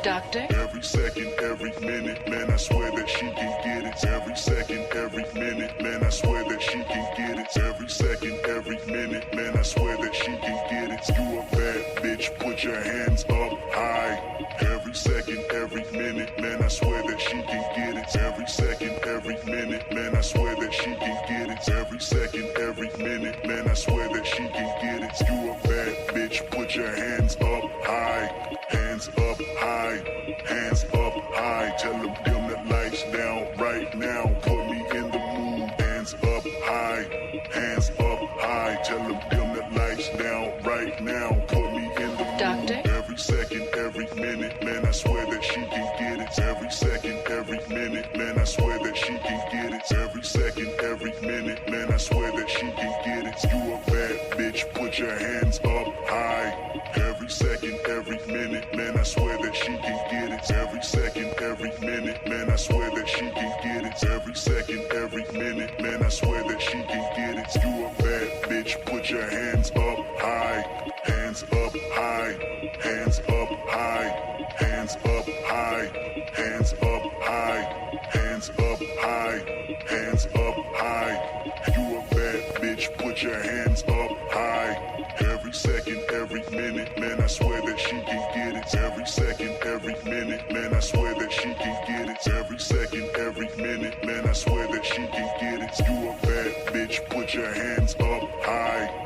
Doctor? Every second, every minute, man, I swear that she can get it. Every second, every minute, man, I swear that she can get it. Every second, every minute, man, I swear that she can get it. You a bad bitch, put your hands up high. Every second, every minute, man, I swear that she can get it. Every second, every minute, man, I swear that she can get it. Every second, every minute, man, I swear that she can get it. You a bad bitch, put your hands up high. Hands up high, hands up high. Tell them dim the lights down right now. Put me in the mood. Hands up high, hands up high. Tell them dim the lights down right now. Put me in the mood. Doctor? Every second, every minute, man, I swear that she can get it. Every second, every minute, man, I swear that she can get it. Every second, every minute, man, I swear that she can get it. You a bad bitch, put your hands up high. Every second, every minute, man, I swear that she can get it. Every second, every minute, man, I swear that she can get it. Every second, every minute, man, I swear that she can get it. You a bad bitch, put your hands up high. Hands up high, hands up high, hands up high, hands up high, hands up high, hands up high. You a bad bitch, put your hands up high. Every second, every minute, man, I swear that she can get it. Every second, every minute, man, I swear that she can get it. Every second, every minute, man, I swear that she can get it. You a bad bitch, put your hands up high.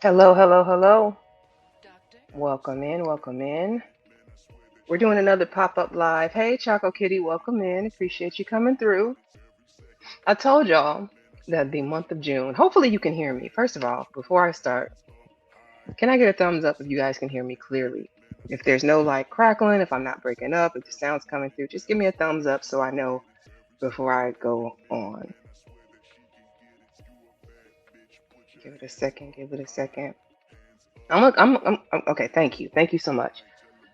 Hello, hello, hello. Doctor? Welcome in, welcome in. We're doing another pop-up live. Hey, Choco Kitty, welcome in. Appreciate you coming through. I told y'all that the month of June, hopefully you can hear me. First of all, before I start, can I get a thumbs up if you guys can hear me clearly? If there's no like crackling, if I'm not breaking up, if the sound's coming through, just give me a thumbs up so I know before I go on. Give it a second, give it a second. Okay, thank you. Thank you so much.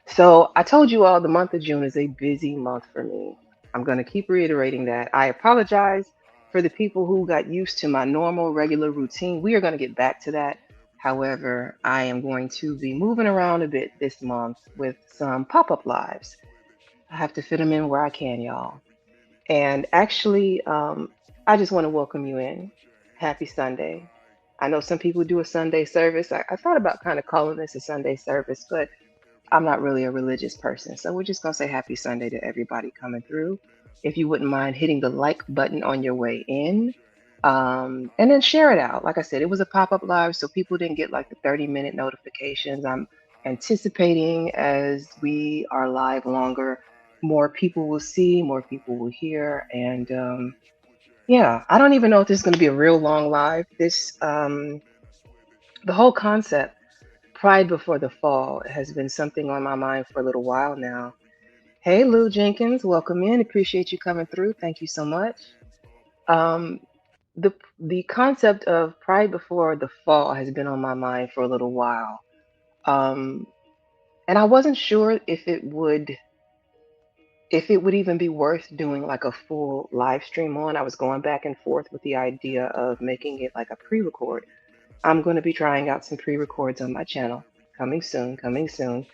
So I told you all the month of June is a busy month for me. I'm going to keep reiterating that. I apologize for the people who got used to my normal, regular routine. We are going to get back to that. However, I am going to be moving around a bit this month with some pop up lives. I have to fit them in where I can, y'all. And actually, I just want to welcome you in. Happy Sunday. I know some people do a Sunday service. I thought about kind of calling this a Sunday service, but I'm not really a religious person. So we're just going to say happy Sunday to everybody coming through. If you wouldn't mind hitting the like button on your way in, and then share it out. Like I said, it was a pop up live, so people didn't get like the 30-minute notifications. I'm anticipating as we are live longer, more people will see, more people will hear. And yeah, I don't even know if this is going to be a real long live. The whole concept Pride Before the Fall has been something on my mind for a little while now. Hey, Lou Jenkins, welcome in. Appreciate you coming through. Thank you so much. Um, the concept of Pride Before the Fall has been on my mind for a little while, um, and I wasn't sure if it would even be worth doing like a full live stream on. I was going back and forth with the idea of making it like a pre-record. I'm going to be trying out some pre-records on my channel. Coming soon, coming soon.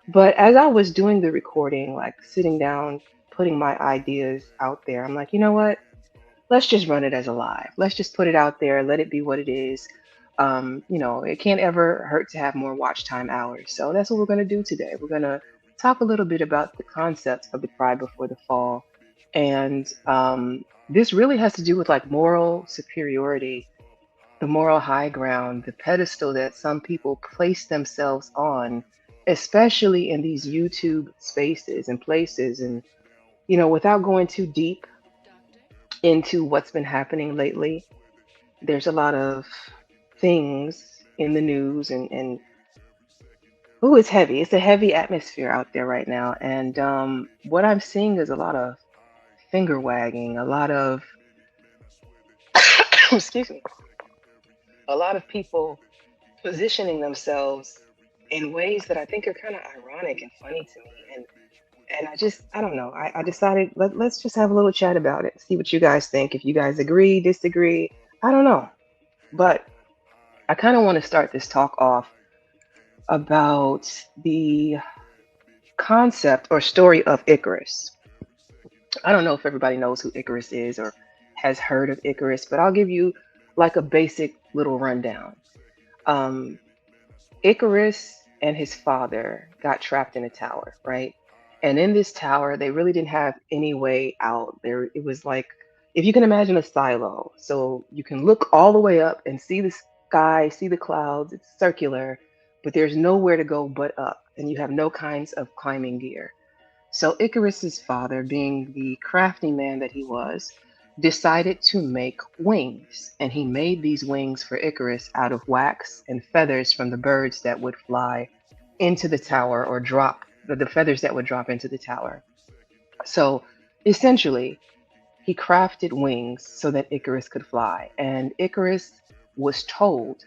But as I was doing the recording, like sitting down, putting my ideas out there, I'm like, you know what? Let's just run it as a live. Let's just put it out there, let it be what it is. It can't ever hurt to have more watch time hours. So that's what we're going to do today. We're going to talk a little bit about the concept of the Pride Before the Fall. And this really has to do with like moral superiority, the moral high ground, the pedestal that some people place themselves on, especially in these YouTube spaces and places. And, without going too deep Doctor? into what's been happening lately, there's a lot of things in the news and ooh, it's heavy. It's a heavy atmosphere out there right now. And what I'm seeing is a lot of finger wagging, a lot of, excuse me, a lot of people positioning themselves in ways that I think are kind of ironic and funny to me. And I don't know. I decided let's just have a little chat about it, see what you guys think. If you guys agree, disagree, I don't know. But I kind of want to start this talk off about the concept or story of Icarus. I don't know if everybody knows who Icarus is or has heard of Icarus, but I'll give you like a basic little rundown. Um, Icarus and his father got trapped in a tower, right? And in this tower, they really didn't have any way out. There, it was like if you can imagine a silo. So you can look all the way up and see the sky, see the clouds. It's circular, but there's nowhere to go but up, and you have no kinds of climbing gear. So Icarus's father, being the crafty man that he was, decided to make wings, and he made these wings for Icarus out of wax and feathers from the birds that would fly into the tower or drop the feathers that would drop into the tower. So essentially, he crafted wings so that Icarus could fly, and Icarus was told,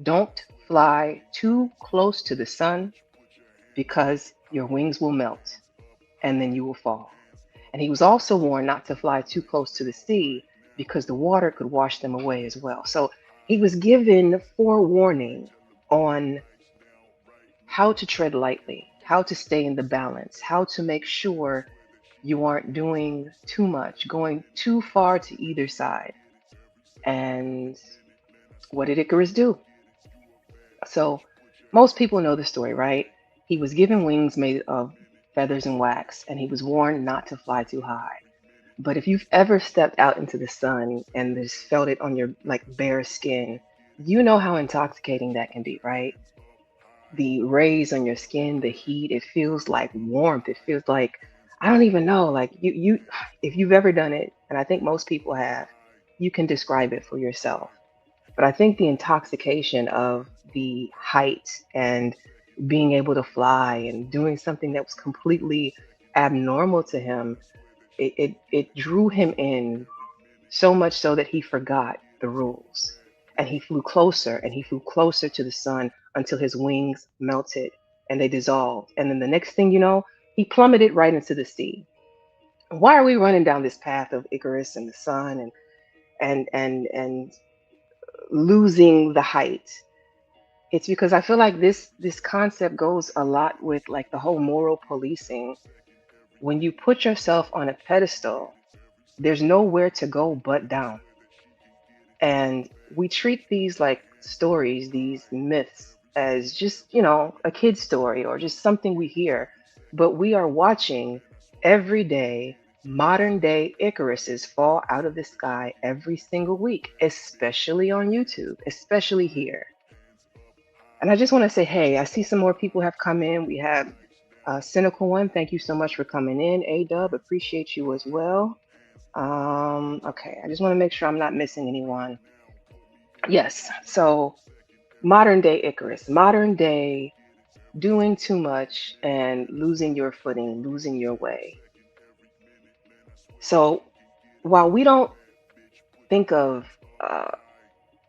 "Don't fly too close to the sun because your wings will melt and then you will fall." And he was also warned not to fly too close to the sea because the water could wash them away as well. So he was given forewarning on how to tread lightly, how to stay in the balance, how to make sure you aren't doing too much, going too far to either side. And what did Icarus do? So most people know the story, right? He was given wings made of feathers and wax, and he was warned not to fly too high. But if you've ever stepped out into the sun and just felt it on your like bare skin, you know how intoxicating that can be, right? The rays on your skin, the heat, it feels like warmth. It feels like I don't even know, like you if you've ever done it, and I think most people have, you can describe it for yourself. But I think the intoxication of the height and being able to fly and doing something that was completely abnormal to him, it drew him in so much so that he forgot the rules. And he flew closer and he flew closer to the sun until his wings melted and they dissolved. And then the next thing you know, he plummeted right into the sea. Why are we running down this path of Icarus and the sun and losing the height? It's because I feel like this concept goes a lot with like the whole moral policing. When you put yourself on a pedestal, there's nowhere to go but down. And we treat these like stories, these myths, as just, a kid's story or just something we hear. But we are watching every day modern day Icaruses fall out of the sky every single week, especially on YouTube, especially here. And I just want to say, hey, I see some more people have come in. We have Cynical One. Thank you so much for coming in. A Dub, appreciate you as well. Okay, I just want to make sure I'm not missing anyone. Yes, so modern day Icarus, modern day doing too much and losing your footing, losing your way. So while we don't think of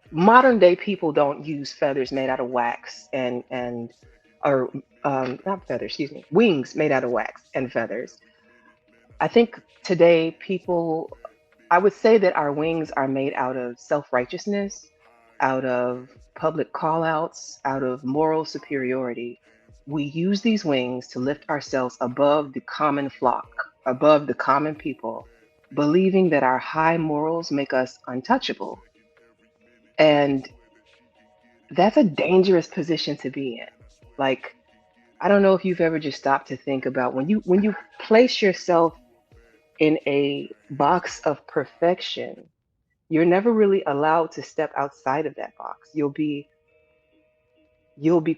modern day people don't use feathers made out of wax and or not feathers, excuse me, wings made out of wax and feathers. I think today people, I would say that our wings are made out of self righteousness, out of public call outs, out of moral superiority. We use these wings to lift ourselves above the common flock, above the common people, believing that our high morals make us untouchable. And that's a dangerous position to be in. Like, I don't know if you've ever just stopped to think about when you place yourself in a box of perfection, you're never really allowed to step outside of that box. You'll be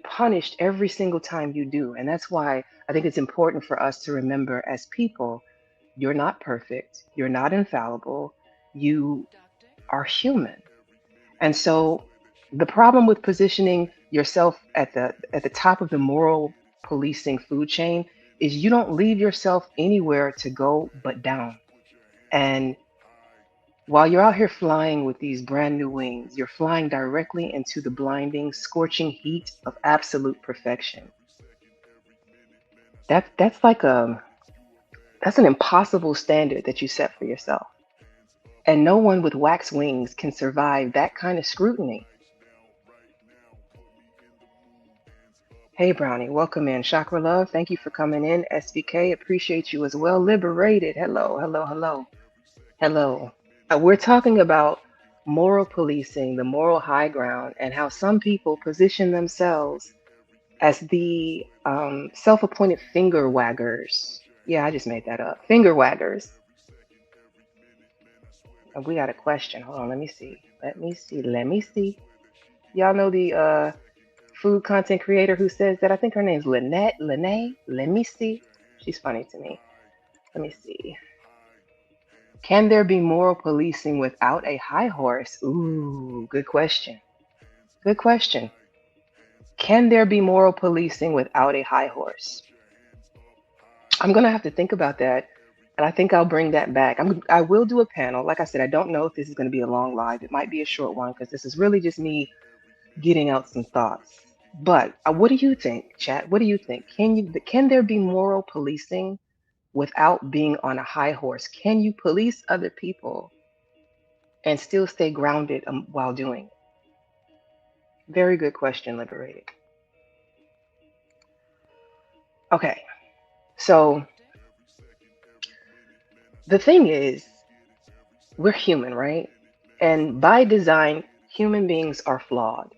punished every single time you do. And that's why I think it's important for us to remember as people, you're not perfect, you're not infallible, you are human. And so the problem with positioning yourself at the top of the moral policing food chain is you don't leave yourself anywhere to go but down. And while you're out here flying with these brand new wings, you're flying directly into the blinding, scorching heat of absolute perfection. That's like That's an impossible standard that you set for yourself. And no one with wax wings can survive that kind of scrutiny. Hey, Brownie, welcome in. Chakra Love, thank you for coming in. SVK, appreciate you as well. Liberated, hello, hello, hello, hello. We're talking about moral policing, the moral high ground, and how some people position themselves as the self appointed finger waggers. Yeah, I just made that up. Finger waggers. We got a question. Hold on, let me see. Let me see. Let me see. Y'all know the food content creator who says that? I think her name's Lynette. Lene? Let me see. She's funny to me. Let me see. Can there be moral policing without a high horse? Ooh, good question. Good question. Can there be moral policing without a high horse? I'm gonna have to think about that, and I think I'll bring that back. I will do a panel. Like I said, I don't know if this is going to be a long live. It might be a short one because this is really just me getting out some thoughts. But what do you think, chat? What do you think? Can there be moral policing without being on a high horse? Can you police other people and still stay grounded while doing it? Very good question, Liberated. Okay, so the thing is, we're human, right? And by design, human beings are flawed.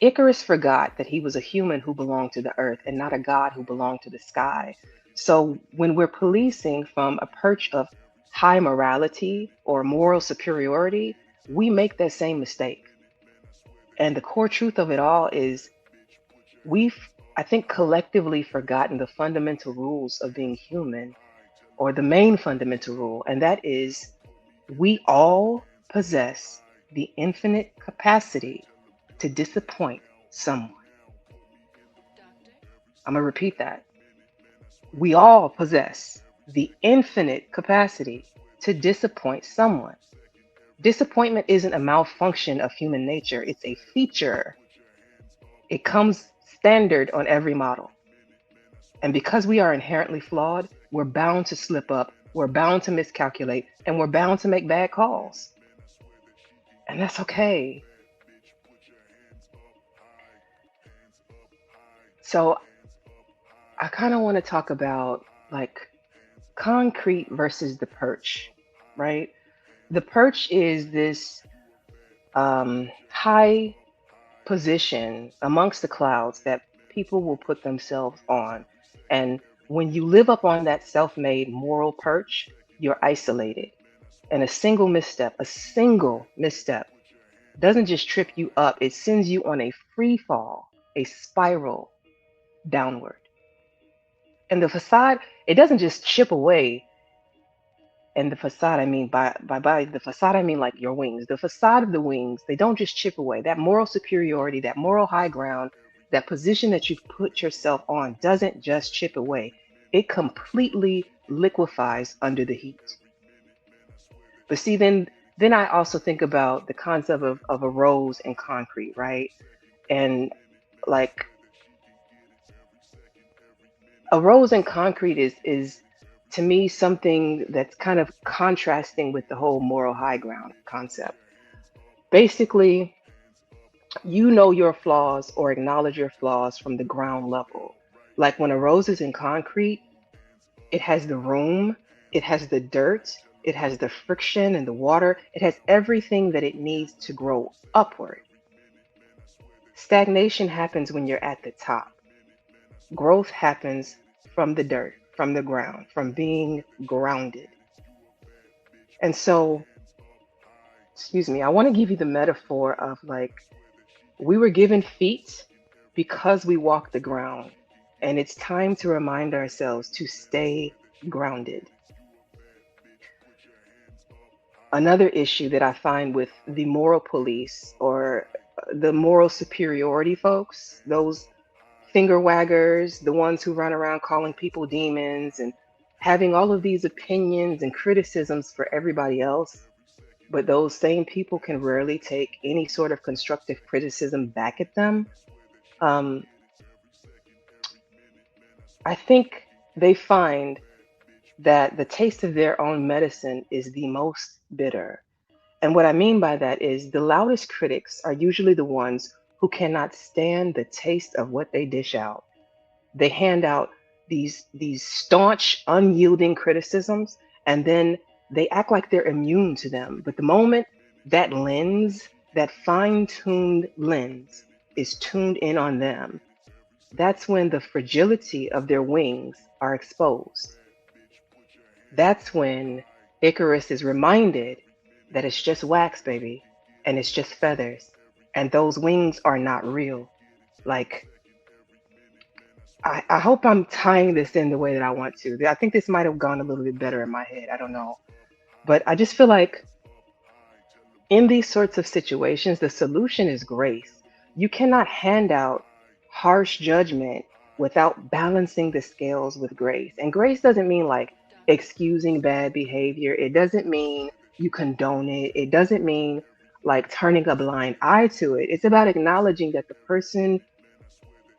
Icarus forgot that he was a human who belonged to the earth and not a god who belonged to the sky. So when we're policing from a perch of high morality or moral superiority, we make that same mistake. And the core truth of it all is we've, I think, collectively forgotten the fundamental rules of being human, or the main fundamental rule, and that is we all possess the infinite capacity to disappoint someone. I'm going to repeat that. We all possess the infinite capacity to disappoint someone. Disappointment isn't a malfunction of human nature, it's a feature. It comes standard on every model. And because we are inherently flawed, we're bound to slip up, we're bound to miscalculate, and we're bound to make bad calls. And that's okay. So I kind of want to talk about like concrete versus the perch, right? The perch is this high position amongst the clouds that people will put themselves on. And when you live up on that self made moral perch, you're isolated. And a single misstep doesn't just trip you up, it sends you on a free fall, a spiral downward. And the facade, it doesn't just chip away. And the facade, I mean by the facade, I mean like your wings. The facade of the wings, they don't just chip away. That moral superiority, that moral high ground, that position that you've put yourself on doesn't just chip away. It completely liquefies under the heat. But see, then I also think about the concept of a rose in concrete, right? And like a rose in concrete is to me something that's kind of contrasting with the whole moral high ground concept. Basically, you know your flaws or acknowledge your flaws from the ground level. Like when a rose is in concrete, it has the room, it has the dirt, it has the friction and the water, it has everything that it needs to grow upward. Stagnation happens when you're at the top. Growth happens from the dirt, from the ground, from being grounded. And so, excuse me, I want to give you the metaphor of like we were given feet because we walk the ground. And it's time to remind ourselves to stay grounded. Another issue that I find with the moral police or the moral superiority folks, those finger waggers, the ones who run around calling people demons and having all of these opinions and criticisms for everybody else, but those same people can rarely take any sort of constructive criticism back at them. Um, I think they find that the taste of their own medicine is the most bitter. And what I mean by that is the loudest critics are usually the ones who cannot stand the taste of what they dish out. They hand out these staunch, unyielding criticisms, and then they act like they're immune to them. But the moment that lens, that fine-tuned lens, is tuned in on them, that's when the fragility of their wings are exposed. That's when Icarus is reminded that it's just wax, baby, and it's just feathers, and those wings are not real. Like, I hope I'm tying this in the way that I want to. I think this might have gone a little bit better in my head. I don't know. But I just feel like in these sorts of situations, the solution is grace. You cannot hand out harsh judgment without balancing the scales with grace. And grace doesn't mean like excusing bad behavior, it doesn't mean you condone it, it doesn't mean like turning a blind eye to it. It's about acknowledging that the person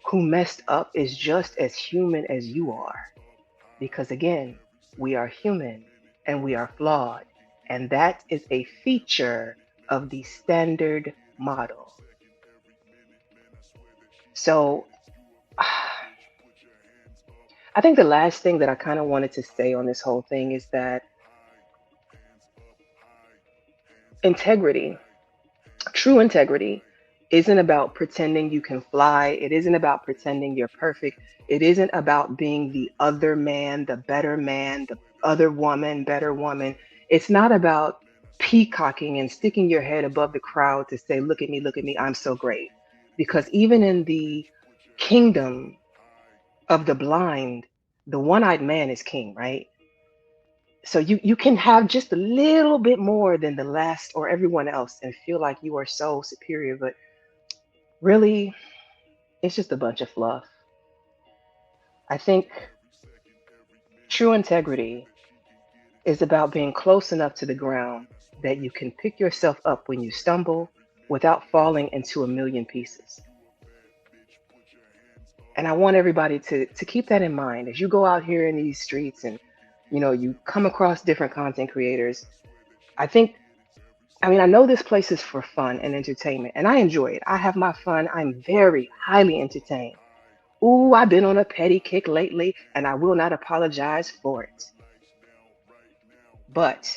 who messed up is just as human as you are. Because again, we are human and we are flawed. And that is a feature of the standard model. So I think the last thing that I kind of wanted to say on this whole thing is that integrity, true integrity, isn't about pretending you can fly. It isn't about pretending you're perfect. It isn't about being the other man, the other woman, better woman. It's not about peacocking and sticking your head above the crowd to say, look at me, I'm so great. Because even in the kingdom of the blind, the one eyed man is king, right? So you can have just a little bit more than the last or everyone else and feel like you are so superior, but really, it's just a bunch of fluff. I think true integrity is about being close enough to the ground that you can pick yourself up when you stumble without falling into a million pieces. And I want everybody to keep that in mind as you go out here in these streets and you come across different content creators. I think I mean, I know this place is for fun and entertainment, and I enjoy it. I have my fun. I'm very highly entertained. Ooh, I've been on a petty kick lately, and I will not apologize for it. But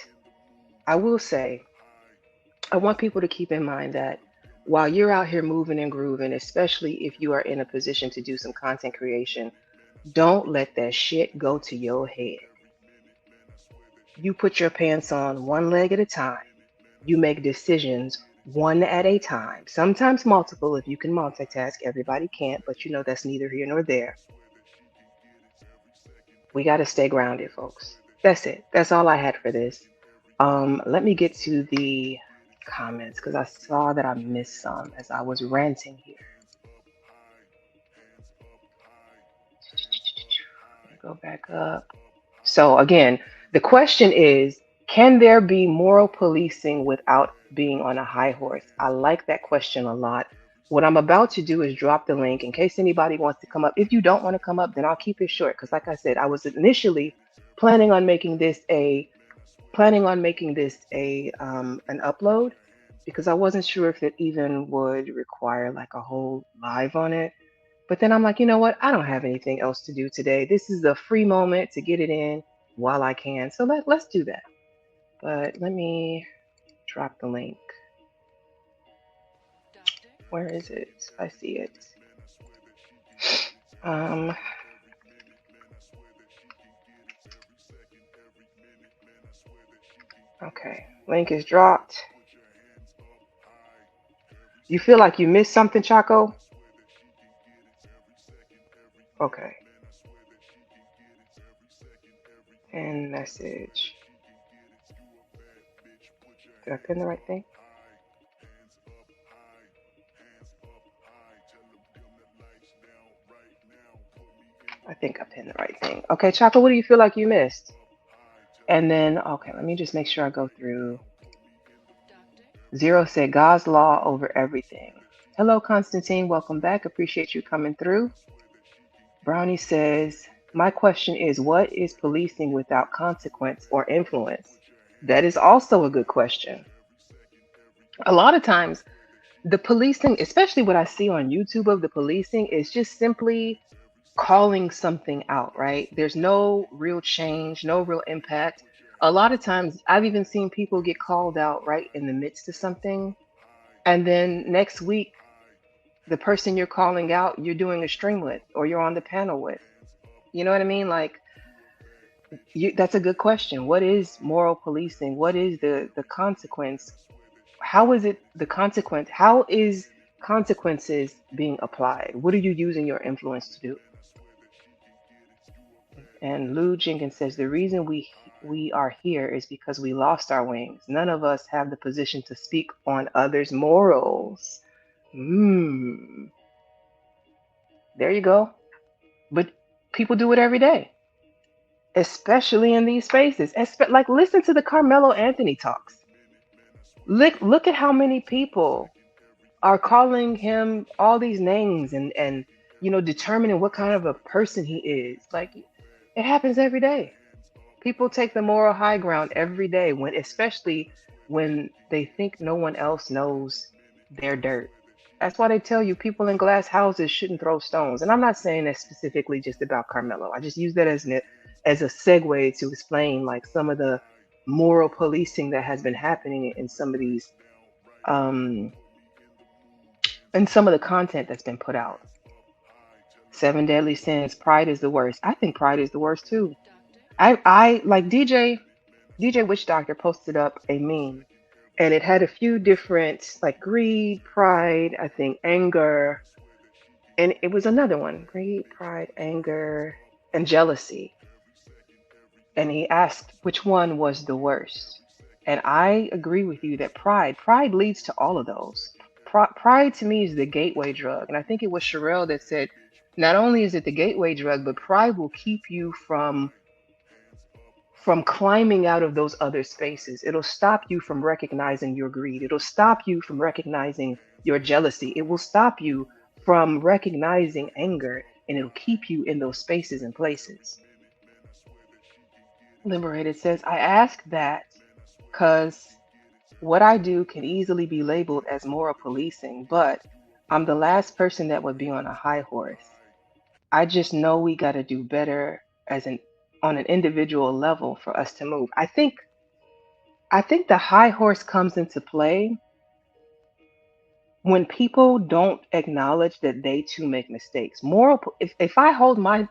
I will say, I want people to keep in mind that while you're out here moving and grooving, especially if you are in a position to do some content creation, don't let that shit go to your head. You put your pants on one leg at a time. You make decisions one at a time, sometimes multiple if you can multitask. Everybody can't, but that's neither here nor there. We got to stay grounded, folks. That's it. That's all I had for this. Let me get to the comments because I saw that I missed some as I was ranting here. Go back up. So again, the question is, can there be moral policing without being on a high horse? I like that question a lot. What I'm about to do is drop the link in case anybody wants to come up. If you don't want to come up, then I'll keep it short because like I said, I was initially planning on making this a an upload because I wasn't sure if it even would require like a whole live on it. But then I'm like, you know what? I don't have anything else to do today. This is a free moment to get it in while I can. So let's do that. But let me drop the link. Where is it? I see it. Okay, link is dropped. You feel like you missed something, Chaco? Okay. And message. Did I pin the right thing? I think I pinned the right thing. Okay, Chaco, what do you feel like you missed? And then, okay, let me just make sure I go through. Zero said God's law over everything. Hello, Constantine. Welcome back. Appreciate you coming through. Brownie says My question is, what is policing without consequence or influence? That is also a good question. A lot of times, the policing, especially what I see on YouTube of the policing, is just simply calling something out, right? There's no real change, no real impact. A lot of times, I've even seen people get called out right in the midst of something. And then next week, the person you're calling out, you're doing a stream with or you're on the panel with. You know what I mean? Like, that's a good question. What is moral policing? What is the consequence? How is it the consequence? How is consequences being applied? What are you using your influence to do? And Lou Jenkins says the reason we are here is because we lost our wings. None of us have the position to speak on others' morals. Hmm. There you go. But people do it every day, especially in these spaces. Like listen to the Carmelo Anthony talks. Look at how many people are calling him all these names and determining what kind of a person he is. Like it happens every day. People take the moral high ground every day when especially when they think no one else knows their dirt. That's why they tell you people in glass houses shouldn't throw stones. And I'm not saying that specifically just about Carmelo. I just use that as a segue to explain like some of the moral policing that has been happening in some of these um and some of the content that's been put out. Seven deadly sins. Pride is the worst. I think pride is the worst too. I like DJ Witch Doctor posted up a meme, and it had a few different like greed, pride, I think anger, and it was another one: greed, pride, anger, and jealousy. And he asked which one was the worst. And I agree with you that pride leads to all of those. Pride to me is the gateway drug. And I think it was Sherelle that said, not only is it the gateway drug, but pride will keep you from climbing out of those other spaces. It'll stop you from recognizing your greed. It'll stop you from recognizing your jealousy. It will stop you from recognizing anger, and it'll keep you in those spaces and places. Liberated says, I ask that because what I do can easily be labeled as moral policing, but I'm the last person that would be on a high horse. I just know we got to do better as an on an individual level for us to move. I think the high horse comes into play when people don't acknowledge that they too make mistakes. If I hold my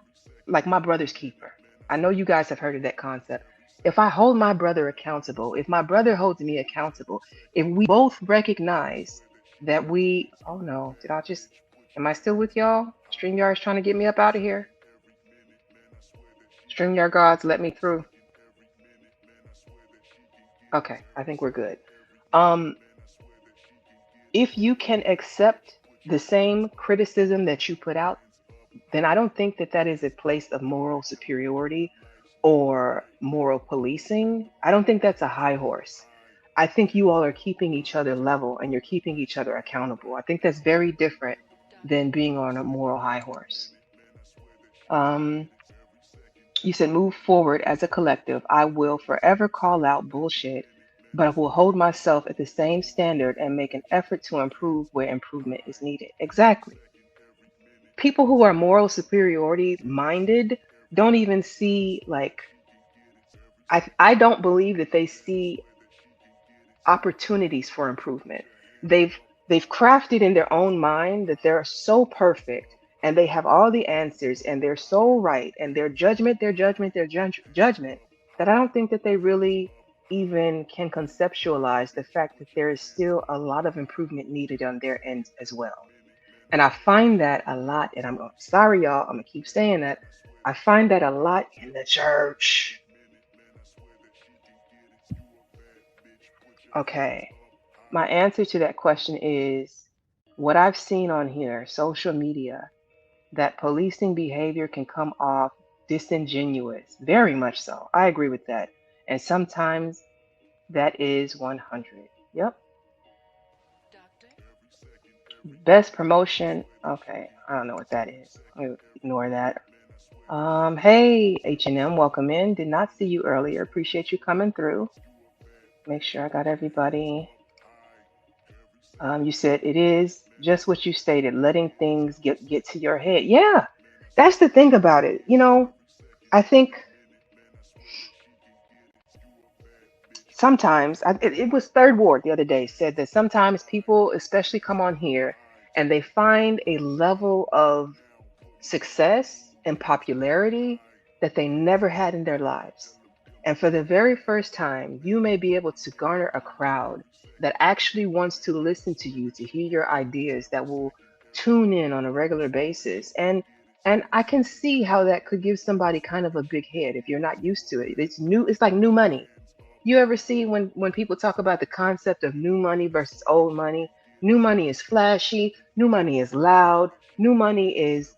like my brother's keeper, I know you guys have heard of that concept. If I hold my brother accountable, if my brother holds me accountable, if we both recognize that oh no, am I still with y'all? StreamYard is trying to get me up out of here. StreamYard gods, let me through. Okay, I think we're good. Um, if you can accept the same criticism that you put out, then I don't think that that is a place of moral superiority or moral policing. I don't think that's a high horse. I think you all are keeping each other level and you're keeping each other accountable. I think that's very different than being on a moral high horse. Um, you said move forward as a collective. I will forever call out bullshit, but I will hold myself at the same standard and make an effort to improve where improvement is needed. Exactly. People who are moral superiority minded don't even see like I don't believe that they see opportunities for improvement. They've they've crafted in their own mind that they're so perfect and they have all the answers and they're so right and their judgment that I don't think that they really even can conceptualize the fact that there is still a lot of improvement needed on their end as well. And I find that a lot, and I'm sorry, y'all, I'm gonna keep saying that. I find that a lot in the church. Okay. My answer to that question is what I've seen on here, social media, that policing behavior can come off disingenuous. Very much so. I agree with that. And sometimes that is 100. Yep. Best promotion. Okay. I don't know what that is. I'm gonna ignore that. Hey, H&M, welcome in. Did not see you earlier. Appreciate you coming through. Make sure I got everybody. You said it is just what you stated, letting things get to your head. Yeah, that's the thing about it. I think sometimes it was Third Ward the other day said that sometimes people, especially, come on here and they find a level of success and popularity that they never had in their lives. And for the very first time, you may be able to garner a crowd that actually wants to listen to you, to hear your ideas, that will tune in on a regular basis. And I can see how that could give somebody kind of a big head if you're not used to it. It's new, it's like new money. You ever see when people talk about the concept of new money versus old money? New money is flashy, new money is loud, new money is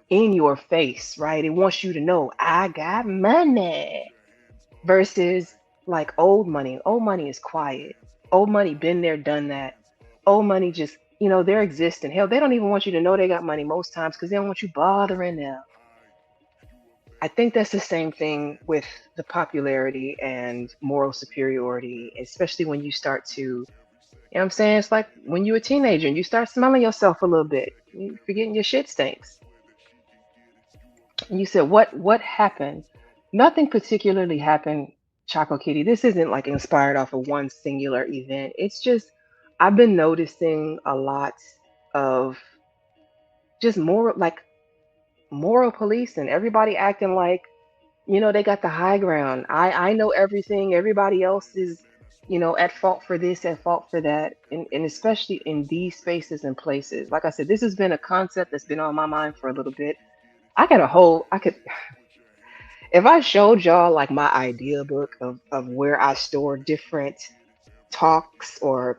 in your face, right? It wants you to know I got money versus like old money. Old money is quiet. Old money been there, done that. Old money just, they're existing. Hell, they don't even want you to know they got money most times because they don't want you bothering them. I think that's the same thing with the popularity and moral superiority, especially when you start to, what I'm saying? It's like when you're a teenager and you start smelling yourself a little bit, you forgetting your shit stinks. And you said, what happened? Nothing particularly happened, Choco Kitty. This isn't like inspired off of one singular event. It's just I've been noticing a lot of just more like moral policing. Everybody acting like they got the high ground. I know everything. Everybody else is, at fault for this, at fault for that, and especially in these spaces and places. Like I said, this has been a concept that's been on my mind for a little bit. I could, if I showed y'all like my idea book of where I store different talks or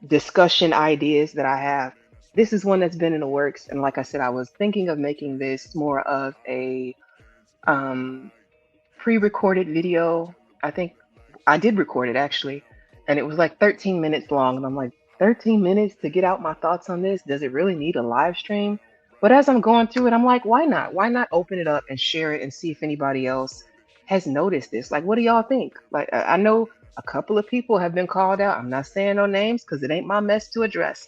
discussion ideas that I have. This is one that's been in the works, and like I said, I was thinking of making this more of a um pre-recorded video. I think I did record it actually, and it was like 13 minutes long. And I'm like, 13 minutes to get out my thoughts on this? Does it really need a live stream? But as I'm going through it, I'm like, why not? Why not open it up and share it and see if anybody else has noticed this? Like, what do y'all think? Like, I know a couple of people have been called out. I'm not saying no names because it ain't my mess to address,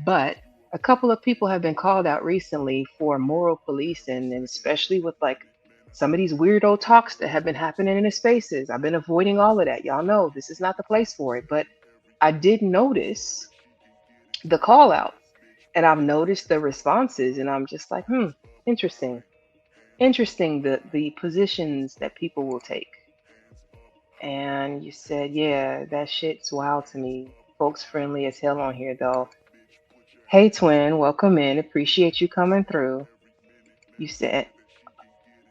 but a couple of people have been called out recently for moral policing, and especially with like some of these weirdo talks that have been happening in the spaces. I've been avoiding all of that. Y'all know this is not the place for it. But I did notice the call outs and I've noticed the responses, and I'm just like, interesting. Interesting the positions that people will take. And you said, yeah, that shit's wild to me. Folks friendly as hell on here though. Hey twin, welcome in. Appreciate you coming through. You said,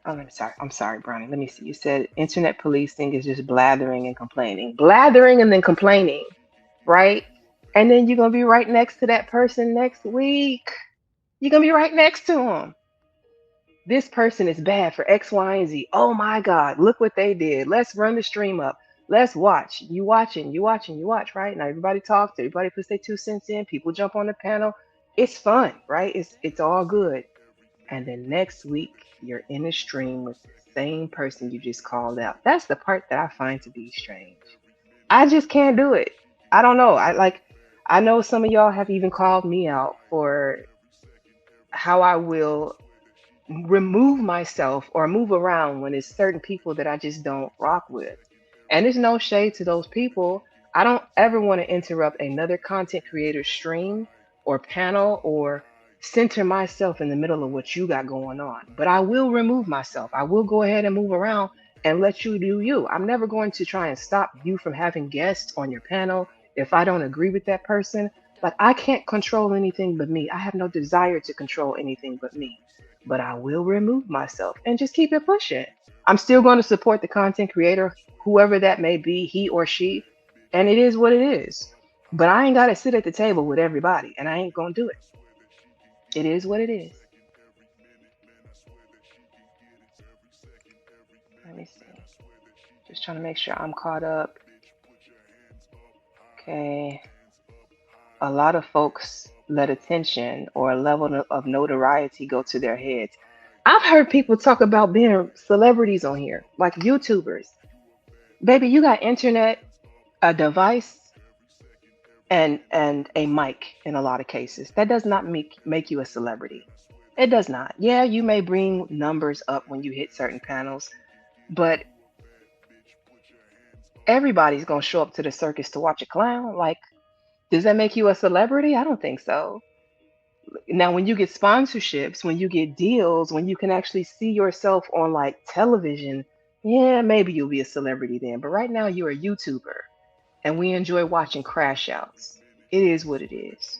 oh, I'm sorry, Brownie. Let me see. You said internet policing is just blathering and complaining. Blathering and then complaining, right? And then you're going to be right next to that person next week. You're going to be right next to them. This person is bad for X, Y, and Z. Oh my God, look what they did. Let's run the stream up. Let's watch. You watch, right? Now everybody talks, everybody puts their 2 cents in, people jump on the panel. It's fun, right? It's all good. And then next week you're in a stream with the same person you just called out. That's the part that I find to be strange. I just can't do it. I don't know. I know some of y'all have even called me out for how I will remove myself or move around when it's certain people that I just don't rock with. And there's no shade to those people. I don't ever want to interrupt another content creator's stream or panel or center myself in the middle of what you got going on. But I will remove myself. I will go ahead and move around and let you do you. I'm never going to try and stop you from having guests on your panel if I don't agree with that person. Like, I can't control anything but me. I have no desire to control anything but me. But I will remove myself and just keep it pushing. I'm still going to support the content creator, whoever that may be, he or she, and it is what it is. But I ain't got to sit at the table with everybody, and I ain't going to do it. It is what it is. Let me see. Just trying to make sure I'm caught up. Okay. A lot of folks let attention or a level of notoriety go to their heads. I've heard people talk about being celebrities on here, like YouTubers. Baby, you got internet, a device, and a mic in a lot of cases. That does not make you a celebrity. It does not. Yeah, you may bring numbers up when you hit certain panels, but everybody's gonna show up to the circus to watch a clown. Like, does that make you a celebrity? I don't think so. Now, when you get sponsorships, when you get deals, when you can actually see yourself on like television, yeah, maybe you'll be a celebrity then. But right now, you're a YouTuber, and we enjoy watching crash outs. It is what it is.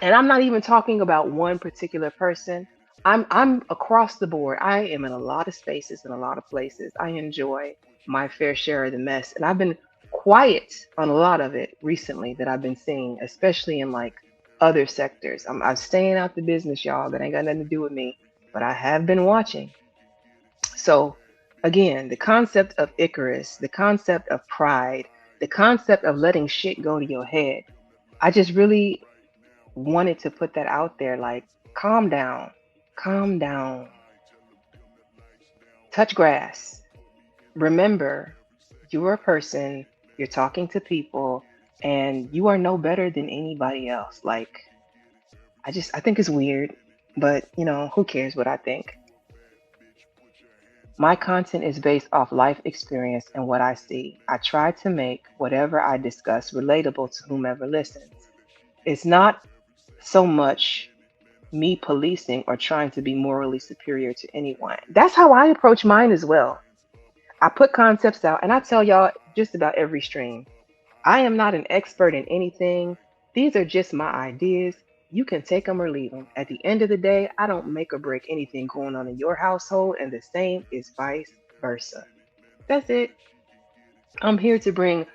And I'm not even talking about one particular person. I'm across the board. I am in a lot of spaces and a lot of places. I enjoy my fair share of the mess, and I've been quiet on a lot of it recently that I've been seeing, especially in like other sectors. I'm staying out the business, y'all. That ain't got nothing to do with me, but I have been watching. So again, the concept of Icarus, the concept of pride, the concept of letting shit go to your head. I just really wanted to put that out there, like, calm down, calm down, touch grass. Remember, you're a person, you're talking to people, and you are no better than anybody else. Like, I think it's weird, but who cares what I think? My content is based off life experience and what I see. I try to make whatever I discuss relatable to whomever listens. It's not so much me policing or trying to be morally superior to anyone. That's how I approach mine as well. I put concepts out and I tell y'all just about every stream. I am not an expert in anything. These are just my ideas. You can take them or leave them. At the end of the day, I don't make or break anything going on in your household, and the same is vice versa. That's it. I'm here to bring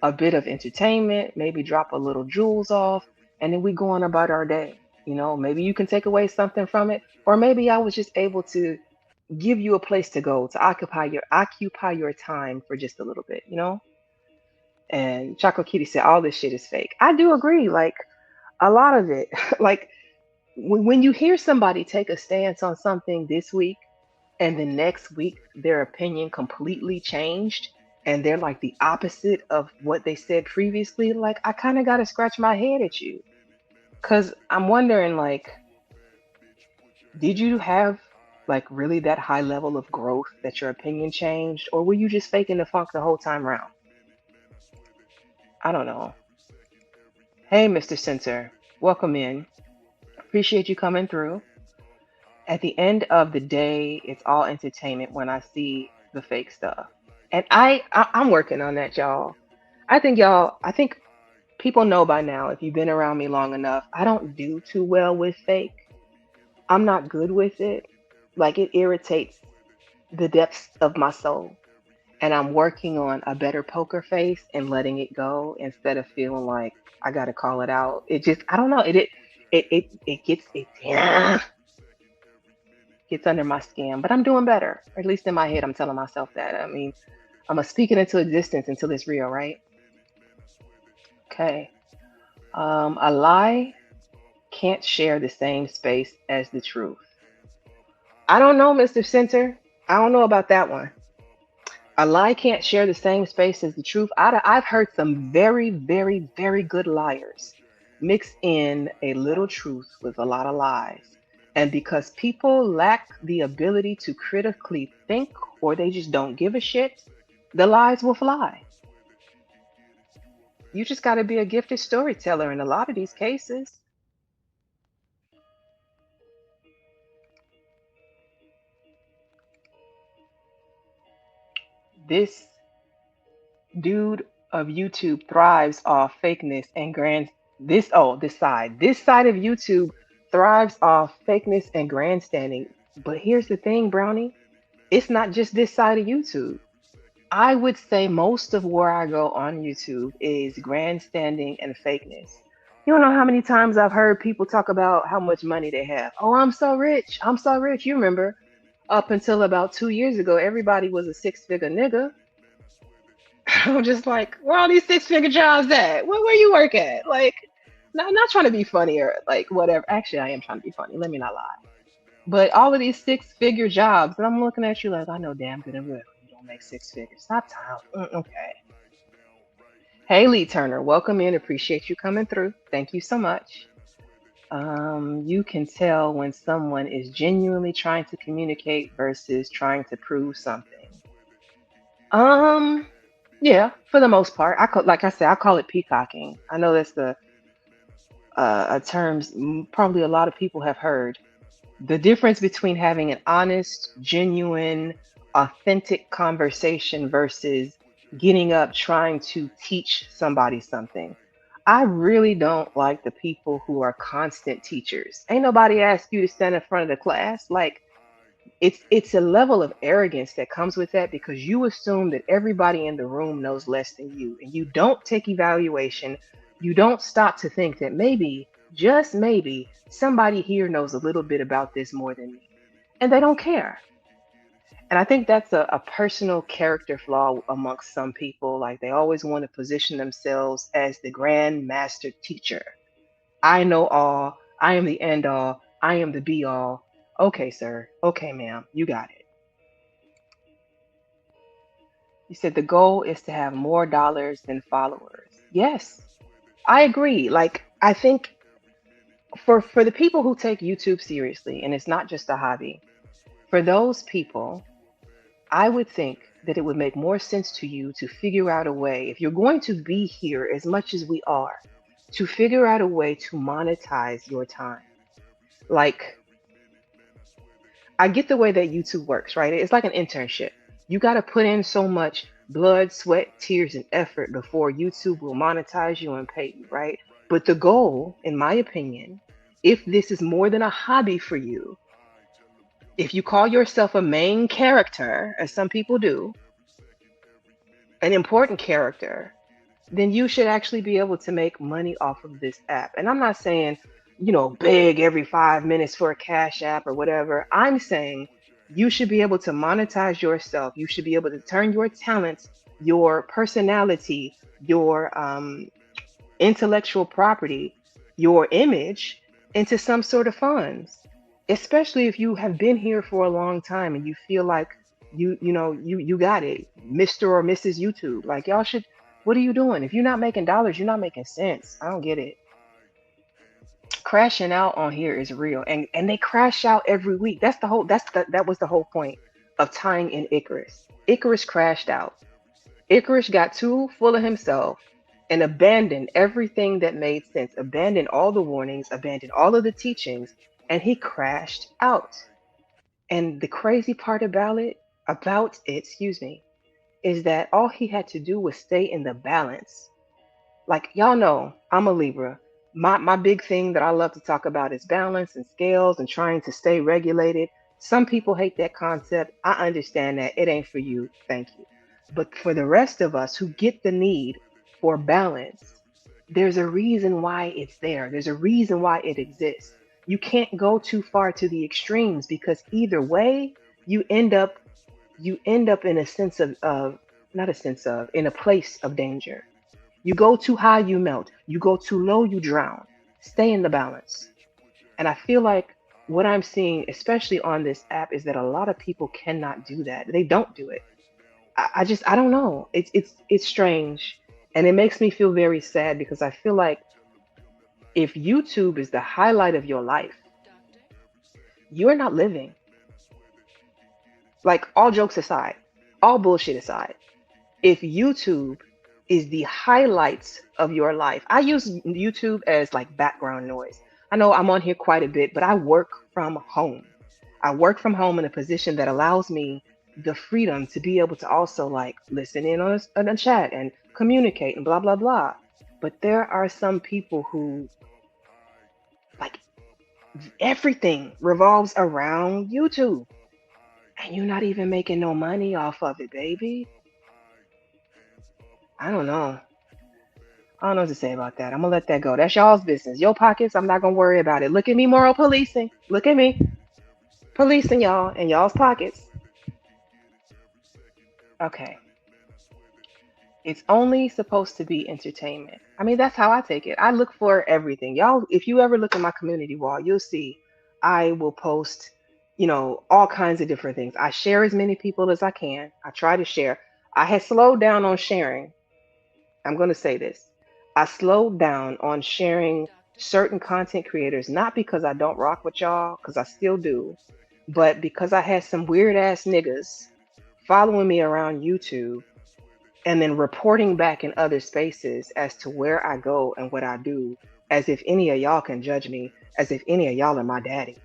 a bit of entertainment, maybe drop a little jewels off, and then we go on about our day. Maybe you can take away something from it, or maybe I was just able to give you a place to go to occupy your time for just a little bit. And Choco Kitty said all this shit is fake. I do agree, like a lot of it. Like when you hear somebody take a stance on something this week and the next week their opinion completely changed and they're like the opposite of what they said previously, like I kind of got to scratch my head at you because I'm wondering, like, did you have like really that high level of growth that your opinion changed, or were you just faking the funk the whole time around? I don't know. Hey, Mr. Center, welcome in. Appreciate you coming through. At the end of the day, it's all entertainment when I see the fake stuff. And I'm working on that, y'all. I think people know by now, if you've been around me long enough, I don't do too well with fake. I'm not good with it. Like, it irritates the depths of my soul. And I'm working on a better poker face and letting it go instead of feeling like I gotta call it out. It just, I don't know. It gets under my skin, but I'm doing better. Or at least in my head, I'm telling myself that. I mean, I'm gonna speak it into existence until it's real, right? Okay. A lie can't share the same space as the truth. I don't know, Mr. Center. I don't know about that one. A lie can't share the same space as the truth. I've heard some very, very, very good liars mix in a little truth with a lot of lies. And because people lack the ability to critically think or they just don't give a shit, the lies will fly. You just got to be a gifted storyteller in a lot of these cases. This dude of YouTube thrives off fakeness and this side of YouTube thrives off fakeness and grandstanding. But here's the thing, Brownie, it's not just this side of YouTube. I would say most of where I go on YouTube is grandstanding and fakeness. You don't know how many times I've heard people talk about how much money they have. Oh, I'm so rich. I'm so rich. You remember up until about 2 years ago, everybody was a six-figure nigga. I'm just like, where all these six-figure jobs at? Where you work at? Like, not trying to be funny or like whatever. Actually, I am trying to be funny. Let me not lie. But all of these six-figure jobs, and I'm looking at you like I know damn good and well you don't make six figures. Stop telling. Okay. Hey, Lee Turner, welcome in. Appreciate you coming through. Thank you so much. You can tell when someone is genuinely trying to communicate versus trying to prove something. Um, yeah, for the most part, like I said, I call it peacocking. I know that's the a terms probably a lot of people have heard. The difference between having an honest, genuine, authentic conversation versus getting up trying to teach somebody something. I really don't like the people who are constant teachers. Ain't nobody asked you to stand in front of the class. Like it's a level of arrogance that comes with that because you assume that everybody in the room knows less than you and you don't take evaluation. You don't stop to think that maybe, just maybe, somebody here knows a little bit about this more than me, and they don't care. And I think that's a personal character flaw amongst some people. Like they always want to position themselves as the grand master teacher. I know all. I am the end all. I am the be all. Okay, sir. Okay, ma'am. You got it. You said the goal is to have more dollars than followers. Yes, I agree. Like I think for the people who take YouTube seriously and it's not just a hobby, for those people, I would think that it would make more sense to you to figure out a way, if you're going to be here as much as we are, to figure out a way to monetize your time. Like I get the way that YouTube works, right? It's like an internship. You got to put in so much blood, sweat, tears, and effort before YouTube will monetize you and pay you, right? But the goal, in my opinion, if this is more than a hobby for you, if you call yourself a main character, as some people do, an important character, then you should actually be able to make money off of this app. And I'm not saying, beg every 5 minutes for a cash app or whatever. I'm saying you should be able to monetize yourself. You should be able to turn your talents, your personality, your intellectual property, your image into some sort of funds. Especially if you have been here for a long time and you feel like you got it, Mr. or Mrs. YouTube. Like y'all should, what are you doing? If you're not making dollars, you're not making sense. I don't get it. Crashing out on here is real. And they crash out every week. That was the whole point of tying in Icarus. Icarus crashed out. Icarus got too full of himself and abandoned everything that made sense, abandoned all the warnings, abandoned all of the teachings, and he crashed out. And the crazy part about it, excuse me, is that all he had to do was stay in the balance. Like y'all know, I'm a Libra. My big thing that I love to talk about is balance and scales and trying to stay regulated. Some people hate that concept. I understand that it ain't for you. Thank you. But for the rest of us who get the need for balance, there's a reason why it's there. There's a reason why it exists. You can't go too far to the extremes because either way, you end up you end up in a sense of not a sense of in a place of danger. You go too high, you melt. You go too low, you drown. Stay in the balance. And I feel like what I'm seeing, especially on this app, is that a lot of people cannot do that. They don't do it. I don't know. It's strange. And it makes me feel very sad because I feel like if YouTube is the highlight of your life, you're not living. Like all jokes aside, all bullshit aside, if YouTube is the highlights of your life, I use YouTube as like background noise. I know I'm on here quite a bit, but I work from home. I work from home in a position that allows me the freedom to be able to also like listen in on a chat and communicate and blah blah blah. But there are some people who like everything revolves around YouTube. And you're not even making no money off of it, baby. I don't know. I don't know what to say about that. I'm gonna let that go. That's y'all's business. Your pockets, I'm not gonna worry about it. Look at me, moral policing. Look at me. Policing y'all in y'all's pockets. Okay. It's only supposed to be entertainment. I mean, that's how I take it. I look for everything. Y'all, if you ever look at my community wall, you'll see I will post, all kinds of different things. I share as many people as I can. I try to share. I had slowed down on sharing. I'm going to say this. I slowed down on sharing certain content creators, not because I don't rock with y'all, because I still do, but because I had some weird ass niggas following me around YouTube and then reporting back in other spaces as to where I go and what I do, as if any of y'all can judge me, as if any of y'all are my daddy.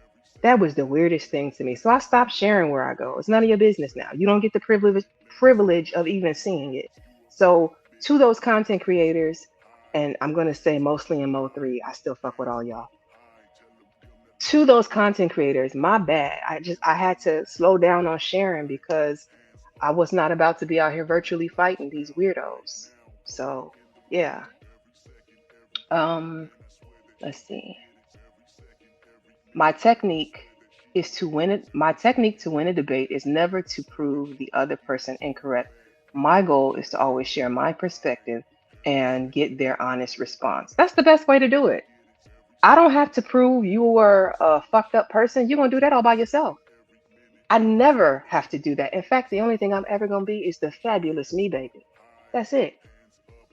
That was the weirdest thing to me. So I stopped sharing where I go. It's none of your business now. You don't get the privilege of even seeing it. So to those content creators, and I'm gonna say mostly in Mo3, I still fuck with all y'all. To those content creators, my bad. I had to slow down on sharing because I was not about to be out here virtually fighting these weirdos. So yeah. Um, let's see. My technique my technique to win a debate is never to prove the other person incorrect. My goal is to always share my perspective and get their honest response. That's the best way to do it. I don't have to prove you were a fucked up person. You're gonna do that all by yourself. I never have to do that. In fact, the only thing I'm ever gonna be is the fabulous me, baby. That's it.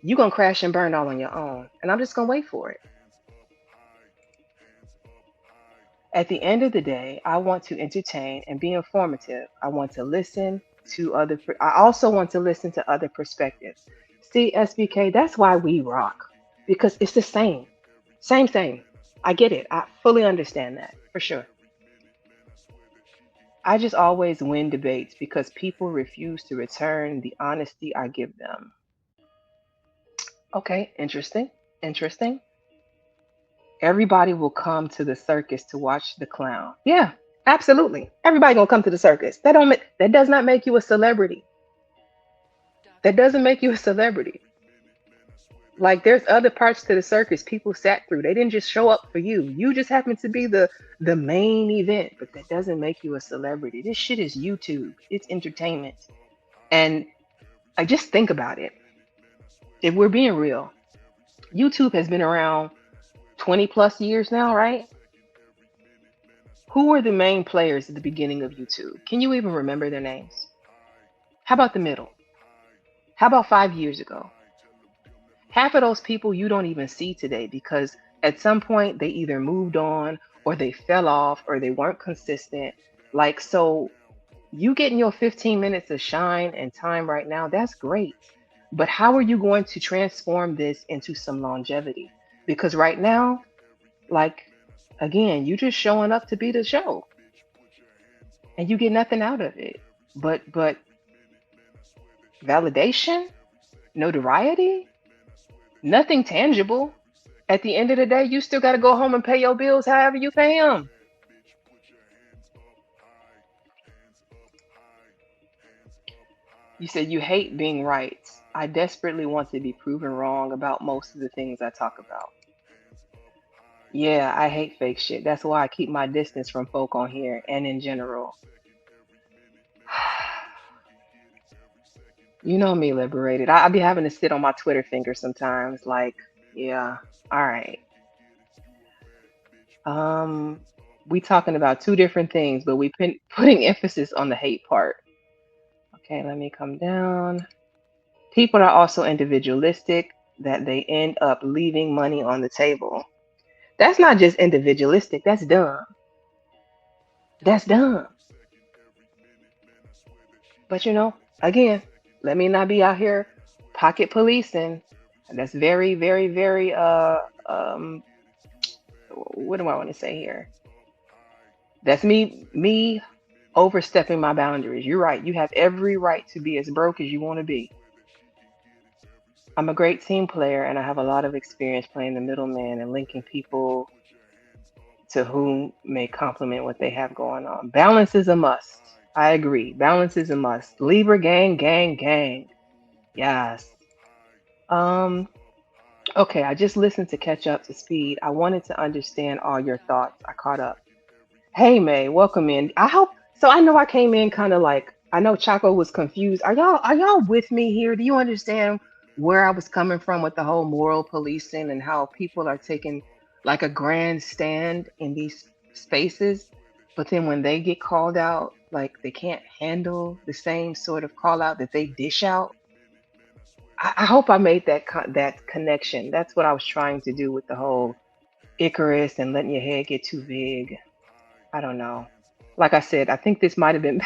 You're gonna crash and burn all on your own. And I'm just gonna wait for it. At the end of the day, I want to entertain and be informative. I want to listen I also want to listen to other perspectives. See, SBK, that's why we rock. Because it's the same. Same thing. I get it. I fully understand that for sure. I just always win debates because people refuse to return the honesty I give them. Okay, interesting. Interesting. Everybody will come to the circus to watch the clown. Yeah, absolutely. Everybody gonna come to the circus. That does not make you a celebrity. That doesn't make you a celebrity. Like there's other parts to the circus people sat through. They didn't just show up for you. You just happen to be the main event, but that doesn't make you a celebrity. This shit is YouTube. It's entertainment. And I just think about it. If we're being real, YouTube has been around 20 plus years now, right? Who were the main players at the beginning of YouTube? Can you even remember their names? How about the middle? How about 5 years ago? Half of those people you don't even see today because at some point they either moved on or they fell off or they weren't consistent. Like, so you getting your 15 minutes of shine and time right now, that's great. But how are you going to transform this into some longevity? Because right now, like, again, you just showing up to be the show and you get nothing out of it. But validation, notoriety, nothing tangible. At the end of the day, you still got to go home and pay your bills however you pay them. You said you hate being right. I desperately want to be proven wrong about most of the things I talk about. Yeah, I hate fake shit. That's why I keep my distance from folk on here and in general. You know me, liberated. I be having to sit on my Twitter finger sometimes. Like, yeah, all right. Um, we talking about two different things, but we putting emphasis on the hate part. Okay, let me come down. People are also individualistic that they end up leaving money on the table. That's not just individualistic. That's dumb. That's dumb. But again, let me not be out here pocket policing. That's very, very, very what do I want to say here? That's me overstepping my boundaries. You're right. You have every right to be as broke as you want to be. I'm a great team player and I have a lot of experience playing the middleman and linking people to whom may complement what they have going on. Balance is a must. I agree. Balance is a must. Libra gang, gang, gang. Yes. Um, okay, I just listened to catch up to speed. I wanted to understand all your thoughts. I caught up. Hey May, welcome in. I hope so. I know I came in kind of like I know Chaco was confused. Are y'all with me here? Do you understand where I was coming from with the whole moral policing and how people are taking like a grand stand in these spaces, but then when they get called out, like they can't handle the same sort of call out that they dish out. I hope I made that connection. That's what I was trying to do with the whole Icarus and letting your head get too big. I don't know. Like I said, I think this might have been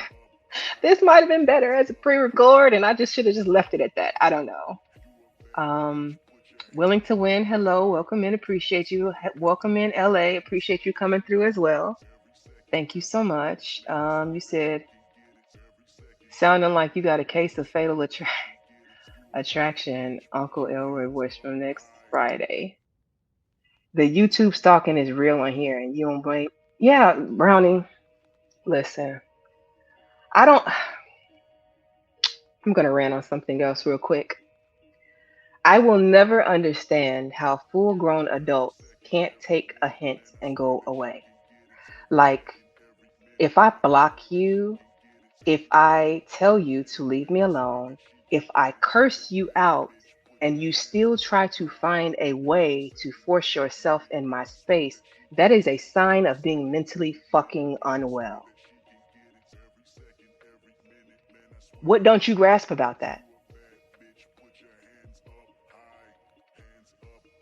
this might have been better as a pre-record, and I just should have just left it at that. I don't know. Um, Willing to win. Hello, welcome in. Appreciate you. Welcome in, LA. Appreciate you coming through as well. Thank you so much. You said sounding like you got a case of fatal attraction. Uncle Elroy voice from next Friday. The YouTube stalking is real on here, and you don't blame. Yeah, Brownie. Listen, I don't. I'm gonna rant on something else real quick. I will never understand how full-grown adults can't take a hint and go away. Like, if I block you, if I tell you to leave me alone, if I curse you out, and you still try to find a way to force yourself in my space, that is a sign of being mentally fucking unwell. What don't you grasp about that?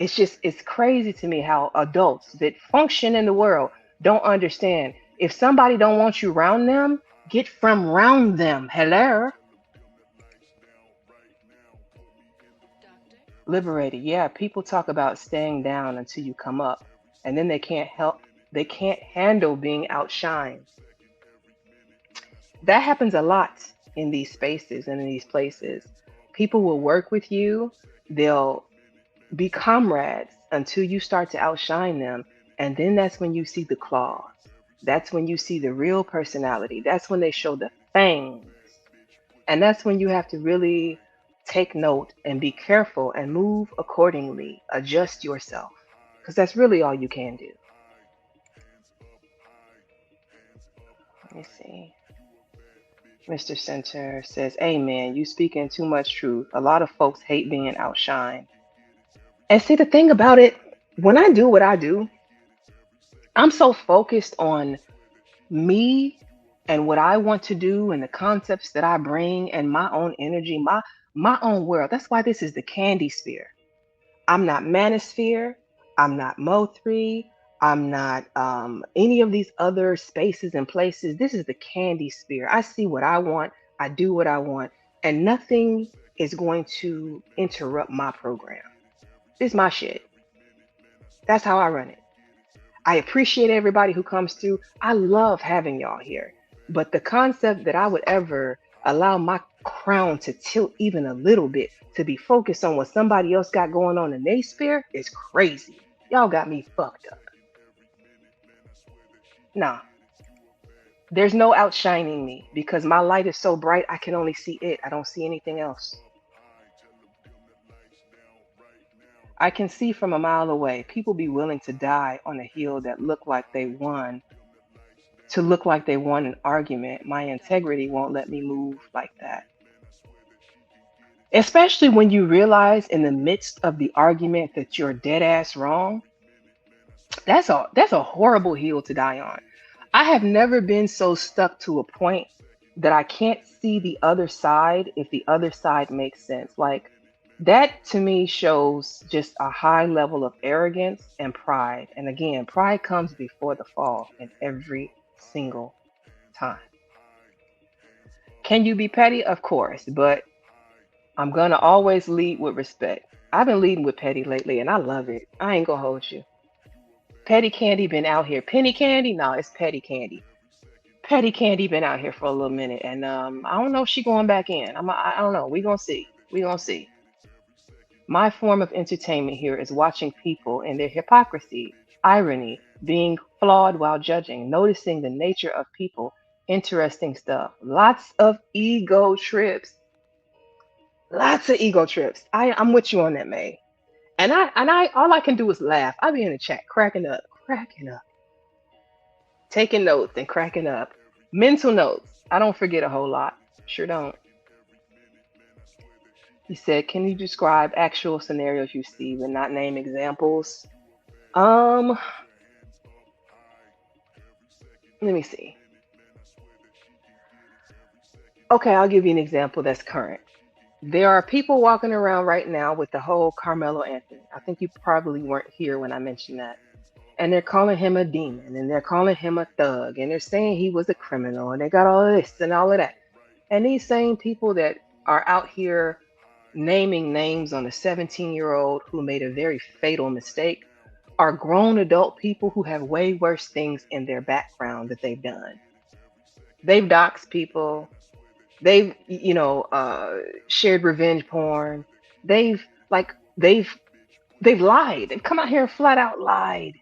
It's crazy to me how adults that function in the world don't understand. If somebody don't want you around them, get from round them. Hello? Liberated. Yeah, people talk about staying down until you come up, and then they can't handle being outshined. That happens a lot in these spaces and in these places. People will work with you, they'll be comrades until you start to outshine them. And then that's when you see the claws. That's when you see the real personality. That's when they show the fangs. And that's when you have to really take note and be careful and move accordingly. Adjust yourself. Because that's really all you can do. Let me see. Mr. Center says, Amen. You speaking too much truth. A lot of folks hate being outshined. And see, the thing about it, when I do what I do, I'm so focused on me and what I want to do and the concepts that I bring and my own energy, my own world. That's why this is the candy sphere. I'm not manosphere. I'm not Mo3. I'm not any of these other spaces and places. This is the candy sphere. I see what I want. I do what I want. And nothing is going to interrupt my program. It's my shit. That's how I run it. I appreciate everybody who comes through. I love having y'all here. But the concept that I would ever allow my crown to tilt even a little bit to be focused on what somebody else got going on in their sphere is crazy. Y'all got me fucked up. Nah, there's no outshining me because my light is so bright I can only see it. I don't see anything else. I can see from a mile away. People be willing to die on a hill that look like they won, to look like they won an argument. My integrity won't let me move like that. Especially when you realize in the midst of the argument that you're dead ass wrong. That's a horrible hill to die on. I have never been so stuck to a point that I can't see the other side if the other side makes sense. Like that to me shows just a high level of arrogance and pride. And again, pride comes before the fall in every single time. Can you be petty? Of course, but I'm gonna always lead with respect. I've been leading with petty lately and I love it. I ain't gonna hold you. Petty Candy been out here. Penny Candy? No, it's Petty Candy. Petty Candy been out here for a little minute, and I don't know if she going back in. I don't know. We gonna see. We gonna see. My form of entertainment here is watching people and their hypocrisy, irony, being flawed while judging, noticing the nature of people, interesting stuff. Lots of ego trips. Lots of ego trips. I'm with you on that, May. And I all I can do is laugh. I be in the chat cracking up, taking notes and cracking up. Mental notes. I don't forget a whole lot. Sure don't. He said, "Can you describe actual scenarios you see, but not name examples?" Um, Let me see. Okay, I'll give you an example that's current. There are people walking around right now with the whole Carmelo Anthony. I think you probably weren't here when I mentioned that. And they're calling him a demon, and they're calling him a thug, and they're saying he was a criminal, and they got all of this and all of that. And these same people that are out here naming names on a 17-year-old who made a very fatal mistake are grown adult people who have way worse things in their background that they've done. They've doxed people. They've, shared revenge porn. They've like they've lied. They've come out here and flat out lied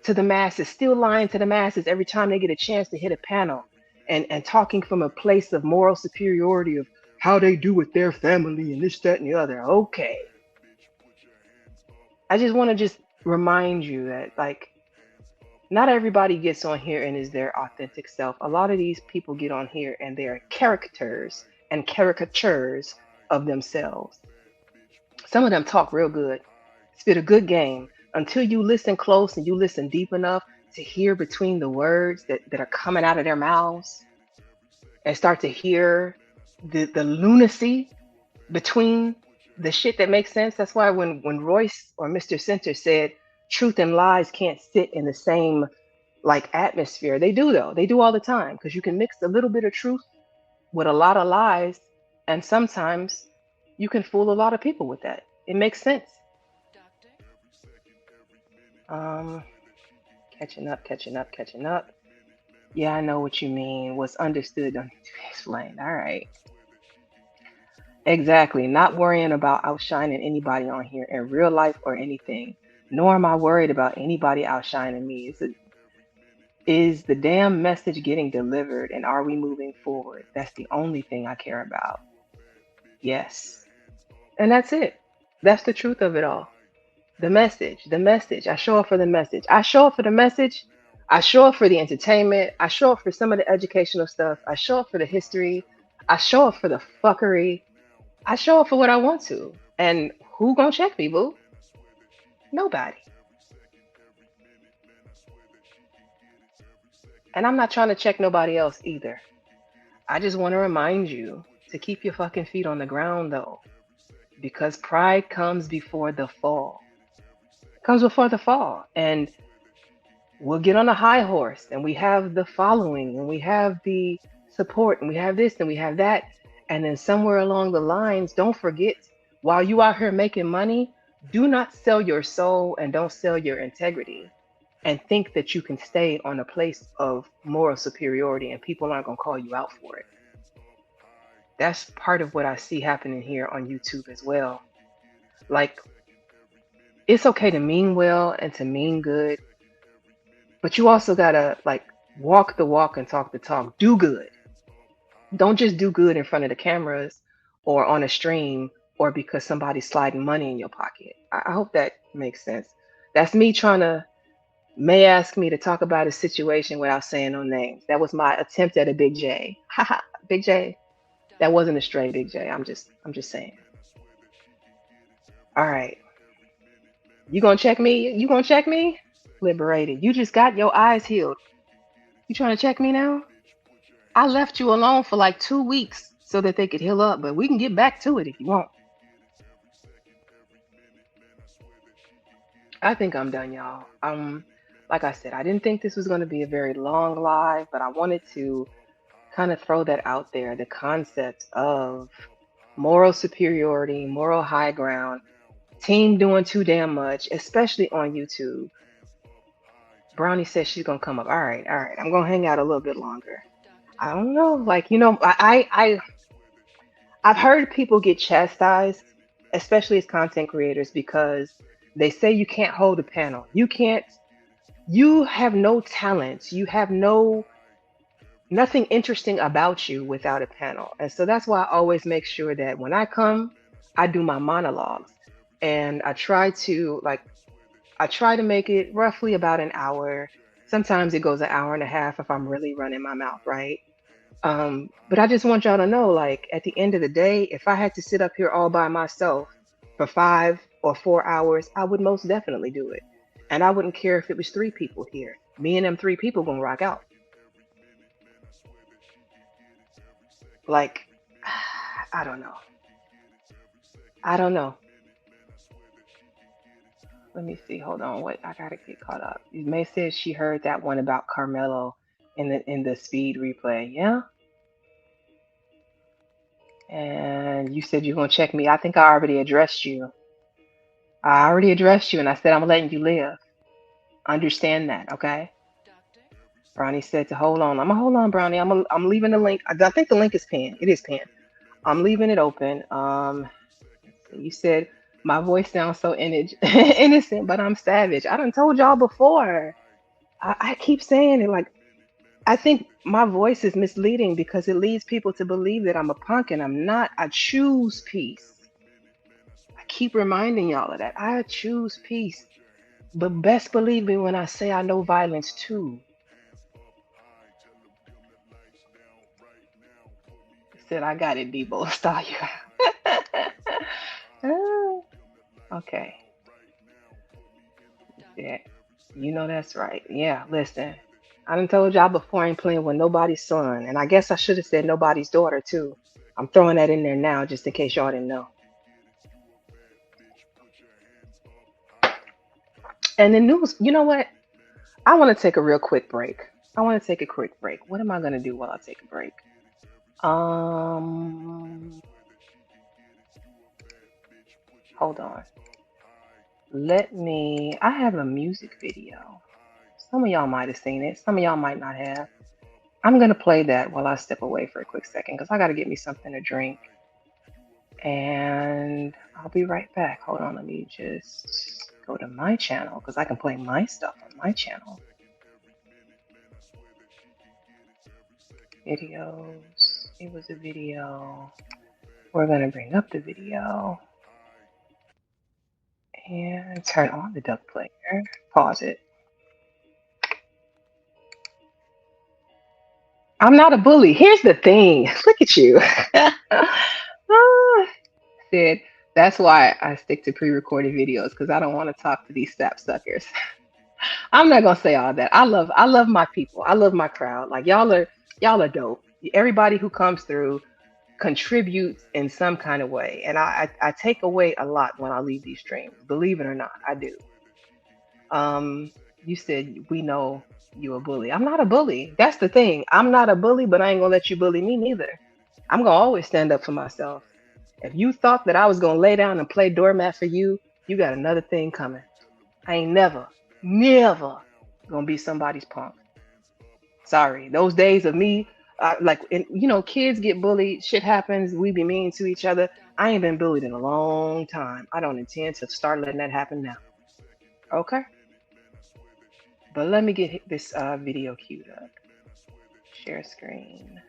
to the masses, still lying to the masses every time they get a chance to hit a panel, and talking from a place of moral superiority of how they do with their family and this, that, and the other. Okay. I just want to just remind you that like not everybody gets on here and is their authentic self. A lot of these people get on here and they're characters and caricatures of themselves. Some of them talk real good, spit a good game until you listen close and you listen deep enough to hear between the words that are coming out of their mouths and start to hear the lunacy between the shit that makes sense. That's why when Royce or Mr. Center said truth and lies can't sit in the same like atmosphere, they do though. They do all the time because you can mix a little bit of truth with a lot of lies, and sometimes you can fool a lot of people with that. It makes sense. Um, Catching up, catching up, catching up. Yeah, I know what you mean. What's understood don't need to be explained. All right. Exactly. Not worrying about outshining anybody on here in real life or anything. Nor am I worried about anybody outshining me. Is the damn message getting delivered and are we moving forward? That's the only thing I care about. Yes. And that's it. That's the truth of it all. The message, the message. I show up for the message. I show up for the message. I show up for the entertainment. I show up for some of the educational stuff. I show up for the history. I show up for the fuckery. I show up for what I want to. And who gonna check me, boo? Nobody. And I'm not trying to check nobody else either. I just want to remind you to keep your fucking feet on the ground though. Because pride comes before the fall. Comes before the fall. And we'll get on a high horse and we have the following and we have the support and we have this and we have that. And then somewhere along the lines, don't forget, while you out here making money, do not sell your soul and don't sell your integrity and think that you can stay on a place of moral superiority and people aren't going to call you out for it. That's part of what I see happening here on YouTube as well. Like, it's okay to mean well and to mean good, but you also gotta like walk the walk and talk the talk. Do good. Don't just do good in front of the cameras or on a stream or because somebody's sliding money in your pocket. I hope that makes sense. That's me trying to may ask me to talk about a situation without saying no names. That was my attempt at a Big J. Haha, Big J. That wasn't a stray Big J. I'm just saying. All right. You gonna check me? You gonna check me? Liberated. You just got your eyes healed. You trying to check me now? I left you alone for like 2 weeks so that they could heal up, but we can get back to it if you want. I think I'm done, y'all. Like I said, I didn't think this was going to be a very long live, but I wanted to kind of throw that out there, the concept of moral superiority, moral high ground, team doing too damn much, especially on YouTube. Brownie says she's gonna come up. All right. I'm gonna hang out a little bit longer. I don't know, like I've heard people get chastised, especially as content creators, because they say you can't hold a panel. You can't. You have no talents. You have nothing interesting about you without a panel. And so that's why I always make sure that when I come, I do my monologues, and I try to make it roughly about an hour. Sometimes it goes an hour and a half if I'm really running my mouth, right? But I just want y'all to know, like, at the end of the day, if I had to sit up here all by myself for 5 or 4 hours, I would most definitely do it. And I wouldn't care if it was three people here. Me and them three people gonna rock out. Like, I don't know. I don't know. Let me see. Hold on. What I gotta get caught up. May said she heard that one about Carmelo in the speed replay. Yeah. And you said you're gonna check me. I think I already addressed you. I already addressed you, and I said I'm letting you live. Understand that, okay? Brownie said to hold on. I'm gonna hold on, Brownie. I'm leaving the link. I think the link is pinned. It is pinned. I'm leaving it open. You said my voice sounds so innocent, but I'm savage. I done told y'all before. I keep saying it. Like, I think my voice is misleading because it leads people to believe that I'm a punk, and I'm not. I choose peace. I keep reminding y'all of that. I choose peace. But best believe me when I say I know violence too. Said I got it, Debo. Style you. Ah, okay. Yeah. You know that's right. Yeah, listen. I done told y'all before I ain't playing with nobody's son. And I guess I should have said nobody's daughter too. I'm throwing that in there now just in case y'all didn't know. And the news, you know what? I want to take a real quick break. I want to take a quick break. What am I gonna do while I take a break? Um, hold on. I have a music video. Some of y'all might have seen it. Some of y'all might not have. I'm gonna play that while I step away for a quick second because I gotta get me something to drink. And I'll be right back. Hold on, let me just go to my channel because I can play my stuff on my channel. Videos. It was a video. We're gonna bring up the video and turn on the duck player. Pause it. I'm not a bully. Here's the thing. Look at you. Ah, said that's why I stick to pre-recorded videos because I don't want to talk to these sap suckers. I'm not gonna say all that. I love my people. I love my crowd. Like y'all are dope. Everybody who comes through contributes in some kind of way, and I take away a lot when I leave these streams. Believe it or not, I do. Um, you said we know you a bully. I'm not a bully. That's the thing. I'm not a bully, but I ain't gonna let you bully me neither. I'm gonna always stand up for myself. If you thought that I was gonna lay down and play doormat for you, you got another thing coming. I ain't never gonna be somebody's punk. Sorry. Those days of me, like, kids get bullied, shit happens, we be mean to each other. I ain't been bullied in a long time. I don't intend to start letting that happen now. Okay? But let me get this video queued up. Share screen.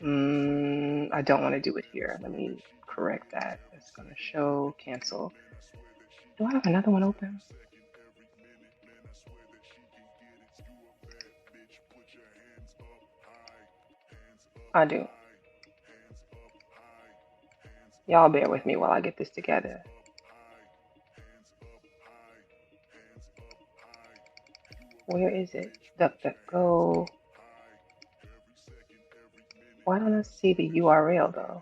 I don't want to do it here. Let me correct that. It's going to show, cancel. Do I have another one open? I do. Y'all bear with me while I get this together. Where is it? DuckDuckGo. Why don't I see the URL though?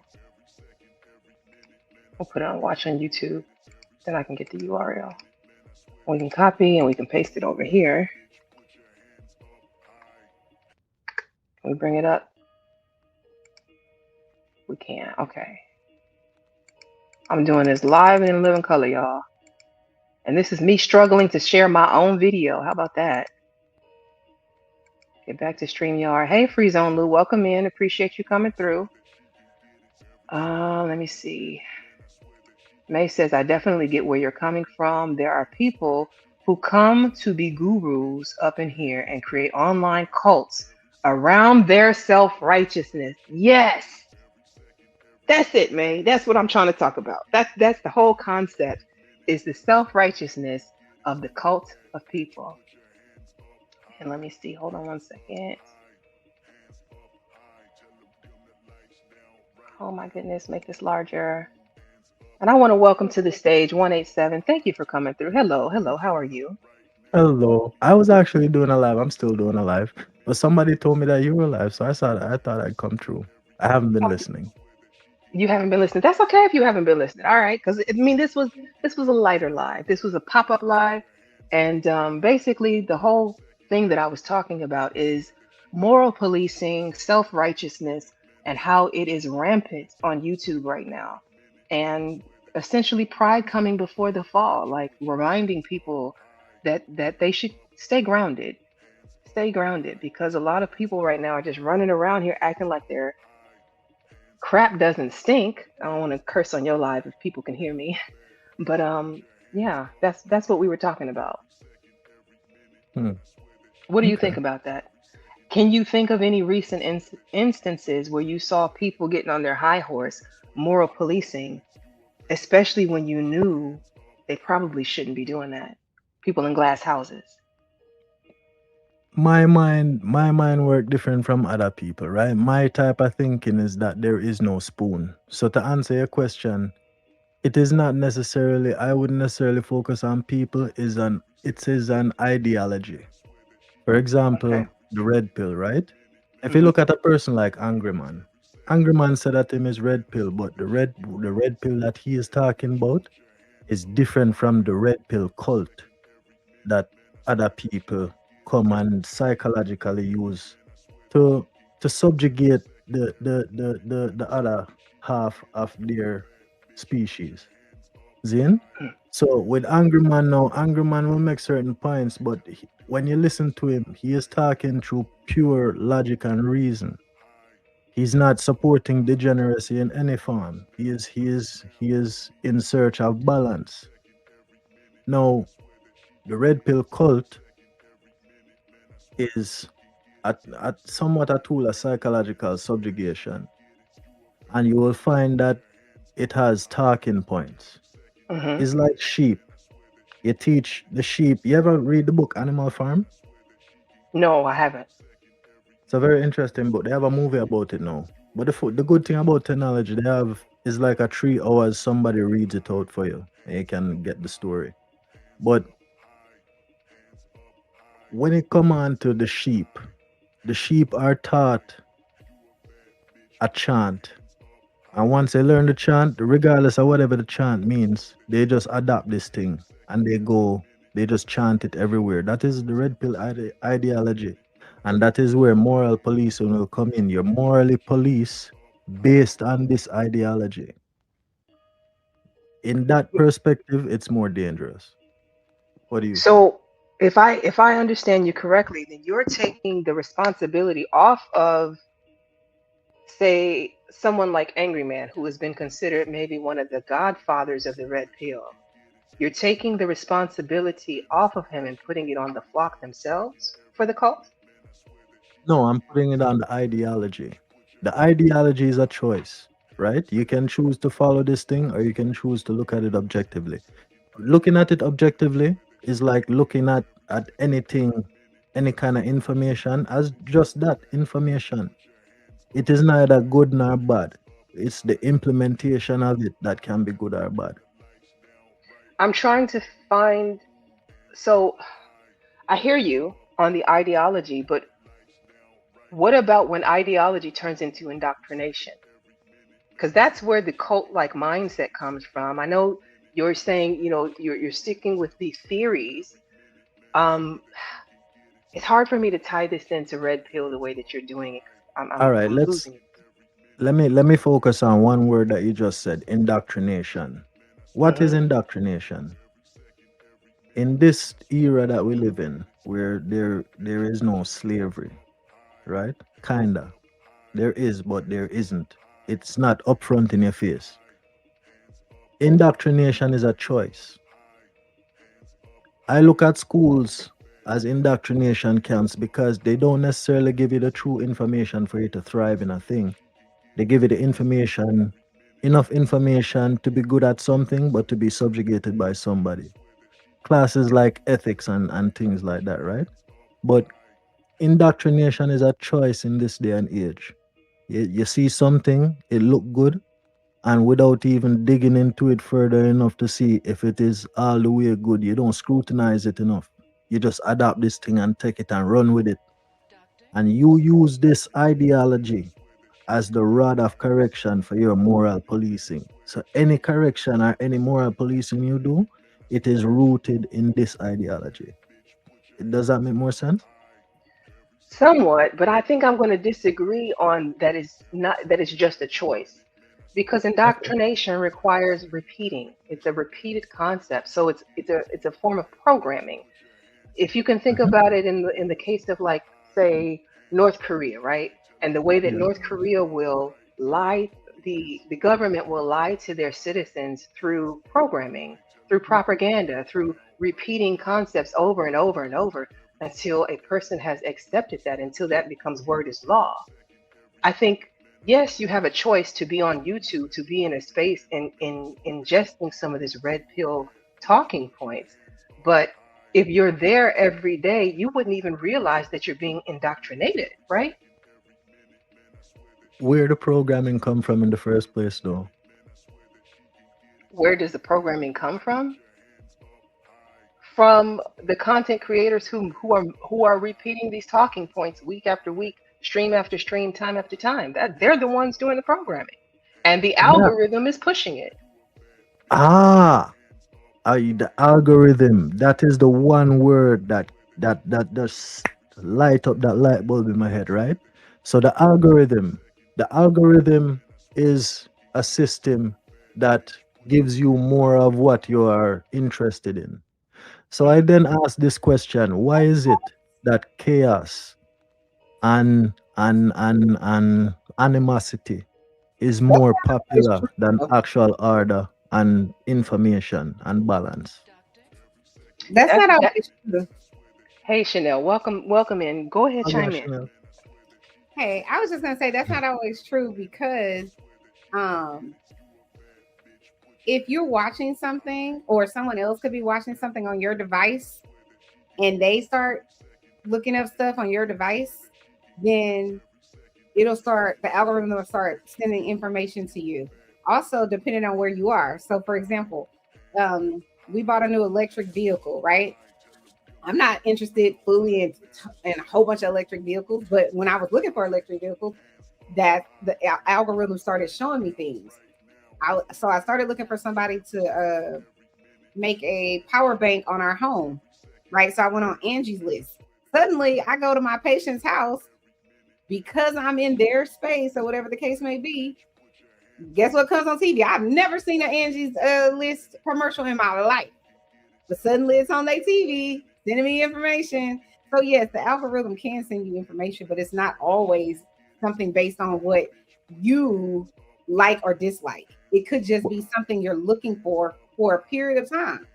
We'll put it on watch on YouTube. Then I can get the URL. We can copy and we can paste it over here. Can we bring it up? We can. Okay. I'm doing this live and in living color, y'all. And this is me struggling to share my own video. How about that? Get back to StreamYard. Hey, Free Zone Lou, welcome in. Appreciate you coming through. Let me see. May says, I definitely get where you're coming from. There are people who come to be gurus up in here and create online cults around their self-righteousness. Yes. That's it, May. That's what I'm trying to talk about. That's the whole concept, is the self-righteousness of the cult of people. And let me see. Hold on one second. Oh my goodness, make this larger. And I want to welcome to the stage 187. Thank you for coming through. Hello, hello. How are you? Hello. I was actually doing a live. I'm still doing a live. But somebody told me that you were live, so I thought I'd come through. I haven't been Oh, listening. you haven't been listening. That's okay if you haven't been listening. All right, because I mean, this was a lighter live. This was a pop up live, and basically the whole thing that I was talking about is moral policing, self righteousness, and how it is rampant on YouTube right now, and essentially pride coming before the fall, like reminding people that they should stay grounded, because a lot of people right now are just running around here acting like they're crap doesn't stink. I don't want to curse on your live if people can hear me, but yeah, that's what we were talking about. Hmm. What do you Okay. think about that? Can you think of any recent instances where you saw people getting on their high horse, moral policing, especially when you knew they probably shouldn't be doing that? People in glass houses. My mind work different from other people, right? My type of thinking is that there is no spoon. So to answer your question, it is not necessarily I wouldn't necessarily focus on people, it is an ideology. For example, Okay. the red pill, right? If you Hmm. look at a person like Angry Man said that him is red pill, but the red pill that he is talking about is different from the red pill cult that other people come and psychologically use to subjugate the other half of their species. Zin? So with Angry Man now, Angry Man will make certain points, but when you listen to him, he is talking through pure logic and reason. He's not supporting degeneracy in any form. He is in search of balance. Now, the red pill cult is at somewhat a tool of psychological subjugation, and you will find that it has talking points. Hmm. It's like sheep. You teach the sheep. You ever read the book Animal Farm? No, I haven't. It's a very interesting book. They have a movie about it now. But the good thing about technology they have is like a 3 hours somebody reads it out for you and you can get the story. But when it come on to the sheep are taught a chant. And once they learn the chant, regardless of whatever the chant means, they just adopt this thing and they just chant it everywhere. That is the red pill ideology. And that is where moral policing will come in. You're morally police based on this ideology. In that perspective, it's more dangerous. What do you think? So if I understand you correctly, then you're taking the responsibility off of, say, someone like Angry Man, who has been considered maybe one of the godfathers of the red pill. You're taking the responsibility off of him and putting it on the flock themselves for the cult. No, I'm putting it on the ideology. The ideology is a choice, right? You can choose to follow this thing or you can choose to look at it objectively. Looking at it objectively is like looking at anything, any kind of information as just that information. It is neither good nor bad. It's the implementation of it that can be good or bad. I'm trying to find. So I hear you on the ideology, but what about when ideology turns into indoctrination? Because that's where the cult like mindset comes from. I know you're saying, you're sticking with these theories. Um, it's hard for me to tie this into red pill the way that you're doing it. I'm All I'm, right, I'm losing it. let me focus on one word that you just said, indoctrination. What is Hmm. indoctrination? In this era that we live in, where there is no slavery, right? Kinda. There is, but there isn't. It's not upfront in your face. Indoctrination is a choice. I look at schools as indoctrination camps because they don't necessarily give you the true information for you to thrive in a thing. They give you the information, enough information to be good at something, but to be subjugated by somebody. Classes like ethics and things like that, right? But indoctrination is a choice in this day and age. You see something, it look good, and without even digging into it further enough to see if it is all the way good, you don't scrutinize it enough. You just adopt this thing and take it and run with it. And you use this ideology as the rod of correction for your moral policing. So any correction or any moral policing you do, it is rooted in this ideology. Does that make more sense? Somewhat, but I think I'm going to disagree on that is not that it's just a choice because Okay. indoctrination requires repeating. It's a repeated concept, so it's a form of programming. If you can think Mhm. about it in the case of like say North Korea, right? And the way that Yeah. North Korea will lie, the government will lie to their citizens through programming, through propaganda, through repeating concepts over and over and over until a person has accepted that, until that becomes word is law. I think yes, you have a choice to be on YouTube, to be in a space and in ingesting some of this red pill talking points. But if you're there every day, you wouldn't even realize that you're being indoctrinated, right? Where the programming come from in the first place, though? Where does the programming come from? From the content creators who are repeating these talking points week after week, stream after stream, time after time. That they're the ones doing the programming. And the Yeah. algorithm is pushing it. Ah, the algorithm. That is the one word that just light up that light bulb in my head, right? So the algorithm is a system that gives you more of what you are interested in. So I then ask this question: why is it that chaos and animosity is That's more not always popular true, than though. actual order and information and balance? That's That's not that. always true. Hey Chanel, welcome in. Go ahead, Oh, yeah, chime in. Chanel. Hey, I was just gonna say that's not always true because um if you're watching something or someone else could be watching something on your device and they start looking up stuff on your device, then the algorithm will start sending information to you. Also, depending on where you are. So, for example, we bought a new electric vehicle, right? I'm not interested fully in a whole bunch of electric vehicles, but when I was looking for electric vehicles, that the algorithm started showing me things. So I started looking for somebody to make a power bank on our home, right? So I went on Angie's List. Suddenly, I go to my patient's house because I'm in their space or whatever the case may be. Guess what comes on TV? I've never seen an Angie's List commercial in my life, but suddenly it's on their TV sending me information. So yes, the algorithm can send you information, but it's not always something based on what you like or dislike. It could just be something you're looking for a period of time.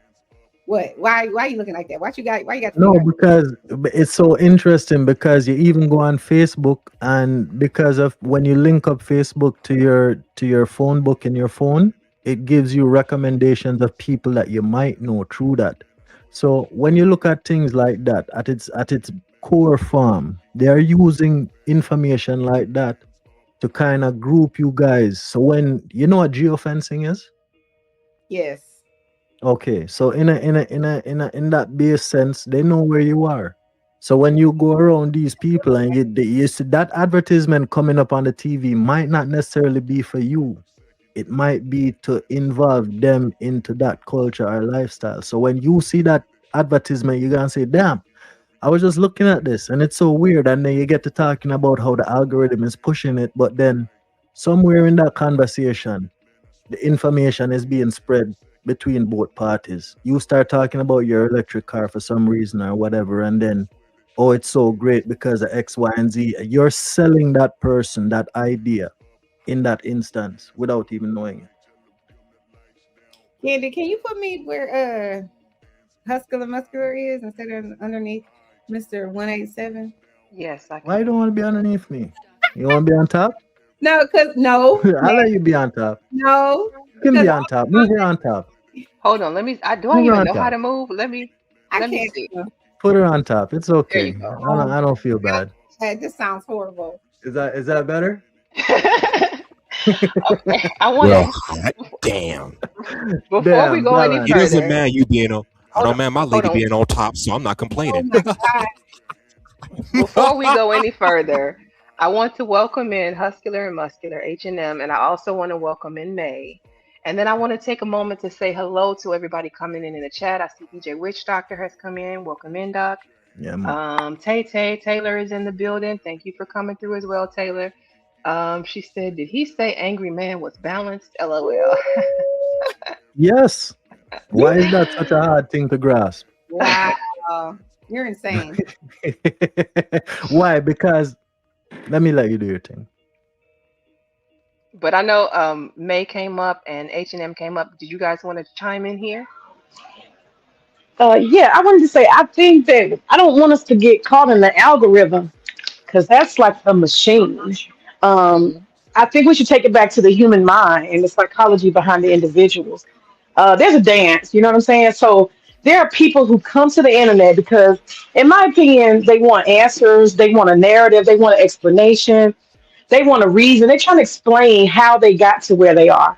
What? Why are you looking like that? Why you got the No, finger? because it's so interesting because you even go on Facebook, and because of when you link up Facebook to your phone book in your phone, it gives you recommendations of people that you might know through that. So when you look at things like that at its core form, they are using information like that to kind of group you guys. So when you know what geofencing is? Yes. Okay, so in that base sense, they know where you are. So when you go around these people and you see that advertisement coming up on the TV might not necessarily be for you. It might be to involve them into that culture or lifestyle. So when you see that advertisement, you're gonna say, damn, I was just looking at this and it's so weird. And then you get to talking about how the algorithm is pushing it, but then somewhere in that conversation, the information is being spread between both parties. You start talking about your electric car for some reason or whatever, and then, oh, it's so great because of X, Y, and Z. You're selling that person that idea in that instance without even knowing it. Candy, can you put me where Huscular Muscular is instead of underneath Mr. 187? Yes, I Why you can. don't want to be underneath me? You want to be on top? No, because no, I'll let you be on top. no, You can because be on top. Move her on top. Hold on. Let me. Do I Move her even on know how top. to move? Let me. I Let me can't. see. put her on top. It's There okay. you go. I don't feel bad. That just sounds horrible. Is that better? Okay, I want Well, to damn. before we Damn, go any balance. It doesn't further. matter you being on. I Hold don't on, mind my hold lady on. being on top, so I'm not Oh complaining. my God. Before we go any further, I want to welcome in Huscular and Muscular H&M, and I also want to welcome in May. And then I want to take a moment to say hello to everybody coming in the chat. I see DJ Witch Doctor has come in. Welcome in, Doc. Yeah, man. Tay Tay Taylor is in the building. Thank you for coming through as well, Taylor. She said, "Did he say Angry Man was balanced?" LOL. Yes. Why is that such a hard thing to grasp? Wow. You're insane. Why? Because let me let you do your thing. But I know May came up and H&M came up. Did you guys want to chime in here? Yeah, I wanted to say I think that I don't want us to get caught in the algorithm because that's like a machine. Um, I think we should take it back to the human mind and the psychology behind the individuals. There's a dance, you know what I'm saying? So there are people who come to the internet because, in my opinion, they want answers, they want a narrative, they want an explanation, they want a reason. They're trying to explain how they got to where they are.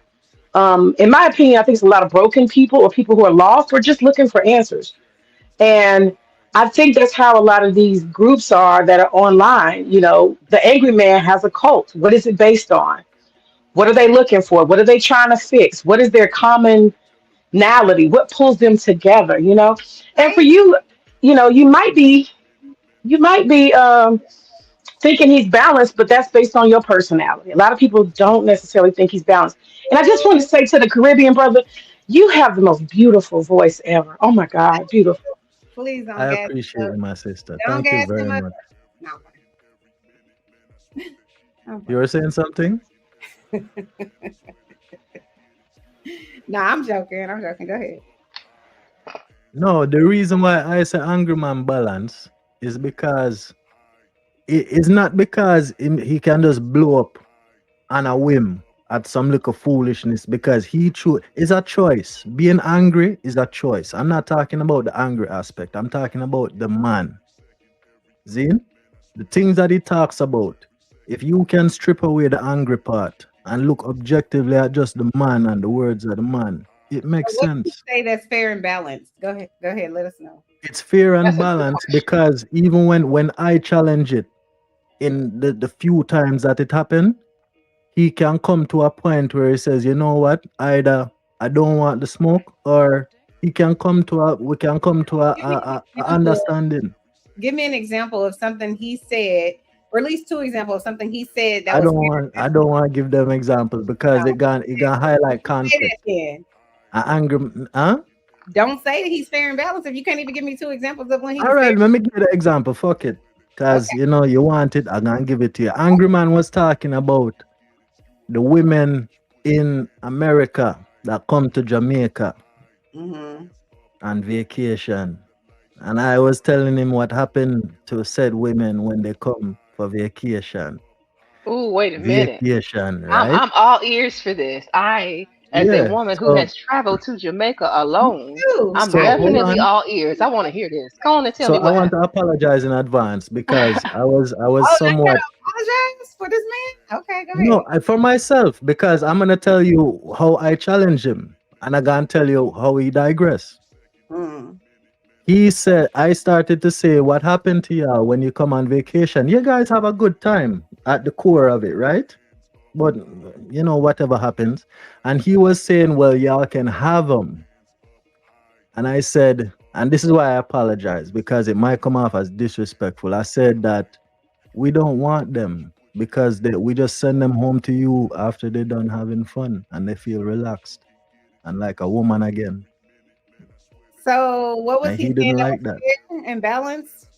In my opinion, I think it's a lot of broken people or people who are lost or just looking for answers. And I think that's how a lot of these groups are that are online. You know, the angry man has a cult. What is it based on? What are they looking for? What are they trying to fix? What is their commonality? What pulls them together? You know, and for Right? you, you know, you might be thinking he's balanced, but that's based on your personality. A lot of people don't necessarily think he's balanced. And I just want to say to the Caribbean brother, you have the most beautiful voice ever. Oh my God, beautiful. Please don't I gas him appreciate up. it, my sister. Don't Thank you gas very him up. much. No. You were saying something? No, I'm joking. I'm joking. Go ahead. No, the reason why I say angry man balance is because it's not because he can just blow up on a whim at some little foolishness because it's a choice. Being angry is a choice. I'm not talking about the angry aspect. I'm talking about the man. Zin? The things that he talks about. If you can strip away the angry part and look objectively at just the man and the words of the man, it makes What do you sense. say that's fair and balanced? Go ahead. Go ahead. Let us know. It's fair and That's a good balanced question. because even when I challenge it in the few times that it happened, he can come to a point where he says, you know what, either I don't want the smoke, or we can come to a Give me an example. understanding. Give me an example of something he said, or at least two examples of something he said that I was don't fair want and I balanced. don't want to give them examples because No, it can highlight say conflict. that then. Anger, huh? Don't say that he's fair and balanced if you can't even give me two examples of when he All was fair. right, let me give you the example. Fuck it. Because Okay. you know you want it, I'm gonna give it to you. Angry Man was talking about the women in America that come to Jamaica Mm-hmm. on vacation. And I was telling him what happened to said women when they come for vacation. Ooh, wait a minute. Vacation, I'm right? I'm all ears for this. As a Yeah. woman who So has traveled to Jamaica alone, Ooh, I'm so hold definitely on. all ears. I want to hear this. Go on and tell So me I what want to happened. apologize in advance because I was oh, I gotta somewhat apologize for this man. Okay, go no ahead. for myself because I'm gonna tell you how I challenge him and I'm gonna tell you how he digress. Mm. He said I started to say what happened to y'all when you come on vacation. You guys have a good time at the core of it, right? But you know whatever happens. And he was saying, well, y'all can have them. And I said, and this is why I apologize because it might come off as disrespectful. I said that we don't want them because we just send them home to you after they're done having fun and they feel relaxed and like a woman again. So, what was And he he saying didn't that like was that. fair and balanced?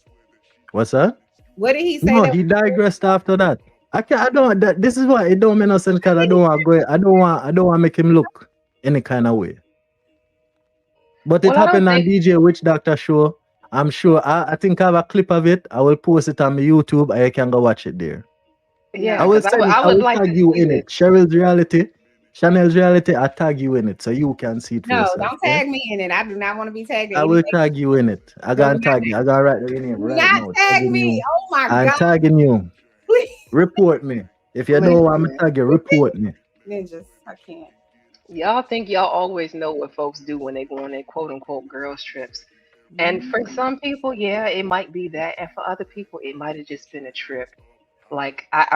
What's that? What did he say No, that he was fair? digressed after that. I don't that this is why it don't make no sense because I don't want to make him look any kind of way. But it Well, I don't happened on think. DJ Witch Doctor show. I'm sure I think I have a clip of it. I will post it on my YouTube and you can go watch it there. Yeah, I No. will because I would send it. I I would will like tag to you see in it. this. Cheryl's reality. Chanel's reality, I tag you in it so you can see it for No, yourself. don't Yeah? tag me in it. I do not want to be tagged in I will anything. tag you in it. I No, gotta do not, tag you. I gotta write your name do right not now. tag Tagging me. you. Oh my I'm God. tagging you. Please. Report me. If you don't want me Listen, to tag you, report me. ninjas. I can't. Y'all think y'all always know what folks do when they go on their quote unquote girls trips. And for some people, yeah, it might be that. And for other people, it might have just been a trip. Like I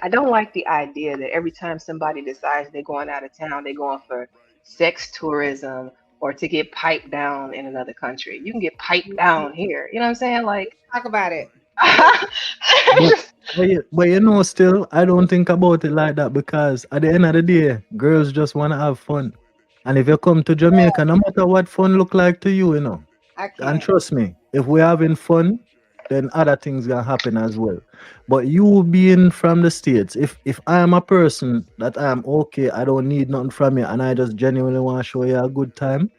don't like the idea that every time somebody decides they're going out of town, they're going for sex tourism or to get piped down in another country. You can get piped down here. You know what I'm saying? Like Talk about it. But but still, I don't think about it like that because at the end of the day, girls just want to have fun. And if you come to Jamaica, no matter what fun look like to you, I and can't. trust me, if we're having fun, then other things gonna happen as well. But you being from the States, if I am a person that I am okay, I don't need nothing from you, and I just genuinely want to show you a good time,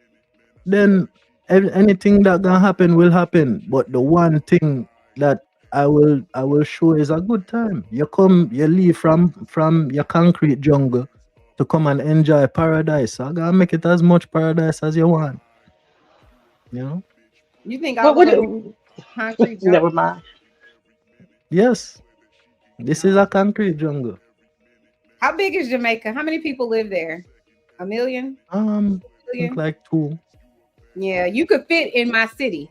then anything that gonna happen will happen. But the one thing that I will show is a good time. You leave from your concrete jungle to come and enjoy paradise. So I gotta make it as much paradise as you want. You know? You think What all of would us it? concrete jungle? Never mind. Yes, this is a concrete jungle. How big is Jamaica? How many people live there? A million? I think Million? like two. Yeah, you could fit in my city.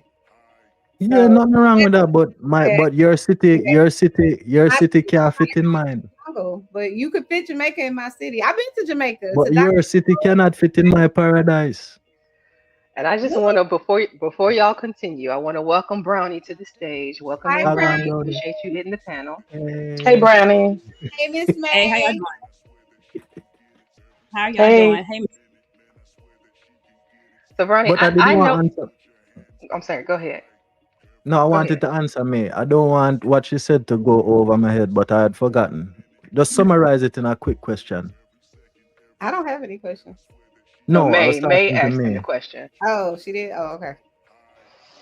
Yeah, So nothing wrong with that. But my yeah, but your I city can't fit in mine. jungle, but you could fit Jamaica in my city. I've been to Jamaica. But To your city cannot fit in my paradise. and I just want to before y'all continue, I want to welcome Brownie to the stage. Welcome Hi, in, Bag Brownie. on Brownie. brownie. Appreciate you hitting the panel. Hey, Hey. Brownie. Hey, Miss Hey, how y'all May. doing? How y'all Hey. doing? Hey, So Brownie, But I I didn't know. want to answer. I'm sorry. Go ahead. No, I Go wanted ahead. to answer me. I don't want what she said to go over my head, but I had forgotten. Just summarize it in a quick question. I don't have any questions. No, No, I was May talking to asked him the me. question. Oh, she did. Oh, okay.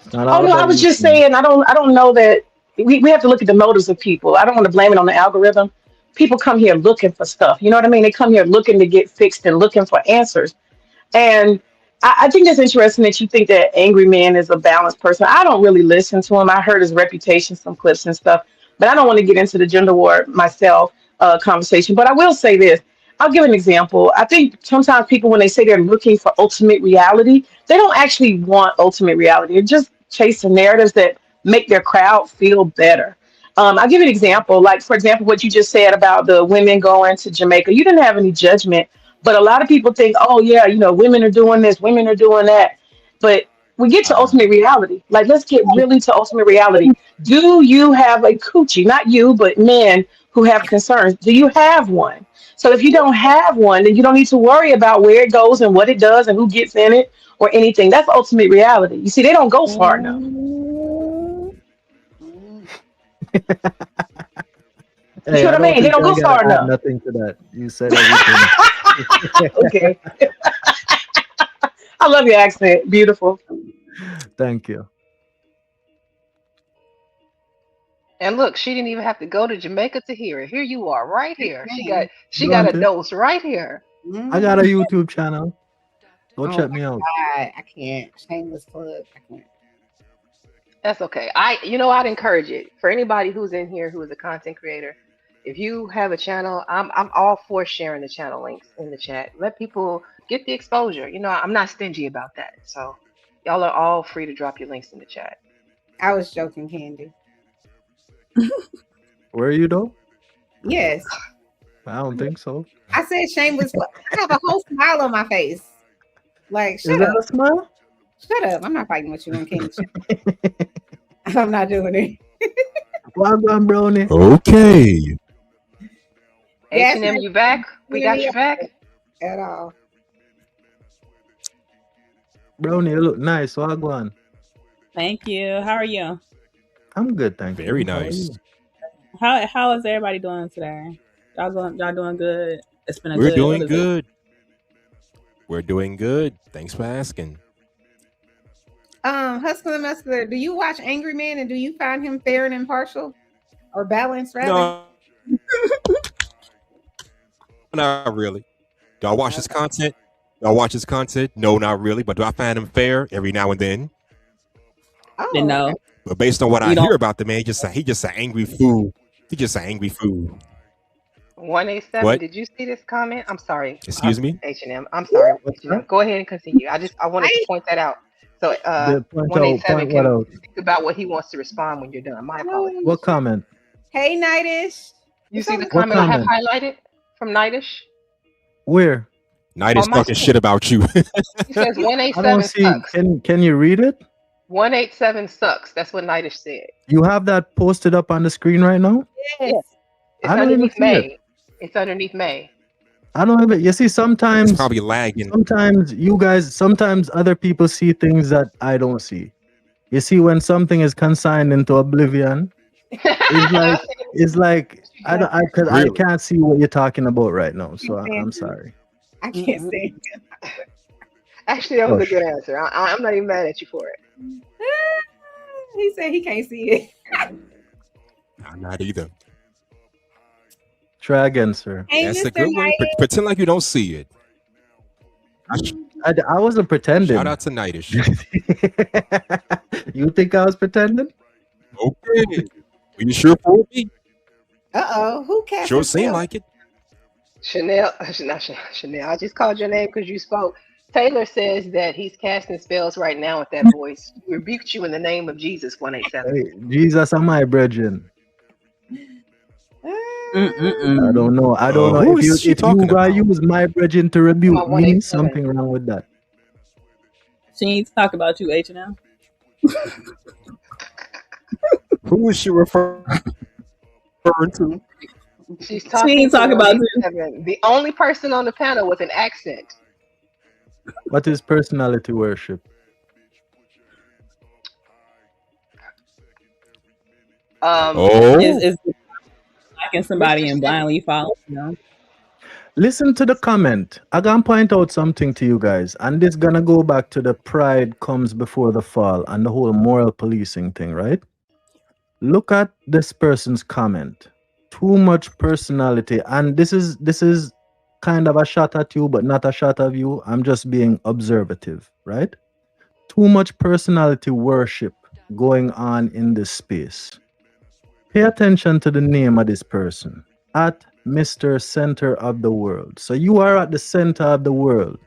It's not Oh all no, I about was you, just King. saying I don't know that we have to look at the motives of people. I don't want to blame it on the algorithm. People come here looking for stuff. You know what I mean? They come here looking to get fixed and looking for answers. And I think it's interesting that you think that Angry Man is a balanced person. I don't really listen to him. I heard his reputation, some clips and stuff, but I don't want to get into the gender war myself conversation. But I will say this. I'll give an example. I think sometimes people, when they say they're looking for ultimate reality, they don't actually want ultimate reality. They're just chasing narratives that make their crowd feel better. I'll give you an example. Like, for example, what you just said about the women going to Jamaica. You didn't have any judgment, but a lot of people think, oh yeah, women are doing this, women are doing that. But we get to Ah, ultimate reality. Like, let's get really to ultimate reality. Do you have a coochie? Not you, but men who have concerns. Do you have one? So if you don't have one, then you don't need to worry about where it goes and what it does and who gets in it or anything. That's ultimate reality. You see, they don't go far enough. Mm, You see hey, what I I don't mean? They think don't I go gotta far add enough. nothing to that. You said everything. Okay. I love your accent. Beautiful. Thank you. And look, she didn't even have to go to Jamaica to hear it. Here you are, right here. man. She You got a want it? dose right here. I got a Mm. YouTube channel. Go Oh check me out. my God. I can't. Shameless plug. I can't. That's okay. I'd encourage it for anybody who's in here who is a content creator. If you have a channel, I'm all for sharing the channel links in the chat. Let people get the exposure. I'm not stingy about that. So y'all are all free to drop your links in the chat. I was joking, Candy. Where are you though? Yes. I don't think so. I said shameless plug. I have a whole smile on my face. Like, Is shut that up. a smile? Shut up. I'm not fighting with you on Candy. I'm not doing it. Wagwan brownie. Okay. Yes, H&M, you back? We got me your back. at all. Brownie, you look nice. Wagwan. thank you. How are you? I'm good, thank Very you. How are nice. you? How is everybody doing today? Y'all doing good? It's been a We're good. What doing is it? good. We're doing good. Thanks for asking. Hustler Muscular, do you watch Angry Man and do you find him fair and impartial or balanced rather? No, not really. Do I watch his content? Do I watch his content? No, not really. But do I find him fair every now and then? Oh, Then no. okay. But based on what You I don't- hear about the man, he just an angry fool. He just an angry fool. 187. What? Did you see this comment? I'm sorry. Excuse me? H&M. I'm sorry. What's H&M. that? Go ahead and continue. I wanted to point that out. So Point 187 what can out? think about what he wants to respond when you're done. My apologies. What comment? Hey, Nightish. You see the What comment I have comment? highlighted from Nightish? Where? Night is On my talking screen. shit about you. He says I 187 don't see. sucks. Can you read it? 187 sucks. That's what Nightish said. You have that posted up on the screen right now? Yes. It's I don't even underneath see it. May. It's underneath May. I don't have it. You see, It's sometimes probably lagging. sometimes other people see things that I don't see. You see, when something is consigned into oblivion, it's like I Really? can't see what you're talking about right now. So I'm sorry. I can't say. Actually, that was a Hush. good answer. I'm not even mad at you for it. He said he can't see it. I'm not either. Try again, sir. Hey, That's Mr. a good way. Nightish. Pretend like you don't see it. I wasn't pretending. Shout out to Nightish. You think I was pretending? Okay. Are you sure for me? Who cast Sure the seemed spell? like it. Chanel, not Chanel. I just called your name because you spoke. Taylor says that he's casting spells right now with that voice. He rebuked you in the name of Jesus. 187. Hey, Jesus, am I brethren? I don't know. I don't know Who if is she you talking gonna about? use my brethren to rebuke Come on, me. 187. Something wrong with that. She ain't talk about you, H&M. Who is she referring to? She's talking ain't to talking about 187, the only person on the panel with an accent. What is personality worship? Oh, Is liking somebody Mr. and blindly following them. Listen to the comment. I gonna point out something to you guys, and this gonna go back to the pride comes before the fall and the whole moral policing thing, right? Look at this person's comment. Too much personality, and this is kind of a shot at you, but not a shot at you. I'm just being observative, right? Too much personality worship going on in this space. Pay attention to the name of this person. At Mr. Center of the World. So you are at the center of the world,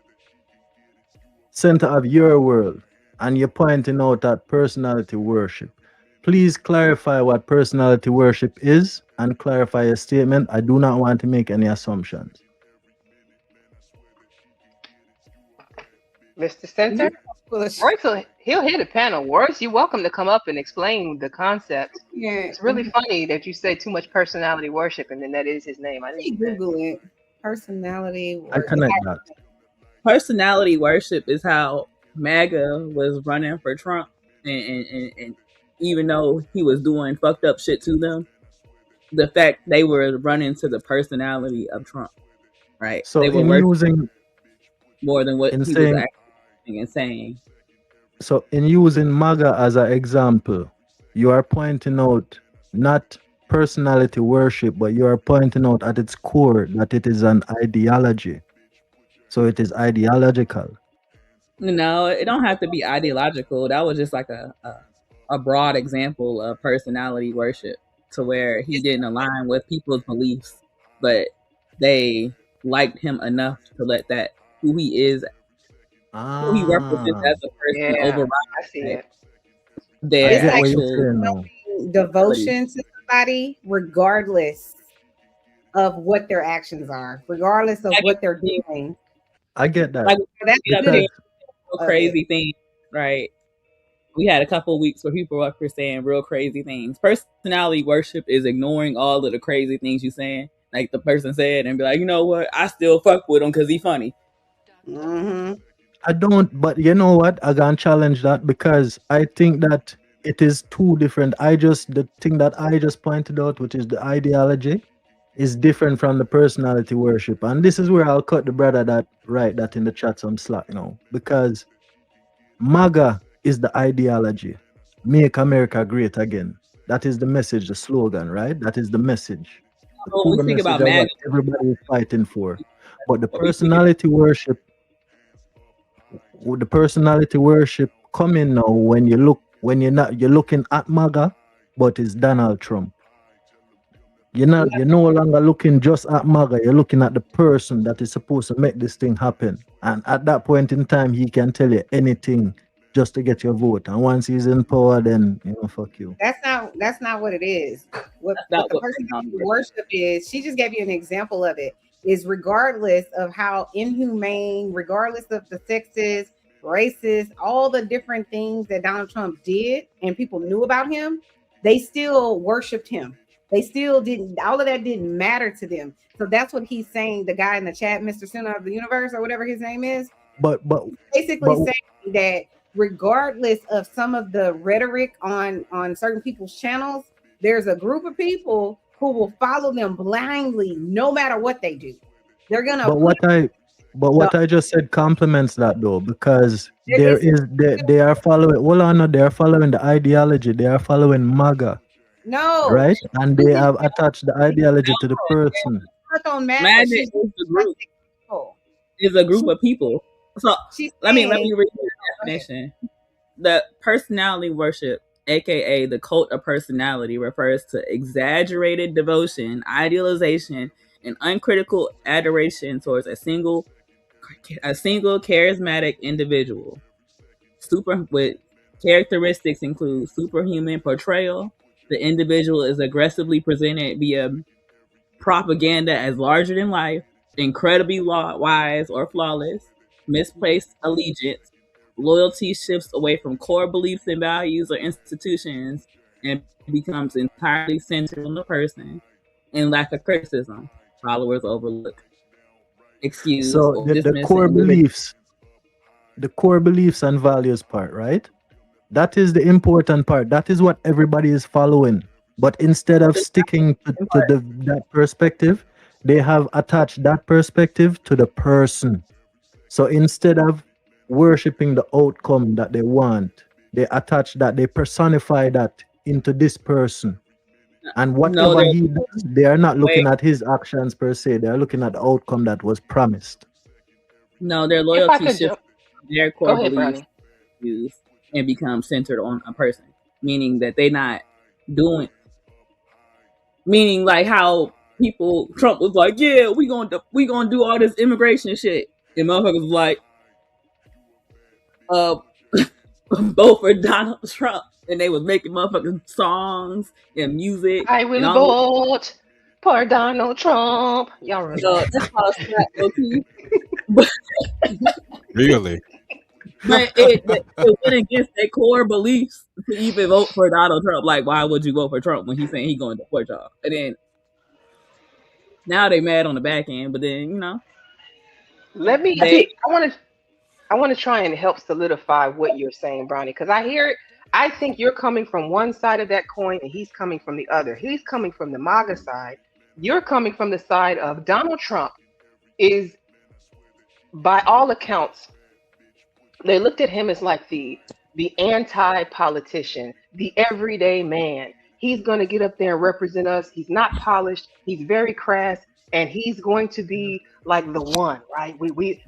center of your world, and you're pointing out that personality worship. Please clarify what personality worship is and clarify your statement. I do not want to make any assumptions. Mr. Center? Royce, he'll hit a panel. Royce, you're welcome to come up and explain the concept. Yeah. It's really funny that you say too much personality worship, and then that is his name. I Let me didn't know that. Google it. Personality. I connect that. Personality worship is how MAGA was running for Trump, and even though he was doing fucked up shit to them, the fact they were running to the personality of Trump, right? So they were in working using more than what in he saying- was acting and saying. so in using MAGA as an example, you are pointing out not personality worship, but you are pointing out at its core that it is an ideology. So it is ideological. No, it don't have to be ideological. That was just like a broad example of personality worship, to where he didn't align with people's beliefs, but they liked him enough to let that who he is, who he represents as a person, Yeah. override I see it. I their get what actual. you're saying now. Devotion to somebody, regardless of what their actions are, regardless of what they're doing. I get that. Like, That's we have Because- seen real crazy things, right? We had a couple of weeks where people were up here saying real crazy things. Personality worship is ignoring all of the crazy things you're saying, like the person said, and be like, you know what? I still fuck with him because he's funny. Mm-hmm. I don't, but you know what? I can challenge that because I think that it is two different. The thing that I just pointed out, which is the ideology, is different from the personality worship. And this is where I'll cut the brother that in the chat some slack, because MAGA is the ideology. Make America great again. That is the message, the slogan, right? That is the message. The Oh, core we think message about of what MAGA. everybody is fighting for. But But people get the personality worship coming now when you're looking at MAGA, but it's Donald Trump. You're no longer looking just at MAGA, you're looking at the person that is supposed to make this thing happen. And at that point in time, he can tell you anything just to get your vote. And once he's in power, then fuck you. That's not what it is. What not the what person personality who worship is, she just gave you an example of it, is regardless of how inhumane, regardless of the sexist, racist, all the different things that Donald Trump did and people knew about him, they still worshiped him. They still didn't, all of that didn't matter to them. So that's what he's saying, the guy in the chat, Mr. Center of the Universe, or whatever his name is, But basically but saying that regardless of some of the rhetoric on certain people's channels, there's a group of people who will follow them blindly no matter what they do. They're gonna but what I just said complements that though, because they are following. Hold on, no, they are following the ideology. They are following MAGA, no right? And they have attached the ideology to the person. on MAGA. Magic She's is the group. people. Is a group of people. So She's let me saying- read the definition. The personality worship, aka the cult of personality, refers to exaggerated devotion, idealization, and uncritical adoration towards a single charismatic individual. With characteristics include superhuman portrayal. The individual is aggressively presented via propaganda as larger than life, incredibly wise or flawless, misplaced allegiance. Loyalty shifts away from core beliefs and values or institutions and becomes entirely centered on the person, and lack of criticism. Followers overlook, excuse, So or the dismiss core individuals. beliefs and values part, right? That is the important part. That is what everybody is following. But instead of sticking to that perspective, they have attached that perspective to the person. So instead of worshiping the outcome that they want, they attach that, they personify that into this person. And whatever he does, they are not looking at his actions per se. They are looking at the outcome that was promised. No, their If I loyalty could shifts from their Go core ahead, beliefs Brownie. and become centered on a person. Meaning that they not doing, meaning like how Trump was like, yeah, we gonna do all this immigration shit. And motherfuckers was like, vote for Donald Trump. And they was making motherfucking songs and music. I will and all vote for Donald Trump. Y'all remember that? that's called slap, okay? Really? But it went against their core beliefs to even vote for Donald Trump. Like, why would you vote for Trump when he's saying he's going to deport y'all? And then now they mad on the back end, but then Let me. They- I want to try and help solidify what you're saying, Brownie, because I hear it. I think you're coming from one side of that coin, and he's coming from the other. He's coming from the MAGA side. You're coming from the side of Donald Trump. Is, by all accounts, they looked at him as like the anti-politician, the everyday man. He's going to get up there and represent us. He's not polished. He's very crass, and he's going to be like the one, right?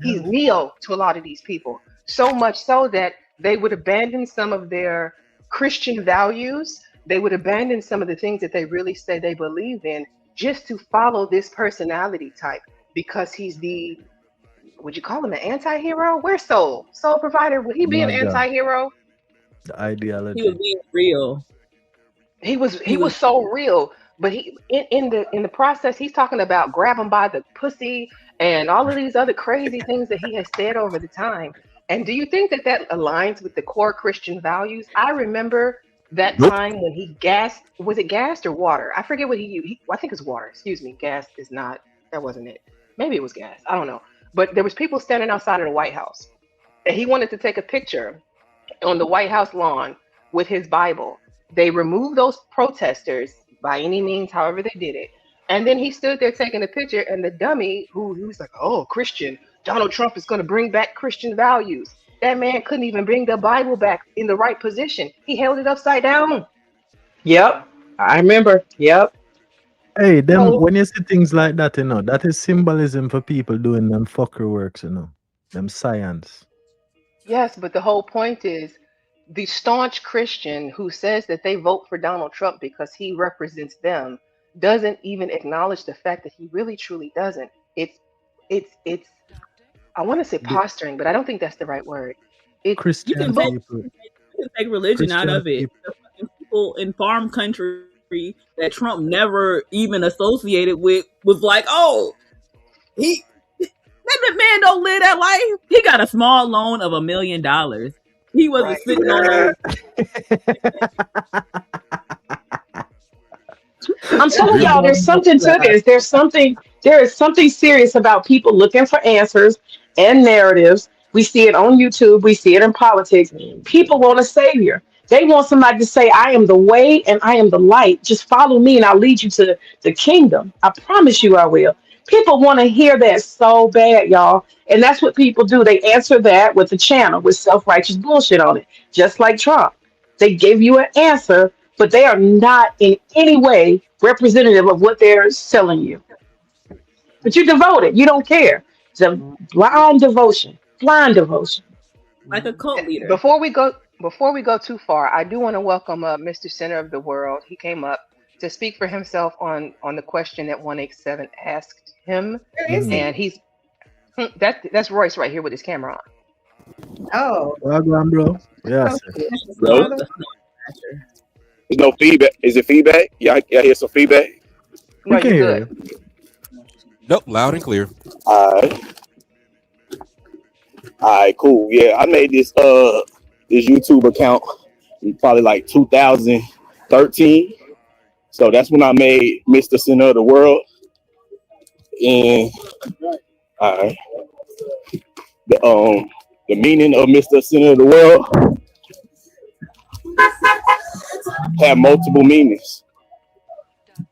He's Neo to a lot of these people. So much so that they would abandon some of their Christian values. They would abandon some of the things that they really say they believe in just to follow this personality type, because he's would you call him an anti-hero? Where's Soul Provider? Would he be an MAGA. anti-hero? The ideology. he was being real. He was so real, but he in the process, he's talking about grab him by the pussy and all of these other crazy things that he has said over the time. And do you think that aligns with the core Christian values? I remember that time when he gassed. Was it gassed or water? I forget what he used. I think it's water. Excuse me. Gas is not. That wasn't it. Maybe it was gas. I don't know. But there was people standing outside of the White House, and he wanted to take a picture on the White House lawn with his Bible. They removed those protesters by any means, however they did it. And then he stood there taking a picture, and the dummy who was like, oh, Christian, Donald Trump is going to bring back Christian values. That man couldn't even bring the Bible back in the right position. He held it upside down. Yep, I remember. Yep. Hey, them So when you see things like that, that is symbolism for people doing them fuckery works, them science. yes, but the whole point is the staunch Christian who says that they vote for Donald Trump because he represents them doesn't even acknowledge the fact that he really truly doesn't. It's I want to say The posturing, but I don't think that's the right word. It's You Christian can vote. take people, religion out Christian of it. people. The fucking people in farm country that Trump never even associated with was like, oh, he that man don't live that life. He got a small loan of $1 million. He wasn't Right. sitting on those. I'm telling Big y'all, there's man, something to this. There is something serious about people looking for answers and narratives. We see it on YouTube, we see it in politics. People want a savior. They want somebody to say, I am the way and I am the light. Just follow me and I'll lead you to the kingdom. I promise you I will. People want to hear that so bad, y'all. And that's what people do. They answer that with a channel with self-righteous bullshit on it, just like Trump. They give you an answer, but they are not in any way representative of what they're selling you. But you're devoted. You don't care. It's a blind devotion. Blind devotion. Like a cult And leader. before we go too far, I do want to welcome Mr. Center of the World. He came up to speak for himself on the question that 187 asked him, Where is Mhm. he? and that's Royce right here with his camera on. Oh, Well, go on, bro. Yeah, oh, sir. No, The there's no feedback. Is it feedback? Y'all hear some feedback? No, We can you're hear good. you. Nope, loud and clear. Alright. Alright, cool. Yeah, I made this YouTube account in probably like 2013. So that's when I made Mr. Center of the World. And alright. The meaning of Mr. Center of the World have multiple meanings.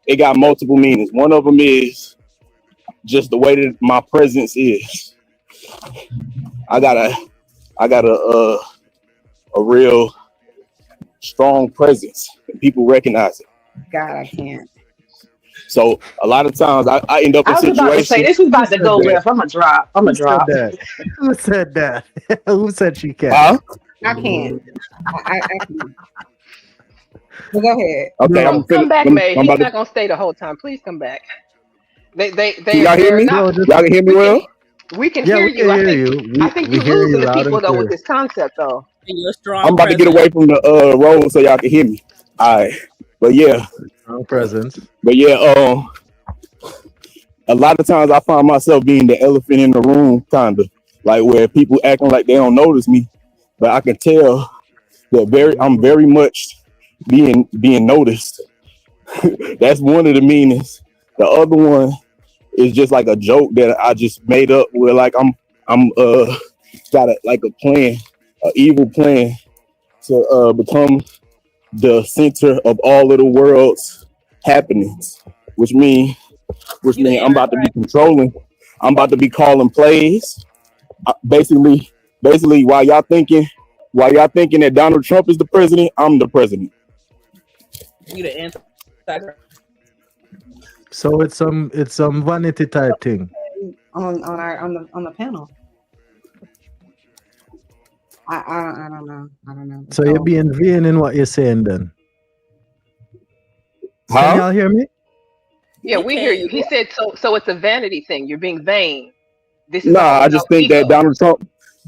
It got multiple meanings. One of them is just the way that my presence is. I got a real strong presence, and people recognize it. God, I can't. So a lot of times I end up in I was about to say situations. this is about Who to go said that? left. I'm gonna drop. I'm Who gonna said drop. that? Who said that? Who said she can? Huh? I can't. I can't. But go ahead. Okay, Bro, Come back, I'm May. He's about to. not gonna stay the whole time. Please come back. They Can y'all hear they're me? not. bro, Y'all can hear me We can well? we can yeah, hear we you. can I hear think you. I think We you hear you losing the loud people and though with clear. this concept though. and your strong I'm about to get presence. away from the road so y'all can hear me. All right, but yeah, Strong presence. a lot of times I find myself being the elephant in the room, kind of like where people acting like they don't notice me, but I can tell that I'm very much being noticed. That's one of the meanings. The other one is just like a joke that I just made up where like I'm got a plan, an evil plan to become the center of all of the world's happenings, which means I'm about to be controlling. I'm about to be calling plays. Basically, while y'all thinking that Donald Trump is the president, I'm the president. You the anti. So it's some vanity type thing. On the panel. I don't know. I don't know. So you're being vain in what you're saying then. Huh? Can y'all hear me? Yeah, we hear you. He said so it's a vanity thing. You're being vain. This is Nah, all I just about think that ego.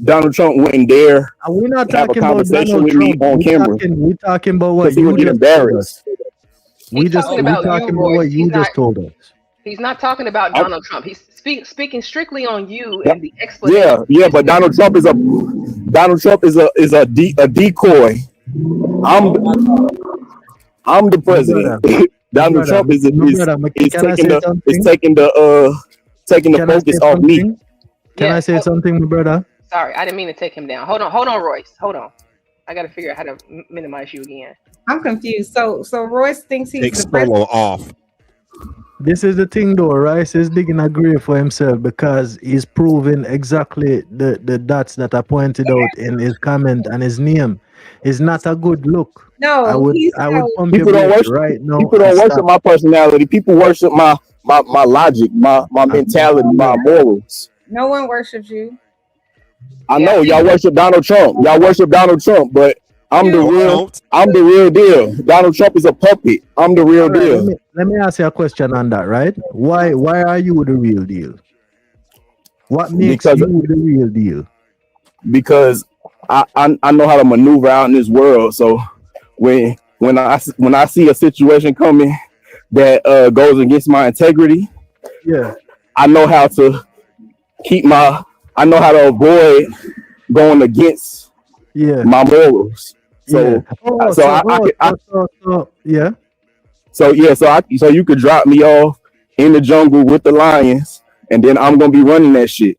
Donald Trump wouldn't dare We're not have a talking about conversation Donald with me Trump. on We're camera talking about what because he you would get just told us. embarrassed. We He's just talking we're about you, talking about what Royce. you just told us. He's not talking about I'm- Donald Trump. He's speaking strictly on you Yeah, and the explanation. yeah, but Donald Trump is a decoy. I'm the My president. brother, Donald Trump is can I say something? taking the Can I focus say off me. something? Can I Yes. say something, my brother? Sorry, I didn't mean to take him down. Hold on, Royce. Hold on. I got to figure out how to minimize you again. I'm confused. So Royce thinks he's Take the president. Solo off. This is the thing though, Rice is digging a grave for himself because he's proving exactly the dots that are pointed out in his comment and his name. is not a good look. I No, would he's I would no. pump your People don't brakes worship. right now People and don't worship stop. my personality. People worship my logic, my mentality, my morals. No one worships you. I Yeah. know y'all worship Donald Trump. Y'all worship Donald Trump, but I'm the You. real. Don't. I'm the real deal. Donald Trump is a puppet. I'm the real All right, deal let me ask you a question on that, right? Why are you the real deal? What makes because you the real deal? because I know how to maneuver out in this world. So when I see a situation coming that goes against my integrity, Yeah, I know how to I know how to avoid going against yeah, my morals. yeah. So Yeah. so you could drop me off in the jungle with the lions, and then I'm gonna be running that shit.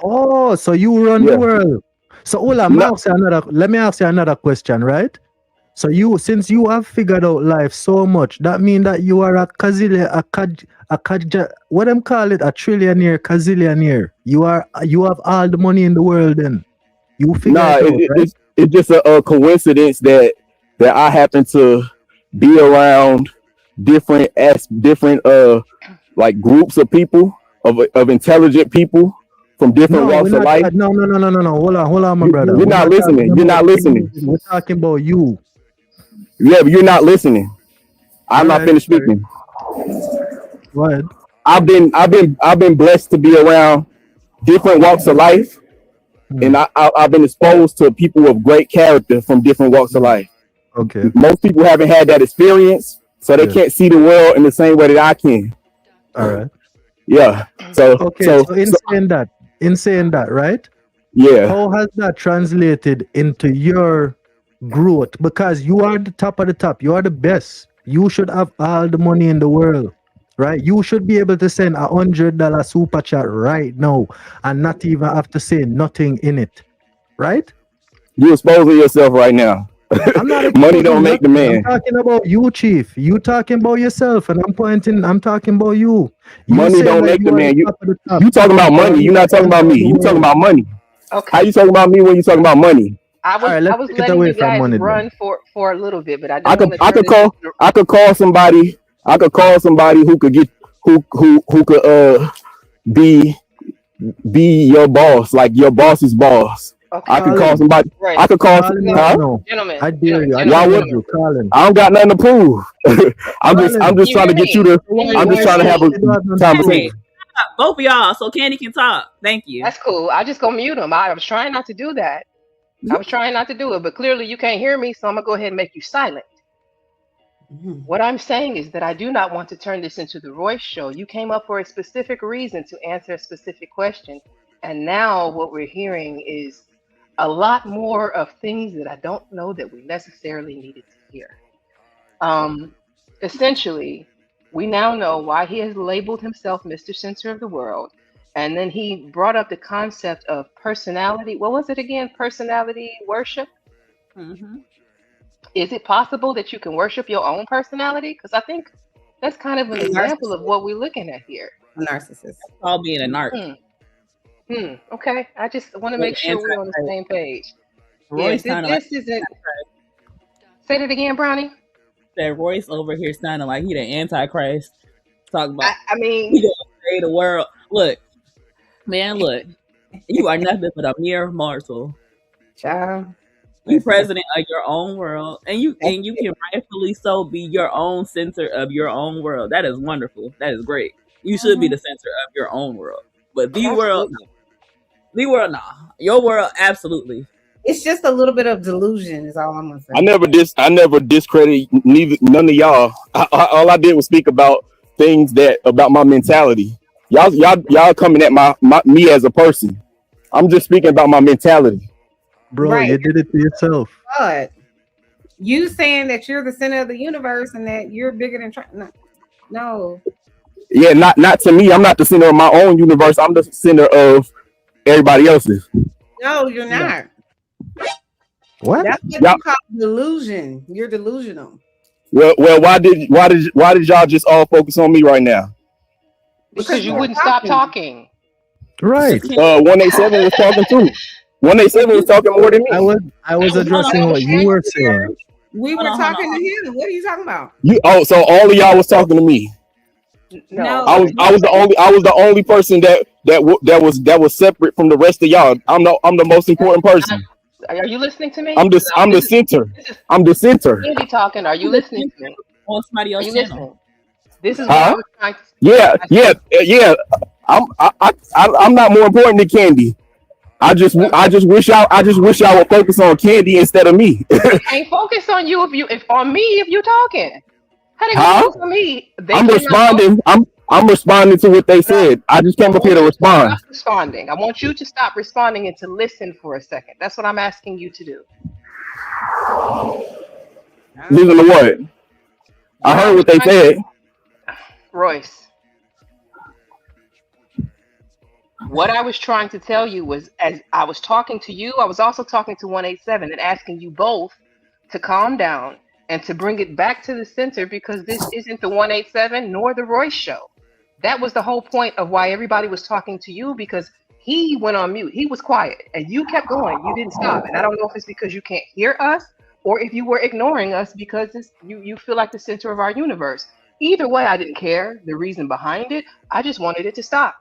Oh, so you run the Yeah. world. So Ola, No, let me ask you another question, right? So since you have figured out life so much, that means that you are a what them call it, a trillionaire, gazillionaire. You have all the money in the world then. You figure nah, it out, right? it's just a coincidence that I happen to be around different like groups of people of intelligent people from different No, we're walks of not. life. No. Hold on, my brother. You're We're not not talking listening. You're about not listening. you. We're talking about you. Yeah, but you're not listening. I'm All not right, finished sorry. speaking. Go ahead. I've been blessed to be around different walks of life, and I've been exposed to people of great character from different walks of life. Okay. Most people haven't had that experience, so they Yeah. can't see the world in the same way that I can. All right. Yeah. So Okay. so, So in saying that, right? yeah. How has that translated into your growth? Because you are the top of the top. You are the best. You should have all the money in the world, right? You should be able to send $100 super chat right now and not even have to say nothing in it, right? You're exposing yourself right now. I'm not Money exposing don't make the nothing. I'm man. talking about you, Chief. You talking about yourself, and I'm talking about you. You Money saying don't that make the you are the man. You top of the top. you talking about You are money. You're not talking about me. You talking about money. How Okay. you talking about me when you talking about money? I All was right, I let's was take it letting away you from guys money then. run for a little bit, but I I don't could want to I turn could this call into I could call somebody. I could call somebody who could get who could be your boss, like your boss's boss. I okay. could Call call him. somebody. Right. I could call Call him No, right huh? now. gentlemen, I dare you. I Why challenge would gentlemen. you. Call him. I don't got nothing to prove? I'm Call just him. Can you trying hear to get you me? to. Can you I'm just hear trying to me? have a You don't have nothing to conversation. prove. Both of y'all, so Candy can talk. Thank you. That's cool. I just gonna mute him. I was trying not to do that. I was trying not to do it, but clearly you can't hear me, so I'm gonna go ahead and make you silent. What I'm saying is that I do not want to turn this into the Royce show. You came up for a specific reason to answer a specific question, and now what we're hearing is a lot more of things that I don't know that we necessarily needed to hear. Um, Essentially, we now know why he has labeled himself Mr. Center of the World. And then he brought up the concept of personality. What was it again? Personality worship? Mm-hmm. Is it possible that you can worship your own personality? Because I think that's kind of an A example of narcissist. what we're looking at here. A narcissist. All being a narc. Okay. I just want to With make sure we're on the Antichrist. same page. Yeah, Royce sounded like this isn't. Say that again, Brownie. that Royce over here sounding like he the Antichrist. Talk about I he mean, gonna save the world. Look, man, look. You are nothing but a mere mortal. Child. You president of your own world, and you can rightfully so be your own center of your own world. That is wonderful. That is great. You should be the center of your own world. But the world, absolutely. the world, nah. Your world, absolutely. It's just a little bit of delusion, is all I'm gonna say. I never discredit none of y'all. All I did was speak about things about my mentality. Y'all coming at me as a person. I'm just speaking about my mentality. Bro, Right. you did it to yourself. But you saying that you're the center of the universe and that you're bigger than no. Yeah, not to me. I'm not the center of my own universe. I'm the center of everybody else's. No, you're not. What? That's what you call delusion. You're delusional. Well, why did y'all just all focus on me right now? Because you wouldn't stop talking. Right. 187 was talking too. 187 was talking more than I me. was addressing what you were saying. We were Hold on, hold talking on. to him. What are you talking about? So all of y'all was talking to me. No, I was the only person that was separate from the rest of y'all. I'm the most important person. Are you listening to me? I'm the center. This is I'm the center. Andy talking. Are you listening to me? On somebody Are else's you channel. listening? This is what I Huh? was trying to. Yeah. I'm not more important than Candy. I just wish y'all would focus on Candy instead of me. They can't focus on you if on me if you talking. How they gonna Huh? focus on me? They I'm cannot focus. responding. I'm responding to what they said. I just I came up here want to you to respond. stop responding. I want you to stop responding and to listen for a second. That's what I'm asking you to do. Listen to what? I heard what they said. Royce, what I was trying to tell you was, as I was talking to you, I was also talking to 187 and asking you both to calm down and to bring it back to the center, because this isn't the 187 nor the Royce show. That was the whole point of why everybody was talking to you, because he went on mute. He was quiet and you kept going. You didn't stop. And I don't know if it's because you can't hear us or if you were ignoring us because you feel like the center of our universe. Either way, I didn't care the reason behind it. I just wanted it to stop.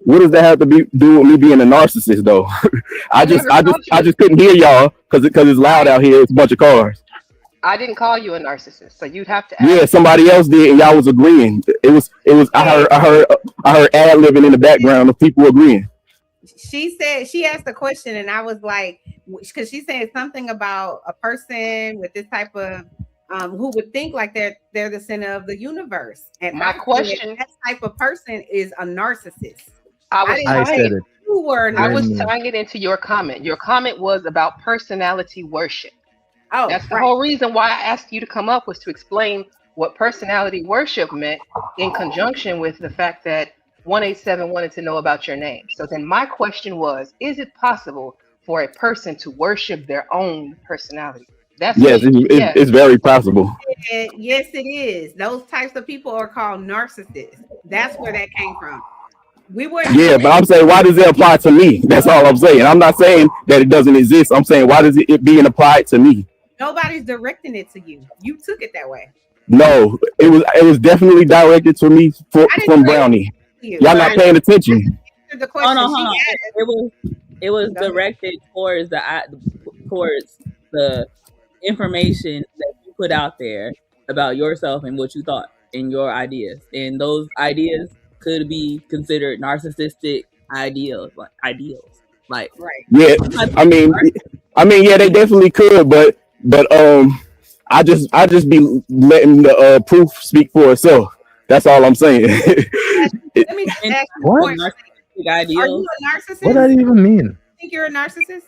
What does that have to do with me being a narcissist, though? I never called you. just couldn't hear y'all because it's loud out here. It's a bunch of cars. I didn't call you a narcissist, so you'd have to ask. Yeah, somebody else did, and y'all was agreeing. It was. I heard ad libbing in the background of people agreeing. She said, she asked a question, and I was like, because she said something about a person with this type of who would think like they're the center of the universe. And My question, that type of person is a narcissist. I said it. You were. I was tying it into your comment. Your comment was about personality worship. Oh, that's the whole reason why I asked you to come up, was to explain what personality worship meant in conjunction with the fact that 187 wanted to know about your name. So then my question was, is it possible for a person to worship their own personality? Yes, it's very possible. Yes, it is. Those types of people are called narcissists. That's where that came from. Yeah, but I'm saying, why does it apply to me? That's all I'm saying. I'm not saying that it doesn't exist. I'm saying, why does it being applied to me? Nobody's directing it to you. You took it that way. No, it was definitely directed to me from Brownie. Y'all not paying attention. The question hold on. It was directed towards the information that you put out there about yourself and what you thought and your ideas. And those ideas could be considered narcissistic ideals. Like right. Yeah, I mean, yeah, they definitely could, but I just be letting the proof speak for itself. That's all I'm saying. Let me just ask you What? are you a narcissist? What does that even mean? Think you're a narcissist?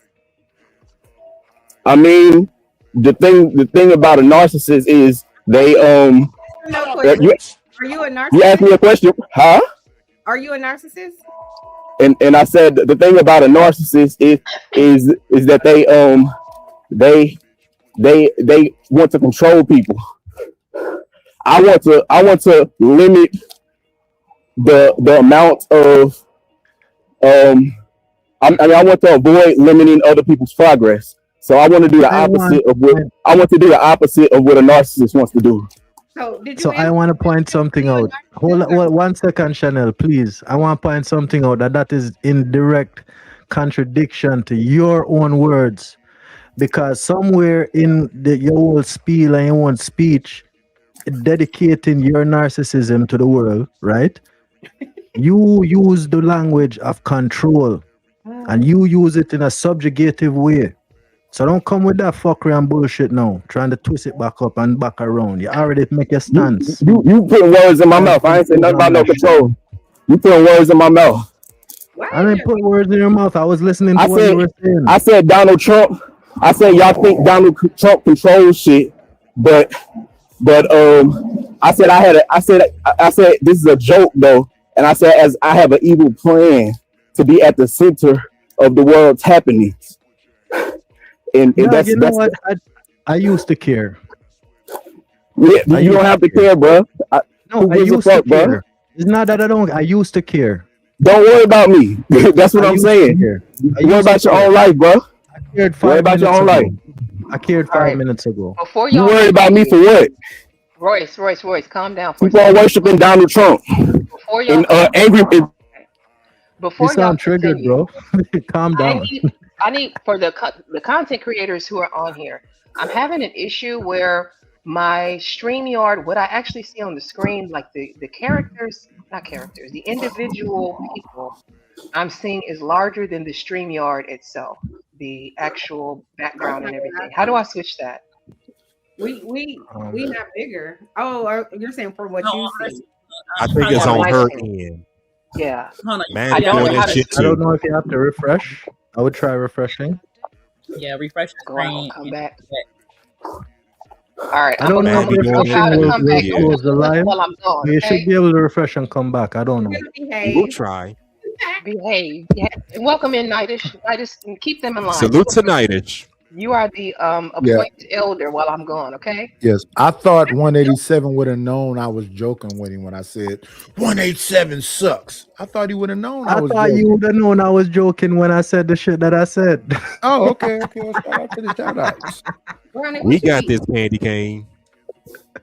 I mean, the thing about a narcissist is they No question. Are you a narcissist? You asked me a question, huh? Are you a narcissist? And I said the thing about a narcissist is that they want to control people. I want to limit the amount of I want to avoid limiting other people's progress. So I want to do the opposite of what a narcissist wants to do. So I want to point something out. Hold on 1 second, Chanel, please. I want to point something out that is in direct contradiction to your own words, because somewhere in your whole spiel and your own speech, dedicating your narcissism to the world, right? You use the language of control, and you use it in a subjugative way. So don't come with that fuckery and bullshit now, trying to twist it back up and back around. You already make your stance. You put words in my mouth. I ain't saying nothing about no control. You put words in my mouth. I didn't put words in your mouth. I was listening to what you were saying. I said Donald Trump. I said y'all think Donald Trump controls shit, but I said this is a joke though, and I said as I have an evil plan to be at the center of the world's happenings. And that's what? I used to care. Yeah, you don't have to care, bro. I used to care. It's not that I don't. I used to care. Don't worry about me. That's what Are I'm you saying. here? Are Worry you about your here? own life, bro. I cared Worry 5 about your minutes own life. ago. I cared All 5 right. minutes ago. Before You y'all worry about me for continue, what? Royce, calm down for a Keep on second. worshiping Donald Trump Before y'all and continue, angry. You before y'all sound triggered, continue, bro. Calm I down. need for the content creators who are on here. I'm having an issue where my StreamYard, what I actually see on the screen, like the characters, not characters, the individual people I'm seeing is larger than the StreamYard itself, the actual That's background not and what everything. I How do see. I switch that? We Um, not bigger. Oh, you're saying from what No, you on her, see. I think it's On on my her screen. end. Yeah. hold on. Man, I don't doing know how that to shit I don't too. know if you have to refresh. I would try refreshing. Yeah, refresh the go out, screen. come And back. All right, I don't know Man, if be I'm gonna doing show you how that to refreshing too. come will back. Yeah, Don't close just the do it live. while I'm gone, But you should okay? be able to refresh and come back. I don't know. We're gonna we'll behave. try. Behave. Yeah. And welcome in, Nidish. Nidish, and keep them in line. Salute to Nightish. You are the Yeah, appointed elder while I'm gone, okay? yes. I thought 187 would have known I was joking with him when I said 187 sucks. I thought he would have known I I was thought you joking. would have known I was joking when I said the shit that I said. Oh, okay. Well, shout out to the shout outs. Ronnie, We what you got eat? this candy cane.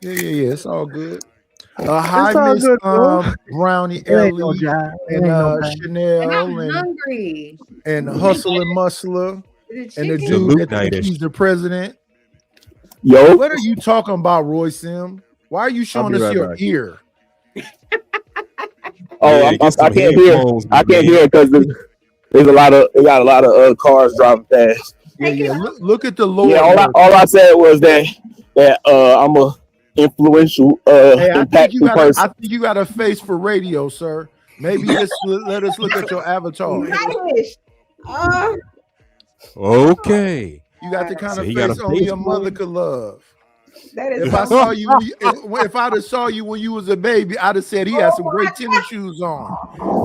Yeah. It's all good. Hi, It's all Miss good, bro. Brownie It ain't no Ellie job. It and ain't no bad. And Chanel I'm hungry. and Hustle and Muscler The and the chicken. dude Salute that think Nightish. he's the president. Yo, What are you talking about, Roy Sim? Why are you I'll showing be us right your back. ear? oh, Get some I can't hear. headphones, I my can't man. hear because there's a lot of cars driving past. Yeah. Look at the Yeah, Lord work. all I said was that I'm a influential, Hey, I think impactful person. you got a face for radio, sir. Maybe just let us look at your avatar. Nice. Oh, Okay. You got the kind So of he got a face only face a for mother it. could love. that is If I so saw you, if I'd have saw you when you was a baby, I'd have said he had some great tennis shoes on.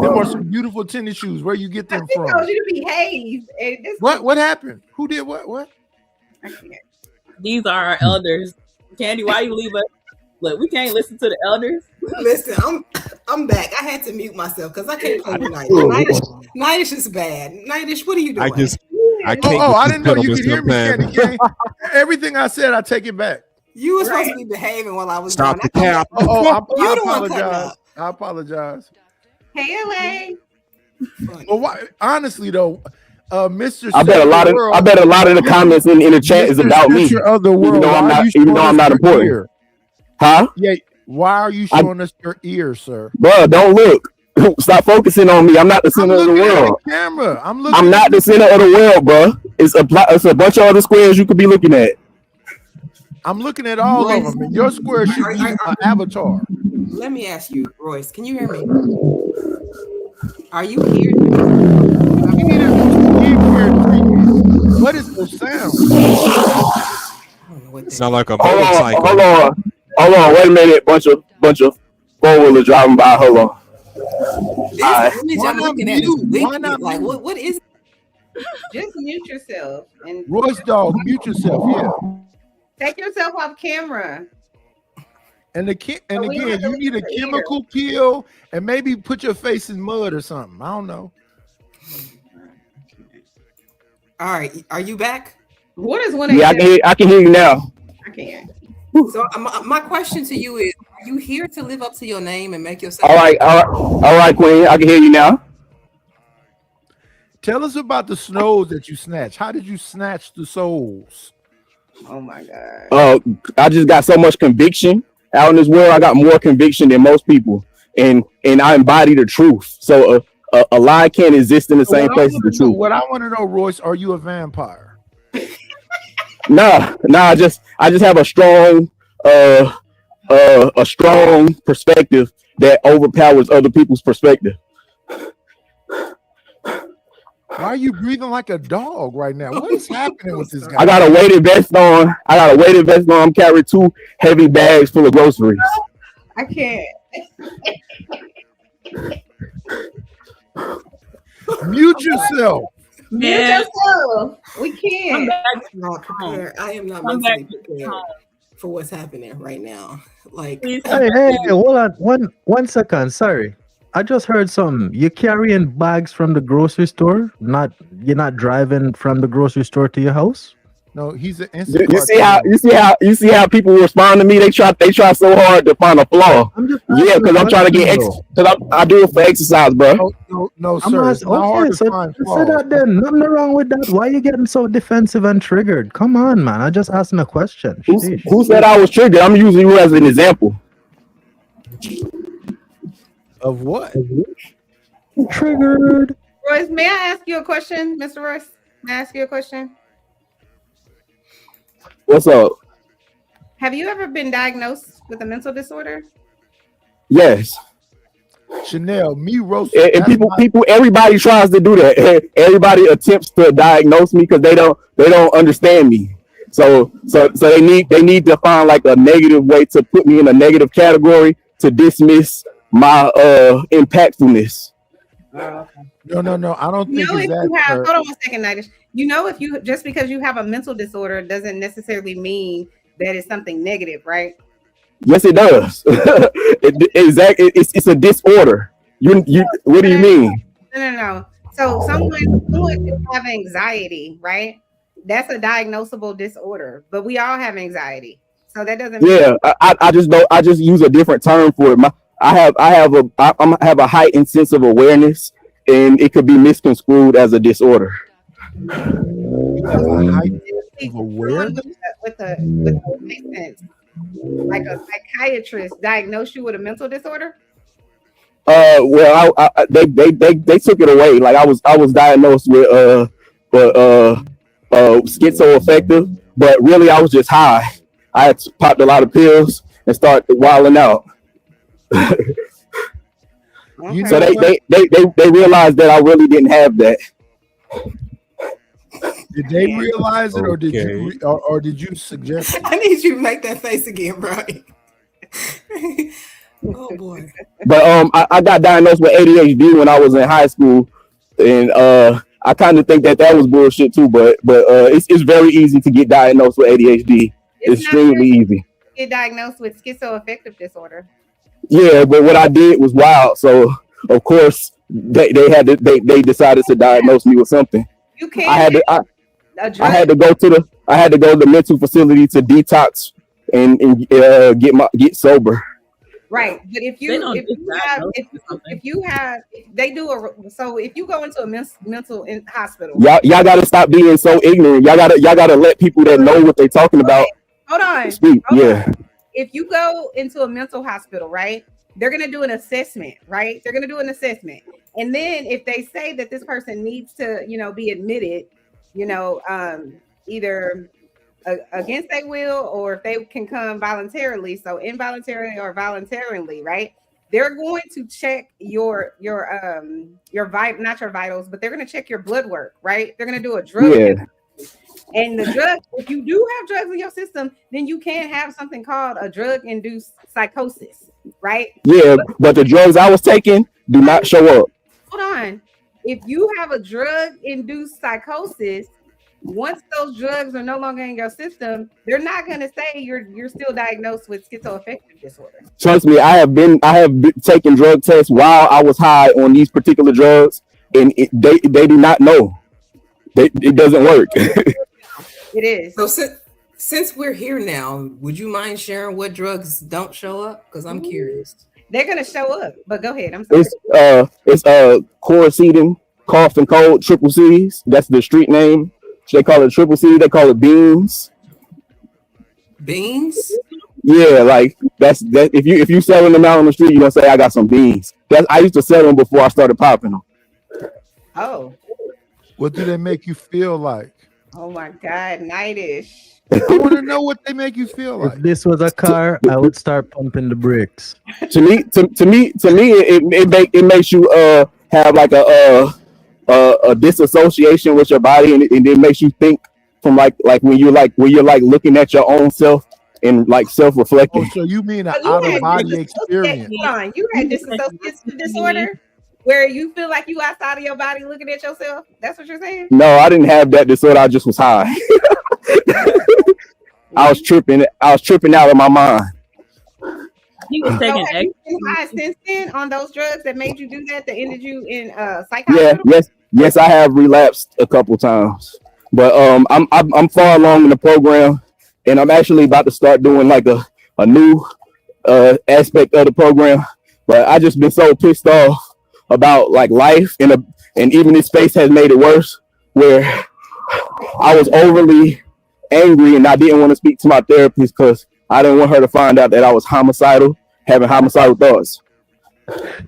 Them are some beautiful tennis shoes. Where you get them He from? told you to behave. And this What happened? Who did what? What? I can't. these are our elders. Candy, why you leave us? Look, we can't listen to the elders. Listen, I'm back. I had to mute myself because I can't play with Nightish. Nightish is bad. Nightish, what are you doing? I can't I with didn't know you these could hear me, gentlemen Candy Cane. Everything I said, I take it back. You were supposed to be behaving while I was Stop gone. the cap. I You the one cutting apologize. up. I apologize. Hey, LA. Funny. Well, why, honestly though, Mr. I bet a lot of the comments in the chat is Mr. about me, Censor of the even world, though I'm why are not, you even though showing I'm us not your important. ear? Huh? Yeah, why are you showing us your ear, sir? Bro, don't look. Stop focusing on me. I'm not the I'm center of the looking at world. the camera. I'm looking. I'm not the center of the world, bro. It's a bunch of other squares you could be looking at. I'm looking at all of them, and your square should be an avatar. Let me ask you, Royce, can you hear me? Are you here? What is the sound? I don't know what that Sound like a Hold motorcycle. on. Wait a minute. Bunch of four-wheelers driving by. Hold on. This Alright. image Why I'm not looking at is mute? Why wicked. not Like, mute? what is Just mute yourself and Royce dog, mute yourself. Yeah. take yourself off camera. And again, we don't have to you need a listen to ear. chemical peel and maybe put your face in mud or something. I don't know. all right? Are you back? What is one? Yeah, I can hear you now. I can't. So my question to you is: are you here to live up to your name and make yourself? All right, Queen. I can hear you now. Tell us about the snows that you snatched. How did you snatch the souls? Oh my god. I just got so much conviction out in this world. I got more conviction than most people, and I embody the truth. So a lie can't exist in the same place as the truth. What I want to know, Royce, are you a vampire? Nah. I just have a strong perspective that overpowers other people's perspective. Why are you breathing like a dog right now? What is happening with this guy? I got a weighted vest on. I'm carrying 2 heavy bags full of groceries. I can't. Mute yourself. Mute Yeah. yourself. We Come can't. back. Not prepared. I am not Come mentally back to prepared home. for what's happening right now. Like, Please come Hey, back. hold on. One second. Sorry. I just heard something. You're carrying bags from the grocery store. You're not driving from the grocery store to your house. No, he's an You see how people respond to me. They try so hard to find a flaw. Yeah, because I'm trying to get because I do it for exercise, bro. No, sir. It's not hard to find say flaws. that then. Nothing wrong with that. Why are you getting so defensive and triggered? Come on, man. I just asked him a question. Who said I was triggered? I'm using you as an example. Of what? Triggered. Royce, may I ask you a question, Mr. Royce? May I ask you a question? What's up? Have you ever been diagnosed with a mental disorder? Yes. Chanel, me roast. And everybody tries to do that. Everybody attempts to diagnose me because they don't understand me. So they need to find like a negative way to put me in a negative category to dismiss my impactfulness. No. I don't think If it's that. you have, hold on one second, Nitish. If you just because you have a mental disorder doesn't necessarily mean that it's something negative, right? Yes, it does. Exactly. It's a disorder. You what do you mean? No. So someone can have anxiety, right? That's a diagnosable disorder, but we all have anxiety. So that doesn't mean I just use a different term for it. I have a heightened sense of awareness, and it could be misconstrued as a disorder. With a makes sense. Like a psychiatrist diagnosed you with a mental disorder? Well, they took it away. Like I was diagnosed with schizoaffective, but really I was just high. I had popped a lot of pills and started wilding out. Okay. So they realized that I really didn't have that. Did they realize it, or did you, or did you suggest it? I need you to make that face again, Brian. Oh boy. But I got diagnosed with ADHD when I was in high school, and I kind of think that was bullshit too. But it's very easy to get diagnosed with ADHD. It's extremely easy. Get diagnosed with schizoaffective disorder. Yeah, but what I did was wild. So of course they decided to diagnose me with something. You can't. I had to go to the mental facility to detox and get sober. Right, but if you go into a mental hospital, y'all gotta stop being so ignorant. Y'all gotta let people that know what they're talking about. Hold on. Speak. If you go into a mental hospital, right, they're gonna do an assessment, right? They're gonna do an assessment, and then if they say that this person needs to, be admitted, either against their will or if they can come voluntarily, so involuntarily or voluntarily, right? They're going to check your not your vitals, but they're going to check your blood work, right? They're going to do a drug test. And the drug, if you do have drugs in your system, then you can have something called a drug-induced psychosis, right? Yeah, but the drugs I was taking do not show up. Hold on. If you have a drug-induced psychosis, once those drugs are no longer in your system, they're not going to say you're still diagnosed with schizoaffective disorder. Trust me, I have been taking drug tests while I was high on these particular drugs, and they do not know. It doesn't work. It is. So since we're here now, would you mind sharing what drugs don't show up? Because I'm curious. They're going to show up, but go ahead. I'm sorry. It's Chlorocidin, cough and cold, triple C's. That's the street name. They call it triple C. They call it beans. Beans? Yeah, like that's that. If you selling them out on the street, you're gonna say I got some beans. I used to sell them before I started popping them. Oh. What do they make you feel like? Oh my God, Nitish. I want to know what they make you feel like. If this was a car, I would start pumping the brakes. To me, it makes you have like a disassociation with your body, and it makes you think from like when you're looking at your own self and like self-reflecting. Oh, so you mean an out-of-body experience? You had dissociative disorder where you feel like you outside of your body looking at yourself? That's what you're saying? No, I didn't have that disorder. I just was high. I was tripping out of my mind. He was So taking have X. you been high since then on those drugs that made you do that ended you in psych Yeah, hospital? yes, I have relapsed a couple times, but I'm far along in the program, and I'm actually about to start doing like a new aspect of the program. But I just been so pissed off about like life, and even this space has made it worse, where I was overly angry and I didn't want to speak to my therapist because I didn't want her to find out that I was homicidal, having homicidal thoughts.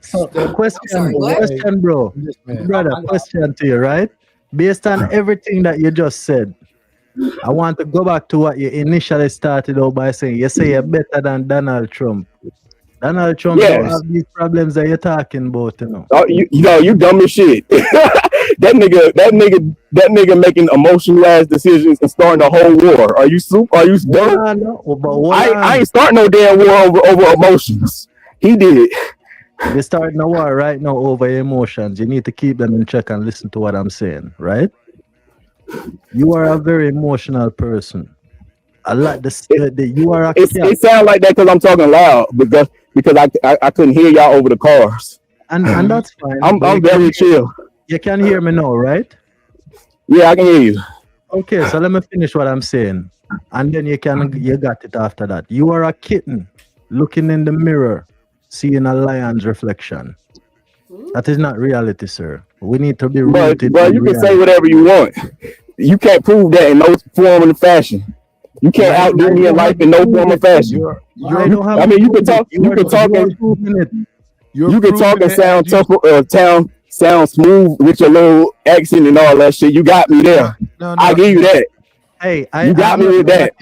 So, Steph, sorry, what? question, bro, this man. brother, question to you, right? Based on everything that you just said, I want to go back to what you initially started out by saying. You say you're better than Donald Trump. Donald Trump don't Yes. have these problems that you're talking about, you know. Oh, you dumb as shit. that nigga making emotional ass decisions and starting a whole war. Are you dumb? I ain't starting no damn war over emotions. He did. You're starting a war right now over emotions. You need to keep them in check and listen to what I'm saying, right? You are a very emotional person. I like you are a It sounds like that because I'm talking loud because I couldn't hear y'all over the cars. And that's fine. I'm very chill. You can hear me now, right? Yeah, I can hear you. Okay, so let me finish what I'm saying, and then you got it after that. You are a kitten looking in the mirror, seeing a lion's reflection. That is not reality, sir. We need to be rooted. But you can say whatever you want. You can't prove that in no form and fashion. You can't outdo me in life in no form or fashion. You can talk. You can talk and sound tough, sound smooth with your little accent and all that shit. You got me there. I give you that. Hey, you got me with that.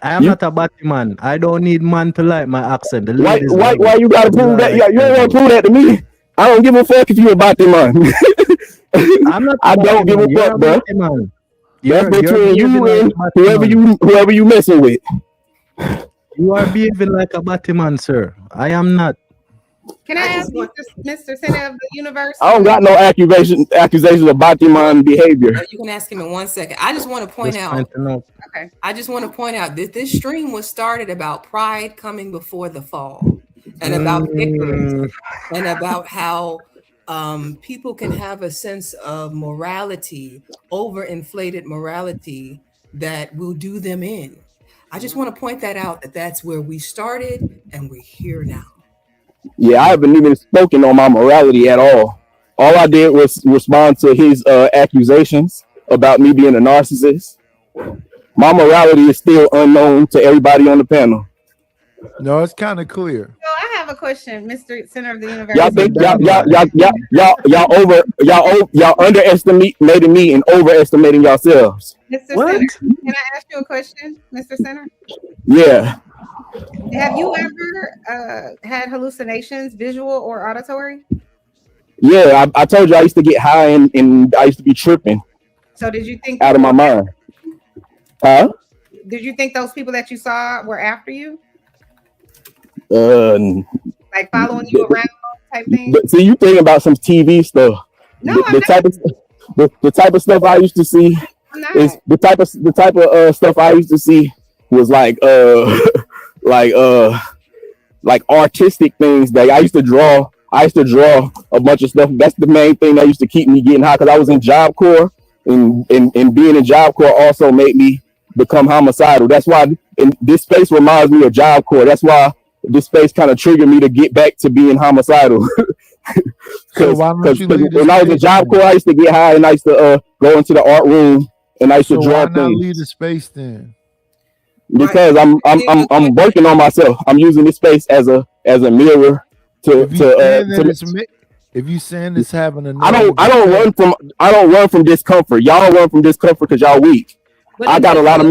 I am not a batty man. I don't need man to like my accent. Why you gotta prove that? Yeah, you don't want to prove that to me. I don't give a fuck if you a batty man. I don't give a fuck, bro. That's between you and whoever you messing with. You are behaving like a batty man, sir. I am not. Can I ask Mr. Center of the Universe? I don't got no accusations of batty man behavior. You can ask him in 1 second. I just want to point out. Okay. I just want to point out that this stream was started about pride coming before the fall, and about ignorance, and about how people can have a sense of morality, overinflated morality that will do them in. I just want to point that out, that's where we started and we're here now. Yeah, I haven't even spoken on my morality at all. All I did was respond to his accusations about me being a narcissist. My morality is still unknown to everybody on the panel. No, it's kind of clear. So I have a question, Mr. Center of the Universe. Y'all think y'all underestimating me and overestimating yourselves. Mr. Center, can I ask you a question, Mr. Center? Yeah. Have you ever had hallucinations, visual or auditory? Yeah, I told you I used to get high and I used to be tripping. So did you think out of my mind? Huh? Did you think those people that you saw were after you? Like following you around type thing? But see, you thinking about some TV stuff. No, the type of stuff I used to see is the type of stuff I used to see was like artistic things that I used to draw. I used to draw a bunch of stuff. That's the main thing that used to keep me getting high, because I was in Job Corps, and being in Job Corps also made me become homicidal. That's why this space reminds me of Job Corps. That's why this space kind of triggered me to get back to being homicidal. So why don't you leave when I was in Job Corps, I used to get high and I used to go into the art room and I used to draw why not things. leave the space then? Because I'm working on myself. I'm using this space as a mirror if you saying it's having a I don't run from discomfort. Y'all run from discomfort because y'all weak. I got a lot of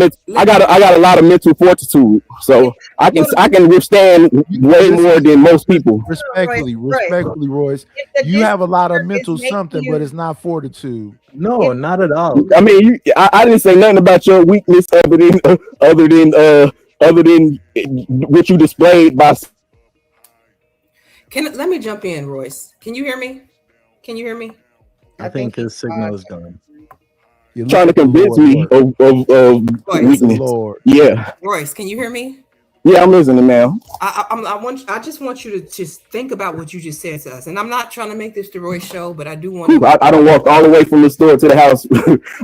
mental fortitude, so I can withstand way more than most people. Respectfully, Royce, you have a lot of mental something, but it's not fortitude. No, not at all. I mean, I didn't say nothing about your weakness other than what you displayed by. Let me jump in, Royce. Can you hear me? I think his signal is gone. You're trying to convince me of weakness. Lord. Yeah. Royce, can you hear me? Yeah, I'm listening, man. I just want you to just think about what you just said to us. And I'm not trying to make this the Roy show, but I do want to. I don't walk all the way from the store to the house.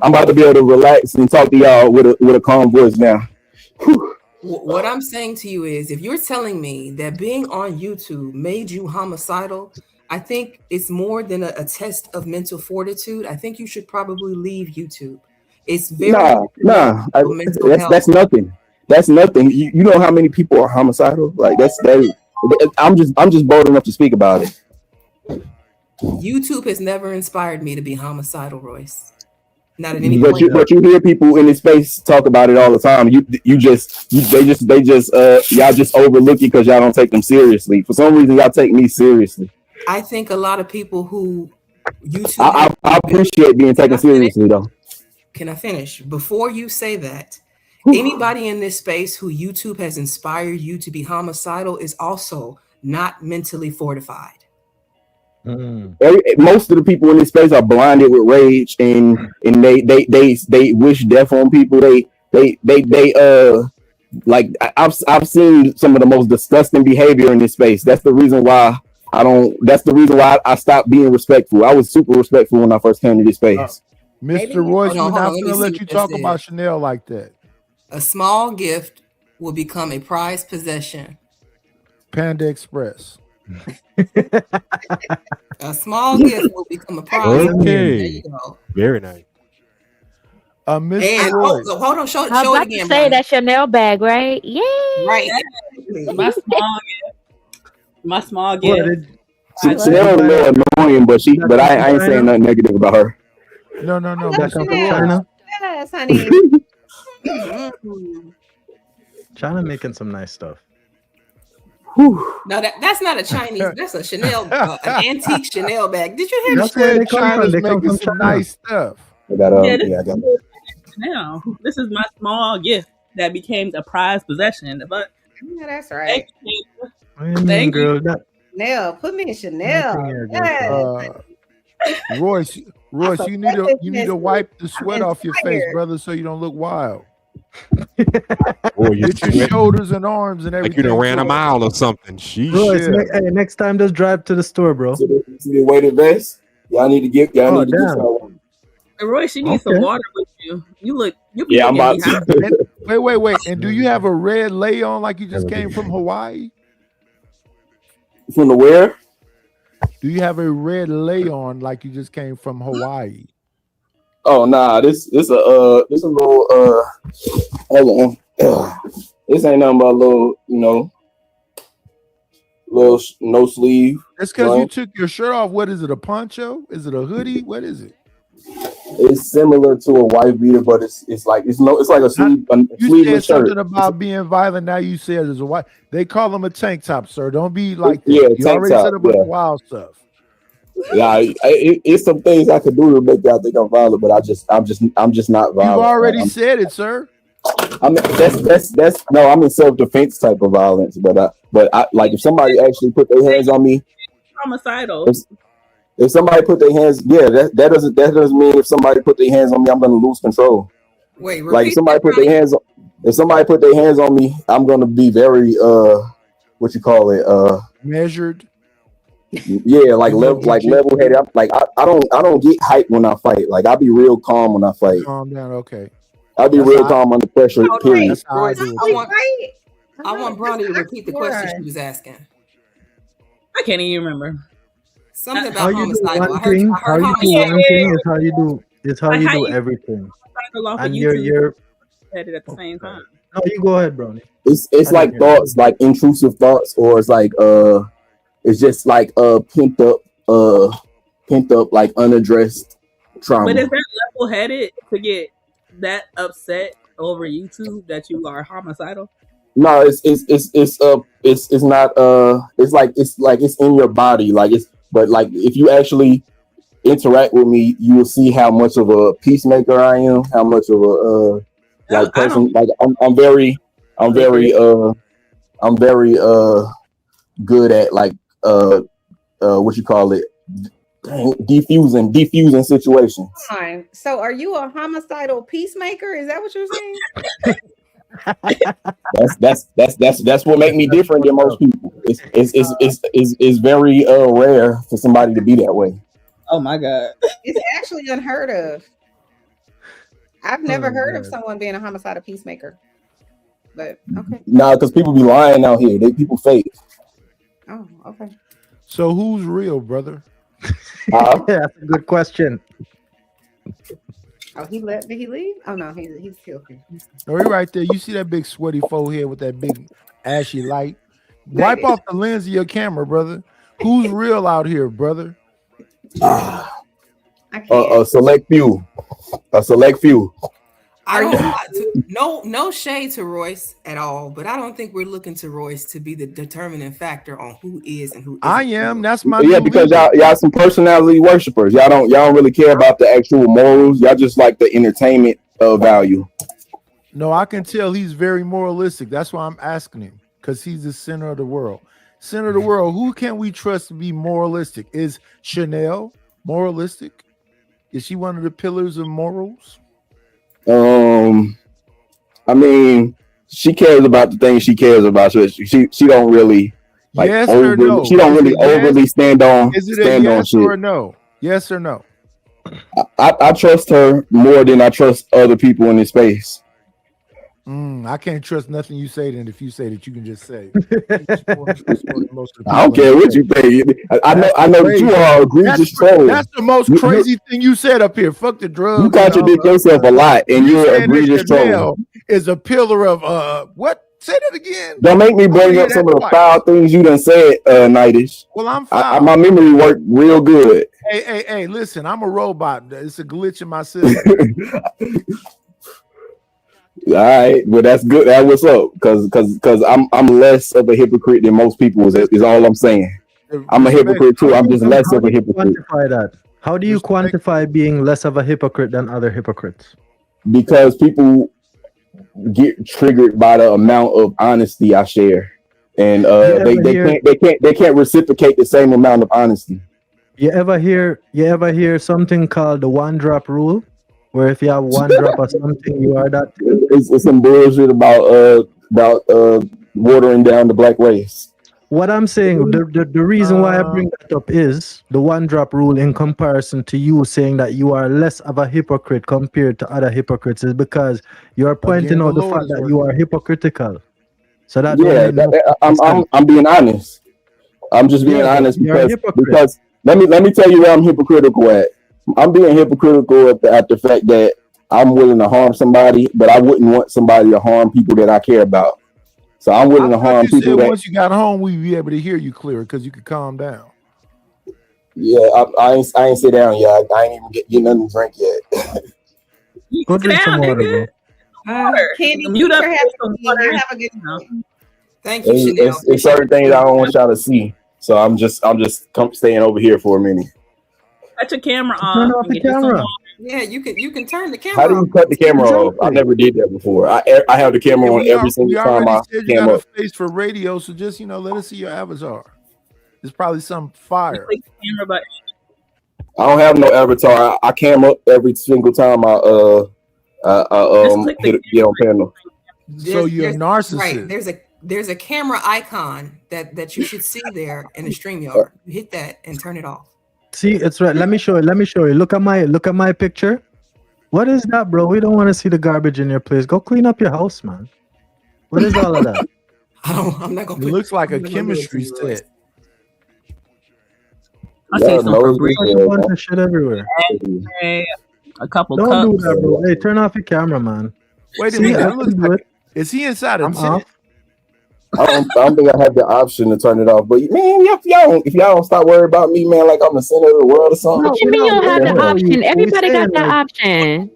I'm about to be able to relax and talk to y'all with a calm voice now. What I'm saying to you is, if you're telling me that being on YouTube made you homicidal, I think it's more than a test of mental fortitude. I think you should probably leave YouTube. It's very that's nothing. That's nothing. You know how many people are homicidal? Like I'm just bold enough to speak about it. YouTube has never inspired me to be homicidal, Royce. Not at any point. But you hear people in this space talk about it all the time. Y'all just overlook it because y'all don't take them seriously. For some reason, y'all take me seriously. I think a lot of people who YouTube. I appreciate being taken seriously, though. Can I finish? Before you say that, anybody in this space who YouTube has inspired you to be homicidal is also not mentally fortified. Most of the people in this space are blinded with rage, and they wish death on people. I've seen some of the most disgusting behavior in this space. That's the reason why I stopped being respectful. I was super respectful when I first came to this space. Mr. Royce, we're not going to let you talk about Chanel like that. A small gift will become a prized possession. Panda Express. A small gift will become a prize. Okay. There you go. Very nice. Mr. Royce. Hold on, show I was it about again. to say that Chanel bag, right? Yay! Right. My small gift. Chanel's a little annoying, but I ain't saying nothing negative about her. No. That's from China. Yes, honey. China making some nice stuff. No, that's not a Chinese. That's a Chanel, an antique Chanel bag. Did you hear That's where China's making some nice stuff. I got Now, this is my small gift that became a prized possession. But yeah, that's right. Thank you. Chanel, put me in Chanel. Yes. Royce, you need to wipe the sweat off your face, brother, so you don't look wild. Get your shoulders and arms and everything. Like you done ran a mile or something. Royce, next time just drive to the store, bro. See the weighted vest? Y'all need to get one. Royce, you need some water with you. You I'm about to. Wait. And do you have a red lay on like you just came from Hawaii? From the where? Do you have a red lay on like you just came from Hawaii? Oh nah, this a little hold on. This ain't nothing but a little, little no sleeve. It's because you took your shirt off. What is it? A poncho? Is it a hoodie? What is it? It's similar to a white beater, but it's like a sleeve. You said something about being violent. Now you said it's a white. They call them a tank top, sir. Don't be like that. Yeah, you tank already top, said about wild stuff. Yeah, it's some things I could do to make y'all think I'm violent, but I'm just not violent. You already said it, sir. I mean, that's no. I'm in self-defense type of violence, but I like if somebody actually put their hands on me. Homicidal. If somebody put their hands, that doesn't mean if somebody put their hands on me, I'm gonna lose control. Wait, like if somebody put their hands on me, I'm gonna be very measured. Yeah, level-headed. I don't get hyped when I fight. Like I be real calm when I fight. Calm down, okay. I'll be real calm under pressure. Period. I want Brownie to repeat the question she was asking. I can't even remember. Something about homicidal. How you do one thing is how you do everything. And you're at it at the same time. No, you go ahead, Brownie. It's like thoughts, like intrusive thoughts, or it's like it's just like pent up like unaddressed trauma. But is that level-headed to get that upset over YouTube that you are homicidal? No, it's not it's in your body, but if you actually interact with me, you will see how much of a peacemaker I am, how much of a person. Like I'm very good at defusing situations. So are you a homicidal peacemaker? Is that what you're saying? That's what make me different than most people. It's very rare for somebody to be that way. Oh my God. It's actually unheard of. I've never Oh, heard of God. someone being a homicidal peacemaker. But okay. Nah, because people be lying out here. People fake. Oh, okay. So who's real, brother? Uh, Yeah, that's a good question. Oh, he left. Did he leave? Oh no, he's still here. Oh, you're right there. You see that big sweaty forehead with that big ashy light? Wipe off the lens of your camera, brother. Who's real out here, brother? I can't. a select few. A select few. I don't no shade to Royce at all, but I don't think we're looking to Royce to be the determining factor on who is and who isn't. I am. That's my Yeah, new because leader. y'all some personality worshipers. Y'all don't really care about the actual morals. Y'all just like the entertainment value. No, I can tell he's very moralistic. That's why I'm asking him, because he's the center of the world. Center of the world. Who can we trust to be moralistic? Is Chanel moralistic? Is she one of the pillars of morals? I mean, she cares about the things she cares about. So she don't really like Yes or no? she don't Is really it yes? overly stand on Is it a on yes shit. or a no? Yes or no? I trust her more than I trust other people in this space. I can't trust nothing you say. Then if you say that, you can just say. I don't care what you think. I know that you are egregious trolls. That's the most crazy thing you said up here. Fuck the drugs. You contradict yourself a lot, and you're said an egregious that troll. Chanel is a pillar of what? Say that again. Don't make me bring hear up some that of the twice. foul things you done said, Nightish. Well, I'm foul. My memory worked real good. Hey, listen, I'm a robot. It's a glitch in my system. All right, well that's good. That what's up, because I'm less of a hypocrite than most people. Is all I'm saying. I'm a hypocrite too. I'm just less of a hypocrite. Quantify that. How do you quantify being less of a hypocrite than other hypocrites? Because people get triggered by the amount of honesty I share, and they can't reciprocate the same amount of honesty. You ever hear something called the one drop rule, where if you have one drop of something, you are that. It's some bullshit about watering down the black race. What I'm saying, the reason why I bring that up is the one drop rule in comparison to you saying that you are less of a hypocrite compared to other hypocrites is because you're pointing out the fact that you are hypocritical. So that I'm being honest. I'm just being honest because let me tell you where I'm hypocritical at. I'm being hypocritical at the fact that I'm willing to harm somebody, but I wouldn't want somebody to harm people that I care about. So I'm willing to harm people that. Once you got home, we'd be able to hear you clearer because you could calm down. Yeah, I ain't sit down yet. I ain't even get nothing to drink yet. Go drink some water, bro. Candy, Mute up. have a good night. Thank you, Chanel. It's certain things I don't want y'all to see. So I'm just staying over here for a minute. Cut your camera off. Turn off the camera. Yeah, you can turn the camera How do you off. cut the camera off? I never did that before. I have the camera on every single time I said you came got up. a face for radio, so just let us see your avatar. It's probably some fire. Click the camera button. I don't have no avatar. I cam up every single time I get on panel. So you're a narcissist. Right. There's a camera icon that you should see there in the StreamYard. You hit that and turn it off. See, it's right. Let me show you. Look at my picture. What is that, bro? We don't want to see the garbage in your place. Go clean up your house, man. What is all of that? I'm not gonna. It looks like a chemistry set. I see some a bunch of shit everywhere. A couple Don't cups. do that, bro. Hey, turn off your camera, man. Wait a See, minute. I That looks can do like, it. is he inside a I'm tent? off. I don't think I have the option to turn it off. But man, if y'all don't stop worrying about me, man, like I'm the center of the world or something. What you mean you don't have the option? Everybody got the option.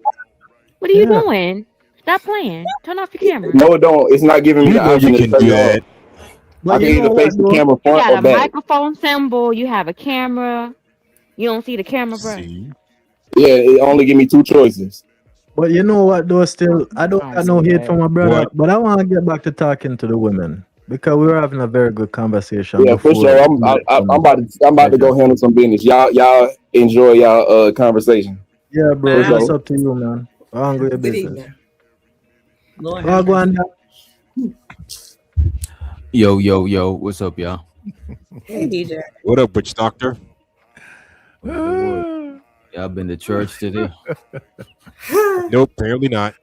What are you doing? Stop playing. Turn off your camera. No, it don't. It's not giving me the option you to can turn do it off. Well, I can you know either face what, the camera You front got or a back. microphone symbol. You have a camera. You don't see the camera, bro. Yeah, it only give me two choices. But you know what, though, still, I don't got no hate from my brother, What? but I want to get back to talking to the women because we were having a very good conversation. Yeah, for sure. I'm about to go handle some business. Y'all enjoy y'all conversation. Yeah, bro, For it's sure. up to you, man. I'm going to Good business. evening. Go Oh, ahead. go on. Yo, what's up, y'all? Hey, DJ. What up, witch doctor? What the word? Y'all been to church today? Nope, apparently not.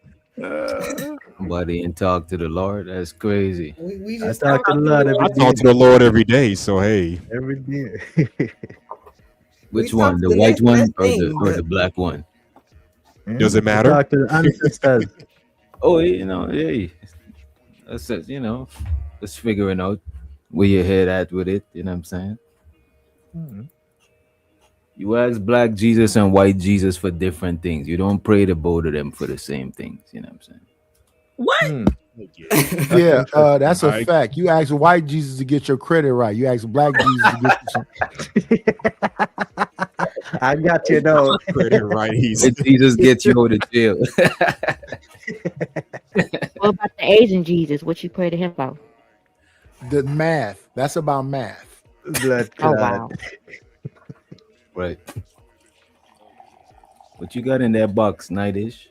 Somebody ain't talk to the Lord? That's crazy. We I just talk to the Lord I every talk day. to the Lord every day, so hey. Every day. Which we one? talked The to white one that or thing, the but black one? Does it I matter? talk to the ancestors. Oh, hey. That's it, just figuring out where your head at with it, you know what I'm saying? Mhm. You ask black Jesus and white Jesus for different things. You don't pray to both of them for the same things, you know what I'm saying? What? Hmm. Yeah. That's Yeah, interesting. that's a I- fact. You ask white Jesus to get your credit right. You ask black Jesus to get you some. I got you though. Credit right. He's Let Jesus get you out of jail. What about the Asian Jesus? What you pray to him for? The math. That's about math. Blood Oh clot. wow. Right. What you got in that box, Nightish?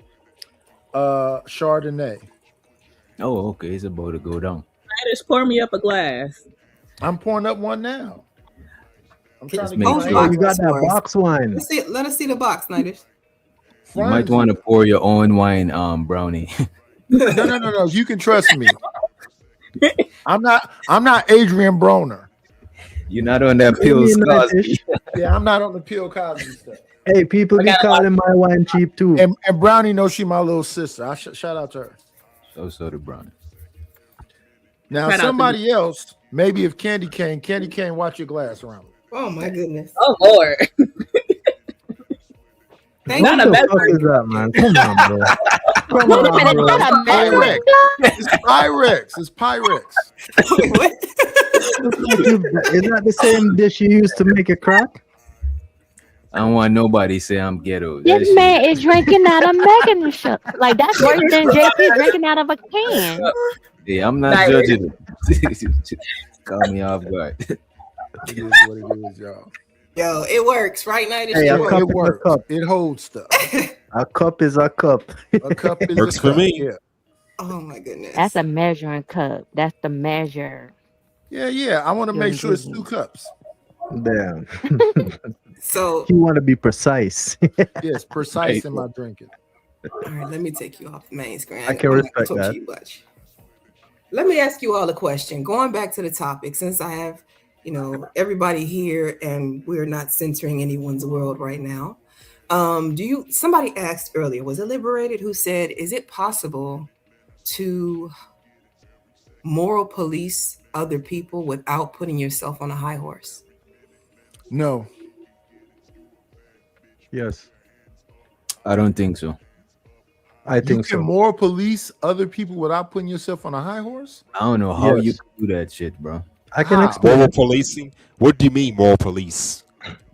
Chardonnay. Oh, okay. It's about to go down. Just pour me up a glass. I'm pouring up one now. I'm trying Just to make get hold my sure. Oh, box you got that for us. box wine. Let us see the box, Nightish. You might want to pour your own wine, Brownie. No. You can trust me. I'm not Adrian Broner. You're not on that What do you pill, mean, Cosby. Nightish? Yeah, I'm not on the Bill Cosby stuff. Hey, people be calling my wine cheap too. And Brownie knows she my little sister. I shout out to her. So to Brownie. Now Shout out to somebody else, maybe if Candy Cane, watch your glass around. Oh my goodness. Oh Lord. Thank What Not you. a the bad fuck is that, man? Come on, bro. Come Wait a on, minute, bro. is that a measuring Pyrex. It's Pyrex. It's Pyrex. Wait, what? Look like is that the same dish you used to make a crack? I don't want nobody say I'm ghetto. That This shit. man is drinking out of Megan shop. Like that's worse than JP drinking out of a can. Yeah, I'm not Nice. judging it. Call me off guard. It is what it is, y'all. Yo, it works, right, Nightish? Hey, It a works. cup It is a works. cup. It holds stuff. A cup is a cup. A cup is Works a for cup. me. Yeah. Oh my goodness. That's a measuring cup. That's the measure. Yeah. I want to Your make sure it's 2 ingredients. cups. Damn. So, You want to be precise. Yes, precise in my drinking. all right, let me take you off the main screen. I can I'm not gonna respect talk to that. you much. Let me ask you all a question. Going back to the topic, since I have, everybody here and we're not censoring anyone's world right now. Somebody asked earlier, was it Liberated who said, is it possible to moral police other people without putting yourself on a high horse? No. Yes, I don't think so. I You think can so. more police other people without putting yourself on a high horse? I don't know how you Yes. can do that shit, bro. I can How? explain Moral it. policing? What do you mean moral police?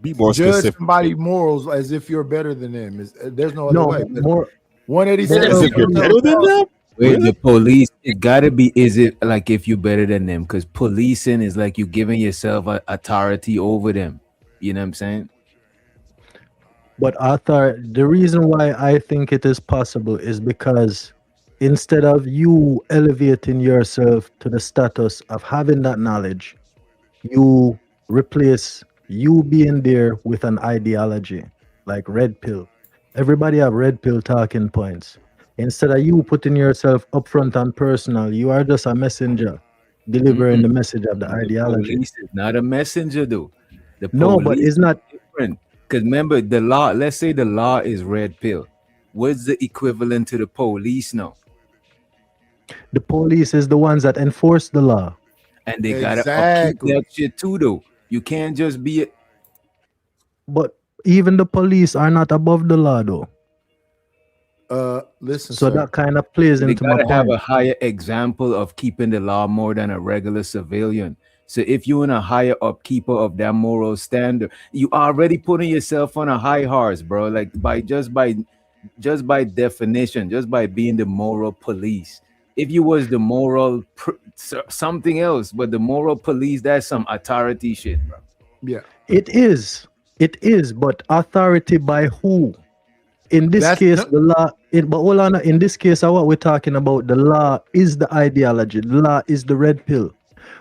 Be more Judge specific. somebody's morals as if you're better than them. There's no other No, way. more 187 As if you're police. better than them? Wait, Really? the police, it gotta be, is it like if you're better than them? Because policing is like you giving yourself authority over them. You know what I'm saying? But Arthur, the reason why I think it is possible is because instead of you elevating yourself to the status of having that knowledge, you replace you being there with an ideology like red pill. Everybody have red pill talking points. Instead of you putting yourself up front and personal, you are just a messenger delivering the message of the The ideology. police is not a messenger, though. The No, but police it's not. is different. Because remember, the law, let's say the law is red pill. What's the equivalent to the police now? The police is the ones that enforce the law. And they gotta upkeep Exactly. that shit too, though. You can't just be But even the police are not above the law, though. Listen, So sir. that kind of plays they into my gotta have a point. higher example of keeping the law more than a regular civilian. So if you're in a higher upkeeper of that moral standard, you already putting yourself on a high horse, bro. Like by definition, just by being the moral police. If you was the moral something else, but the moral police, that's some authority shit, bro. Yeah. It is, but authority by who? In this That's case, no- the law. But hold on, in this case, what we're talking about, the law is the ideology. The law is the red pill.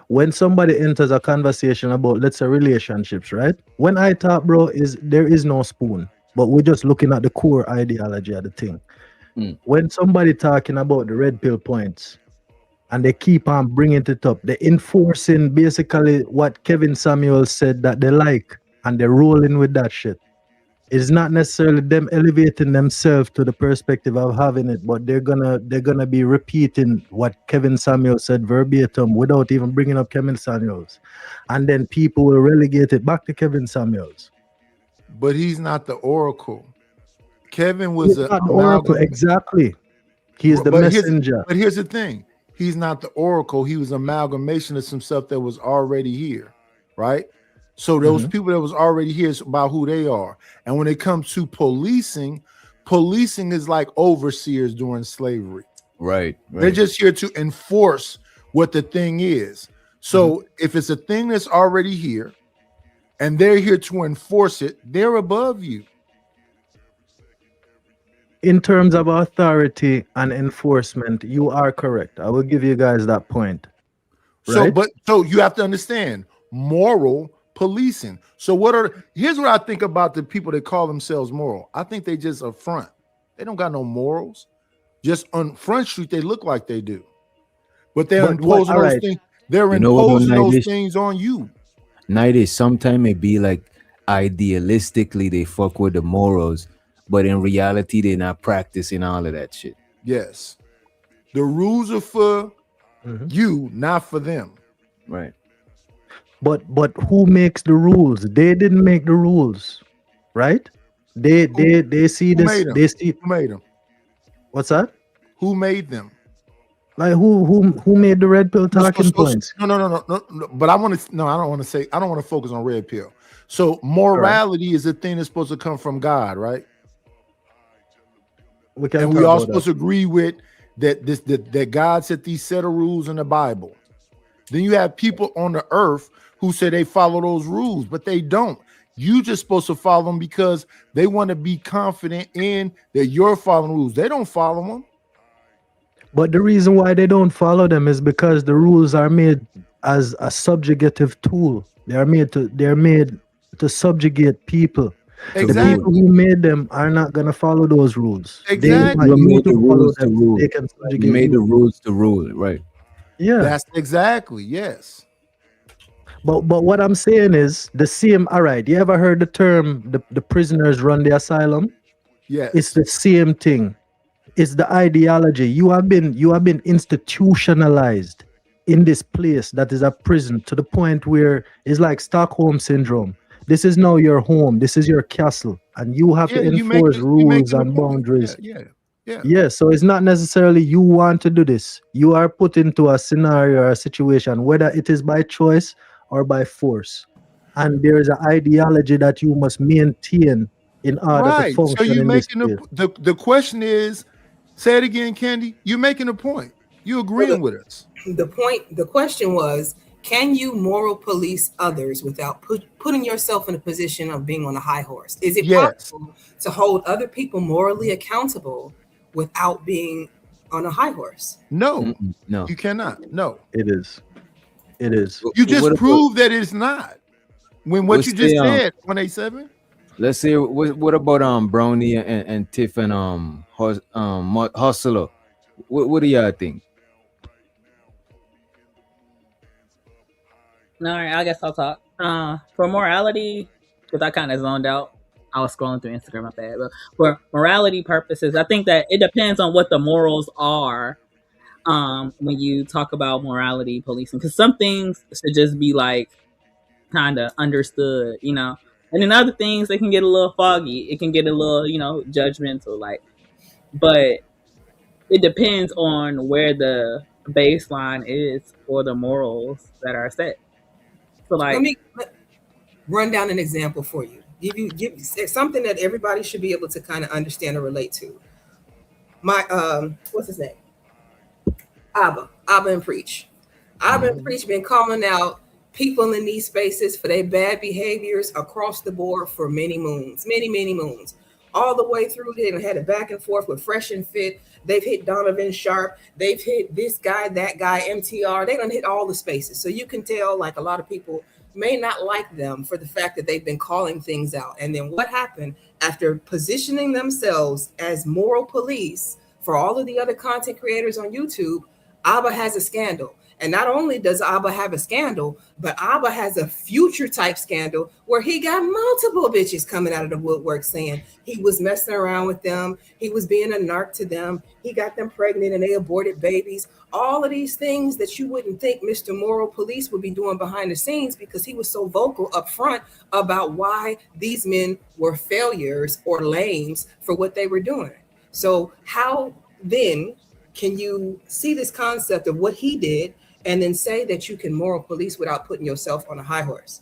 When somebody enters a conversation about, let's say, relationships, right? When I talk, bro, there is no spoon, but we're just looking at the core ideology of the thing. When somebody talking about the red pill points, and they keep on bringing it up, they're enforcing basically what Kevin Samuel said that they like, and they're rolling with that shit. It's not necessarily them elevating themselves to the perspective of having it, but they're gonna be repeating what Kevin Samuel said verbatim without even bringing up Kevin Samuels, and then people will relegate it back to Kevin Samuels. But he's not the oracle. Kevin was He's not the oracle, exactly. He's the messenger. But here's the thing: he's not the oracle. He was amalgamation of some stuff that was already here, right? So those people that was already here is about who they are. And when it comes to policing is like overseers during slavery. Right. They're just here to enforce what the thing is. So if it's a thing that's already here and they're here to enforce it, they're above you. In terms of authority and enforcement, you are correct. I will give you guys that point. Right? So you have to understand moral policing. So here's what I think about the people that call themselves moral. I think they just are front. They don't got no morals. Just on Front Street, they look like they do. But they're imposing those things. They're imposing those things on you. Nighty, sometimes it be like idealistically they fuck with the morals, but in reality they're not practicing all of that shit. Yes. The rules are for you, not for them. Right. But who makes the rules? They didn't make the rules, right? They see this. They see who made them. What's that? Who made them? Like who made the red pill talking points? No. But I don't want to focus on red pill. So morality is a thing that's supposed to come from God, right? And we all supposed to agree with that. That God set these set of rules in the Bible. Then you have people on the earth who say they follow those rules, but they don't. You just supposed to follow them because they want to be confident in that you're following rules. They don't follow them. But the reason why they don't follow them is because the rules are made as a subjugative tool. They're made to subjugate people. Exactly. The people who made them are not gonna follow those rules. Exactly. You made the rules to rule. You made the rules to rule, right? Yeah. That's exactly, yes. But what I'm saying is the same. All right, you ever heard the term the prisoners run the asylum? Yeah, it's the same thing. It's the ideology. You have been institutionalized in this place that is a prison to the point where it's like Stockholm syndrome. This is now your home. This is your castle, and you have to enforce rules and boundaries. Yeah. So it's not necessarily you want to do this. You are put into a scenario or a situation, whether it is by choice or by force, and there is an ideology that you must maintain in order to function. So you're making the question is, say it again, Candy. You're making a point. You agreeing with us? The question was, can you moral police others without putting yourself in a position of being on a high horse? Is it possible to hold other people morally accountable without being on a high horse? No, you cannot. No, it is. You just proved that it's not. When what you just said, 187. Let's say what about Brownie and Tiff and Hustler? What do y'all think? All right, I guess I'll talk. For morality, because I kind of zoned out. I was scrolling through Instagram, my bad. But for morality purposes, I think that it depends on what the morals are. When you talk about morality policing, because some things should just be like kind of understood, and then other things they can get a little foggy. It can get a little, judgmental, but it depends on where the baseline is for the morals that are set. So let me run down an example for you. Give something that everybody should be able to kind of understand or relate to. My what's his name? Abba and Preach. Abba and Preach been calling out people in these spaces for their bad behaviors across the board for many moons. all the way through. They had it back and forth with Fresh and Fit. They've hit Donovan Sharp. They've hit this guy, that guy, MTR. They done hit all the spaces. So you can tell, like, a lot of people may not like them for the fact that they've been calling things out. And then what happened after positioning themselves as moral police for all of the other content creators on YouTube? Abba has a scandal. And not only does Abba have a scandal, but Abba has a future type scandal where he got multiple bitches coming out of the woodwork saying he was messing around with them. He was being a narc to them. He got them pregnant and they aborted babies. All of these things that you wouldn't think Mr. Moral Police would be doing behind the scenes, because he was so vocal up front about why these men were failures or lames for what they were doing. So how then can you see this concept of what he did and then say that you can moral police without putting yourself on a high horse?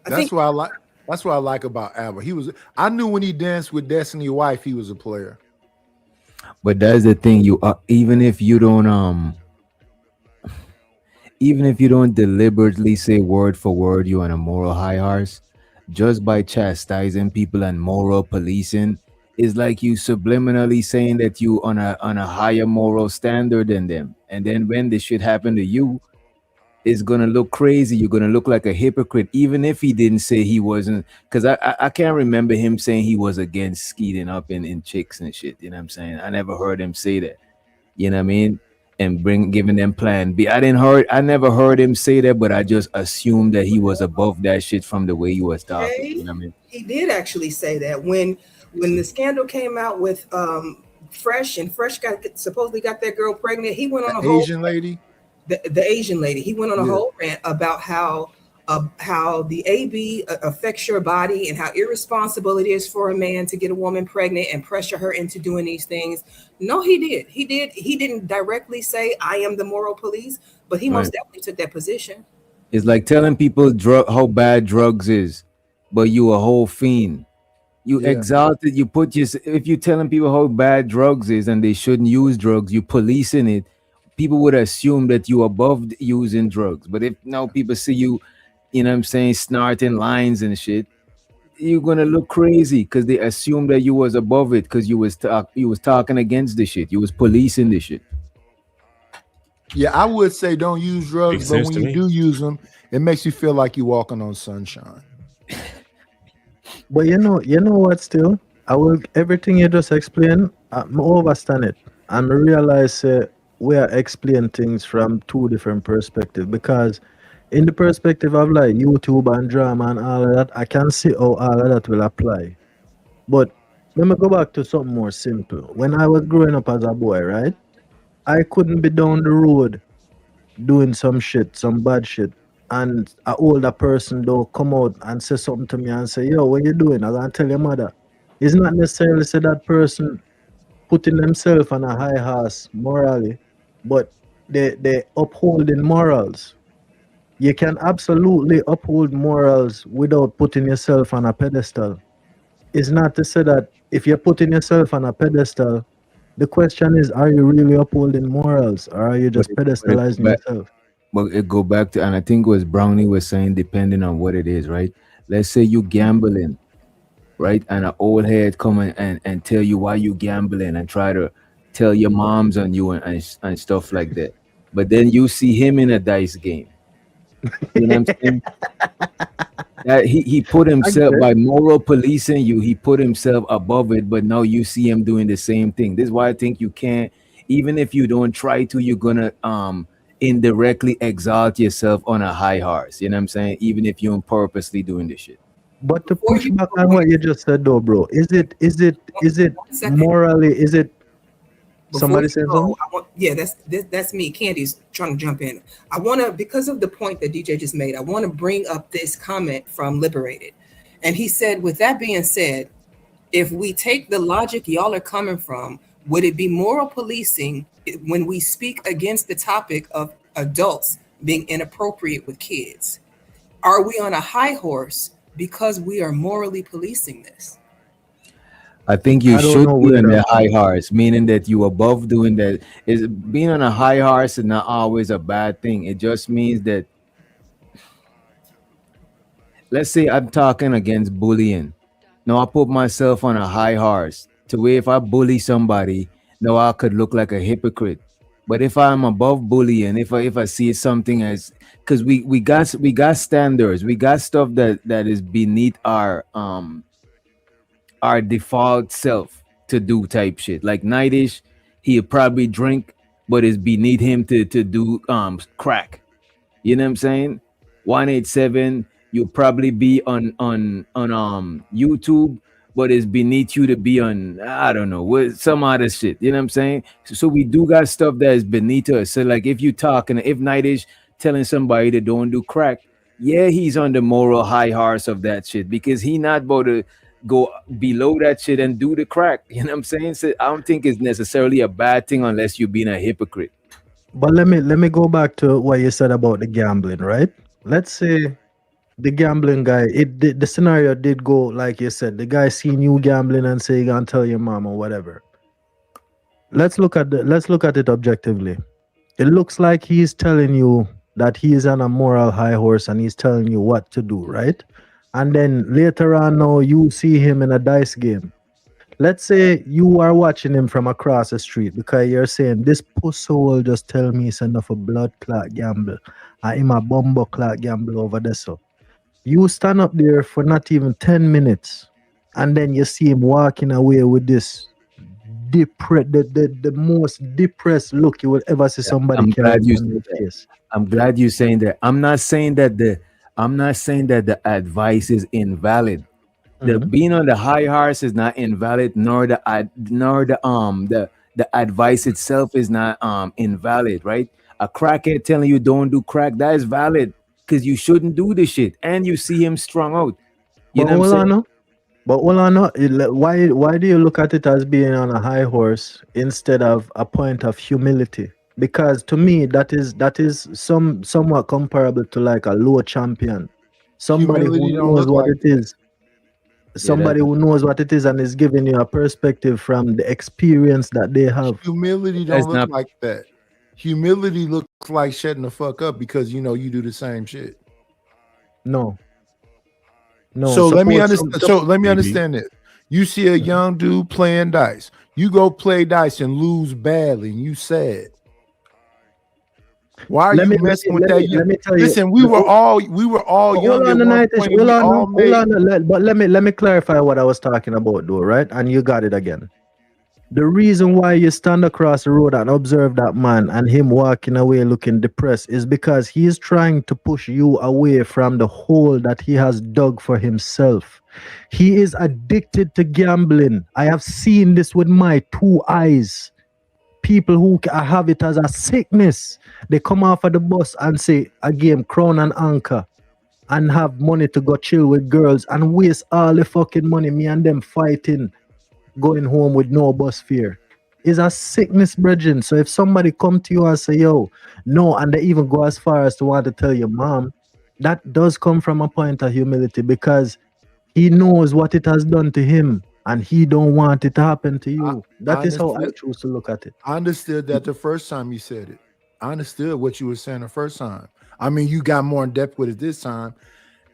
That's what I like about Abba. I knew when he danced with Destiny Wife, he was a player. But that's the thing. Even if you don't deliberately say word for word you're on a moral high horse, just by chastising people and moral policing is like you subliminally saying that you on a higher moral standard than them. And then when this shit happen to you, it's gonna look crazy. You're gonna look like a hypocrite, even if he didn't say he wasn't. Because I can't remember him saying he was against skeeting up in chicks and shit. You know what I'm saying? I never heard him say that. You know what I mean? And giving them plan B. I never heard him say that, but I just assumed that he was above that shit from the way he was talking. You know what I mean? He did actually say that when the scandal came out with Fresh, and Fresh supposedly got that girl pregnant. He went on a whole Asian lady. The Asian lady. He went on a whole rant about how the AB affects your body and how irresponsible it is for a man to get a woman pregnant and pressure her into doing these things. No, he did. He didn't directly say I am the moral police, but he most definitely took that position. It's like telling people how bad drugs is, but you a whole fiend. You exalted. You put if you're telling people how bad drugs is and they shouldn't use drugs, you policing it. People would assume that you above using drugs. But if now people see you, you know what I'm saying, snorting lines and shit, you're gonna look crazy because they assume that you was above it because you was talking against the shit. You was policing the shit. Yeah, I would say don't use drugs, but Makes when sense you to do use them, it makes you feel like you're walking on sunshine. But you know what? Still, everything you just explained. I understand it, and I realize we are explaining things from two different perspectives. Because in the perspective of like YouTube and drama and all of that, I can see how all of that will apply. But let me go back to something more simple. When I was growing up as a boy, right, I couldn't be down the road doing some bad shit, and an older person don't come out and say something to me and say, yo, what you doing? I'm gonna tell your mother. It's not necessarily say that person putting themselves on a high horse morally, but they upholding morals. You can absolutely uphold morals without putting yourself on a pedestal. It's not to say that if you're putting yourself on a pedestal, the question is, are you really upholding morals, or are you just pedestalizing yourself? But it go back to, and I think it was Brownie was saying, depending on what it is, right? Let's say you gambling, right? And an old head come and tell you why you gambling and try to tell your moms on you and stuff like that. But then you see him in a dice game. You know what I'm saying? He put himself, by moral policing you, he put himself above it, but now you see him doing the same thing. This is why I think you can't, even if you don't try to, you're gonna indirectly exalt yourself on a high horse. You know what I'm saying? Even if you're purposely doing this shit. But to push back on what you just said though, bro, is it morally, is it somebody said something? That's me. Candy's trying to jump in. I want to, because of the point that DJ just made, I want to bring up this comment from Liberated. And he said, with that being said, if we take the logic y'all are coming from, would it be moral policing when we speak against the topic of adults being inappropriate with kids? Are we on a high horse because we are morally policing this? I think you should be on the high horse, meaning that you above doing that. Is being on a high horse is not always a bad thing. It just means that, let's say I'm talking against bullying. Now I put myself on a high horse to where if I bully somebody, now I could look like a hypocrite. But if I'm above bullying, if I see something as, because we got standards, we got stuff that is beneath our default self to do type shit. Like Nightish, he'll probably drink, but it's beneath him to do crack. You know what I'm saying? 187, you'll probably be on YouTube, but it's beneath you to be on, I don't know, with some other shit. You know what I'm saying? So we do got stuff that is beneath us. So like if you talking, if Nightish telling somebody to don't do crack, yeah, he's on the moral high horse of that shit because he not about to go below that shit and do the crack. You know what I'm saying? So I don't think it's necessarily a bad thing unless you're being a hypocrite. But let me go back to what you said about the gambling, right? Let's say the gambling guy, the scenario did go like you said. The guy seen you gambling and say, "You gonna tell your mom or whatever." Let's look at it objectively. It looks like he's telling you that he is on a moral high horse and he's telling you what to do, right? And then later on, now you see him in a dice game. Let's say you are watching him from across the street because you're saying this pussy will just tell me it's enough a blood clot gamble. I'm him a bumbo clot gamble over there. So you stand up there for not even 10 minutes and then you see him walking away with this the most depressed look you will ever see somebody I'm glad you in the said that. face. I'm glad you're saying that. I'm not saying that the advice is invalid. The being on the high horse is not invalid, nor the advice itself is not invalid, right? A crackhead telling you don't do crack, that is valid because you shouldn't do the shit, and you see him strung out. You But know what I'm hold on, saying? no. But hold on, no. Why do you look at it as being on a high horse instead of a point of humility? Because to me, that is somewhat comparable to like a low champion, somebody who Humility don't knows look what like it is, somebody who knows what it is and is giving you a perspective from the experience that they have. humility That's don't look not. like that. Humility looks like shutting the fuck up because you know you do the same shit. No, no. So let me Suppose understand. So let me Maybe. understand this. You see a young dude playing dice. You go play dice and lose badly, and you sad. Why are you messing with that? let me tell you. Listen, we were all But young hold at on, one Nightish, point. And hold we on, all no, made. hold on. But let me clarify what I was talking about, though, right? And you got it again. The reason why you stand across the road and observe that man and him walking away looking depressed is because he's trying to push you away from the hole that he has dug for himself. He is addicted to gambling. I have seen this with my 2 eyes. People who have it as a sickness, they come off of the bus and say a game Crown and Anchor and have money to go chill with girls and waste all the fucking money, me and them fighting, going home with no bus fare. It's a sickness, brethren. So if somebody come to you and say, yo, no, and they even go as far as to want to tell your mom, that does come from a point of humility because he knows what it has done to him and he don't want it to happen to you. That is how I choose to look at it. I understood that the first time you said it. I understood what you were saying the first time. I mean, you got more in depth with it this time,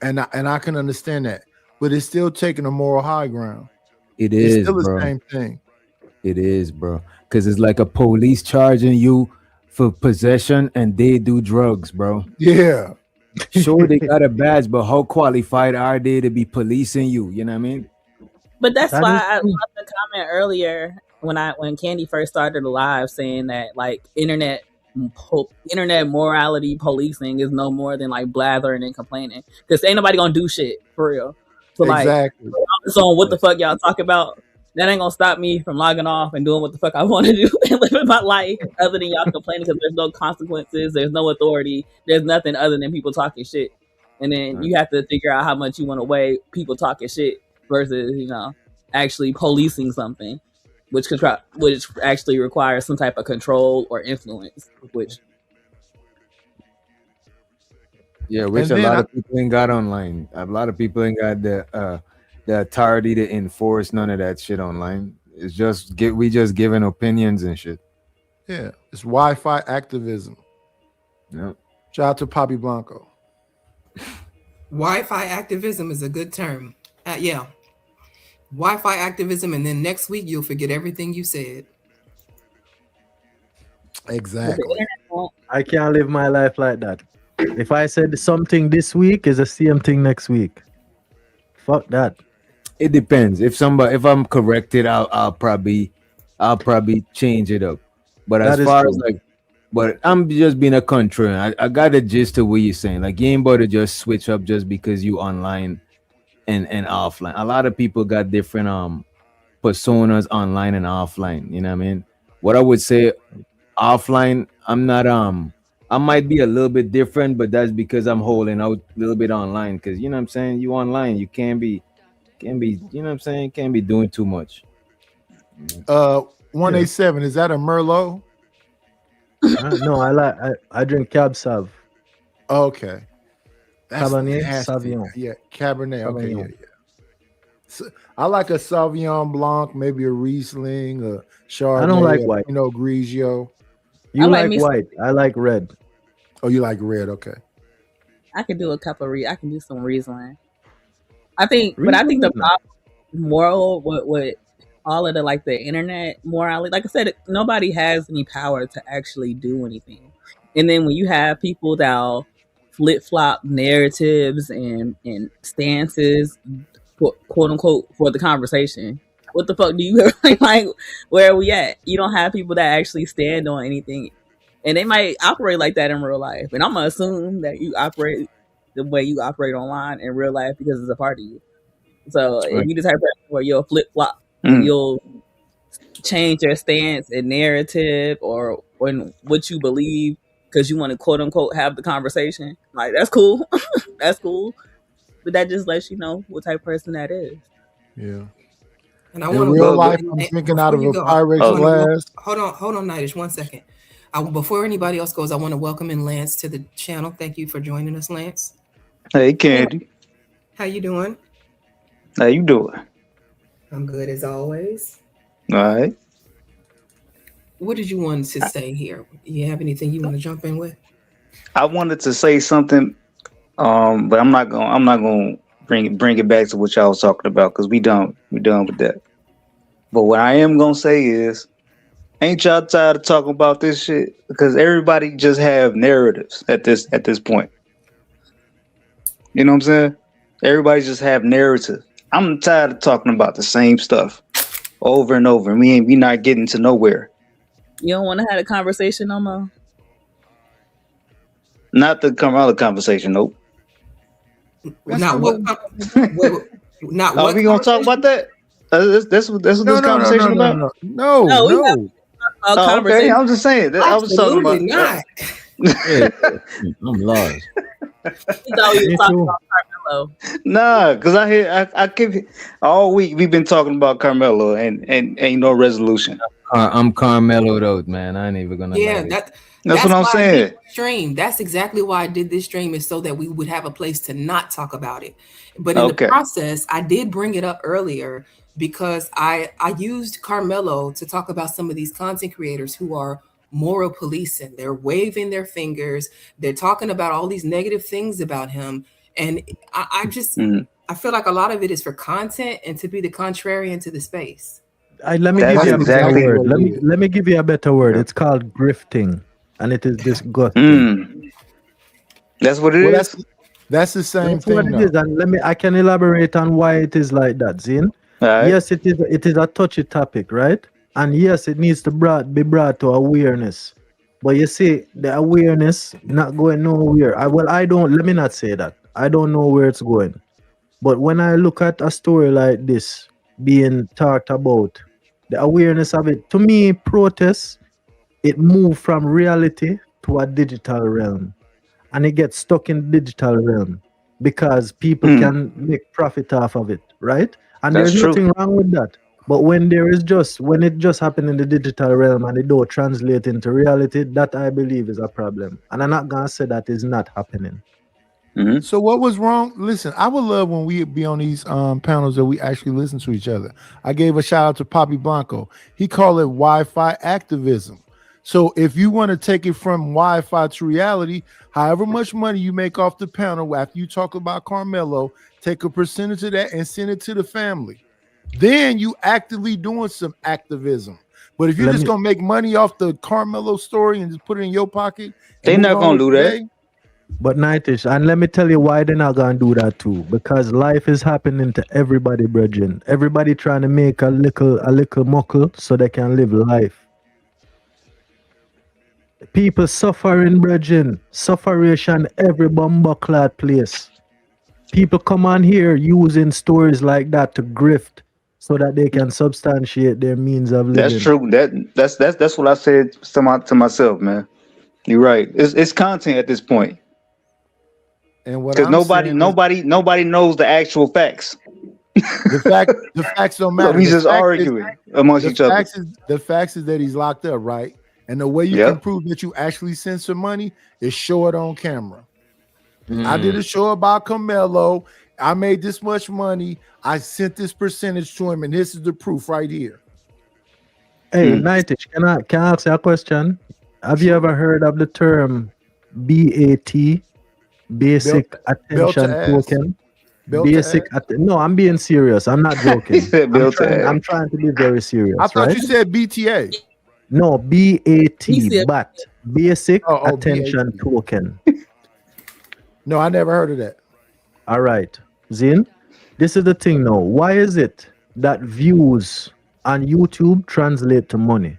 and I can understand that. But it's still taking a moral high ground. It It's is, still the bro. same thing. It is, bro. Because it's like a police charging you for possession and they do drugs, bro. Yeah. Sure, they got a badge, but how qualified are they to be policing you? You know what I mean? But that's That why is I true. love the comment earlier when Candy first started the live saying that like internet morality policing is no more than like blathering and complaining because ain't nobody gonna do shit for real. So like, Exactly. regardless on what the fuck y'all talk about, that ain't gonna stop me from logging off and doing what the fuck I want to do and living my life other than y'all complaining because there's no consequences, there's no authority, there's nothing other than people talking shit. And then you have to figure out how much you want to weigh people talking shit versus, you know, actually policing something, which actually requires some type of control or influence, which Yeah, which And a then lot I, of people ain't got online. A lot of people ain't got the authority to enforce none of that shit online. It's just we just giving opinions and shit. yeah, it's Wi-Fi activism. Yeah. Shout out to Poppy Blanco. Wi-Fi activism is a good term. Yeah. Wi-Fi activism, and then next week you'll forget everything you said. But the Exactly. internet won't. I can't live my life like that. If I said something this week, is the same thing next week. Fuck that. It depends. If I'm corrected, I'll probably change it up. But as That is far as true. but I'm just being a contrarian. I got the gist of what you're saying. Like you ain't about to just switch up just because you online and offline. A lot of people got different personas online and offline. You know what I mean? What I would say offline, I'm not I might be a little bit different, but that's because I'm holding out a little bit online. Because you know what I'm saying, you online, you can't be you know what I'm saying, can't be doing too much. 187, is that a Merlot? No, I drink Cab Sav. Okay. Cabernet it has to be- Sauvignon. Yeah, Cabernet. Okay, yeah, Sauvignon. yeah. So, I like a Sauvignon Blanc, maybe a Riesling, a Chardonnay. I don't like a white. Pinot Grigio. You I like like me white. I like red. Oh, you like red? Okay. I can do a couple of I can do some Riesling. I think the Riesling? problem moral with all of the like the internet morality, like I said, nobody has any power to actually do anything. And then when you have people that'll flip flop narratives and stances, quote unquote, for the conversation, what the fuck do you like? Where are we at? You don't have people that actually stand on anything, and they might operate like that in real life. And I'm gonna assume that you operate the way you operate online in real life because it's a part of you. So if you the type of person where you'll flip flop, you'll change your stance and narrative or when what you believe because you want to quote unquote have the conversation. Like that's cool, that's cool, but that just lets you know what type of person that is. Yeah. And I In want to real go life, I'm drinking out of a Pyrex glass. Hold on, Nidish, 1 second. Before anybody else goes, I want to welcome in Lance to the channel. Thank you for joining us, Lance. Hey, Candy. How you doing? How you doing? I'm good as always. All right. What did you want to say here? You have anything you want to jump in with? I wanted to say something, but I'm not gonna bring it back to what y'all was talking about because we're done with that. But what I am gonna say is, ain't y'all tired of talking about this shit? Because everybody just have narratives at this point. You know what I'm saying? Everybody just have narratives. I'm tired of talking about the same stuff over and over, and we not getting to nowhere. You don't want to have a conversation no more. Not the Kamala conversation, nope. Not what? Not Are what? we gonna talk about that? That's what this conversation about. No. Oh, okay. I was just saying. I was talking about. Absolutely not. I'm lost. You thought we were talking about Carmelo. Nah, because I keep all week we've been talking about Carmelo and ain't no resolution. I'm Carmelo out, man. I ain't even gonna. Yeah, lie. That's what I'm why I saying. did this stream. That's exactly why I did this stream, is so that we would have a place to not talk about it. But in the process, I did bring it up earlier because I used Carmelo to talk about some of these content creators who are moral policing. They're waving their fingers. They're talking about all these negative things about him. And I just I feel like a lot of it is for content and to be the contrarian to the space. Let me give you a better word. Let me give you a better word. It's called grifting, and it is disgusting. That's what it is. That's the same That's what thing. it is, and I can elaborate on why it is like that. Zin, yes, it is a touchy topic, right? And yes, it needs to be brought to awareness. But you see, the awareness not going nowhere. Let me not say that. I don't know where it's going. But when I look at a story like this being talked about, the awareness of it, to me, protests, it moved from reality to a digital realm. And it gets stuck in the digital realm because people can make profit off of it, right? And That's there's true. nothing wrong with that. But when it just happened in the digital realm and it don't translate into reality, that I believe is a problem. And I'm not gonna say that is not happening. So what was wrong? Listen, I would love when we be on these panels that we actually listen to each other. I gave a shout out to Poppy Blanco. He called it Wi-Fi activism. So if you want to take it from Wi-Fi to reality, however much money you make off the panel after you talk about Carmelo, take a percentage of that and send it to the family. then you actively doing some activism. But if you're Let just me gonna make money off the Carmelo story and just put it in your pocket They and move not on gonna with do the that. day, but Nightish, and let me tell you why they're not gonna do that too. Because life is happening to everybody, brethren. Everybody trying to make a little muckle so they can live life. People suffering, brethren. Sufferation every bumbleclad place. People come on here using stories like that to grift so that they can substantiate their means of That's living. true. That's what I said to myself, man. You're right. It's content at this point and what because I'm saying is nobody knows the actual facts. the facts don't So matter. we just arguing amongst each other. The facts is that he's locked up, right? And the way you Yep. can prove that you actually sent some money is show it on camera. I did a show about Carmelo. I made this much money. I sent this percentage to him, and this is the proof right here. Hey, Nightish, can I ask you a question? Have you ever heard of the term BAT, basic Belt attention to ass. token? Belt to Basic no, I'm being serious. I'm not joking. said belt to ass. I'm trying to be very serious. I thought right? you said BTA. No, BAT, BCA. BAT, basic Oh, attention BAT. token. No, I never heard of that. All right, Zin, this is the thing now. Why is it that views on YouTube translate to money?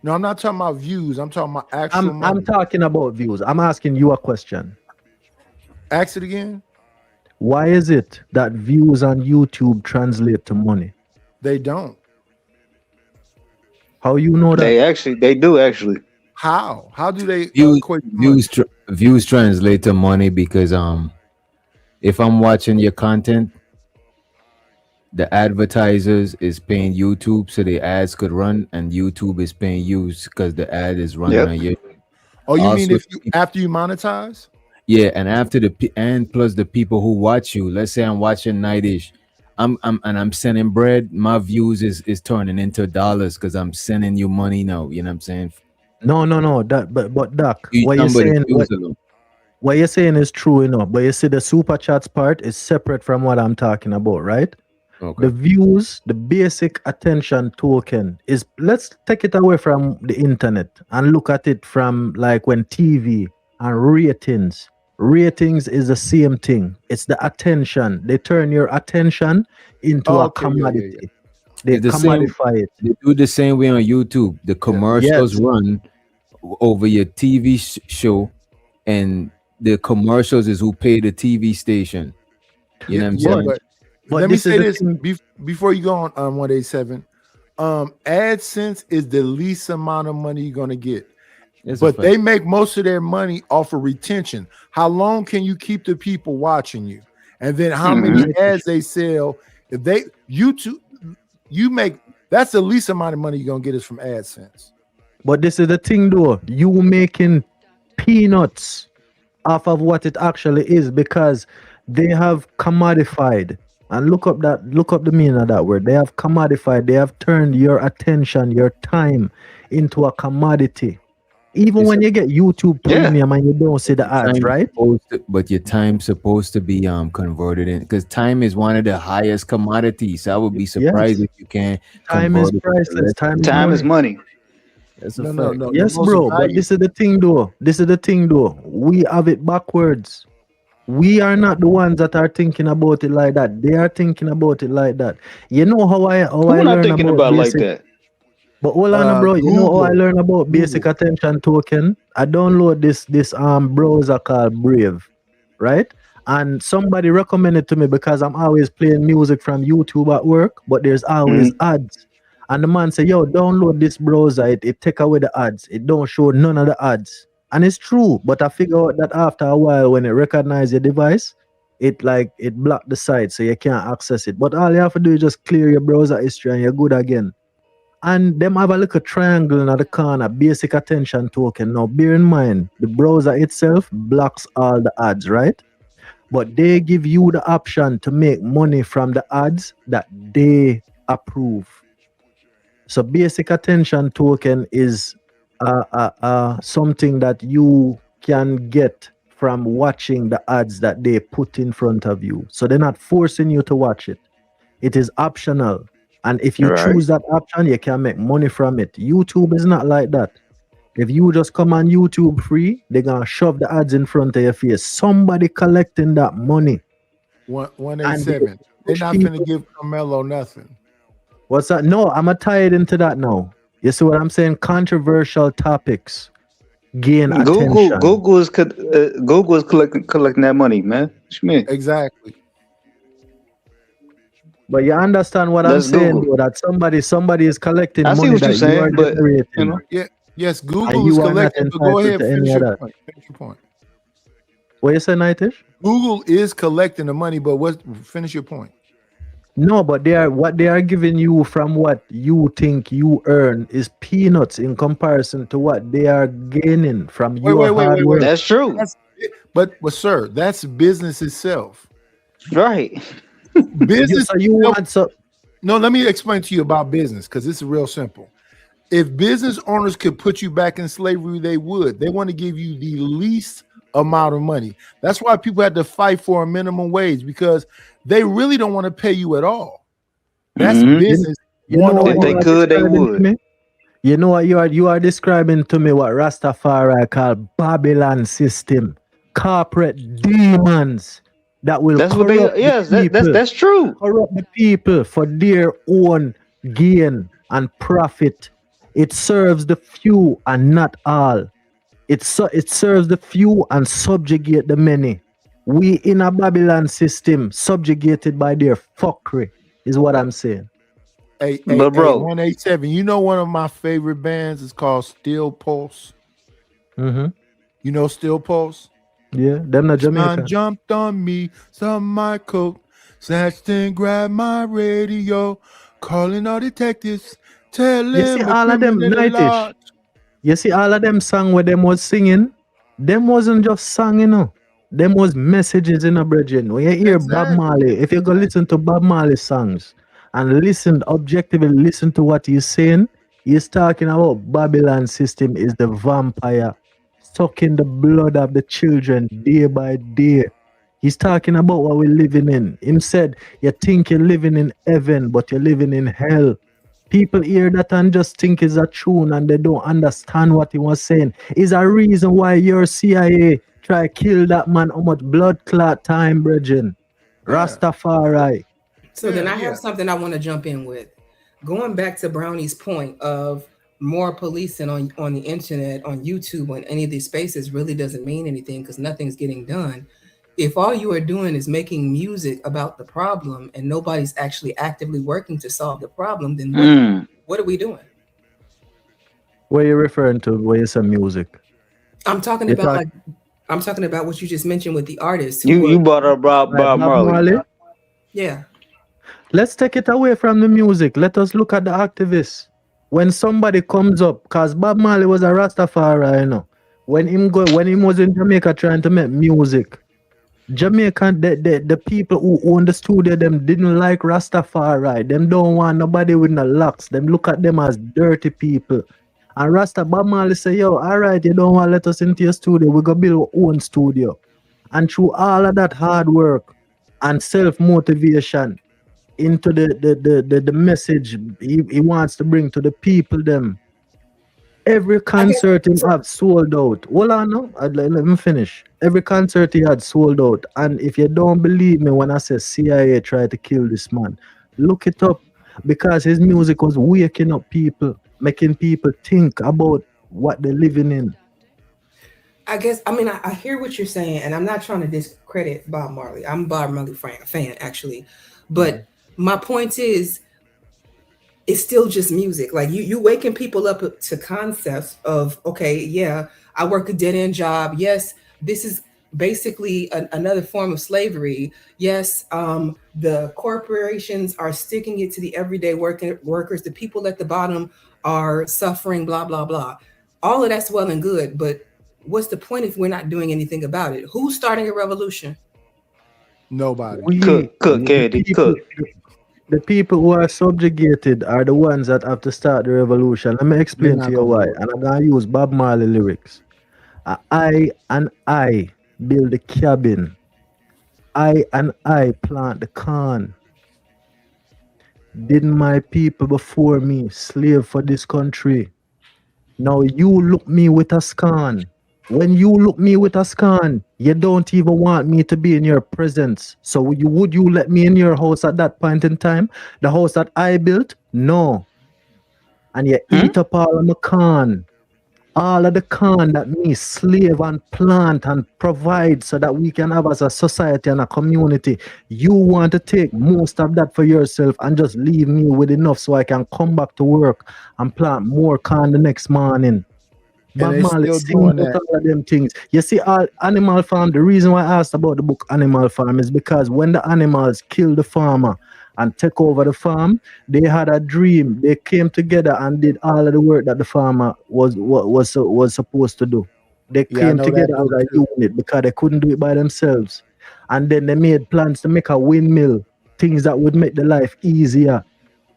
No, I'm not talking about views. I'm talking about actual money. I'm talking about views. I'm asking you a question. Ask it again. Why is it that views on YouTube translate to money? They don't. How you know that? They do actually. How? How do they Views equate to money? views translate to money because if I'm watching your content, the advertisers is paying YouTube so the ads could run, and YouTube is paying you because the ad is running Yep. on you. Oh, you Also, mean if you after you monetize? yeah, and after and plus the people who watch you. Let's say I'm watching Nightish, I'm sending bread. My views is turning into dollars because I'm sending you money now. You know what I'm saying? No. That but Doc, You what you're somebody saying, views alone. what you're saying is true enough. But you see, the super chats part is separate from what I'm talking about, right? Okay. The views, the basic attention token is, let's take it away from the internet and look at it from like when TV and ratings. Ratings is the same thing. It's the attention. They turn your attention into a Okay, yeah. commodity. They It's the same. commodify it. They do the same way on YouTube. The commercials Yes. run over your TV show, and the commercials is who pay the TV station. You know what I'm Yeah, saying? But let me this is say the this thing. before you go on 187. AdSense is the least amount of money you're gonna get. It's a But fact. they make most of their money off of retention. How long can you keep the people watching you? And then how many ads they sell? If they YouTube, you make that's the least amount of money you're gonna get is from AdSense. But this is the thing though. You making peanuts off of what it actually is because they have commodified. And look up the meaning of that word. They have commodified, they have turned your attention, your time into a commodity. Even It's when you get YouTube Premium and you don't see the ads, Time right? but your time's supposed to be converted in because time is one of the highest commodities. I would be surprised if you can't. Time is convert it to priceless. less. Time is money. That's a No, fact. no. Yes, The most bro. But value- this is the thing though. We have it backwards. We are not the ones that are thinking about it like that. They are thinking about it like that. You know how I We're not learn thinking about about like basic, that. but hold on, bro. You know how I Google. learn about basic attention token? I download this browser called Brave, right? And somebody recommended to me because I'm always playing music from YouTube at work, but there's always ads. And the man said, "Yo, download this browser. It take away the ads. It don't show none of the ads." And it's true, but I figure out that after a while, when it recognizes your device, it block the site so you can't access it. But all you have to do is just clear your browser history and you're good again. And them have a little triangle in the corner, basic attention token. Now, bear in mind, the browser itself blocks all the ads, right? But they give you the option to make money from the ads that they approve. So, basic attention token is something that you can get from watching the ads that they put in front of you. So, they're not forcing you to watch it. It is optional. And if you Right. choose that option, you can make money from it. YouTube is not like that. If you just come on YouTube free, they're gonna shove the ads in front of your face. Somebody collecting that money. And they 187. They're push not people. finna give Carmelo nothing. What's that? No, I'm gonna tie it into that now. You see what I'm saying? Controversial topics gain attention. Google is collecting that money, man. What you mean? Exactly. But you understand what I'm That's saying, Google. though, that somebody is collecting I see money what you're that you are saying, but you generating, know, Yeah. Yes, and Google is you are not collecting, but go entitled ahead, to any finish of your that. point. Finish your point. What you say, Nightish? Google is collecting the money, but finish your point. No, but what they are giving you from what you think you earn is peanuts in comparison to what they are gaining from your hard work. That's true. But sir, that's business itself. Right. Business. So you want so? No, let me explain to you about business because it's real simple. If business owners could put you back in slavery, they would. They want to give you the least amount of money. That's why people had to fight for a minimum wage because they really don't want to pay you at all. That's Mhm. business. You know what If they you are could, they describing to would. me? You know what you are describing to me what Rastafari call Babylon system, corporate demons that will That's what they. corrupt the Yes, people, that's true. corrupt the people for their own gain and profit. It serves the few and not all. It serves the few and subjugate the many. We in a Babylon system subjugated by their fuckery, is what I'm saying. Hey, But bro, 187. You know one of my favorite bands is called Steel Pulse. Mm-hmm. You know Steel Pulse? Yeah, them not Son Jamaican. jumped on me, some my coat, snatched and grabbed my radio, calling all detectives, tell You see them all of them criminal Nightish. law. You see all of them song where them was singing. Them wasn't just song, you know. Them was messages in a brethren. When you hear Bob Exactly. Marley, if you go listen to Bob Marley songs and listen objectively, listen to what he's saying, he's talking about Babylon system is the vampire sucking the blood of the children day by day. He's talking about what we're living in. Him said, you think you're living in heaven, but you're living in hell. People hear that and just think it's a tune and they don't understand what he was saying. Is a reason why your CIA try kill that man how much blood clot time, brethren. Rastafari. So then I have something I want to jump in with. Going back to Brownie's point of more policing on the internet, on YouTube, on any of these spaces really doesn't mean anything because nothing's getting done. If all you are doing is making music about the problem and nobody's actually actively working to solve the problem, then what are we doing? What are you referring to when you say music? I'm talking You about talk- I'm talking about what you just mentioned with the artists. you brought up Bob Bob Marley. Marley? Yeah. Let's take it away from the music. Let us look at the activists. When somebody comes up, because Bob Marley was a Rastafari, you know. When him was in Jamaica trying to make music, Jamaican, the people who own the studio, them didn't like Rastafari. Them don't want nobody with no locks. Them look at them as dirty people. And Bob Marley say, yo, all right, you don't want to let us into your studio. We're going to build our own studio. And through all of that hard work and self-motivation into the message he wants to bring to the people, them, every concert he had sold out. Hold on now, let me finish. Every concert he had sold out. And if you don't believe me when I say CIA tried to kill this man, look it up. Because his music was waking up people, making people think about what they're living in. I guess, I mean, I hear what you're saying, and I'm not trying to discredit Bob Marley. I'm a Bob Marley fan, actually. But my point is, it's still just music. Like you waking people up to concepts of, okay, yeah, I work a dead-end job. Yes, this is basically another form of slavery. Yes, the corporations are sticking it to the everyday workers. The people at the bottom are suffering, blah, blah, blah. All of that's well and good, but what's the point if we're not doing anything about it? Who's starting a revolution? Nobody. The people who are subjugated are the ones that have to start the revolution. Let me explain to you why. And I'm going to use Bob Marley lyrics. I build the cabin. I plant the corn. Didn't my people before me slave for this country? Now you look me with a scorn. When you look me with a scorn, you don't even want me to be in your presence. So would you let me in your house at that point in time? The house that I built? No. And you eat up all of my corn. All of the corn that me slave and plant and provide so that we can have as a society and a community. You want to take most of that for yourself and just leave me with enough so I can come back to work and plant more corn the next morning. And Bob they Marley still sing doing about that. all of them things. You see, Animal Farm, the reason why I asked about the book Animal Farm is because when the animals kill the farmer and take over the farm, they had a dream. They came together and did all of the work that the farmer was supposed to do. They Yeah, I came know that together as book a too. unit because they couldn't do it by themselves. And then they made plans to make a windmill, things that would make the life easier,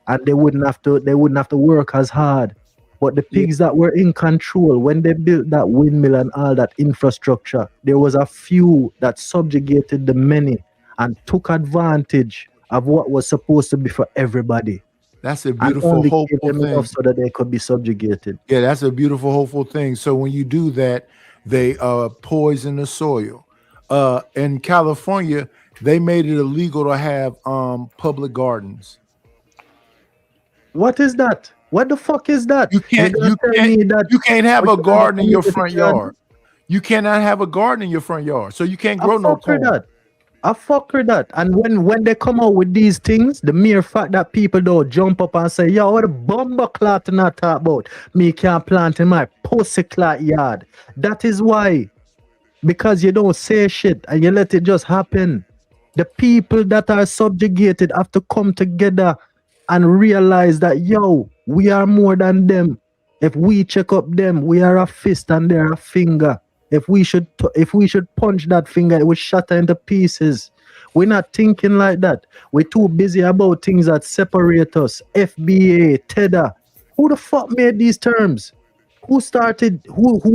and they wouldn't have to work as hard. But the Yeah. pigs that were in control, when they built that windmill and all that infrastructure, there was a few that subjugated the many and took advantage of what was supposed to be for everybody, That's a and beautiful, only gave hopeful them enough thing. so that they could be subjugated. Yeah, that's a beautiful, hopeful thing. So when you do that, they poison the soil. In California, they made it illegal to have public gardens. What is that? What the fuck is that? You can't you can't have a garden in your front yard. You cannot have a garden in your front yard. So you can't I grow no fuck with corn. that. I fuck with that. And when they come out with these things, the mere fact that people don't jump up and say, yo, what a bumper clot not talk about? Me can't plant in my pussy clot yard. That is why. Because you don't say shit and you let it just happen. The people that are subjugated have to come together and realize that, yo, we are more than them. If we check up them, we are a fist and they're a finger. If we should punch that finger, it would shatter into pieces. We're not thinking like that. We're too busy about things that separate us. FBA, Tether. Who the fuck made these terms? Who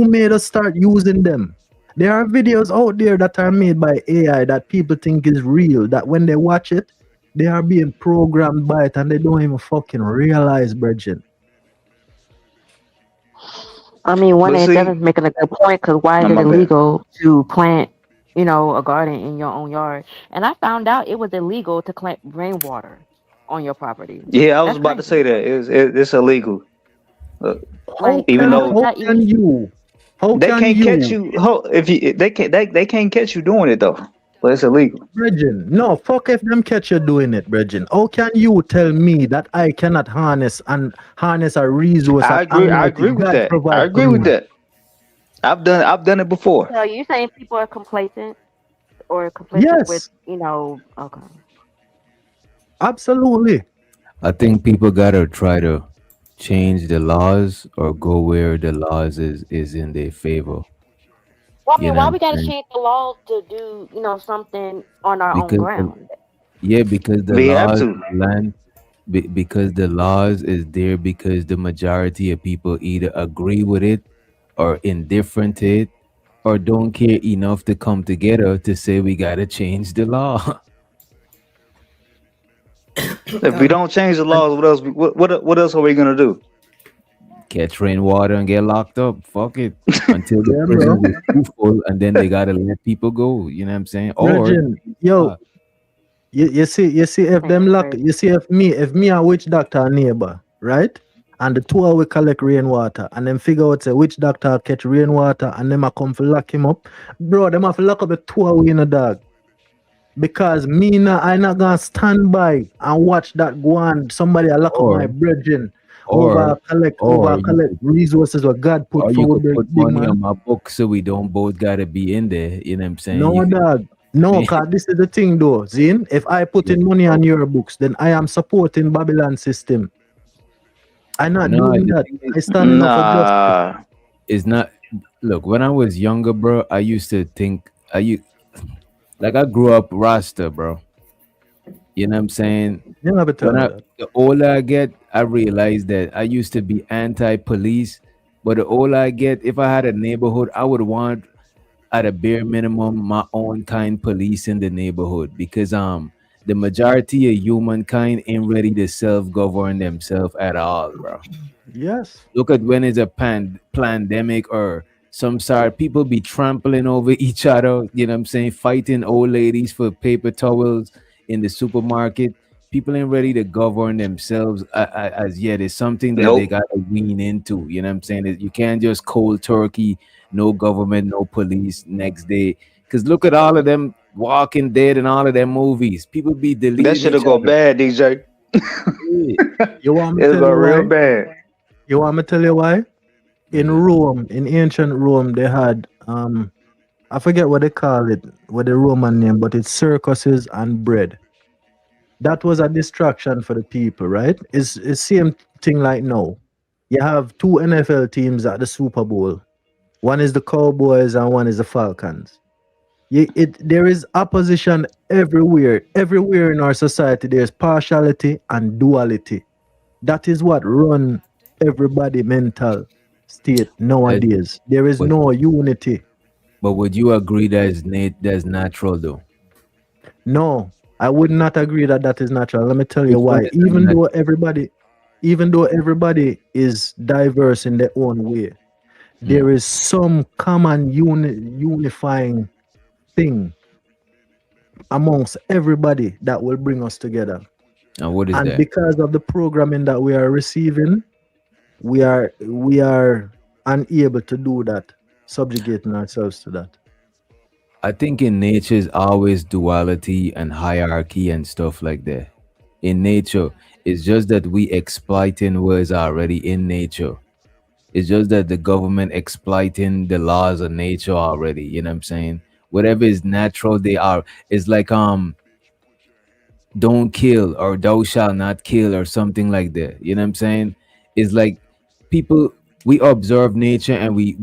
made us start using them? There are videos out there that are made by AI that people think is real, that when they watch it, they are being programmed by it and they don't even fucking realize, Bridget. I mean, one But and see, seven's making a good point because why no, is it my bad. illegal to plant, a garden in your own yard? And I found out it was illegal to collect rainwater on your property. Yeah, I was That's about to crazy. say that it's illegal. Like, Even how is though that illegal? they can't catch you, if you they can't catch you doing it though, but it's illegal. Bridget, no, fuck if them catch you doing it, Bridget. How can you tell me that I cannot harness a resource I that agree. I Almighty agree with God that. I provides agree for with me? that. I've done it before. So you saying people are complacent or complicit with, Yes, okay. absolutely. I think people gotta try to change the laws or go where the laws is in their favor. Well, I You mean, know why what we I'm gotta saying? change the laws to do, something on our own Because ground? because the We have laws to. of the land because the laws is there because the majority of people either agree with it or indifferent to it or don't care enough to come together to say we gotta change the law. If we don't change the laws, what else? What else are we gonna do? Catch rainwater and get locked up. Fuck it. Until the Yeah, bro. prisons is too full and then they gotta let people go. You know what I'm saying? Or Bridget, yo, you see if them lock, you see if me and witch doctor are neighbor, right? And the two of we collect rainwater and then figure out say which doctor catch rainwater and them a come for lock him up. Bro, them have to lock up the two of we in a dog. Because I not gonna stand by and watch that go on. Somebody a lock up my or brethren or or you collect could resources what God put or you forward could big put big money man. on my book so we don't both gotta be in there. You know what I'm saying? No, You could dog. No, cause this is the thing though, Zin. If I put in money on your books, then I am supporting Babylon system. I'm not no, doing the that. thing I is, standing up for justice. Nah. it's not look, when I was younger, bro, I used to think like I grew up Rasta, bro. You know what I'm saying? You never tell When me I that. the older I get, I realize that I used to be anti-police, but the older I get, if I had a neighborhood, I would want at a bare minimum my own kind police in the neighborhood because The majority of humankind ain't ready to self-govern themselves at all, bro. Yes. Look at when it's a pandemic or some sort, people be trampling over each other, you know what I'm saying, fighting old ladies for paper towels in the supermarket. People ain't ready to govern themselves as yet. It's something that they Nope. gotta wean into, you know what I'm saying. You can't just cold turkey, no government, no police next day. Because look at all of them Walking Dead and all of them movies. People be That deleting shit'll each go other. bad, DJ. Yeah. You want me to It'll tell go you real why? bad. You want me to tell you why? In Rome, in ancient Rome, they had I forget what they call it, what the Roman name, but it's circuses and bread. That was a distraction for the people, right? It's same thing like now. You have two NFL teams at the Super Bowl. One is the Cowboys and one is the Falcons. There is opposition everywhere. Everywhere in our society, there's partiality and duality. That is what run everybody mental state nowadays. There is But no unity. would you agree that's natural though? No, I would not agree that that is natural. Let me tell you Which one why. is unnatural? Even though everybody is diverse in their own way, there is some common unifying thing amongst everybody that will bring us together. And what is And that? because of the programming that we are receiving, we are unable to do that, subjugating ourselves to that. I think in nature is always duality and hierarchy and stuff like that. In nature, it's just that we exploiting what is already in nature. It's just that the government exploiting the laws of nature already. You know what I'm saying? Whatever is natural, they are. It's like don't kill or thou shalt not kill or something like that. You know what I'm saying? It's like people we observe nature and we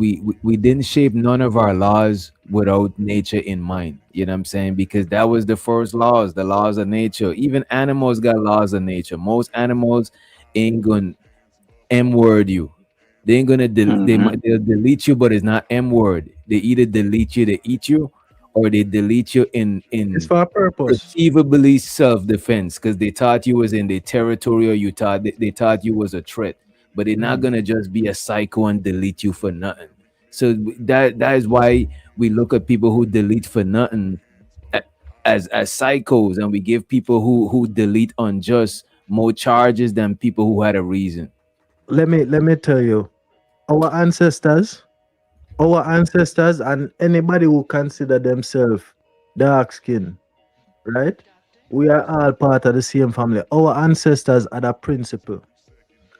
didn't shape none of our laws without nature in mind. You know what I'm saying? Because that was the first laws, the laws of nature. Even animals got laws of nature. Most animals ain't gonna M word you. They ain't gonna they'll delete you, but it's not M word. They either delete you to eat you, or they delete you in It's for a purpose. perceivably self-defense because they thought you was in their territory or you thought they thought you was a threat. But they're not gonna just be a psycho and delete you for nothing. So that is why we look at people who delete for nothing as psychos, and we give people who delete unjust more charges than people who had a reason. Let me tell you, our ancestors, and anybody who consider themselves dark skin, right? We are all part of the same family. Our ancestors had a principle,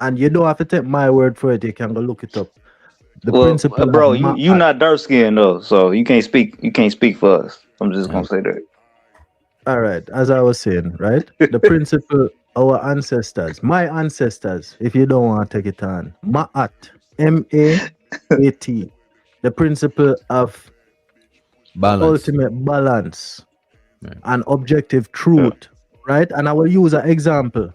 and you don't have to take my word for it. You can go look it up. The Well, principle of bro, you not dark skinned though, so you can't speak. You can't speak for us. I'm just gonna say that. All right, as I was saying, right? The principle, our ancestors, my ancestors, if you don't want to take it on, Ma'at, M-A-A-T, the principle of balance, ultimate balance and objective truth, right? And I will use an example.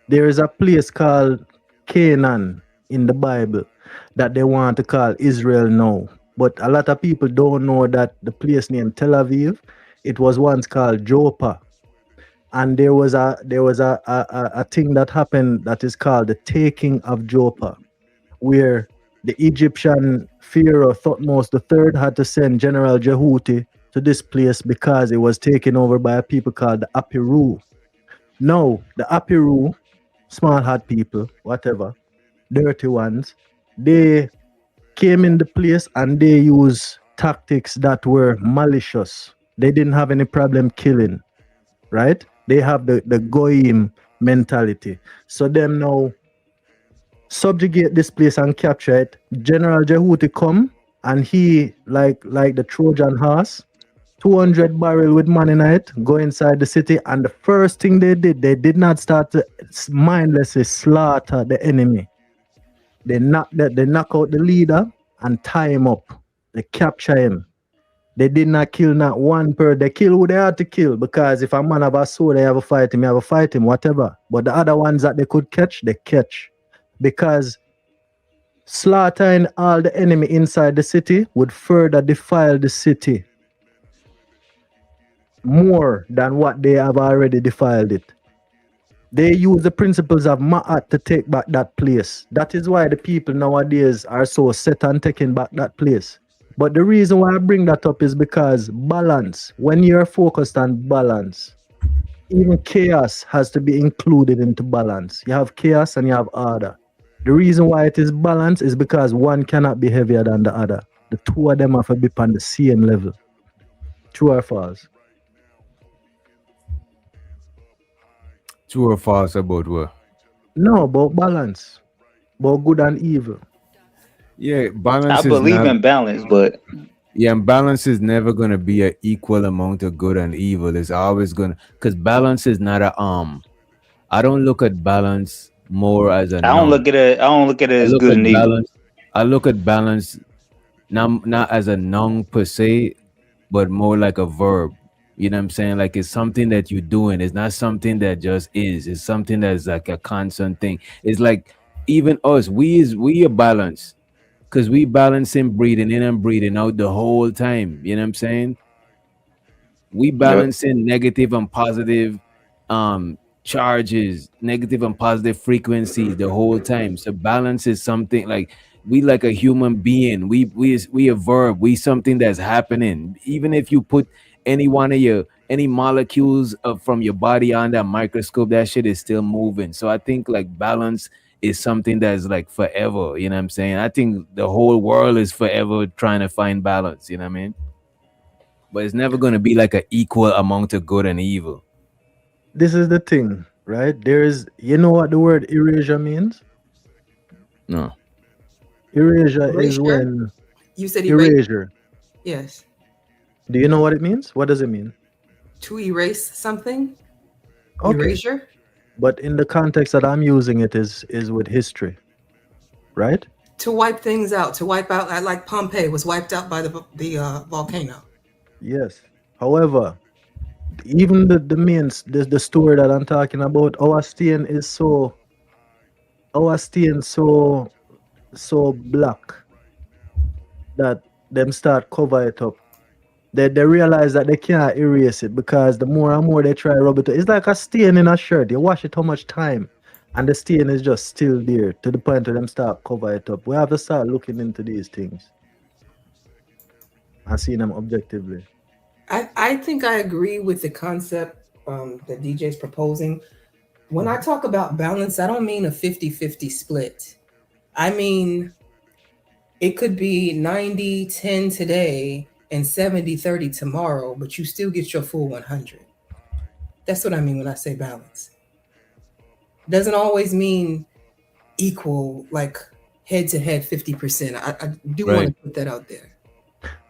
There is a place called Canaan in the Bible that they want to call Israel now. But a lot of people don't know that the place named Tel Aviv, it was once called Joppa. And there was a thing that happened that is called the taking of Joppa, where the Egyptian Pharaoh Thutmose III had to send General Jehuti to this place because it was taken over by a people called the Apiru. Now, the Apiru, small hat people, whatever, dirty ones, they came in the place and they used tactics that were malicious. They didn't have any problem killing, right? They have the Goyim mentality. So them now subjugate this place and capture it. General Jehuti come and he, like the Trojan horse, 200 barrel with money in it, go inside the city, and the first thing they did not start to mindlessly slaughter the enemy. They knock out the leader and tie him up. They capture him. They did not kill not one person. They kill who they had to kill, because if a man have a sword, they have a fight him, whatever. But the other ones that they could catch, they catch. Because slaughtering all the enemy inside the city would further defile the city. more than what they have already defiled it. They use the principles of Ma'at to take back that place. That is why the people nowadays are so set on taking back that place. But the reason why I bring that up is because balance, when you're focused on balance, even chaos has to be included into balance. You have chaos and you have order. The reason why it is balanced is because one cannot be heavier than the other. The two of them have to be on the same level. True or false? True or false about what? No, about balance, about good and evil. Yeah, I balance is believe not. in balance, but Yeah, and balance is never gonna be an equal amount of good and evil. It's always gonna, because balance is not a I don't look at balance more as a I don't noun. look at it. I don't look at it I as look good at and evil. balance. I look at balance not as a noun per se, but more like a verb. You know what I'm saying? Like it's something that you're doing. It's not something that just is. It's something that's like a constant thing. It's like even us, we are balanced. Cause we balancing breathing in and breathing out the whole time. You know what I'm saying? We Yep. balancing negative and positive charges, negative and positive frequencies the whole time. So balance is something like we like a human being. We a verb. We something that's happening. Even if you put any one of your any molecules from your body on that microscope, that shit is still moving. So I think like balance is something that's like forever. You know what I'm saying? I think the whole world is forever trying to find balance. You know what I mean? But it's never going to be like an equal amount of good and evil. This is the thing, right? There is, you know what the word erasure means? No. Erasure is Erasure? when You said erase. erasure. Yes. Do you know what it means? What does it mean? To erase something. Okay. Erasure. But in the context that I'm using it is with history, right? To wipe things out. To wipe out, like Pompeii was wiped out by the volcano. Yes. However, even the main the story that I'm talking about, our stain is so black that them start cover it up. They realize that they can't erase it because the more and more they try to rub it, it's like a stain in a shirt. You wash it how much time, and the stain is just still there to the point where them start cover it up. We have to start looking into these things and seeing them objectively. I think I agree with the concept that DJ is proposing. When I talk about balance, I don't mean a 50-50 split. I mean, it could be 90-10 today and 70-30 tomorrow, but you still get your full 100. That's what I mean when I say balance. Doesn't always mean equal, like head to head 50%. I do want to Right. put that out there.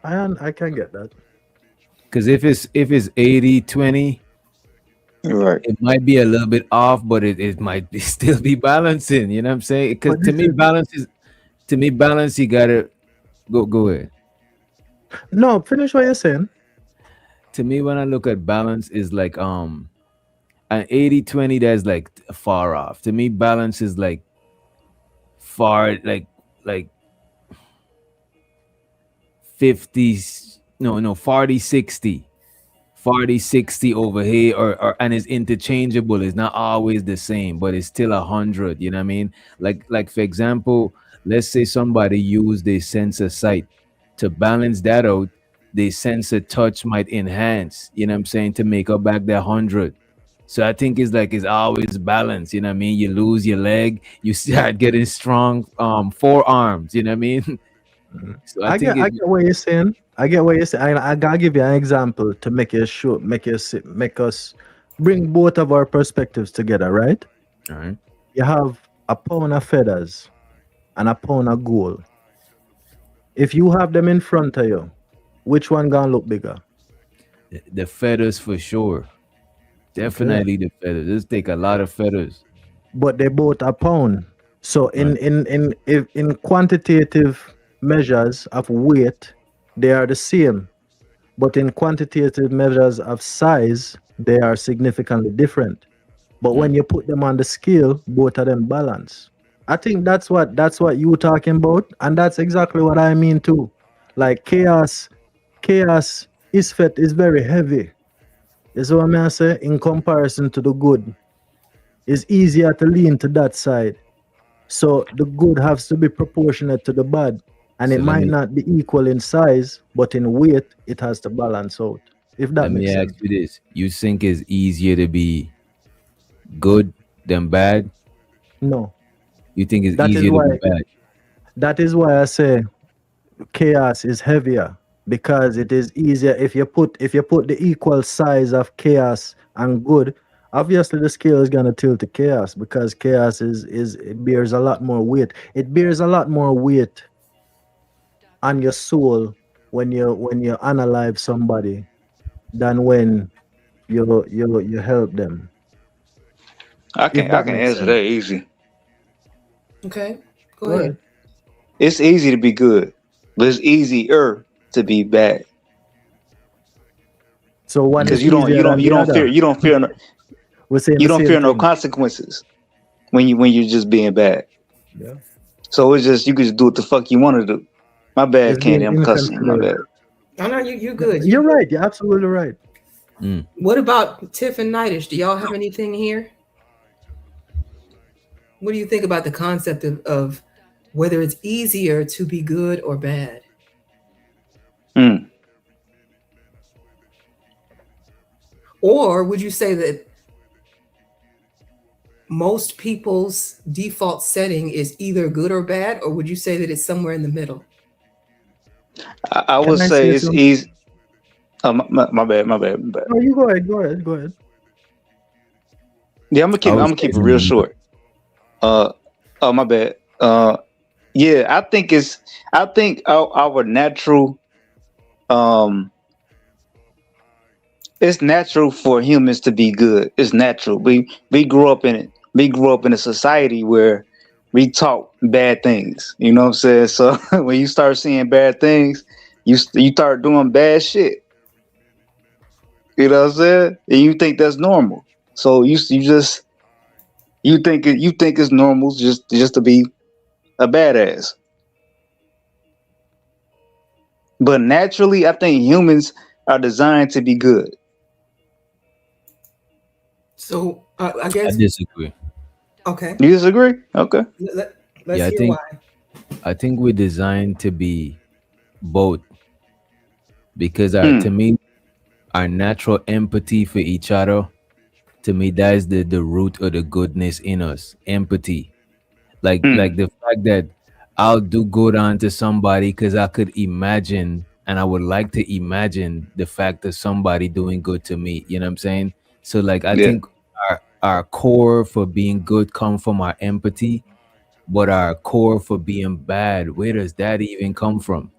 I can get that. Because if it's 80-20, Right. it might be a little bit off, but it might be, still be balancing. You know what I'm saying? Because But to this me, balance you gotta go ahead. No, finish what you're saying. To me, when I look at balance, is like an 80-20 that's like far off. To me, balance is like far like 50, no 40-60. 40-60 over here, or and it's interchangeable. It's not always the same, but it's still 100. You know what I mean? Like for example, let's say somebody used a sensor sight to balance that out. The sensor touch might enhance. You know what I'm saying, to make up back that 100. So I think it's always balanced. You know what I mean? You lose your leg, you start getting strong forearms. You know what I mean? So I think I get what you're saying. I get what you're saying. I gotta give you an example to make us bring both of our perspectives together, right? all right. You have a pound of feathers and a pound of gold. If you have them in front of you, which one gonna look bigger? The feathers for sure. Definitely the feathers. This take a lot of feathers. But they both a pound. So in quantitative measures of weight, they are the same. But in quantitative measures of size, they are significantly different. But when you put them on the scale, both of them balance. I think that's what you talking about, and that's exactly what I mean too. Like chaos Isfet is very heavy, Is what I say. In comparison to the good, it's easier to lean to that side. So the good has to be proportionate to the bad, and So it might not be equal in size, but in weight, it has to balance out. If that let me makes ask sense. you this: you think it's easier to be good than bad? No, You think it's that is easier to be why. bad? That is why I say chaos is heavier because it is easier if you put the equal size of chaos and good. Obviously, the scale is gonna tilt to chaos because chaos is it bears a lot more weight. It bears a lot more weight on your soul when you unalive somebody than when you help them. I If can I that can makes answer sense. that easy. Okay, go Go ahead. ahead. It's easy to be good, but it's easier to be bad So one because is you don't easier you don't than you the don't fear other. you don't fear no, We're saying you the don't same fear no thing. consequences when you're just being bad. Yeah. So it's just you can just do what the fuck you want to do. My bad, It's Candy. being I'm cussing. My inconsiderate. bad. Oh no, you're good. You're You're good. right. You're absolutely right. What about Tiff and Nightish? Do y'all have anything here? What do you think about the concept of whether it's easier to be good or bad? Mm. Or would you say that most people's default setting is either good or bad, or would you say that it's somewhere in the middle? I would Can I say say it's something? easy. My bad. My bad. My bad. No, you go ahead. Go ahead. Go ahead. Yeah, I'm I gonna was keep it saying, real short. Uh, oh my bad. Yeah, I think our natural um it's natural for humans to be good. It's natural. We grew up in it. We grew up in a society where we taught bad things. You know what I'm saying? So when you start seeing bad things, you start doing bad shit. You know what I'm saying? And you think that's normal. So you just you think it's normal just to be a badass. But naturally, I think humans are designed to be good. So I I guess disagree. okay. You disagree? Okay. Let's Yeah, hear why. I think we're designed to be both because to Mm, me, our natural empathy for each other, to me, that is the root of the goodness in us. Empathy. Like mm, the fact that I'll do good onto somebody because I could imagine and I would like to imagine the fact of somebody doing good to me. You know what I'm saying? So like I yeah. think our core for being good come from our empathy, but our core for being bad, where does that even come from?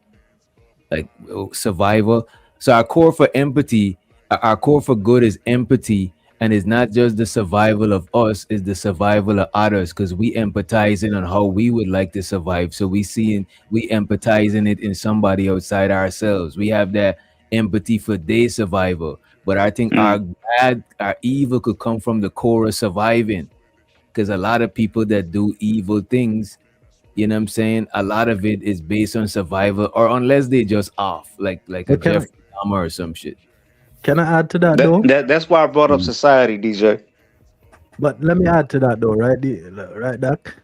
Like survival. So our core for empathy, our core for good is empathy, and it's not just the survival of us, it's the survival of others because we empathizing on how we would like to survive. So we empathizing it in somebody outside ourselves. We have that empathy for their survival. But I think Mm, our evil could come from the core of surviving because a lot of people that do evil things, you know what I'm saying? A lot of it is based on survival, or unless they just off, like a But Jeffrey Dahmer or some shit. can I add to that though? that's why I brought up Mm. society, DJ. But let me add to that though, right? Right, Doc?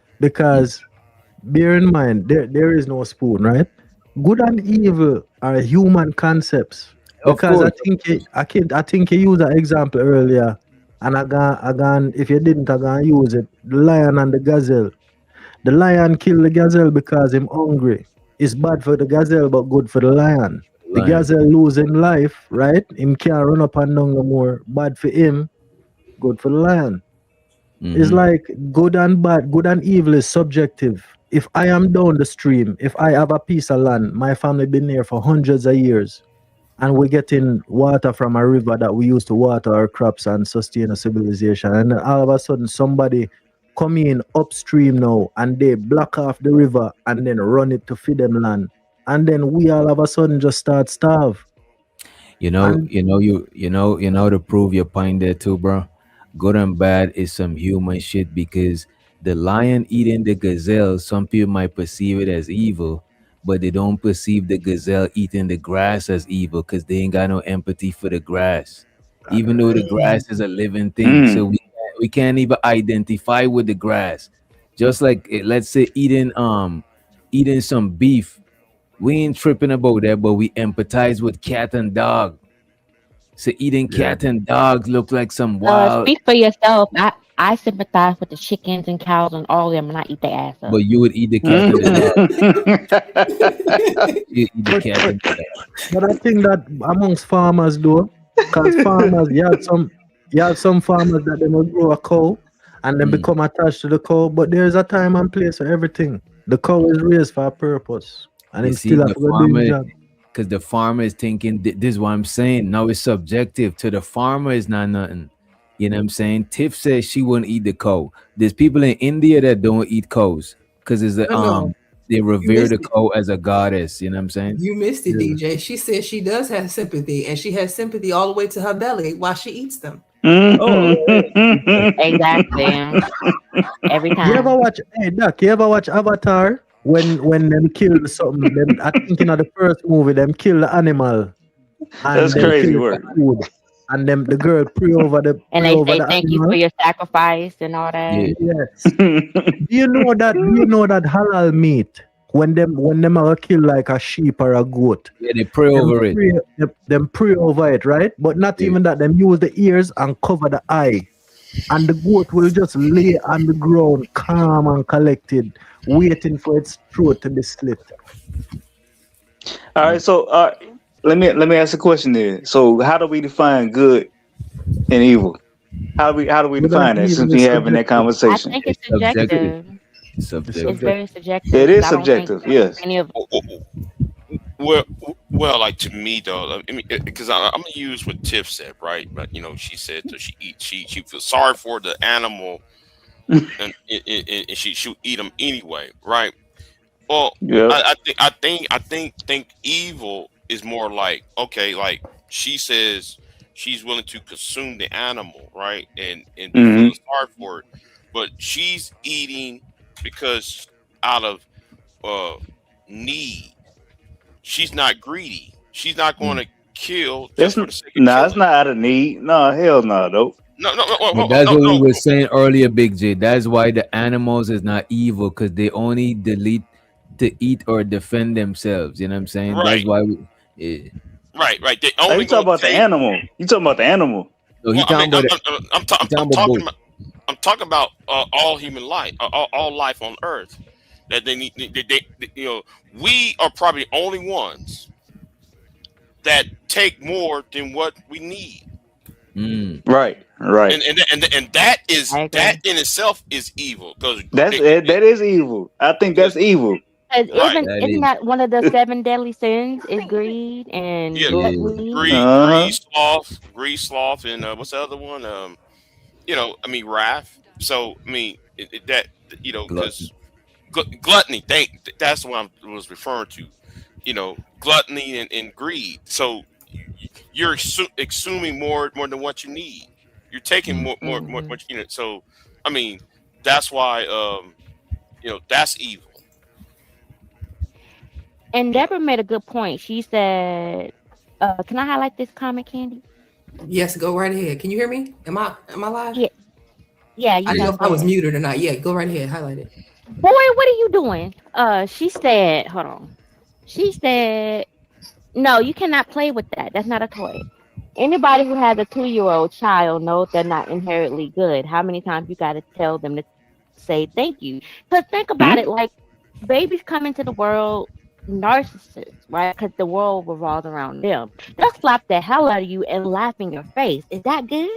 Mm. Because bear in mind, there is no spoon, right? Good and evil are human concepts. Of Because course, of course. I think you used an example earlier, and I gone if you didn't, I gonna use it. The lion and the gazelle. The lion kill the gazelle because him hungry. It's bad for the gazelle, but good for the lion. The Lion. gazelle losing life, right? Him can't run up and down no more. Bad for him, good for the lion. It's Mm-hmm. like good and bad, good and evil is subjective. If I am down the stream, if I have a piece of land, my family been there for hundreds of years, and we're getting water from a river that we use to water our crops and sustain a civilization. And then all of a sudden, somebody come in upstream now and they block off the river and then run it to feed them land. And then we all of a sudden just start starve. And You know to prove your point there too, bro. Good and bad is some human shit because the lion eating the gazelle, some people might perceive it as evil, but they don't perceive the gazelle eating the grass as evil because they ain't got no empathy for the grass. even though the grass is a living thing. So we can't even identify with the grass. Just like let's say eating some beef, we ain't tripping about that, but we empathize with cat and dog. So eating cat and dogs look like some wild. Speak for yourself. I sympathize with the chickens and cows and all of them, and I eat their ass up. But you would eat the cat and the dog. You eat the cat and the dog. But I think that amongst farmers though, because farmers, you have some farmers that they will grow a cow and then become attached to the cow. But there's a time and place for everything. The cow is raised for a purpose, and You it's see, still the have to do the farmer, job. because the farmer is thinking, this is what I'm saying. Now it's subjective. To the farmer, it's not nothing. You know what I'm saying? Tiff says she wouldn't eat the cow. There's people in India that don't eat cows because it's No, they you revere missed the it. cow as a goddess. You know what I'm saying? You missed it, DJ. She said she does have sympathy, and she has sympathy all the way to her belly while she eats them. Exactly. Every You time. ever watch? Hey, Doc, you ever watch Avatar? When them kill something, them, I think in the first movie, them kill the animal and That's them crazy kill work. the food, and them the girl pray over the And pray they over say the thank you for animal. your sacrifice and all that. Yes. Do you know that halal meat when them are kill like a sheep or a goat? Yeah, they pray over it. Them pray over it, right? But not even that. Them use the ears and cover the eye, and the goat will just lay on the ground, calm and collected, waiting for its throat to be slit. All right, so let me ask a question there. So how do we define good and evil? How do we Good and define that evil since is we having that subjective. I conversation? think it's Subjective. subjective. It's subjective. It's very subjective. It is I don't think subjective, yes. any of Well, like to me though, I mean, because I'm gonna use what Tiff said, right? But you know, she said that she feels sorry for the animal, and she'll eat them anyway, right? Well, Yep. I think evil is more like, okay, like she says she's willing to consume the animal, right, and Mhm. feeling sorry for it, but she's eating because out of need. She's not greedy. She's not going to kill That's just for the sake of nah, it's killing. not out of need. No, hell no, though. But that's what we were saying earlier, Big J. That's why the animals is not evil, because they only delete to eat or defend themselves. You know what I'm saying? That's Right. why we. Right. They Are only you talking gonna about the take. animal? You talking about the animal? No, he Well, I talking mean, about I'm talking about. I'm talking about all human life, all life on Earth. That they need. You know, we are probably the only ones that take more than what we need. Right. And that is I agree. that in itself is evil because That is evil. I think that's evil. Because Right. isn't that one of the 7 deadly sins? Is greed and Yeah, gluttony? greed, sloth, and what's the other one? You know, I mean, wrath. So, I mean, that you know, because gluttony. That's what I was referring to. You know, gluttony and greed. So you're assuming more than what you need. You're taking more what you know. So, I mean, that's why you know, that's evil. And Deborah made a good point. She said, "Can I highlight this comment, Candy?" Yes, go right ahead. Can you hear me? Am I live? Yeah. Yeah, you I didn't know guys if I was can. muted or not. Yeah, go right ahead. Highlight it. Boy, what are you doing? She said, hold on. She said, no, you cannot play with that. That's not a toy. Anybody who has a 2-year-old child knows they're not inherently good. How many times you got to tell them to say thank you? Because think about it, like babies come into the world narcissists, right? Because the world revolves around them. They'll slap the hell out of you and laugh in your face. Is that good?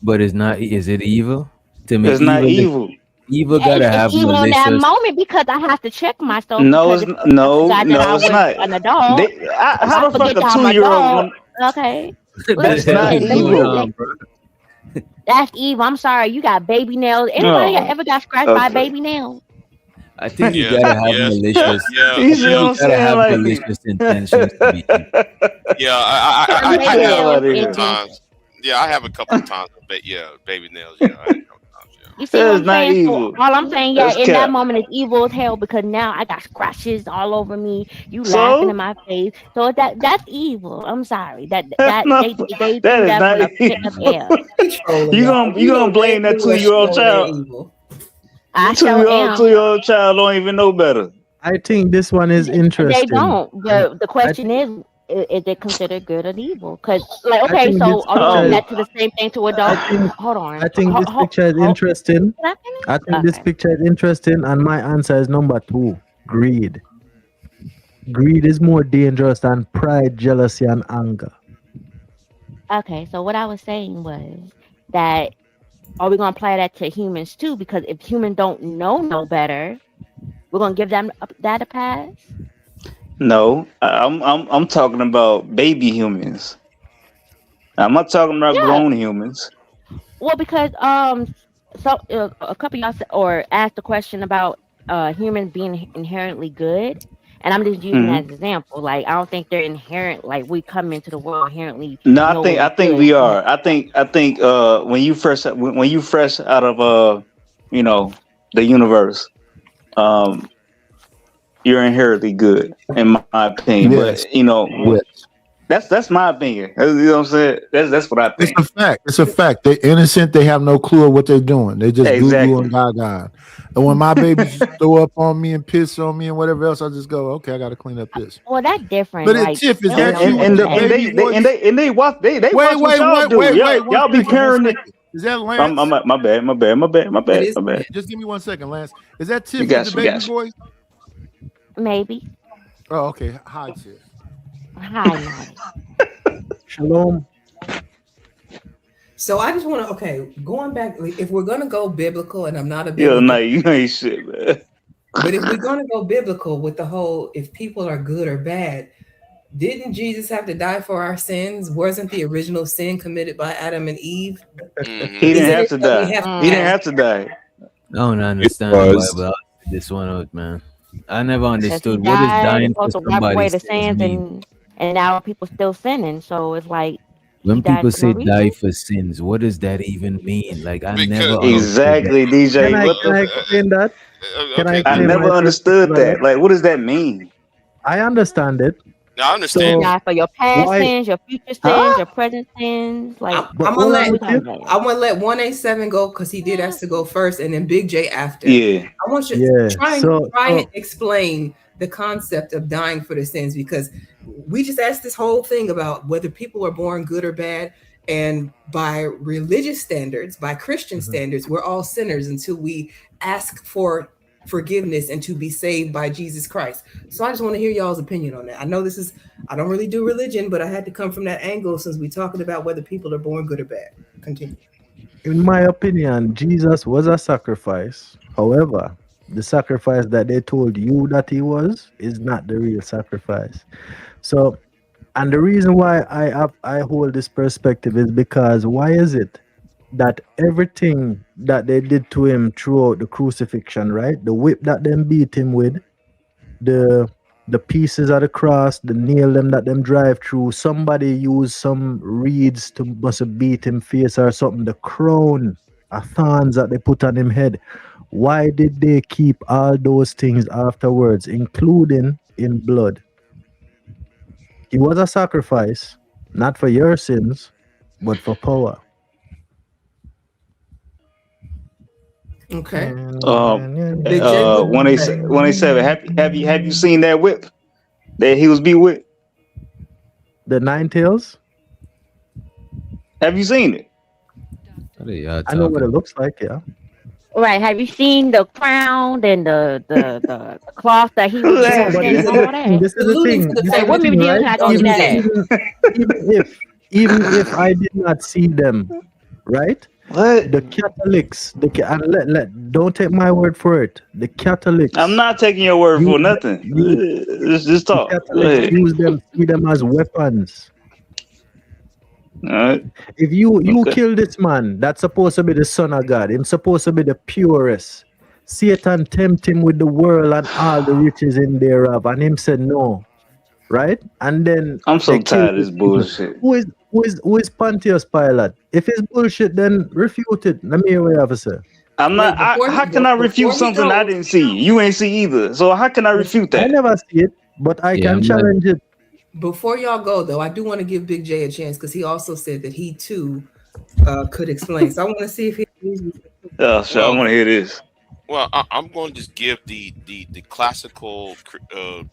But it's not. Is it evil? To me, It's not evil. Evil gotta have It's evil in that malicious. moment because I have to check myself. No, because it's if no, I forgot that no, I it's was not. an adult. How I the fuck forget a that I'm an 2-year-old? adult. Okay. That's not evil. That's evil. I'm sorry. You got baby nails. Anybody No. ever got scratched by a Okay. baby nail? I think you Yeah, gotta have yes, malicious. yeah. I You think see you what I'm gotta saying? have Like, malicious intentions to be evil. Yeah, I Baby have a nails couple and times. Yeah, I have a couple of times. But yeah, baby nails. Yeah, I have a couple times. You see what That's I'm not saying? So evil. all I'm saying, yeah, That's in that cap. moment it's evil as hell because now I got scratches all over me. You laughing So in my face. So that's evil. I'm sorry. That that's not. they That do is that from not the pit of evil. hell. He trolling You y'all. gonna You know blame that exactly what 2-year-old trolling ain't child? evil. I sure am. 2-year-old child don't even know better. I think this one is They interesting. don't. And The I question is it considered good or evil? Because, like, I okay, think so this are we gonna do picture is that to the same thing to I adults? think Hold on. I think this picture is Hold. interesting. Can I finish? I think this Okay. picture is interesting, and my answer is number 2. Greed. Greed is more dangerous than pride, jealousy, and anger. Okay. So what I was saying was that are we gonna apply that to humans too? Because if humans don't know no better, we're gonna give them that a pass. No, I'm talking about baby humans. I'm not talking about Yeah. grown humans. Well, because so a couple of y'all or asked a question about humans being inherently good, and I'm just using that hmm as an example. Like I don't think they're inherent. Like we come into the world inherently No, knowing I think good. we But are. I think when you fresh out of you know the universe, um you're inherently good in my opinion. Yes. But you know Yes. that's my opinion. You know what I'm saying? That's what I It's think. a fact. It's a fact. They're innocent. They have no clue of what they're doing. They just goo goo and Exactly. gaga. And when my babies throw up on me and piss on me and whatever else, I just go, okay, I got to clean up this. well, that's different. But Like Tiff, is they don't And that know you and no with and, the the, and better. baby they voice? they Wait, watch what y'all do. one Y'all be second, carrying it. Is that I'm Lance? my bad. My It is. bad. Just give me 1 second, Lance. Is that You Tiff with got the you. baby voice? Maybe. Oh, okay. Hi, Tiff. Hi, Marty. Shalom. So I just want to, okay, going back, like, if we're going to go biblical, and I'm not a Yo, biblical, nah, you ain't shit, man. but if we're going to go biblical with the whole, if people are good or bad, didn't Jesus have to die for our sins? Wasn't the original sin committed by Adam and Eve? He didn't Isn't have it to that we die. have He to didn't have to die. I don't It understand the was. Bible. I'll figure this one out, man. I never Because he understood what does died and dying for supposed to wipe somebody away the sins sins, mean. and now people still sinning. So it's like he When died people for no say die reason. for sins, what does that even mean? Like I Because never understood that. Exactly, DJ. Can I What can I the? explain that? Can I okay, I explain never my perspective understood on that? that. Like, what does that mean? I understand it. now I He understand So it. died for your past why? sins, your future sins, Huh? your present sins. Like I'm But gonna hold let on, we Tiff. talking I about? want to let 187 go because he did ask to go first, and then Big J after. Yeah. I want you to Yeah. try and So explain the concept of dying for the sins, because we just asked this whole thing about whether people are born good or bad, and by religious standards, by Christian standards, we're all sinners until we ask for forgiveness and to be saved by Jesus Christ. So I just want to hear y'all's opinion on that. I know I don't really do religion, but I had to come from that angle since we're talking about whether people are born good or bad. Continue. in my opinion, Jesus was a sacrifice. However, the sacrifice that they told you that he was is not the real sacrifice. So, and the reason why I hold this perspective is because why is it that everything that they did to him throughout the crucifixion, right? The whip that them beat him with, the pieces of the cross, the nail them that them drive through. Somebody used some reeds to must have beat him face or something. The crown of thorns that they put on him head. Why did they keep all those things afterwards, including in blood? He was a sacrifice, not for your sins, but for power. Okay. Big J, 187. Have you seen that whip that he was beat with? The nine tails? Have you seen it? I know what it looks like, yeah. Right. Have you seen the crown and the cloth that he was Yeah, but wearing and all that? this is the thing. This Hey, is what the movie thing, deals right? I go see that at? Even if I did not see them, right? What? The Catholics, and don't take my word for it. The Catholics. I'm not taking your word for nothing. Just talk. The Go ahead. Catholics see them as weapons. All right. If you kill this man, that's supposed to be the son of God. He's supposed to be the purest. Satan tempt him with the world and all the riches in thereof, and him said no, right? And then I'm so they kill tired of this him. bullshit. Who is Pontius Pilate? If it's bullshit, then refute it. Let me hear what you have to say. I'm not. How can I refute something I didn't see? You ain't see either. So how can I refute I that? never see it, but I can challenge it. Before y'all go, though, I do want to give Big J a chance because he also said that he too could explain. So I want to see if he. Oh, sure. I want to hear this. Well, I'm going to just give the classical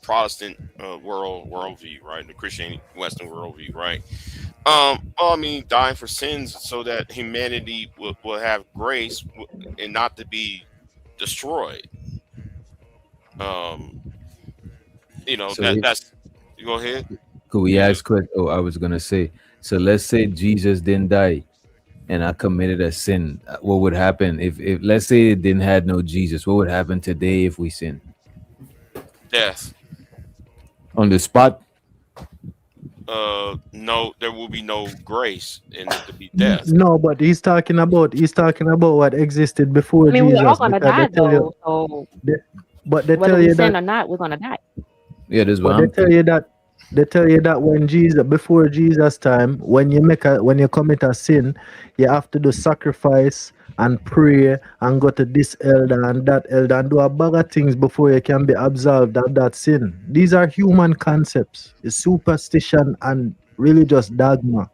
Protestant worldview, right? The Christian Western worldview, right? Well, I mean, dying for sins so that humanity will have grace and not to be destroyed. You know, So that's. You go ahead. Could we ask? Oh, I was gonna say. So let's say Jesus didn't die, and I committed a sin. What would happen if let's say it didn't had no Jesus? What would happen today if we sin? Death. On the spot? No, there will be no grace, and it could be death. No, but he's talking about what existed before I mean, Jesus. we're all gonna because die they tell you- though. So but they whether tell we you sin that or not, we're gonna die. Yeah, this But one. they tell you that when before Jesus time, when you commit a sin, you have to do sacrifice and pray and go to this elder and that elder and do a bag of things before you can be absolved of that sin. These are human concepts. It's superstition and religious dogma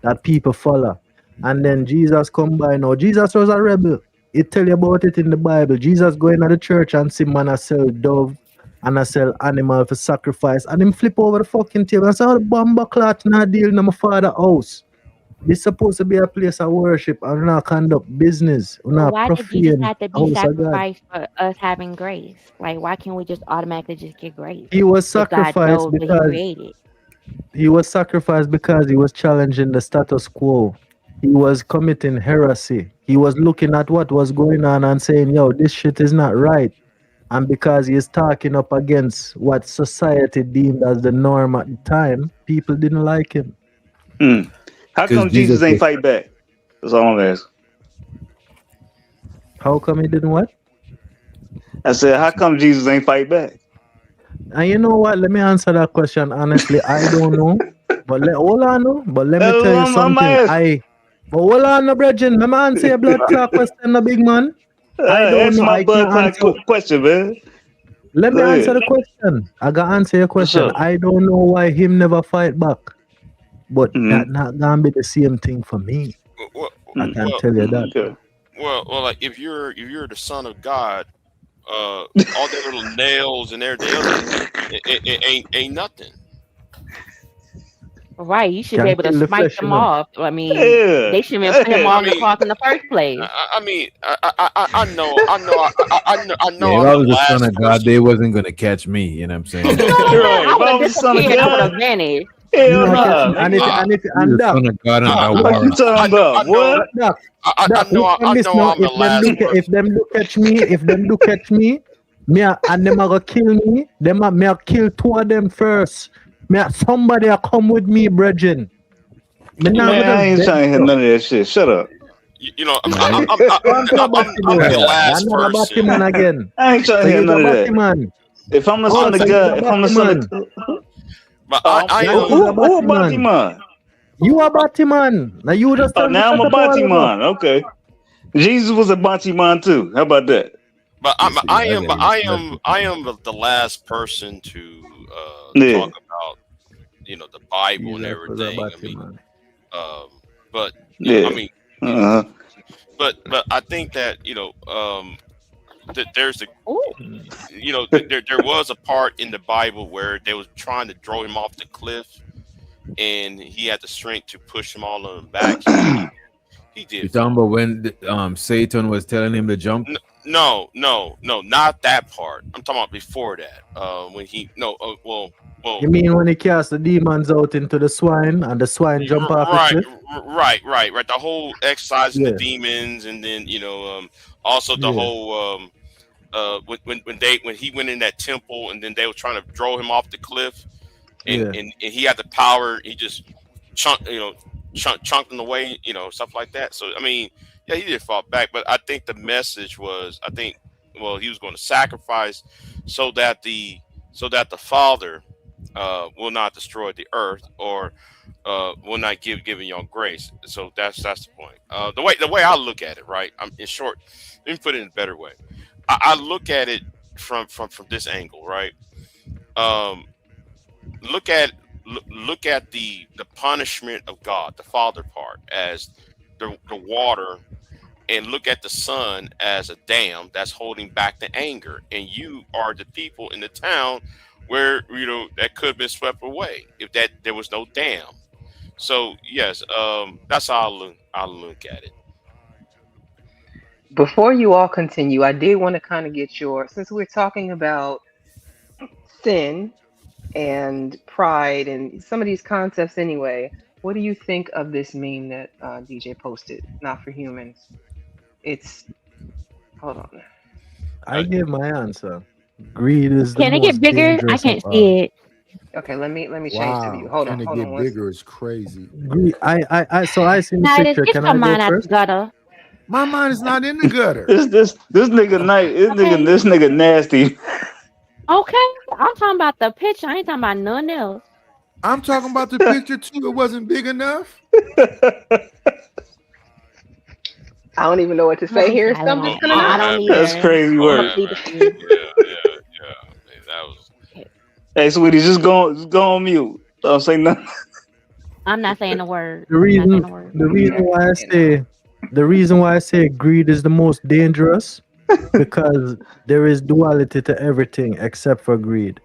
that people follow. And then Jesus come by now. Jesus was a rebel. It tell you about it in the Bible. Jesus going to the church and see man a sell dove and I sell animal for sacrifice, and him flip over the fucking table and say, "Oh, the bomber clot not deal in my father's house. This supposed to be a place of worship and not conduct business. So Not why did Jesus profane have to be house of God." sacrificed for us having grace? Like, why can't we just automatically just get grace? He was If God sacrificed knows what He because created. he was challenging the status quo. He was committing heresy. He was looking at what was going on and saying, "Yo, this shit is not right." And because he's talking up against what society deemed as the norm at the time, people didn't like him. How come Jesus ain't fight back? That's all I'm asking. How come he didn't what? I said, how come Jesus ain't fight back? And you know what? Let me answer that question honestly. I don't know. But hold on, no. But let me tell you something. But hold on, no, brethren. Let me answer your blood clot question, no big man. I don't Ask know. my I blood can't clot answer. question, man. Let me Go answer ahead. the question. I got to answer your question. up? I don't know why him never fight back. But Mm-hmm. that not gonna be the same thing for me. I can tell you that. Well, like if you're the son of God, all the little nails and everything else, it ain't nothing. Right, you should Can be able kill to the smite flesh, them you know. off. I mean, Yeah. they shouldn't have put him I on the mean, cross in the first place. I mean, I know I'm Yeah, if the I was the son last of God, they wasn't gonna catch me. You know what I'm saying? You know what? Right. I If I would was have the son of disappeared. I would have God, vanished. hell No, no. and if Uh, He's and the that, son of God and got What you warrant. talking about, boy? Doc, I Doc, know look on this I'm now. the last person. If them do catch me, and them a go kill me, me a kill two of them first. Somebody a come with me, brethren. Me not Man, gonna I ain't just trying to hear dead none of that shit. Shut up. You know, I'm the the last Another person. Batman again. I ain't trying So to hear you's a none of that. Batman. If I'm the Oh, son so of you's God, a if I'm the son of Batman. But I Now am. you's a who a Batman. Batiman? You a Batman. Now you just Oh, tell me now I'm shut a up a while ago. Batiman. Okay. Jesus was a Batiman too. How about that? But Yes, I yeah, am. But I am the last person to Yeah. talk about the Bible and Jesus was a everything. I mean, Batman. but Yeah. I mean, Uh-huh. but I think that that there's a Ooh. there was a part in the Bible where they was trying to throw him off the cliff, and he had the strength to push them all on him back. He You did. talking about when Satan was telling him to jump? No, not that part. I'm talking about before that. When he well. You mean when he cast the demons out into the swine and the swine jump off the cliff? Right. The whole exercising the Yeah. demons, and then also the Yeah. whole when he went in that temple, and then they were trying to throw him off the cliff, and Yeah. and he had the power. He just chunked them away, stuff like that. So I mean, yeah, he did fall back, but I think the message was, he was going to sacrifice so that the Father will not destroy the earth, or will not giving y'all grace. So that's the point. The way I look at it, right? In short, let me put it in a better way. I look at it from this angle, right? Look at the punishment of God, the Father part, as the water, and look at the Son as a dam that's holding back the anger. And you are the people in the town where that could have been swept away if there was no dam. So yes, that's how I look at it. Before you all continue, I did want to kind of get since we're talking about sin and pride and some of these concepts anyway, what do you think of this meme that DJ posted? Not for humans. Hold on. I give my answer. Greed is the Can it most get bigger? I dangerous can't of all. see it. Okay, let me change the view. Hold Can on, it hold get on. bigger? It's crazy. Greed. So I seen the Nah, picture. get Can your I mind go out the first? gutter. My mind is not in the gutter. This nigga nice. Okay. This nigga nasty. Okay, I'm talking about the picture. I ain't talking about nothing else. I'm talking about the picture too. It wasn't big enough. I don't even know what to say here, so I'm just gonna I not. don't either. That's crazy Oh, work. yeah, man. Yeah. That was. Hey, sweetie, just go on mute. Don't say nothing. I'm not saying a word. The reason why I say greed is the most dangerous because there is duality to everything except for greed.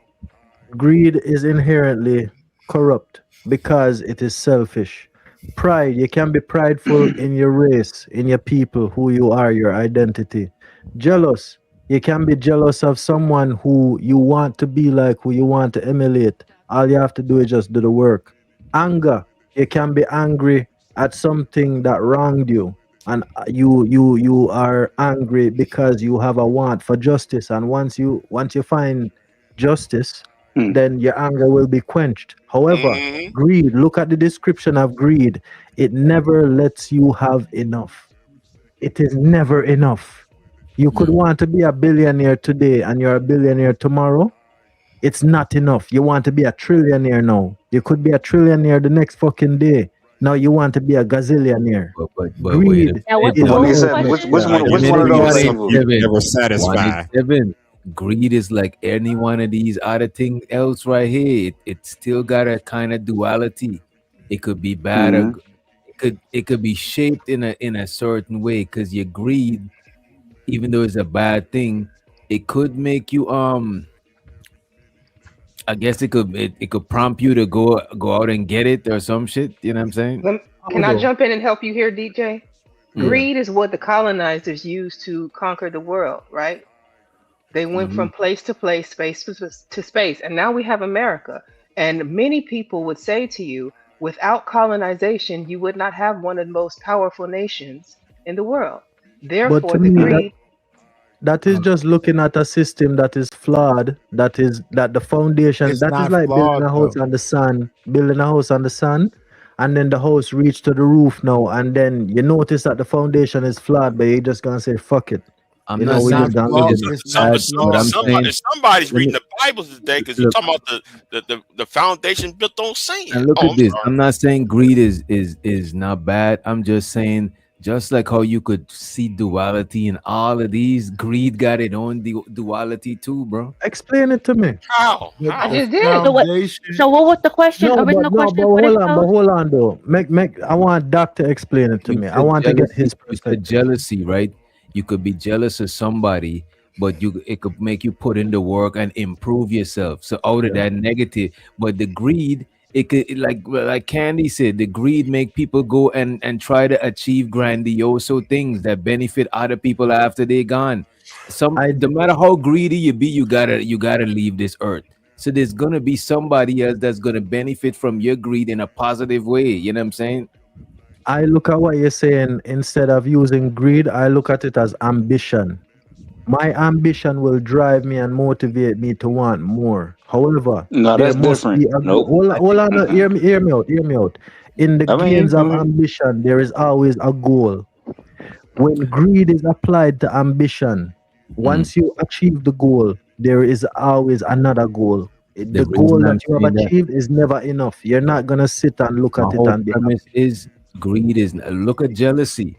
Greed is inherently corrupt because it is selfish. Pride, you can be prideful in your race, in your people, who you are, your identity. Jealous, you can be jealous of someone who you want to be like, who you want to emulate. All you have to do is just do the work. Anger, you can be angry at something that wronged you, and you are angry because you have a want for justice. And once you find justice, then your anger will be quenched. However, greed, look at the description of greed. It never lets you have enough. It is never enough. You could want to be a billionaire today and you're a billionaire tomorrow. It's not enough. You want to be a trillionaire now. You could be a trillionaire the next fucking day. Now you want to be a gazillionaire. But Greed. Now, what is was the ultimate. question? Which one of those evil? Never satisfied. 187. Greed is like any one of these other things else right here. It still got a kind of duality. It could be bad or it could be shaped in a certain way because your greed, even though it's a bad thing, it could make you I guess it could prompt you to go out and get it or some shit. You know what I'm saying? Can I jump in and help you here, DJ? Greed is what the colonizers used to conquer the world, right? They went from place to place, space to space, and now we have America. And many people would say to you, without colonization, you would not have one of the most powerful nations in the world. But Therefore, to the me, greed. that is just looking at a system that is flawed. That the foundation. It's That is not like building flawed, a house though. on the sun, and then the house reached to the roof now, and then you notice that the foundation is flawed, but you're just gonna say fuck it. I'm You not know, we saying just gonna flawed. leave it. It's not flawed. Somebody's Let reading me- the Bible today because you're Look. talking about the foundation built on sand. And look Oh, at I'm this. sorry. I'm not saying greed is not bad. I'm just saying, just like how you could see duality in all of these, greed got its own duality too, bro. Explain it to me. How? But I the just did. foundation. So what was the question? No, Original but question for this show? hold on though. Make. I want Doc to explain it to You me. I said want to get his you said perspective. jealousy, right? You could be jealous of somebody, but it could make you put in the work and improve yourself. So out of that negative, but the greed, it could like Candy said, the greed make people go and try to achieve grandiose things that benefit other people after they're gone. No matter how greedy you be, you gotta leave this earth. So there's gonna be somebody else that's gonna benefit from your greed in a positive way. You know what I'm saying? I look at what you're saying. Instead of using greed, I look at it as ambition. My ambition will drive me and motivate me to want more. However, No, there that's must different. be a Nope. hold on, hear me out. In the I mean, gains of go ahead. ambition, there is always a goal. When greed is applied to ambition, once you achieve the goal, there is always another goal. The The goal reason I'm that you have saying that, achieved is never enough. You're not gonna sit and look my at it whole and be premise is greed is, look at jealousy.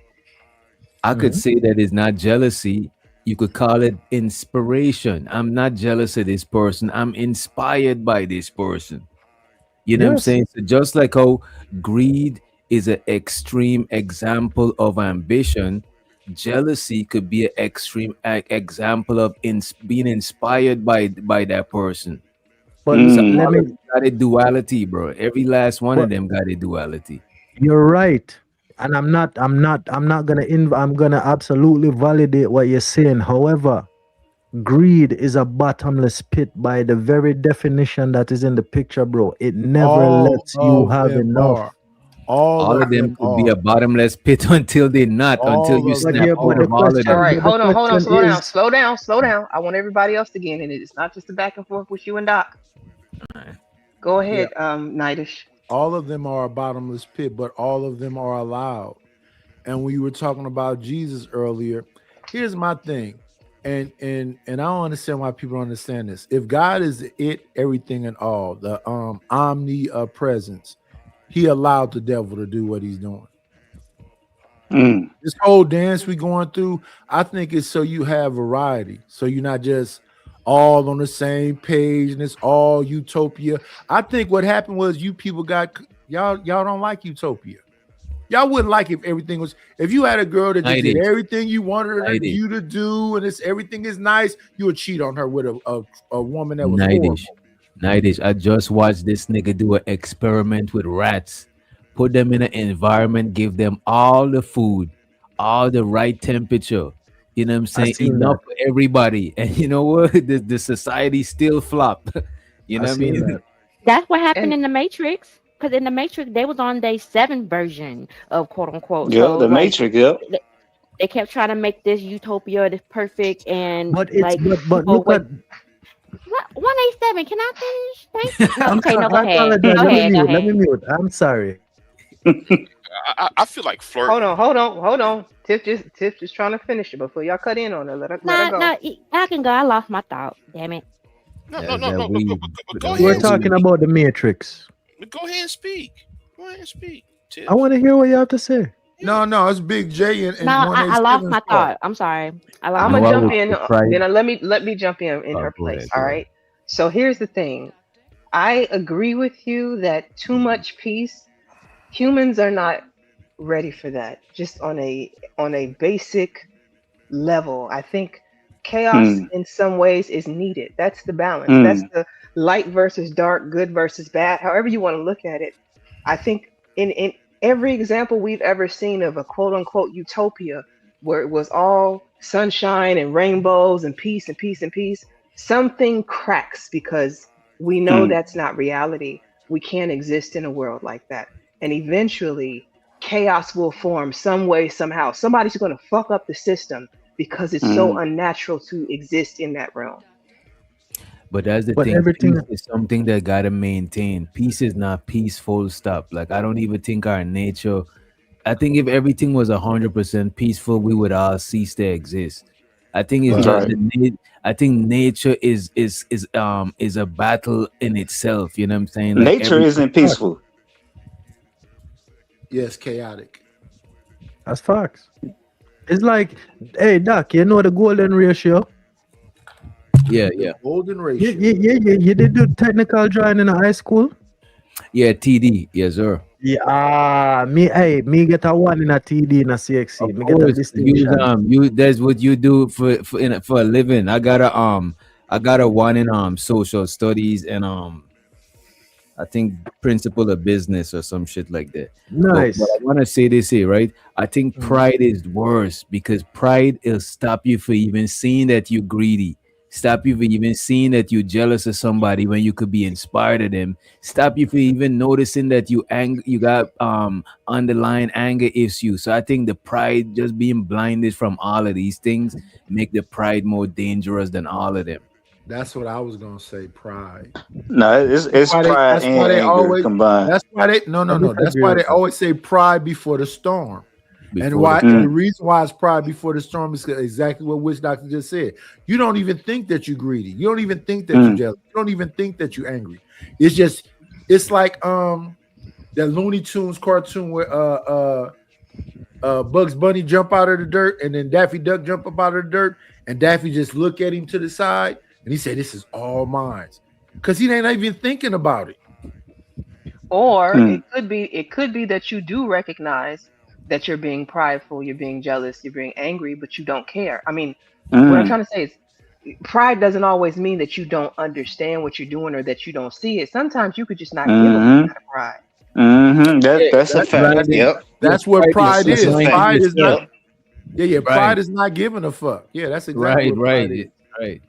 I could happy. say that it's not jealousy. You could call it inspiration. I'm not jealous of this person. I'm inspired by this person. You know what I'm Yes. saying? So just like how greed is an extreme example of ambition, jealousy could be an extreme example of being inspired by that person. But So Mm. let all of me. them got a duality, bro. Every last one of But them got a duality. you're right, and I'm not gonna. I'm gonna absolutely validate what you're saying. However, greed is a bottomless pit by the very definition that is in the picture, bro. It never All lets you of have them enough. are. All All of of them them could be are. a bottomless pit until they're not, until All you of But them snap yeah, out but the of are. all of All question, them. right, but the hold on, question slow down, is, slow down, slow down. I want everybody else to get in it. It's not just a back and forth with you and Doc. Go Yeah. ahead, Nightish. All of them are a bottomless pit, but all of them are allowed. And we were talking about Jesus earlier. Here's my thing, and I don't understand why people don't understand this. If God is it, everything and all, the omnipresence, He allowed the devil to do what he's doing. Mm. This whole dance we going through, I think it's so you have variety, so you're not just all on the same page and it's all utopia. I think what happened was you people got y'all don't like utopia. Y'all wouldn't like if everything was, if you had a girl that just did Nightish. everything you wanted her Nightish. you to do and it's everything is nice, you would cheat on her with a woman that was horrible. Nightish. I just watched this nigga do an experiment with rats. Put them in an environment, give them all the food, all the right temperature. You know what I'm I saying? seen Enough that. for everybody. And you know what? The society still flop. You I know what I seen mean? that. That's what happened And in the Matrix. Because in the Matrix, they was on their 7 version of quote unquote. Yeah, So the like Matrix. Yep. they kept trying to make this utopia, this perfect, and But it's like but people look at. with 187. Can I finish? Thank you. No, I'm okay, sorry. no, go I ahead. apologize. Go Let me ahead. Go mute. Let me ahead. mute. I'm sorry. I feel like flirt. hold on. Tiff just trying to finish it before y'all cut in on her. Let her No, go. no, I can go. I lost my thought. Damn it. No, That's that But weed. go That's We're ahead that and talking weed. about the Matrix. go ahead and speak. Go ahead and speak, Tiff. I want to hear what you have to say. No, it's Big J and No, I lost 187's my part. thought. I'm sorry. I lost I'm my gonna No, I jump would thought. in. say pride. Then let me jump in Oh, her go place. ahead. All Go ahead. right. So here's the thing. I agree with you that too much peace, humans are not ready for that. Just on a basic level, I think chaos Mm. in some ways is needed. That's the balance. That's Mm. the light versus dark, good versus bad. However you want to look at it. I think in every example we've ever seen of a quote unquote utopia where it was all sunshine and rainbows and peace and peace and peace, something cracks because we know Mm. that's not reality. We can't exist in a world like that. And eventually chaos will form some way, somehow. Somebody's going to fuck up the system because it's so Mm. unnatural to exist in that realm. But that's the But thing. everything. Peace is something that gotta maintain. Peace is not peace, full stop. Like I don't even think our nature. I think if everything was 100% peaceful, we would all cease to exist. I think it's just Right. I think nature is a battle in itself. You know what I'm saying? Like Nature every isn't peaceful. Yes, chaotic. That's facts. It's like, hey, Doc, you know the golden ratio? yeah, The yeah, golden You, ratio. you did do technical drawing in high school? yeah. TD, yes, sir. Yeah, me get a 1 in a TD in a CXC. Of Me get a course, distinction. you that's what you do for a living. I got a 1 in social studies and I think principle of business or some shit like that. But Nice. I want to say this here, right? I think Mhm. pride is worse because pride will stop you from even seeing that you're greedy. Stop you from even seeing that you're jealous of somebody when you could be inspired of them. Stop you from even noticing that you got underlying anger issues. So I think the pride, just being blinded from all of these things, make the pride more dangerous than all of them. That's what I was gonna say. Pride. No, it's Why pride that's why and they anger always. combined. That's why they. No. I That's disagree why with they that. always say pride before the storm. And before why? the And the reason why it's pride before the storm is exactly what Witch Doctor just said. You don't even think that you're greedy. You don't even think that you're jealous. You don't even think that you're angry. It's like that Looney Tunes cartoon where Bugs Bunny jump out of the dirt and then Daffy Duck jump up out of the dirt and Daffy just look at him to the side and he said, "This is all mine," because he ain't even thinking about it. Or it could be that you do recognize that you're being prideful, you're being jealous, you're being angry, but you don't care. I mean, what I'm trying to say is pride doesn't always mean that you don't understand what you're doing or that you don't see it. Sometimes you could just not give a fuck out of pride. That's a fact. Right. Yep. That's what pride is. Pride is not. Yep. Yeah. Pride is not giving a fuck. Yeah, that's exactly what pride is. Right.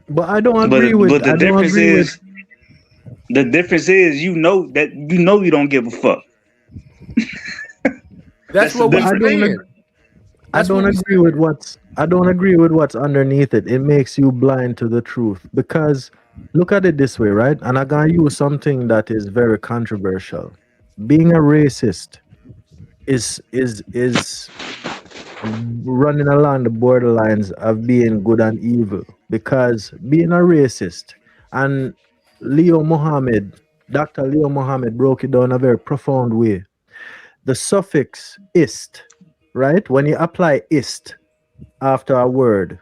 But I don't agree with. But the I don't difference agree is, the difference is, you know you don't give a fuck. That's what we're saying. I don't agree with what's underneath it. It makes you blind to the truth. Because look at it this way, right? And I'm gonna use something that is very controversial. Being a racist is running along the borderlines of being good and evil. Because being a racist, and Dr. Leo Mohammed broke it down in a very profound way. The suffix ist, right? When you apply ist after a word,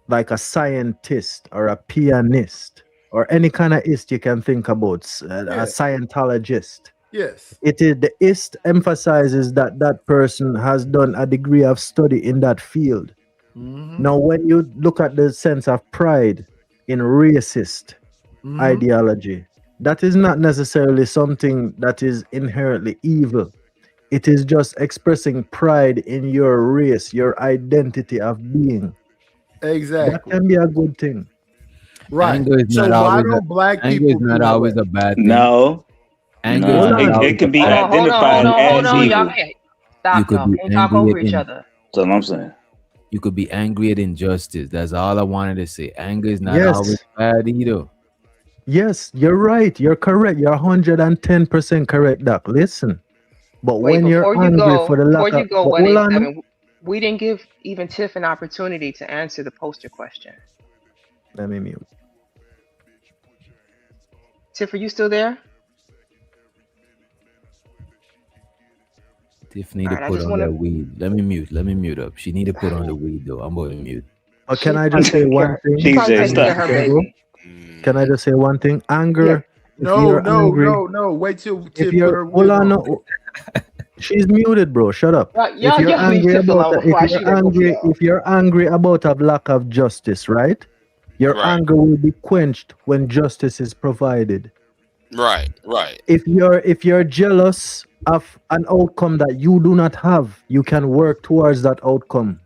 like a scientist or a pianist or any kind of ist you can think about, a Scientologist. Yes. It is the ist emphasizes that that person has done a degree of study in that field. Now, when you look at the sense of pride in racist ideology, that is not necessarily something that is inherently evil. It is just expressing pride in your race, your identity of being. Exactly. That can be a good thing. Right. Anger is So not why always don't black anger people is not do always that? a bad thing. No. Anger No. is not always It can a be bad thing. identified Hold as on, y'all. evil. Hey, stop, You could y'all. be Can't talk angry over at each in- other. That's what I'm saying. You could be angry at injustice. That's all I wanted to say. Anger is not Yes. always bad either. Yes, you're right. You're correct. You're 110% correct, Doc. Listen. But Wait, when you're before you angry go, for the before lack you of... go, but hold on. 187, we didn't give even Tiff an opportunity to answer the poster question. Let me mute. Tiff, are you still there? Tiff need All to right, I put just on wanna- that weed. Let me mute up. She need to put on the weed though. I'm going to mute. Or can I just say one thing? She's probably taking care of her baby. Can I just say one thing? Anger. if No, you're no, angry, no. Wait till If Tiff put you're her hold wig on, on. no. She's muted, bro. Shut up. Y'all leave Tiff alone before I shoot her goofy off. If you're angry about a lack of justice, right? Your anger will be quenched when justice is provided. Right. If you're jealous of an outcome that you do not have, you can work towards that outcome.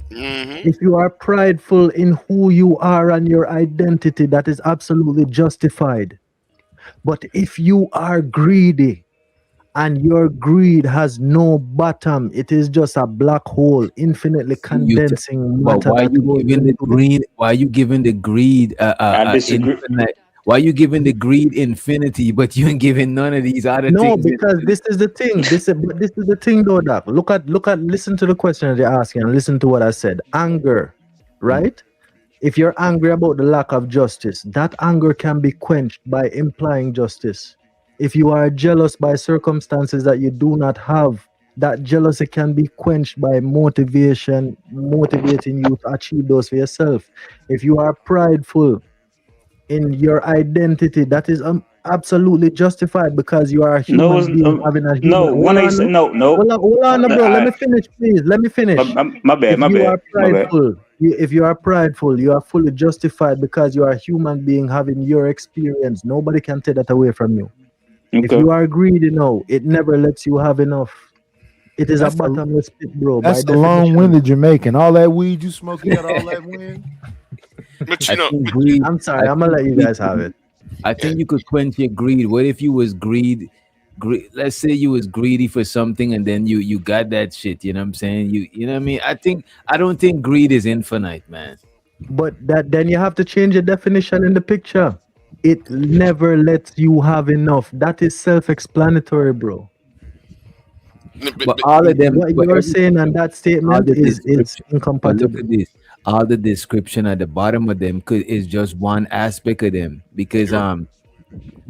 If you are prideful in who you are and your identity, that is absolutely justified. But if you are greedy and your greed has no bottom, it is just a black hole, infinitely condensing But matter. why that you goes giving the into it. greed? Why you giving the greed? I disagree. Infinite? Why you giving the greed infinity, but you ain't giving none of these other No, things? because this is the thing. This is the thing, though, Doc. Listen to the question that you're asking and listen to what I said. Anger, right? If you're angry about the lack of justice, that anger can be quenched by implying justice. If you are jealous by circumstances that you do not have, that jealousy can be quenched by motivating you to achieve those for yourself. If you are prideful in your identity, that is absolutely justified because you are a human No, being having a human. no. Hold on, bro. Let me finish, please. Let me finish. My bad. If you are prideful, you are fully justified because you are a human being having your experience. Nobody can take that away from you. If Okay. you are greedy, no, it never lets you have enough. It is That's a bottomless pit, bro. That's by the definition. long-winded Jamaican. All that weed you smoke, you got all that wind. But I think greed. I'm sorry, I'm gonna let you guys have it. I think you could quench your greed. What if you was greed? Let's say you was greedy for something and then you got that shit. You know what I'm saying? You know what I mean? I don't think greed is infinite, man. But then you have to change your definition in the picture. It never lets you have enough. That is self-explanatory, bro. But all of them, What but you're every saying on that all statement the is it's description. But look incompatible. at this. All the description at the bottom of them is just one aspect of them because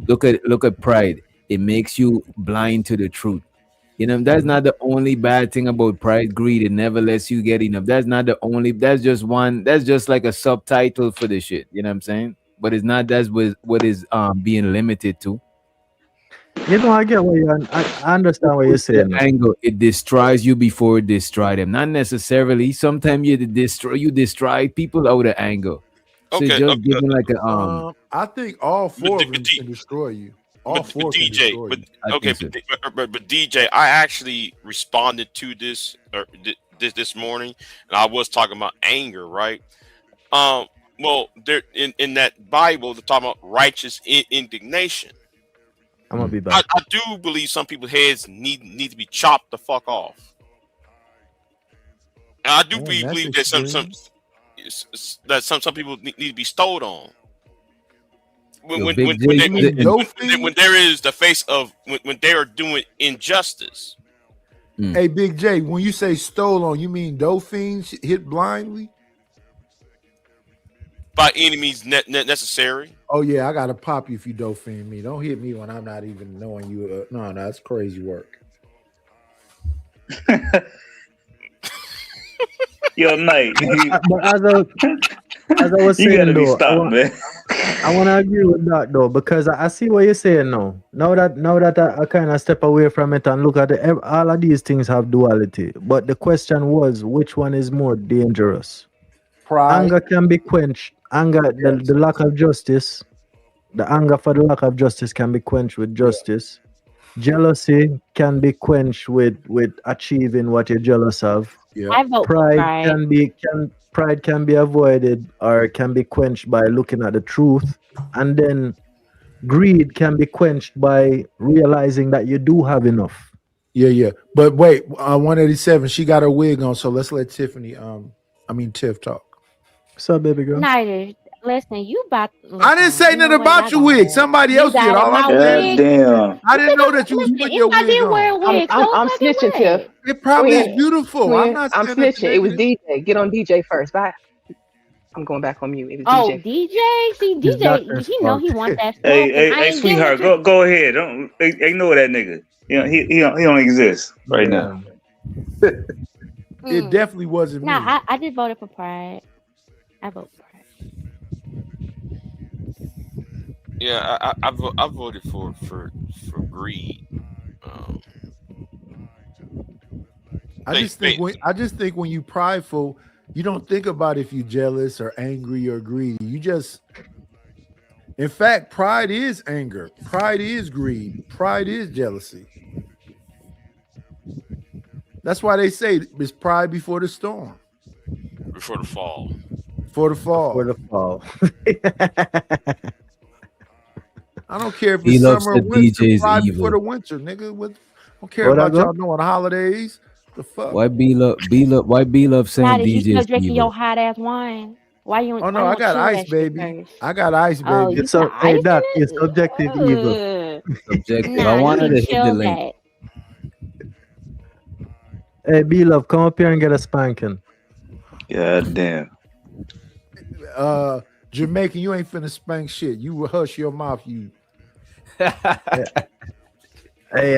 look at pride. It makes you blind to the truth. You know, that's not the only bad thing about pride. Greed, it never lets you get enough. That's not the only. That's just one. That's just like a subtitle for the shit. You know what I'm saying? But it's not. That's what is being limited to. You know, I get what you. I understand what you're The saying. now. anger, it destroys you before it destroy them. Not necessarily. Sometimes you destroy people out of anger. So it's Okay, just giving like a I think all but, four D- of but, them D- can destroy you. All but four can DJ, destroy but you. I okay, think so. but DJ, I actually responded to this this morning, and I was talking about anger, right? Well, there in that Bible, they're talking about righteous indignation. I'm gonna be back. I do believe some people's heads need to be chopped the fuck off, and I do Man, that's believe that extreme. some people need to be stowed on. When Yo, when Big when J, when, they, You when, mean the- when, Dope when there is the face of when they are doing injustice. Hey, Big J, when you say stole on, you mean Dauphine hit blindly? By any means necessary. Oh yeah, I gotta pop you if you Dauphine me. Don't hit me when I'm not even knowing you. No, that's crazy work. Yo, Knight, But as I was you saying gotta be though, stopped, man. I want to agree with that though because I see what you're saying now. Now that I kind of step away from it and look at all of these things have duality. But the question was, which one is more dangerous? Pride. Anger can be quenched. Anger, the lack of justice, the anger for the lack of justice can be quenched with justice. Jealousy can be quenched with achieving what you're jealous of. Yeah. I vote for Pride pride. pride can be avoided or can be quenched by looking at the truth, and then greed can be quenched by realizing that you do have enough. Yeah. But wait, 187. She got her wig on, so let's let Tiffany. Tiff talk. So, baby girl. Snyder, listen, you about. I didn't say nothing about your wig. Somebody else did. All I'm saying. Damn. I didn't know that you was putting your I wig did wear a on. wig. So I'm fucking snitching, what? Tiff. It probably is Twin, beautiful. I'm twin, not I'm saying nothing snitching. It was negative. DJ. Get on DJ first. Bye. I'm going back on mute. It was Oh, DJ. DJ? See, It's DJ, Doctor's he know fault. he want that smoke. Hey, and hey, I hey, ain't sweetheart, dealing with go ahead. Don't ignore that nigga. You know, he don't exist right now. It Mm. definitely wasn't me. Nah, I just voted for pride. I vote for pride. Yeah, I voted for greed. I just think when you prideful, you don't think about if you jealous or angry or greedy. You just, in fact, pride is anger, pride is greed, pride is jealousy. That's why they say it's pride before the storm, before the fall. for the fall. For the fall. I don't care if He it's loves summer or the winter. DJ's Pride evil. before the winter, nigga. I don't care What I about go? y'all knowing holidays. The fuck? Why B love saying Snyder, you still DJ's drinking evil? your hot ass wine? Why you? Oh no, why you I don't got chill ice, that shit baby. first? I got ice, Oh, baby. you It's so, got hey ice Doc, in it's it? subjective evil. Subjective. I Nah, you wanted to need to hit the chill link. that. Hey B Love, come up here and get a spanking. Yeah, damn. Jamaican, you ain't finna spank shit. You hush your mouth, you. Hey,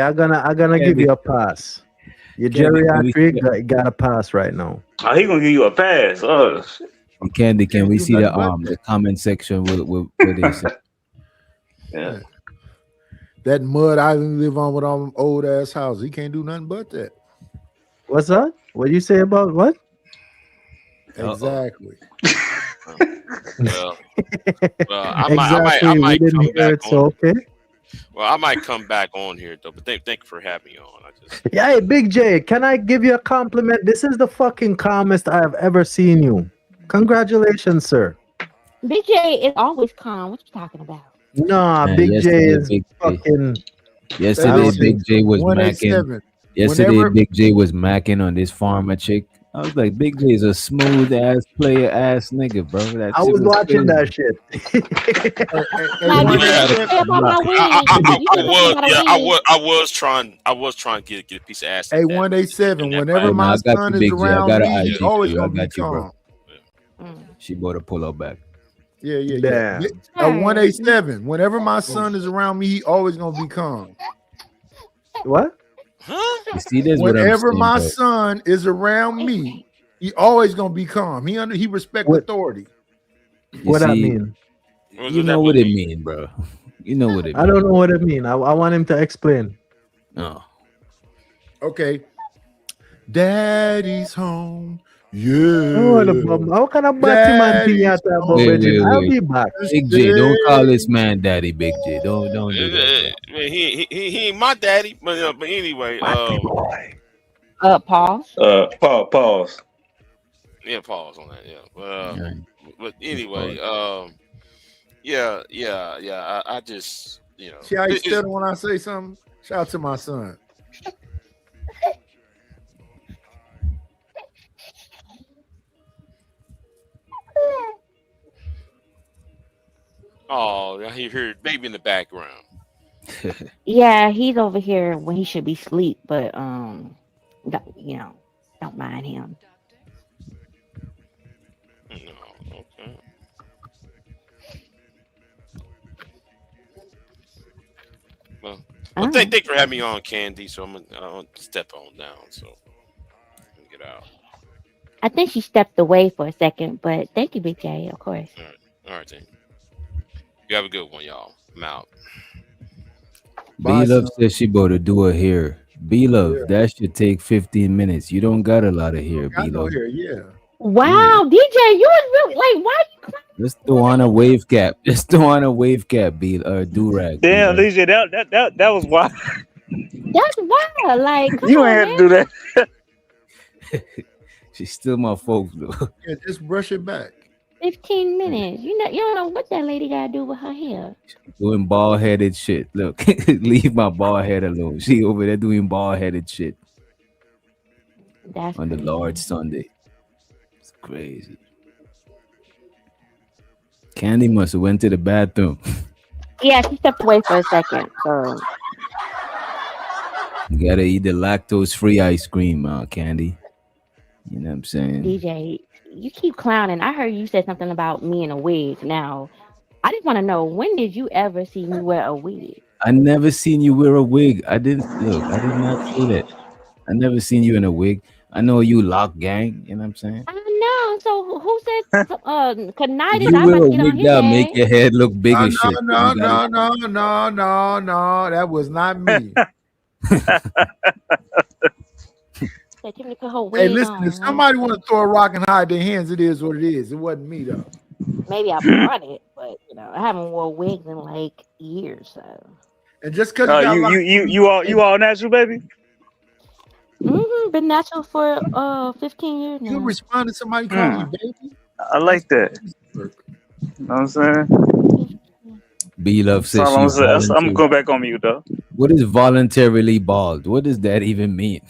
I'm gonna give you a pass. Your geriatric got a pass right now. Oh, he gonna give you a pass. Oh, shit. Candy, can we do see the nothing but the comment section with they say? Yeah. That mud island live on with all them old ass houses. He can't do nothing but that. What's that? What you say about what? Exactly. Well, I Exactly. We might didn't come hear back it, so on. okay. Well, I might come back on here though. But thank you for having me on. Yeah, hey, Big J, can I give you a compliment? This is the fucking calmest I have ever seen you. Congratulations, sir. Big J is always calm. What you talking about? Nah, Man, Big J yesterday, is Big J. fucking. Yesterday, don't Big think J was macking. 187. Yesterday, Whenever- Big J was macking on this farmer chick, I was like, Big J is a smooth ass player ass nigga, bro. That I shit was was watching crazy. that shit. Now, one you eight didn't Yeah, say seven. about my wig. I was trying to get a piece of ass like that. 187. in that Whenever Oh, fight. no, my I got son you, is Big J. I around got me, an he IG always for you. I gonna be got you, bro. calm. She bought a pull up back. Yeah, yeah, yeah. Damn. At 187. Whenever my son is around me, he always gonna be calm. What? Huh? You see, that's what I'm Whenever saying, my bro. son is around me, he always gonna be calm. He respect What? authority. You What that see, mean? What you does know that what it mean? mean, bro. You know what it I mean. don't know what it mean. I want him to explain. Oh, Okay. Daddy's home. Oh, Yeah. how can a batty man thing you Daddy's talk about, wait, Bridget? wait, I'll wait. be back. Big J, don't call this man daddy, Big J. Don't do that, bro. He ain't my daddy, but anyway, Batty boy. Pause. Pause. yeah, pause on that, yeah. Yeah, But anyway, yeah. I just, See how he stutter when I say something? Shout out to my son. oh, I hear baby in the background. Yeah, he's over here when he should be asleep, but don't mind him. No, okay. Well, thank you for having me on, Candy. So I'm gonna step on down. So get out. I think she stepped away for a second, but thank you, Big J, of course. All right, then. You have a good one, y'all. I'm out. B Love says she about to do her hair. B Love, that should take 15 minutes. You don't got a lot of hair, I B know Love. here, yeah. Wow, DJ, you was really like, why you Let's throw on a wave cap. Let's throw on a wave cap, B do rag. Damn, DJ, that was wild. That's wild. Like, come You on, ain't had man. to do that. She's still my folks though. Yeah, just brush it back. 15 minutes. You don't know what that lady gotta do with her hair. Doing bald headed shit. Look, leave my bald head alone. She over there doing bald headed shit That's on the crazy. Lord's Sunday. It's crazy. Candy must have went to the bathroom. Yeah, she stepped away for a second. So You gotta eat the lactose free ice cream, Candy. You know what I'm saying? DJ, you keep clowning. I heard you said something about me in a wig. Now, I just want to know, when did you ever see me wear a wig? I never seen you wear a wig. I did not say that. I never seen you in a wig. I know you lock gang, you know what I'm saying? I know. So who said connived? You I'm wear about a to get on wig his that ass. make your head look big as shit. No, You gotta- no. That was not me. Said Tiffany put her Hey, wig listen, on. if somebody want to throw a rock and hide their hands, it is what it is. It wasn't me though. Maybe I brought it, but I haven't worn wigs in like years. So And just because you all natural, baby. been natural for 15 years now. you respond to somebody calling you baby. I like that. You know what I'm saying? B Love says So I'm she's volunteer- gonna go back on mute though. What is voluntarily bald? What does that even mean?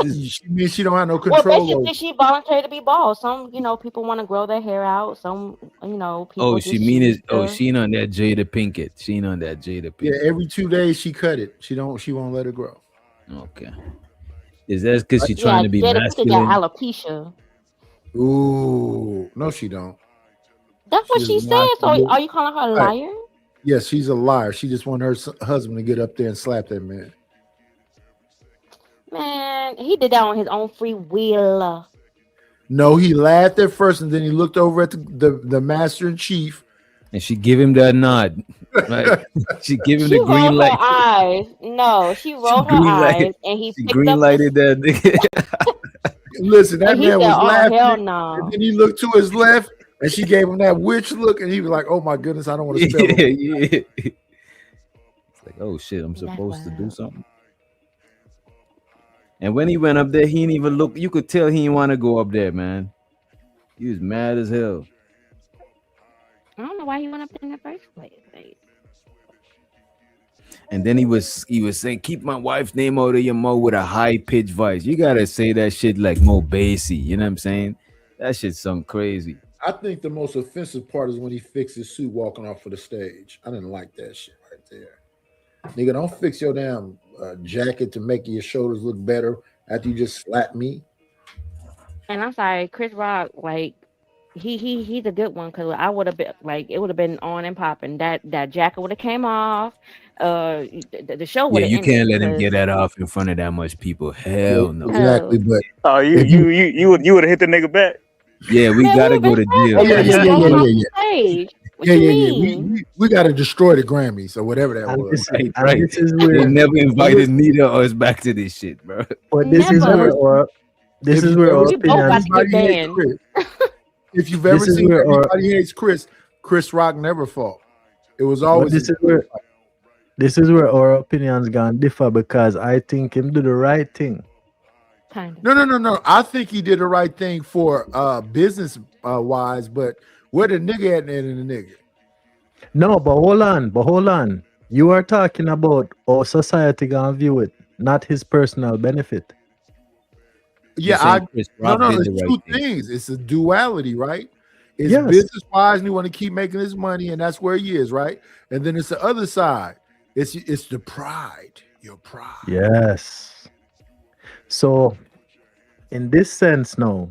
She means she don't have no Well, control basically, over. she volunteered to be bald. Some, people want to grow their hair out. Some, people. Oh, just she mean is choose to- she ain't on that Jada Pinkett. She ain't on that Jada Yeah, Pinkett. every 2 days she cut it. She won't let it grow. Okay. Is that because she's Yeah, trying to be Jada Pinkett masculine? got alopecia. Ooh, no, she don't. That's what She's she said. not- So, are you calling her a Right. liar? Yes, she's a liar. She just want her husband to get up there and slap that man. Man, he did that on his own free will. No, he laughed at first, and then he looked over at the master in chief. And she give him that nod. Right? She give him She the green rolled light. her eyes. No, she rolled her green light- eyes, and he She picked green up. lighted that nigga. Listen, that And he man said, was "Oh, laughing, hell no." and then he looked to his left, and she gave him that witch look, and he was like, "Oh my goodness, I don't want to spell yeah, it." yeah. It's like, oh shit, I'm supposed to do something. And when he went up there, he didn't even look. You could tell he didn't want to go up there, man. He was mad as hell. I don't know why he went up there in the first place. Like, And then he was saying, "Keep my wife's name out of your mouth," with a high pitched voice. You gotta say that shit like Mo Basie. You know what I'm saying? That shit sound crazy. I think the most offensive part is when he fixed his suit walking off of the stage. I didn't like that shit right there. Nigga, don't fix your damn jacket to make your shoulders look better after you just slapped me. And I'm sorry, Chris Rock, like he's a good one because I would have been like it would have been on and popping. That jacket would have came off. The show would Yeah, have you ended can't let him because get that off in front of that much people. Hell no. Exactly, but Oh, you would have hit the nigga back. Yeah, we man, gotta we go to been jail. yeah, talking. yeah, He yeah, was yeah, falling yeah, off yeah, the stage. What yeah, you yeah, yeah. mean? We got to destroy the Grammys or whatever that And was. this, Right, and right. this is They where, never invited neither of us back to this shit, bro. but this is Never. where our, this If is you've where ever our We both about opinions. to get Everybody hates banned. Chris. If you've ever This is seen where our, Everybody Hates Chris Rock never fought. It was but always this is where our opinions gonna differ because I think him do the right thing. Kind of. no. I think he did the right thing for business wise, but where the nigga at in the nigga? No, but hold on. You are talking about how society gonna view it, not his personal benefit. You're Yeah, saying Chris no, Rock did it's the two right thing. things. It's a duality, right? It's Yes. business wise, and you want to keep making his money, and that's where he is, right? And then it's the other side. It's the pride, your pride. Yes. So, in this sense, now,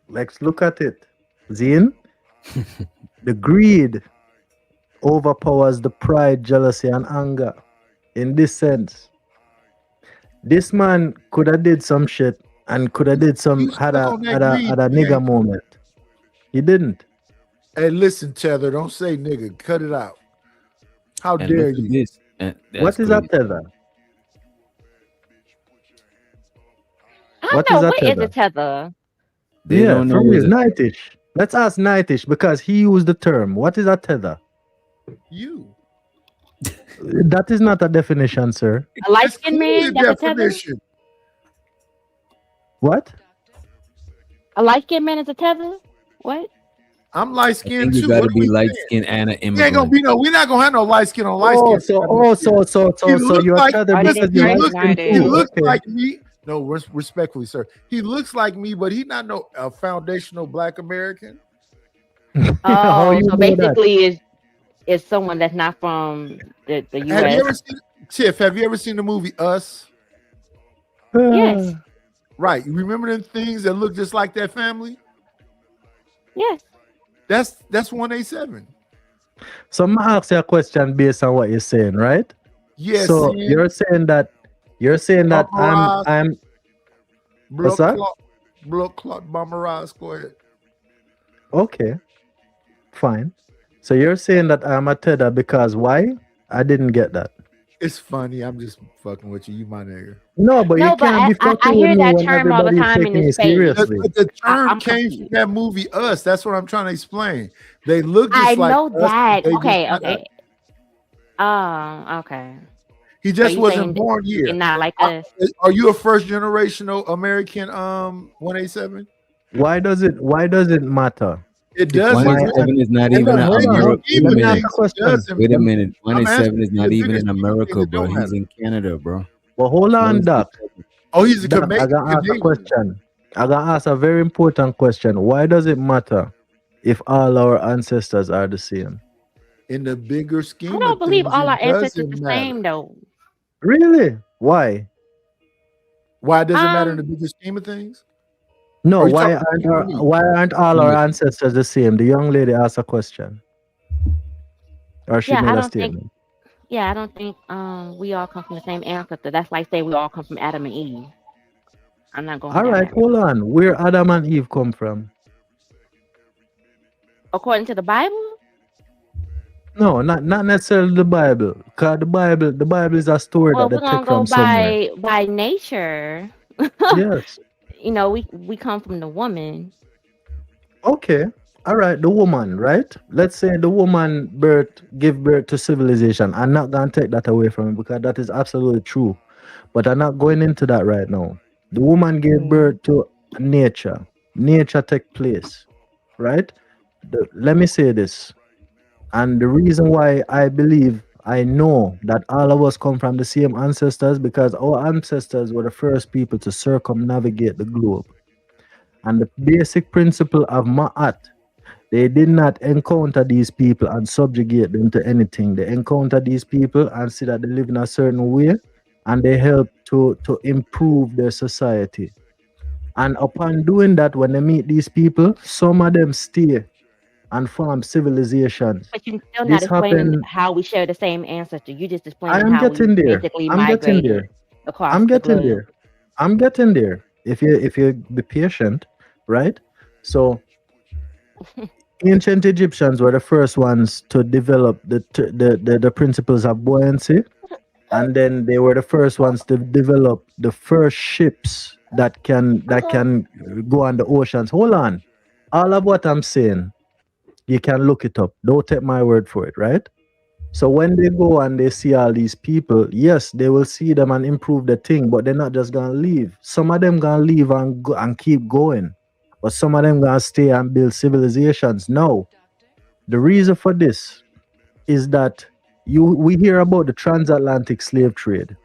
let's look at it. Zin, the greed overpowers the pride, jealousy, and anger. In this sense, this man could have did some shit and could have did some You had stuck a on that had a greed, had a man. nigga moment. He didn't. Hey, listen, Tether, don't say nigga. Cut it out. How And dare look at you? this. And that's What is crazy. a tether? I What don't is know a what is a tether? tether. They Yeah, don't know from what real. it. Nightish. Let's ask Nightish because he used the term. What is a tether? You. That is not a definition, sir. A light That's skinned clearly man, that's a tether. definition. What? A light skinned man is a tether. What? I'm light I skinned think you too. gotta What are be we light saying? skinned and an We ain't gonna immigrant. be no. We're not gonna have no light skin on light Oh, skin. so He you're looks like tether Oh, because this is you're he crazy light looks skin nowadays. he too. looks Okay. like me. No, respectfully, sir. He looks like me, but he's not no foundational Black American. How Oh, you so know that? basically is someone that's not from the Have you US. ever seen Tiff? Have you ever seen the movie Us? Yes. Right. You remember them things that look just like that family? Yes. That's 187. So I'm gonna ask you a question based on what you're saying, right? Yes. So you're saying that Bomberaz, I'm what's that? blood clot Bomberaz. Go ahead. Okay, fine. So you're saying that I'm a tether because why? I didn't get that. It's funny. I'm just fucking with you. You my nigga. No, but No, you but can't be I fucking hear with me that when term all the everybody's time in taking me his face. seriously. But the term I'm came from confused. that movie Us. That's what I'm trying to explain. They look just I like know us, but that. they just Okay, not us. okay. Oh, okay. He So just you wasn't saying that born you're here. not like us? Are you a first generational American 187? Why does it matter? It If doesn't. 187 is not Hold even on, an hold on. America. Wait Let a me ask minute. a question. doesn't. Wait a minute. I'm 187 is asking you not the even bigger in scheme of America, things. It bro. don't He's matter. in Canada, bro. But hold on, Doc. 187. Oh, he's a Doc, I Canadian. gotta ask a question. I gotta ask a very important question. Why does it matter if all our ancestors are the same? In the bigger scheme I don't of believe things, all it our ancestors doesn't the matter. same though. Really? Why? Why does it matter in the Um, bigger scheme of things? No, Or you why talking aren't to me? why aren't all our ancestors the same? The young lady asked a question. Or she yeah, made I a don't think. statement. Yeah, I don't think we all come from the same ancestor. That's like say we all come from Adam and Eve. I'm not going All down right, that hold road. on. Where Adam and Eve come from? According to the Bible, No, not necessarily the Bible. Because the Bible is a story well, that we're they gonna took go from somewhere. by nature. Yes. You know, we come from the woman. Okay. All right, the woman, right? Let's say the woman give birth to civilization. I'm not gonna take that away from it because that is absolutely true. But I'm not going into that right now. The woman gave birth to nature. Nature take place, right? Let me say this. And the reason why I believe I know that all of us come from the same ancestors because our ancestors were the first people to circumnavigate the globe. And the basic principle of Ma'at, they did not encounter these people and subjugate them to anything. They encountered these people and see that they live in a certain way, and they help to improve their society. And upon doing that, when they meet these people, some of them stay and form civilizations. But you're still not This explaining happened. how we share the same ancestor. You just I explaining am how we getting there. basically I'm getting migrated there. across I'm the getting globe. there. I'm getting there. If you be patient, right? So ancient Egyptians were the first ones to develop the principles of buoyancy, and then they were the first ones to develop the first ships that can go on the oceans. Hold on, all of what I'm saying, you can look it up. Don't take my word for it, right? So when they go and they see all these people, yes, they will see them and improve the thing, but they're not just gonna leave. Some of them gonna leave and go and keep going, but some of them gonna stay and build civilizations. No, the reason for this is that we hear about the transatlantic slave trade,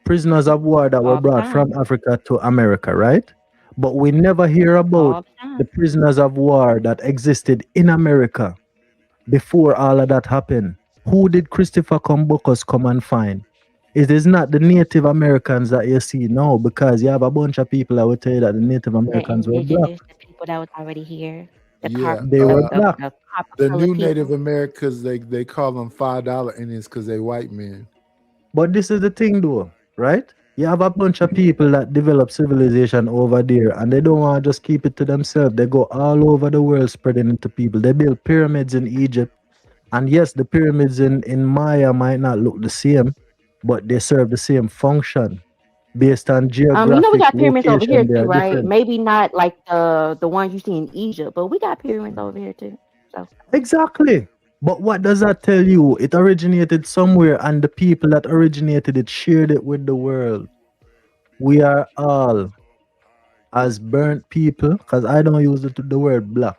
prisoners of war that were All the brought from time. Africa to America, right? But we never hear All about the time. the prisoners of war that existed in America before all of that happened. Who did Christopher Columbus come and find? It is not the Native Americans that you see now, because you have a bunch of people that will tell you that the Native The Americans were black. indigenous, the people that was already here, the Yeah, They were black. the copper the colored new Native people. Americans, they call them $5 Indians because they white men. But this is the thing, though, right? You have a bunch of people that develop civilization over there, and they don't want to just keep it to themselves. They go all over the world spreading it to people. They build pyramids in Egypt. And yes, the pyramids in Maya might not look the same, but they serve the same function based on We geographic got pyramids over here location. They too, are right? different. Maybe not like the ones you see in Egypt, but we got pyramids over here too. So Exactly. But what does that tell you? It originated somewhere, and the people that originated it shared it with the world. We are all, as burnt people, because I don't use the word black.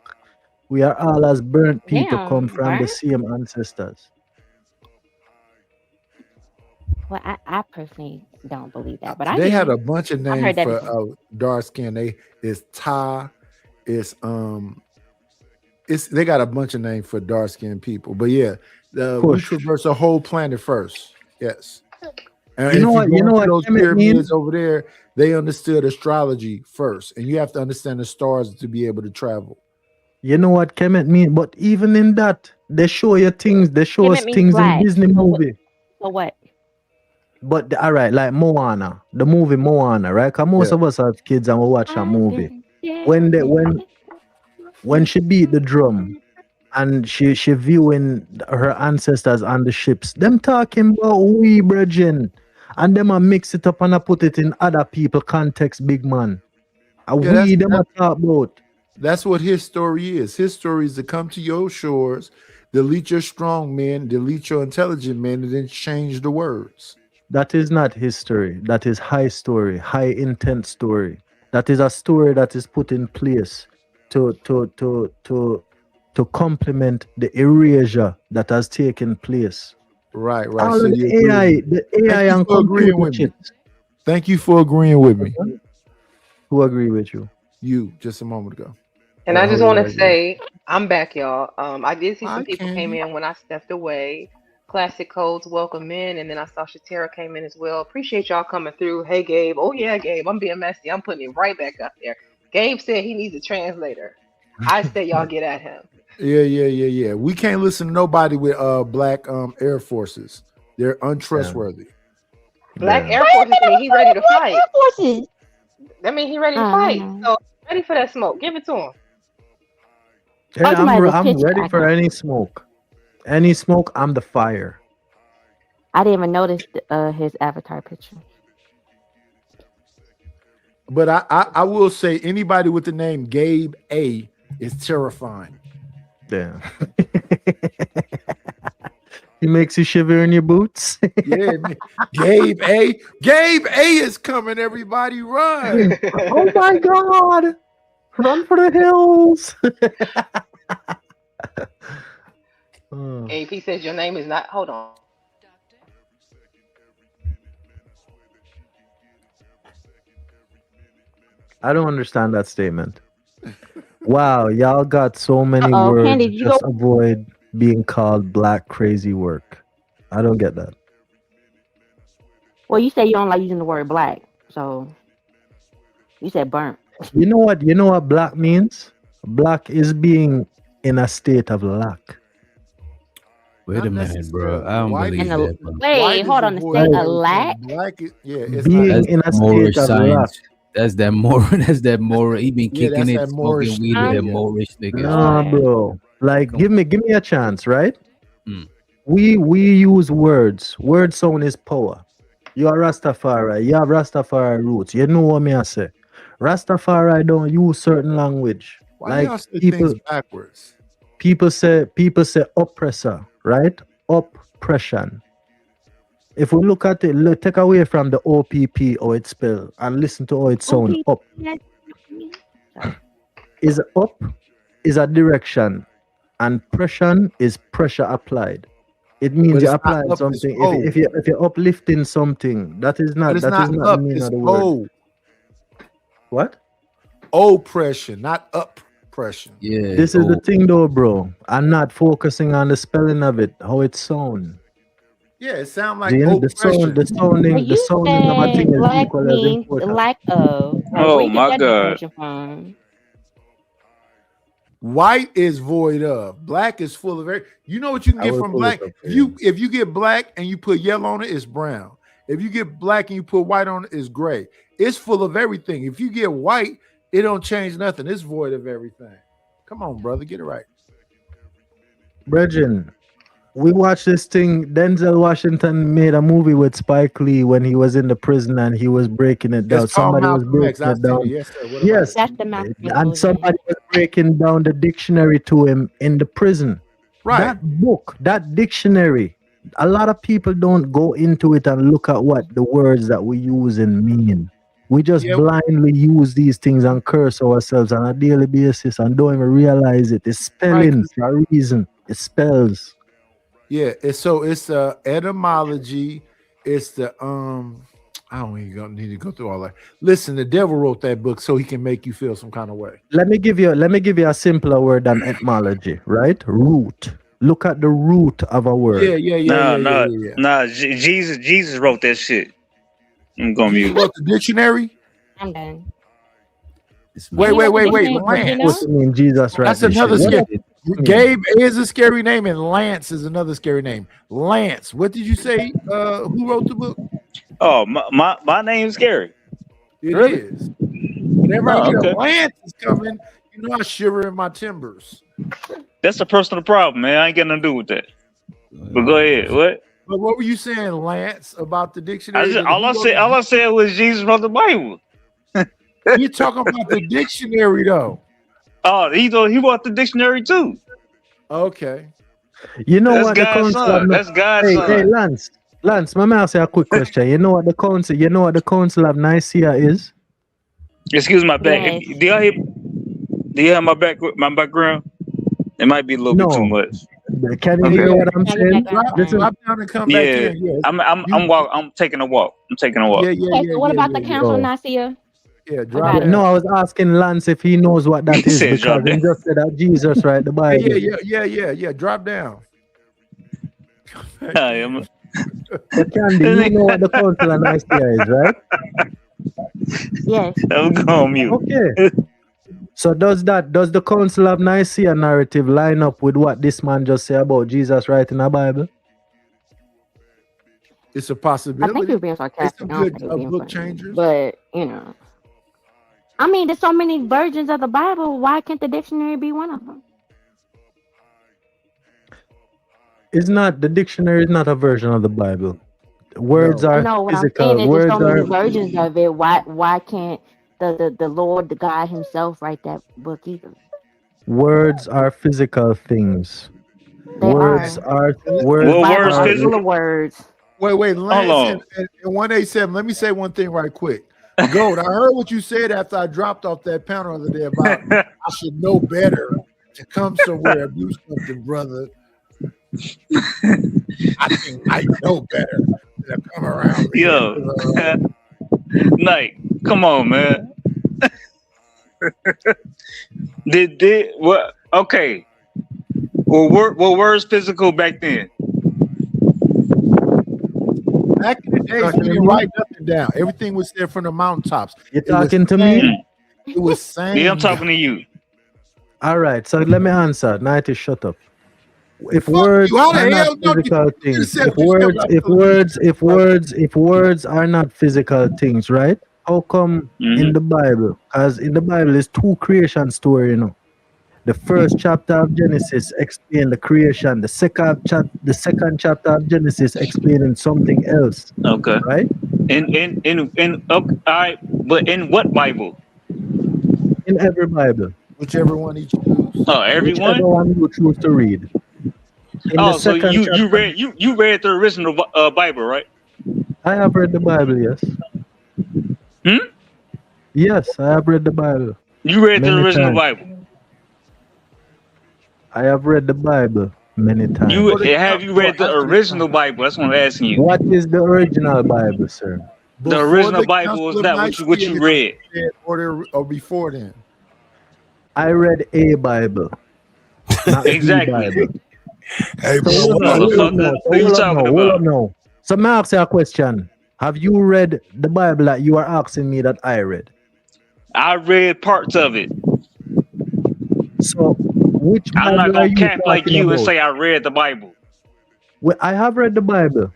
We are all, as burnt people, come damn, from the burnt. same ancestors. Well, I personally don't believe that, but I They get had you. a bunch of I've names heard that for before. dark skin. It's Thai, it's they got a bunch of names for dark skinned people. But yeah, we Push. traverse a whole planet first. Yes. And You if know you what? go You know into what those Kemet pyramids means? over there, they understood astrology first, and you have to understand the stars to be able to travel. You know what Kemet mean? But even in that, they show you things. They show us Kemet means things in black. Disney So movie. what? But all right, like Moana, the movie Moana, right? Cause most Yeah. of us have kids and we watch that I've movie. been When they dancing. when she beat the drum and she viewing her ancestors on the ships, them talking about we brethren, and them a mix it up and a put it in other people context, big man. And Yeah, we them a talk about. that's what his story is. His story is to come to your shores, delete your strong men, delete your intelligent men, and then change the words. That is not history. That is high story, high intent story. That is a story that is put in place to complement the erasure that has taken place. Right. All So of you the AI, agree. Thank you and for agreeing computer with me. chips. Thank you for agreeing with me. Who agree with you? You just a moment ago. And I How just do want I to agree? say, I'm back, y'all. I did see Hi, some people came Candy. in when I stepped away. Classic Codes, welcome in. And then I saw Shatera came in as well. Appreciate y'all coming through. Hey, Gabe. Oh, yeah, Gabe. I'm being messy. I'm putting it right back up there. Gabe said he needs a translator. I said y'all get at him. Yeah. We can't listen to nobody with black Air Forces. They're untrustworthy. Black Yeah. Air Forces mean he ready to fight. Air Forces. That mean he ready to I fight. know. So ready for that smoke. Give it to him. Hey, Oh, somebody was I'm pitching. ready for any smoke. Any smoke, I'm the fire. I didn't even notice his avatar picture. But I will say anybody with the name Gabe A is terrifying. Damn. He makes you shiver in your boots. Yeah, man. Gabe A is coming. Everybody run. Oh my God. Run for the hills. Oh. AP says your name is not. Hold on. I don't understand that statement. Wow, y'all got so many Uh-oh, words Candy, you go. just avoid being called black crazy work. I don't get that. Well, you say you don't like using the word black, so you said burnt. You know what? You know what black means? Black is being in a state of lack. Wait Not a minute, bro. necessarily. I don't White believe And is a, that, bro. wait, white is hold a on. To void say of a everything. lack. Black is it's not. Being That's in a Moorish state of lack. science. That's that more. That's that more. He been Yeah, kicking that's it, that smoking Moorish weed with shit. them Yeah. Moorish niggas. Nah, Lord. bro. Like, Come give me a chance, right? Mm. We use words. Word sound is power. You are Rastafari. You have Rastafari roots. You know what me I say. Rastafari don't use certain language. Why y'all Like say things people backwards? people say oppressor, right? Oppression. If we look at it, take away from the OPP or it's spelled and listen to how it sound. Up is up is a direction, and pression is pressure applied. It means But you it's not applying up, it's something. O. If you're uplifting something, that is But not it's that is not not the up, meaning it's of the word. O. What? Oppression, not oppression. Yeah. This is the Oh, thing though, bro. I'm not focusing on the spelling of it, how it sound. Yeah, it sounds like The oppression. But sounding you of a thing said is black equally as means the important. lack of. Like, where Oh you get my that God. definition from? White is void of. Black is full of every. You know what you can I get will from pull it black? up for If you get black and you put yellow on it, it's brown. If you get black and you put white on it, it's gray. It's full of everything. If you get white, it don't change nothing. It's void of everything. Come on, brother, get it right. Brethren, we watched this thing. Denzel Washington made a movie with Spike Lee when he was in the prison and he was breaking it down. It's called Somebody was Malcolm X. breaking I've it seen it. down. Yes, sir. What about Yes, it? That's the Malcolm X and movie. somebody was breaking down the dictionary to him in the prison. Right. That book, that dictionary, a lot of people don't go into it and look at what the words that we use and mean. We just Yeah. blindly use these things and curse ourselves on a daily basis and don't even realize it. It's spelling for a reason. It spells. Yeah, it's etymology. It's the I don't even need to go through all that. Listen, the devil wrote that book so he can make you feel some kind of way. Let me give you a simpler word than etymology, right? Root. Look at the root of a word. Nah. Jesus wrote that shit. I'm gonna You mute. wrote the dictionary? I'm done. Wait. What's the name? Jesus, right? That's this another shit. scary. What- Gabe is a scary name, and Lance is another scary name. Lance, what did you say? Who wrote the book? Oh, my name's Gary. It Really? is. Whenever I Oh, get okay. a Lance is coming, you know I shiver in my timbers. That's a personal problem, man. I ain't got nothing to do with that. But go ahead. What? But what were you saying, Lance, about the dictionary? All I said was Jesus wrote the Bible. You're talking about the dictionary, though. Oh, he wrote the dictionary too. Okay. You know That's what the God's council? son. That's God's hey, son. Hey, Lance, let me ask you a quick question. You know what the council? You know what the Council of Nicaea is? Excuse my back. Yes. Do you hear my background? It might be a little bit too much. Can you Okay. hear what I'm saying? Listen, drop down and come back Yeah, in. Yes. I'm taking a walk. I'm taking a walk. Yeah. Okay, so what about the Council Oh. of Nicaea? Yeah, drop it. No, I was asking Lance if he knows what that He is said because drop he down. just said that Jesus write the Bible. Yeah. Drop down. I am. But Candy, you know what the Council of Nicaea is, right? Yes. I'm going mute. Okay. So does the Council of Nicaea narrative line up with what this man just said about Jesus writing a Bible? It's a I possibility. think you're being sarcastic. It's a I don't good think you're being book funny. changers. But I mean, there's so many versions of the Bible. Why can't the dictionary be one of them? The dictionary is not a version of the Bible. Words are No, what I'm physical. saying is there's Words so many are versions of it. Why can't the Lord, the God Himself, write that book either? words are physical things. They Words are. are words Well, words are Full of words. Wait, Lance on. and 187. Let me say one thing right quick. Gold, I heard what you said after I dropped off that panel the other day about I should know better to come somewhere and do something, brother. I think I know better to come around. Yo, Knight, come on, man. Did what? Okay. Well, words physical back then? Back in the days, we Talking to didn't me? write nothing down. Everything was there from the mountaintops. You It was talking to me? sang. It was sang. Yeah, I'm talking to you. All right, so let me answer. Nighty, shut up. If Fuck words you. How are the not hell don't you? physical You things, said if you words, said if words, if words are not physical things, right? How come in the Bible? Because in the Bible is two creation story, you know. The first chapter of Genesis explain the creation. The second chapter of Genesis explaining something else. Okay. Right? In okay, all right, but in what Bible? In every Bible. Whichever one you choose. Oh, everyone. Whichever one you choose to read. In Oh, the so second you chapter, read the original Bible, right? I have read the Bible, yes. Yes, I have read the Bible. You read the many original times. Bible. I have read the Bible many times. Have you read the original Bible? That's what I'm asking you. What is the original Bible, sir? The original Bible was not what you read. Or before then. I read a Bible. Not Exactly. the Bible. Hey, So hold on, hold on now, What are you hold on talking now, hold about? on now. So may I ask you a question? Have you read the Bible that you are asking me that I read? I read parts of it. So which I'm not Bible are gonna you cap like talking you and about? say I read the Bible. Well, I have read the Bible.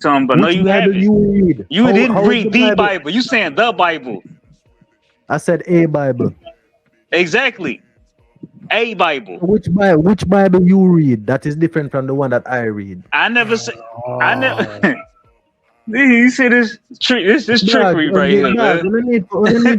But no, Which you Bible haven't. you read? You didn't how is read the Bible. You saying the Bible. I said a Bible. Exactly. A Bible. Which Bible you read that is different from the one that I read? I never said. I never. You see this trickery right here, man. You need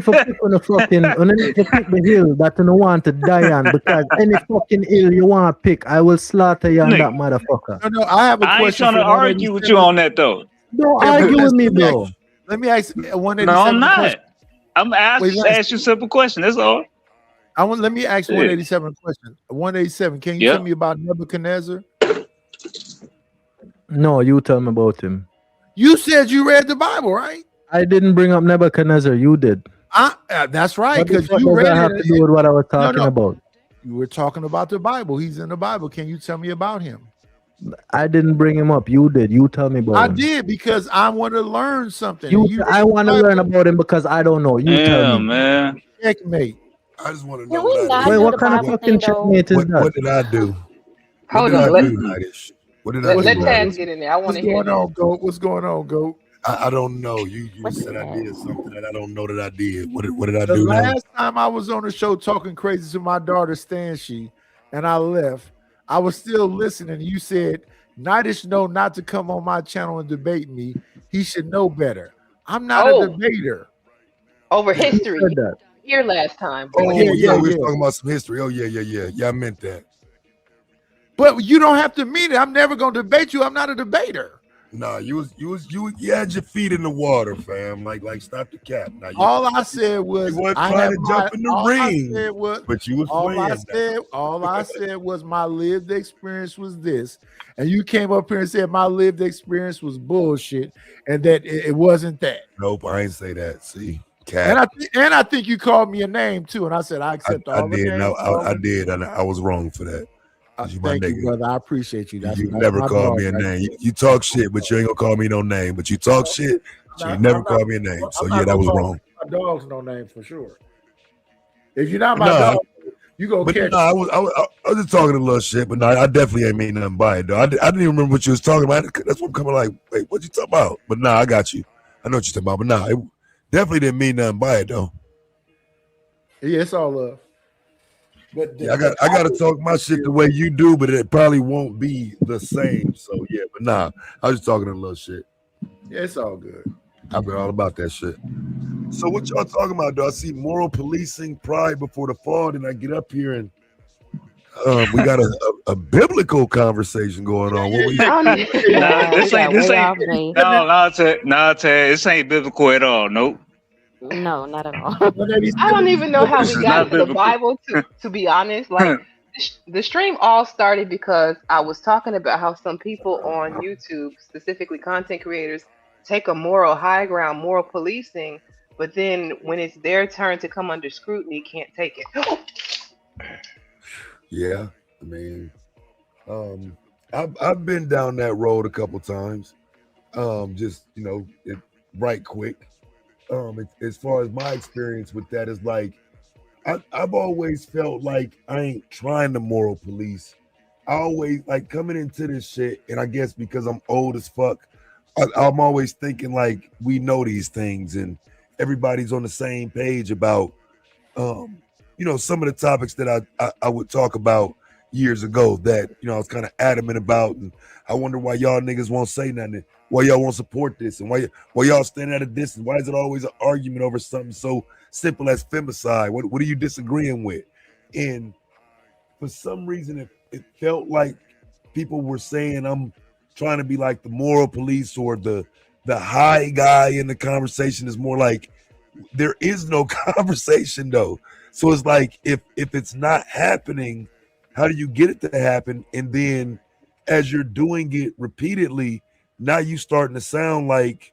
for pick on the fucking, you need to pick the hill that you don't want to die on, because any fucking hill you want to pick, I will slaughter you on that motherfucker. No, I have a I ain't question. trying to for argue with you on that though. Don't argue with me, bro. Let me ask 187. No, I'm not. question. I'm asking ask you a simple question. That's all. Let me ask 187 question. 187. Can you tell me about Nebuchadnezzar? No, you tell me about him. You said you read the Bible, right? I didn't bring up Nebuchadnezzar. You did. That's right, What the because fuck you does read that have it. to do with what I was talking about? You were talking about the Bible. He's in the Bible. Can you tell me about him? I didn't bring him up. You did. You tell me about I him. did, because I want to learn something. I want to learn about him because I don't know. You tell me. Man. Checkmate. I just want to Can know we what I not did. Wait, do what the kind of Bible fucking thing though? checkmate is What that? did I do? Hold What on, did I let do, Nightish? What did I do? let Nightish? Taz get in there. I want What's to hear going this. on, Goat? What's going on, Goat? I don't know. You said I did something that I don't know that I did. What did I The do now? last time I was on the show talking crazy to my daughter Stanshi, and I left, I was still listening. You said Nightish know not to come on my channel and debate me. He should know better. I'm not a debater. Over history. said that. Here last time. Oh, Yeah, yeah, we was yeah. talking about some history. Oh, yeah. I meant that. But you don't have to mean it. I'm never gonna debate you. I'm not a debater. Nah, you had your feet in the water, fam. Like stop the cap. Now, All I said was you weren't I trying have to jump in the all I ring, said was but you was all playing I that. said. All I said was my lived experience was this, and you came up here and said my lived experience was bullshit, and that it wasn't that. Nope, I ain't say that. See, And cap. I think you called me a name too, and I said I accept I all the did. names. I did, and I was wrong for that. 'Cause you my Thank you, nigga. brother. I appreciate you. That's Never my called dog me a right name. there. You talk shit, but you ain't gonna call me no name. But you talk shit, but you never call me a name. So I'm yeah, not that gonna was call wrong. my dogs no name for sure. If you're not my Nah, dog, you gonna but catch. I was just talking a little shit, but no, I definitely ain't mean nothing by it though. I didn't even remember what you was talking about. That's what I'm coming like. Wait, what you talking about? But nah, I got you. I know what you're talking about. But nah, it definitely didn't mean nothing by it though. Yeah, it's all love. But Yeah, I got to talk my shit the way you do, but it probably won't be the same. So yeah, but nah, I was just talking a little shit. Yeah, it's all good. I've been all about that shit. So what y'all talking about? Do I see moral policing, pride before the fall? Then I get up here and we got a biblical conversation going on. What we? This ain't this ain't biblical at all. Nope. No, not at all. I don't even know how This we is got not to the biblical. Bible, to be honest. Like, the stream all started because I was talking about how some people on YouTube, specifically content creators, take a moral high ground, moral policing but then when it's their turn to come under scrutiny, can't take it. Yeah, I mean, I've been down that road a couple times. Just right quick. As far as my experience with that is like, I've always felt like I ain't trying to moral police. I always like coming into this shit, and I guess because I'm old as fuck, I'm always thinking like we know these things and everybody's on the same page about some of the topics that I would talk about years ago that I was kind of adamant about, and I wonder why y'all niggas won't say nothing, why y'all won't support this, and why y'all stand at a distance. Why is it always an argument over something so simple as femicide? What are you disagreeing with? And for some reason it felt like people were saying I'm trying to be like the moral police or the high guy in the conversation. Is more like there is no conversation though. So it's like if it's not happening, how do you get it to happen? And then as you're doing it repeatedly, now you starting to sound like,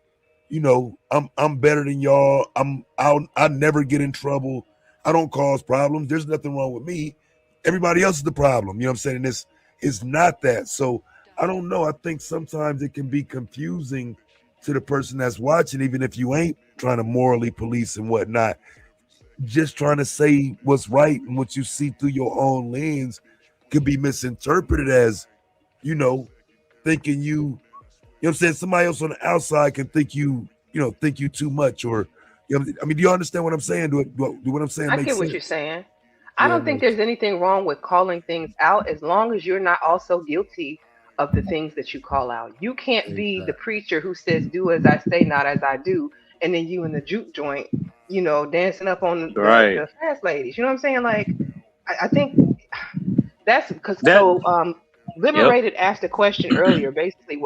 I'm better than y'all. I never get in trouble. I don't cause problems. There's nothing wrong with me. Everybody else is the problem. You know what I'm saying? And it's not that. So I don't know. I think sometimes it can be confusing to the person that's watching, even if you ain't trying to morally police and whatnot. Just trying to say what's right and what you see through your own lens could be misinterpreted as, thinking you know what I'm saying? Somebody else on the outside can think you too much, or do you understand what I'm saying? Do what I'm saying I make get what sense? you're saying. I don't think there's anything wrong with calling things out as long as you're not also guilty of the things that you call out. You can't be the preacher who says, do as I say, not as I do, and then you in the juke joint, dancing up on the fast ladies. You know what I'm saying? Like, I think that's because Liberated asked a question earlier, basically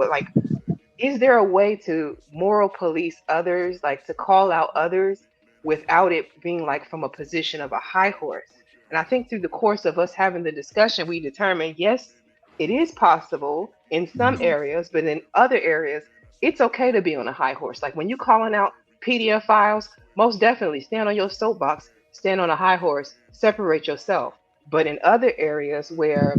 is there a way to moral police others, like to call out others without it being like from a position of a high horse? And I think through the course of us having the discussion, we determined, yes, it is possible in some areas, but in other areas, it's okay to be on a high horse. Like when you're calling out PDF files, most definitely stand on your soapbox, stand on a high horse, separate yourself. But in other areas where,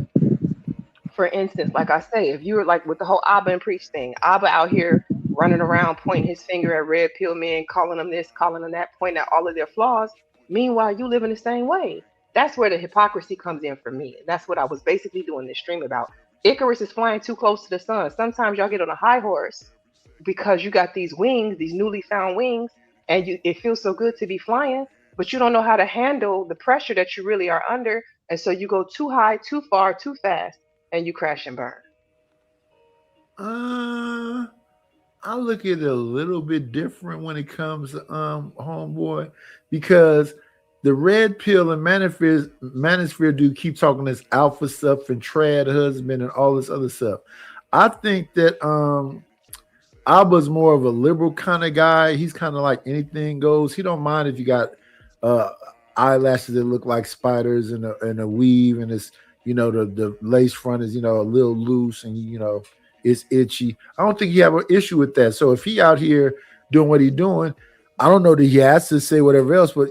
for instance, like I say, if you were like with the whole Abba and Preach thing, Abba out here running around pointing his finger at red pill men, calling them this, calling them that, pointing out all of their flaws. Meanwhile, you live in the same way. That's where the hypocrisy comes in for me. That's what I was basically doing this stream about. Icarus is flying too close to the sun. Sometimes y'all get on a high horse because you got these wings, these newly found wings, and it feels so good to be flying, but you don't know how to handle the pressure that you really are under. And so you go too high, too far, too fast, and you crash and burn. I look at it a little bit different when it comes to homeboy, because the red pill and manosphere dude keep talking this alpha stuff and trad husband and all this other stuff. I think that Abba's more of a liberal kind of guy. He's kind of like anything goes. He don't mind if you got eyelashes that look like spiders and a weave, and it's the lace front is a little loose and it's itchy. I don't think he have an issue with that. So if he out here doing what he's doing, I don't know that he has to say whatever else, but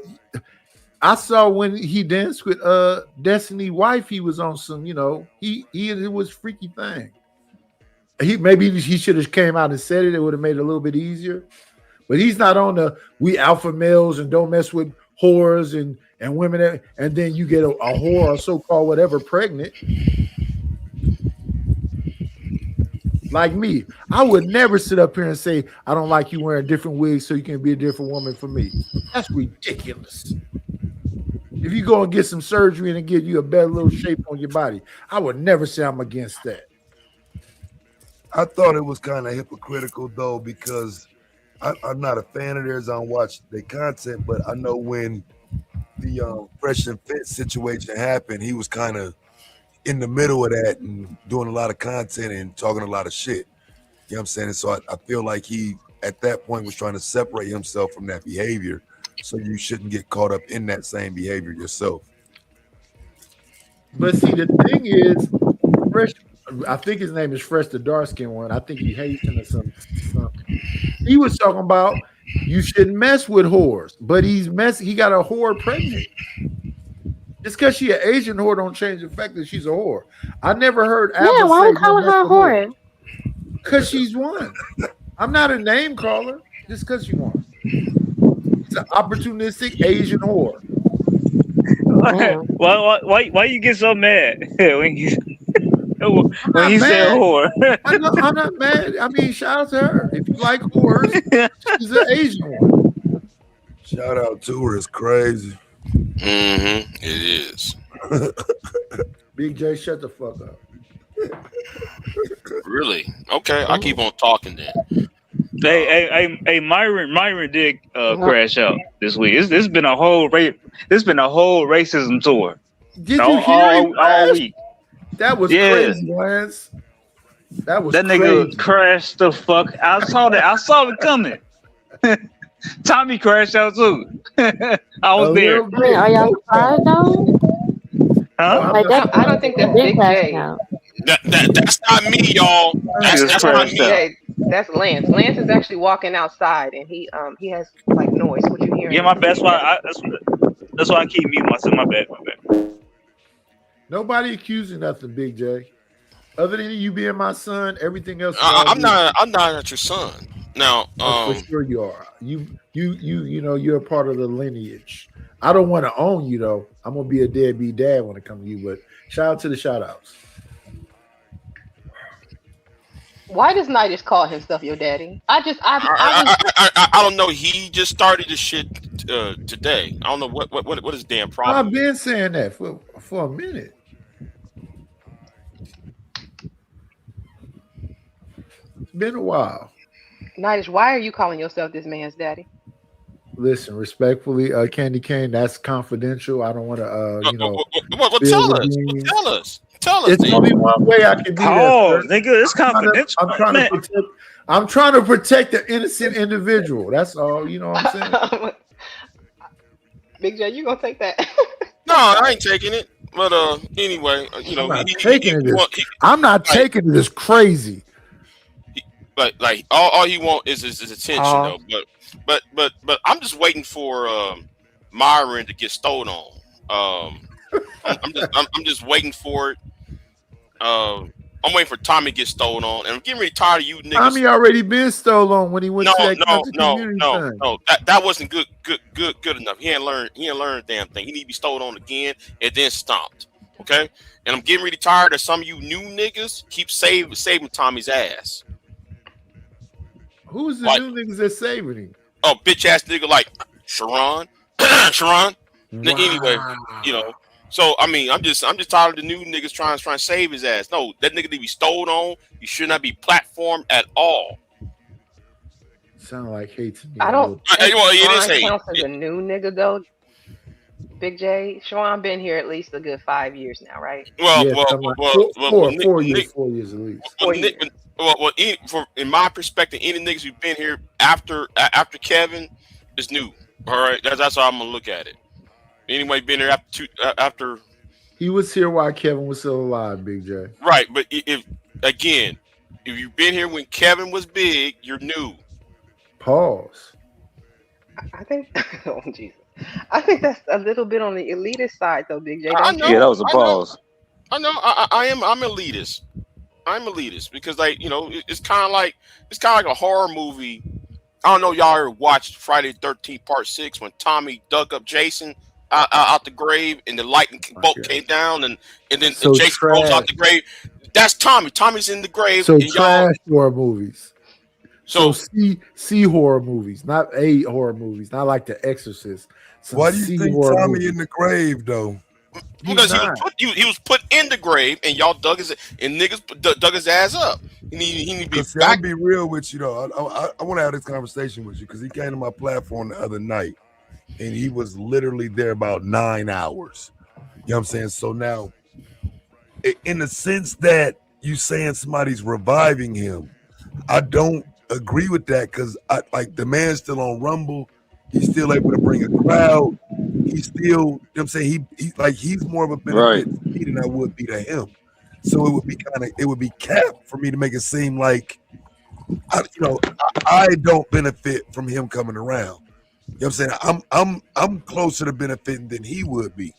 I saw when he danced with Destiny wife, he was on some, it was freaky thing. Maybe he should have came out and said it. It would have made it a little bit easier. But he's not on the we alpha males and don't mess with whores and women, and then you get a whore or so-called whatever pregnant. Like me, I would never sit up here and say, I don't like you wearing different wigs so you can be a different woman for me. That's ridiculous. If you go and get some surgery and give you a better little shape on your body, I would never say I'm against that. I thought it was kind of hypocritical though, because I'm not a fan of theirs. I don't watch their content, but I know when the Fresh and Fit situation happened, he was kind of in the middle of that and doing a lot of content and talking a lot of shit. You know what I'm saying? So I feel like he, at that point, was trying to separate himself from that behavior. So you shouldn't get caught up in that same behavior yourself. But see, the thing is, Fresh, I think his name is Fresh, the dark skinned one. I think he hates him or something. He was talking about You shouldn't mess with whores, but he got a whore pregnant. Just because she an Asian whore don't change the fact that she's a whore. I never heard Apple Yeah, why say we calling her a whore? because she's one. I'm not a name caller just because she won. It's an opportunistic Asian whore. Why you get so mad when you I'm say mad. whore? I'm not mad. I mean, shout out to her. If you like whores, she's an Asian one. Shout out to her. It's crazy. Mm-hmm. It is. Big J, shut the fuck up. Really? Okay, I keep on talking then. Hey, Myron did crash out this week. This been a whole racism tour. Did you hear him all crash? week? That was Yeah. crazy, Lance. That Nigga crashed the fuck. I saw it coming. Tommy crashed out too. I was there. I mean, are y'all surprised though? Huh? Like that, I don't think that's big Big J. now. That's not me, y'all. That's not me. J. That's Lance. Lance is actually walking outside, and he has like noise. What you hearing? Yeah, my bad. That's why I keep muting myself. My bad. Nobody accusing nothing, Big J. Other than you being my son, everything else. I'm not your son. Now, for sure you are. You know you're a part of the lineage. I don't want to own you though. I'm gonna be a deadbeat dad when it comes to you. But shout out to the shout outs. Why does Nidish call himself your daddy? I don't know. He just started this shit today. I don't know what his damn problem. I've been saying that for a minute. It's been a while. Nidish, why are you calling yourself this man's daddy? Listen, respectfully, Candy Cane, that's confidential. I don't want to, Well, tell us. It's only one way I can do that. Nigga, it's confidential. I'm trying to protect the innocent individual. That's all. You know what I'm saying? Big J, you gonna take that? No, I ain't taking it. But anyway, I'm not taking it as crazy. Like all he want is his attention though. But I'm just waiting for Myron to get stole on. I'm just waiting for it. I'm waiting for Tommy to get stolen on, and I'm getting really tired of you niggas. Tommy already been stolen when he went to that community thing. No. That wasn't good enough. He ain't learned a damn thing. He need to be stolen on again and then stomped. Okay, and I'm getting really tired of some of you new niggas keep saving Tommy's ass. Who's the new niggas that's saving him? Oh, bitch ass nigga like Sharon. Wow. Anyway, So I mean, I'm just tired of the new niggas trying to save his ass. No, that nigga need to be stole on. He should not be platformed at all. Sound like hate to me. I don't. Well, it is hate. Counts as a new nigga though. Big J, Shawan been here at least a good 5 years now, right? Well, 4 years at least. In my perspective, any niggas who've been here after Kevin is new. All right, that's how I'm gonna look at it. Anybody been here after? He was here while Kevin was still alive, Big J. Right, but if you've been here when Kevin was big, you're new. Pause. I think. Oh Jesus. I think that's a little bit on the elitist side, though, Big J. Yeah, that was a pause. I'm elitist. I'm elitist because, it's kind of like a horror movie. I don't know, y'all ever watched Friday the 13th Part 6 when Tommy dug up Jason out the grave and the lightning bolt came down and then Jason rolls out the grave. That's Tommy. Tommy's in the grave. So and trash horror movies. So C horror movies, not A horror movies, not like The Exorcist. Why do you think Tommy in the grave though? Because he was put in the grave and y'all dug his ass up. He need to be back. I'll be real with you though. I want to have this conversation with you because he came to my platform the other night and he was literally there about 9 hours. You know what I'm saying? So now, in the sense that you saying somebody's reviving him, I don't agree with that because the man's still on Rumble. He's still able to bring a crowd. He's still, you know what I'm saying? He's more of a benefit to me than I would be to him. So it would be cap for me to make it seem like I don't benefit from him coming around. You know what I'm saying? I'm closer to benefiting than he would be.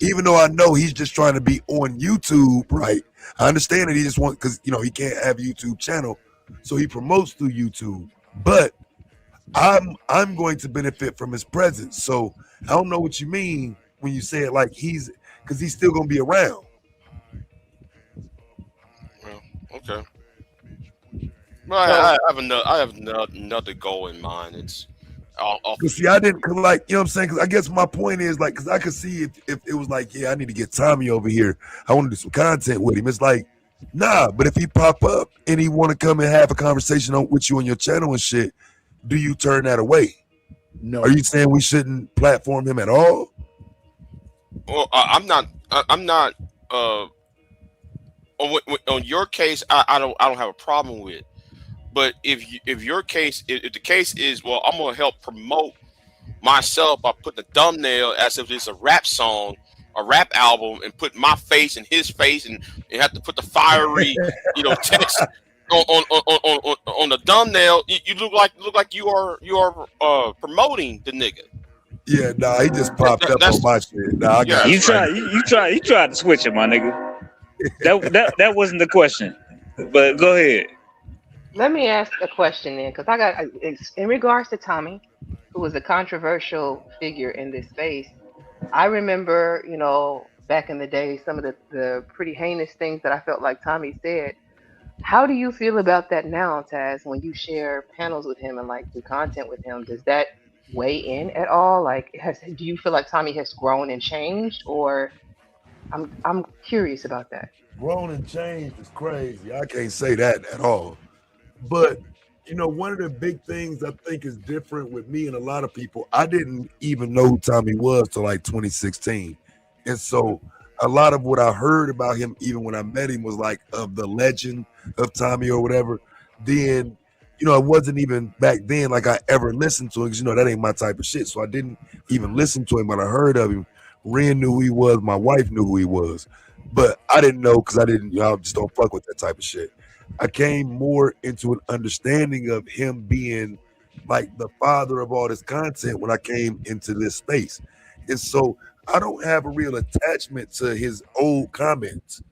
Even though I know he's just trying to be on YouTube, right? I understand that he just wants, because he can't have a YouTube channel, so he promotes through YouTube. But I'm going to benefit from his presence. So I don't know what you mean when you say it like because he's still gonna be around. Well, okay. Well, I have another goal in mind. It's Cause see, I didn't like, you know what I'm saying? Because I guess my point is like, because I could see if it was like, yeah, I need to get Tommy over here. I want to do some content with him. It's like, nah. But if he pop up and he want to come and have a conversation with you on your channel and shit, do you turn that away? No. Are you saying we shouldn't platform him at all? Well, I'm not. On your case, I don't have a problem with it. But if your case, if the case is, well, I'm gonna help promote myself by putting a thumbnail as if it's a rap song, a rap album, and put my face and his face, and have to put the fiery, text on the thumbnail, you look like you are promoting the nigga. Yeah, nah, he just popped up on my shit. Nah, I got You tried to switch it, my nigga. That wasn't the question. But go ahead. Let me ask a question then, because it's in regards to Tommy, who was a controversial figure in this space. I remember, back in the day, some of the pretty heinous things that I felt like Tommy said. How do you feel about that now, Taz, when you share panels with him and like do content with him? Does that weigh in at all? Like, do you feel like Tommy has grown and changed, or I'm curious about that. Grown and changed is crazy. I can't say that at all. But one of the big things I think is different with me and a lot of people, I didn't even know who Tommy was till like 2016. And so a lot of what I heard about him, even when I met him, was like of the legend of Tommy or whatever. Then, it wasn't even back then like I ever listened to him, because that ain't my type of shit. So I didn't even listen to him, but I heard of him. Ren knew who he was, my wife knew who he was. But I didn't know, because I just don't fuck with that type of shit. I came more into an understanding of him being like the father of all this content when I came into this space. And so I don't have a real attachment to his old comments.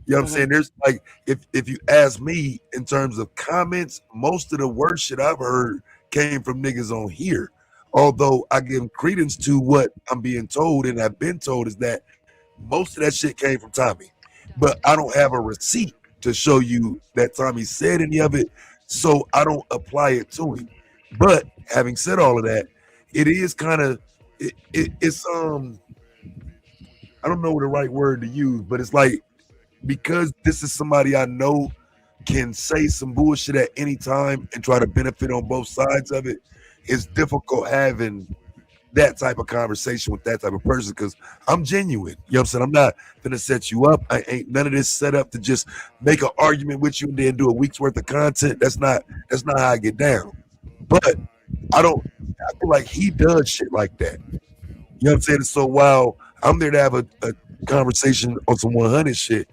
You know what I'm saying? There's like, if you ask me in terms of comments, most of the worst shit I've heard came from niggas on here. Although I give credence to what I'm being told and I've been told is that most of that shit came from Tommy. But I don't have a receipt to show you that Tommy said any of it, so I don't apply it to him. But having said all of that, it is kind of it's I don't know the right word to use, but it's like, because this is somebody I know can say some bullshit at any time and try to benefit on both sides of it, it's difficult having that type of conversation with that type of person, because I'm genuine. You know what I'm saying? I'm not gonna set you up. I ain't none of this set up to just make an argument with you and then do a week's worth of content. That's not how I get down. But I feel like he does shit like that. You know what I'm saying? So while I'm there to have a conversation on some 100 shit,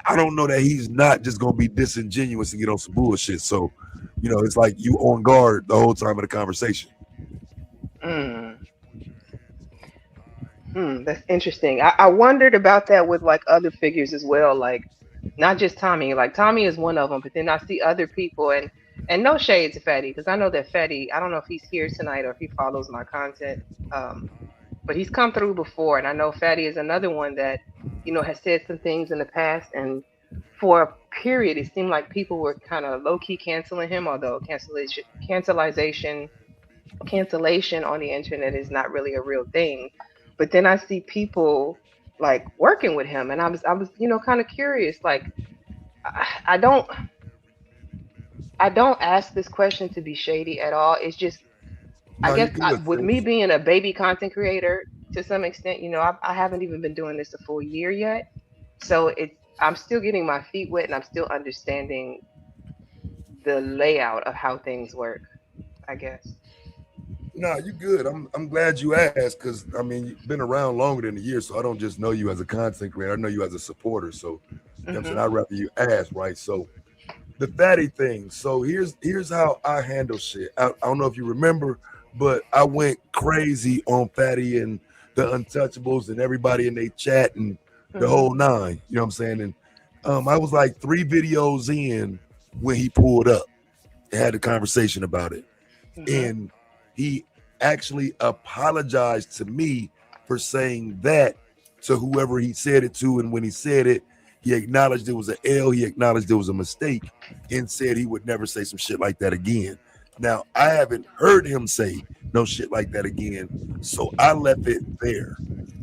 I don't know that he's not just gonna be disingenuous and get on some bullshit. So, it's like you on guard the whole time of the conversation. That's interesting. I wondered about that with like other figures as well, like not just Tommy. Like Tommy is one of them, but then I see other people, and no shade to Fatty, because I know that Fatty, I don't know if he's here tonight or if he follows my content, but he's come through before, and I know Fatty is another one that has said some things in the past, and for a period it seemed like people were kind of low-key canceling him, although cancellation on the internet is not really a real thing. But then I see people like working with him, and I was kind of curious. Like, I don't ask this question to be shady at all. It's just, I guess with me being a baby content creator to some extent, I haven't even been doing this a full year yet, so I'm still getting my feet wet, and I'm still understanding the layout of how things work, I guess. No, you good. I'm glad you asked, because you've been around longer than a year, so I don't just know you as a content creator. I know you as a supporter. So you know what I'm saying, I'd rather you ask, right? So the fatty thing. So here's how I handle shit. I don't know if you remember, but I went crazy on Fatty and the Untouchables and everybody in their chat and the whole nine. You know what I'm saying? And I was like 3 videos in when he pulled up and had a conversation about it. And he actually apologized to me for saying that to whoever he said it to. And when he said it, he acknowledged it was an L. He acknowledged it was a mistake and said he would never say some shit like that again. Now, I haven't heard him say no shit like that again. So I left it there.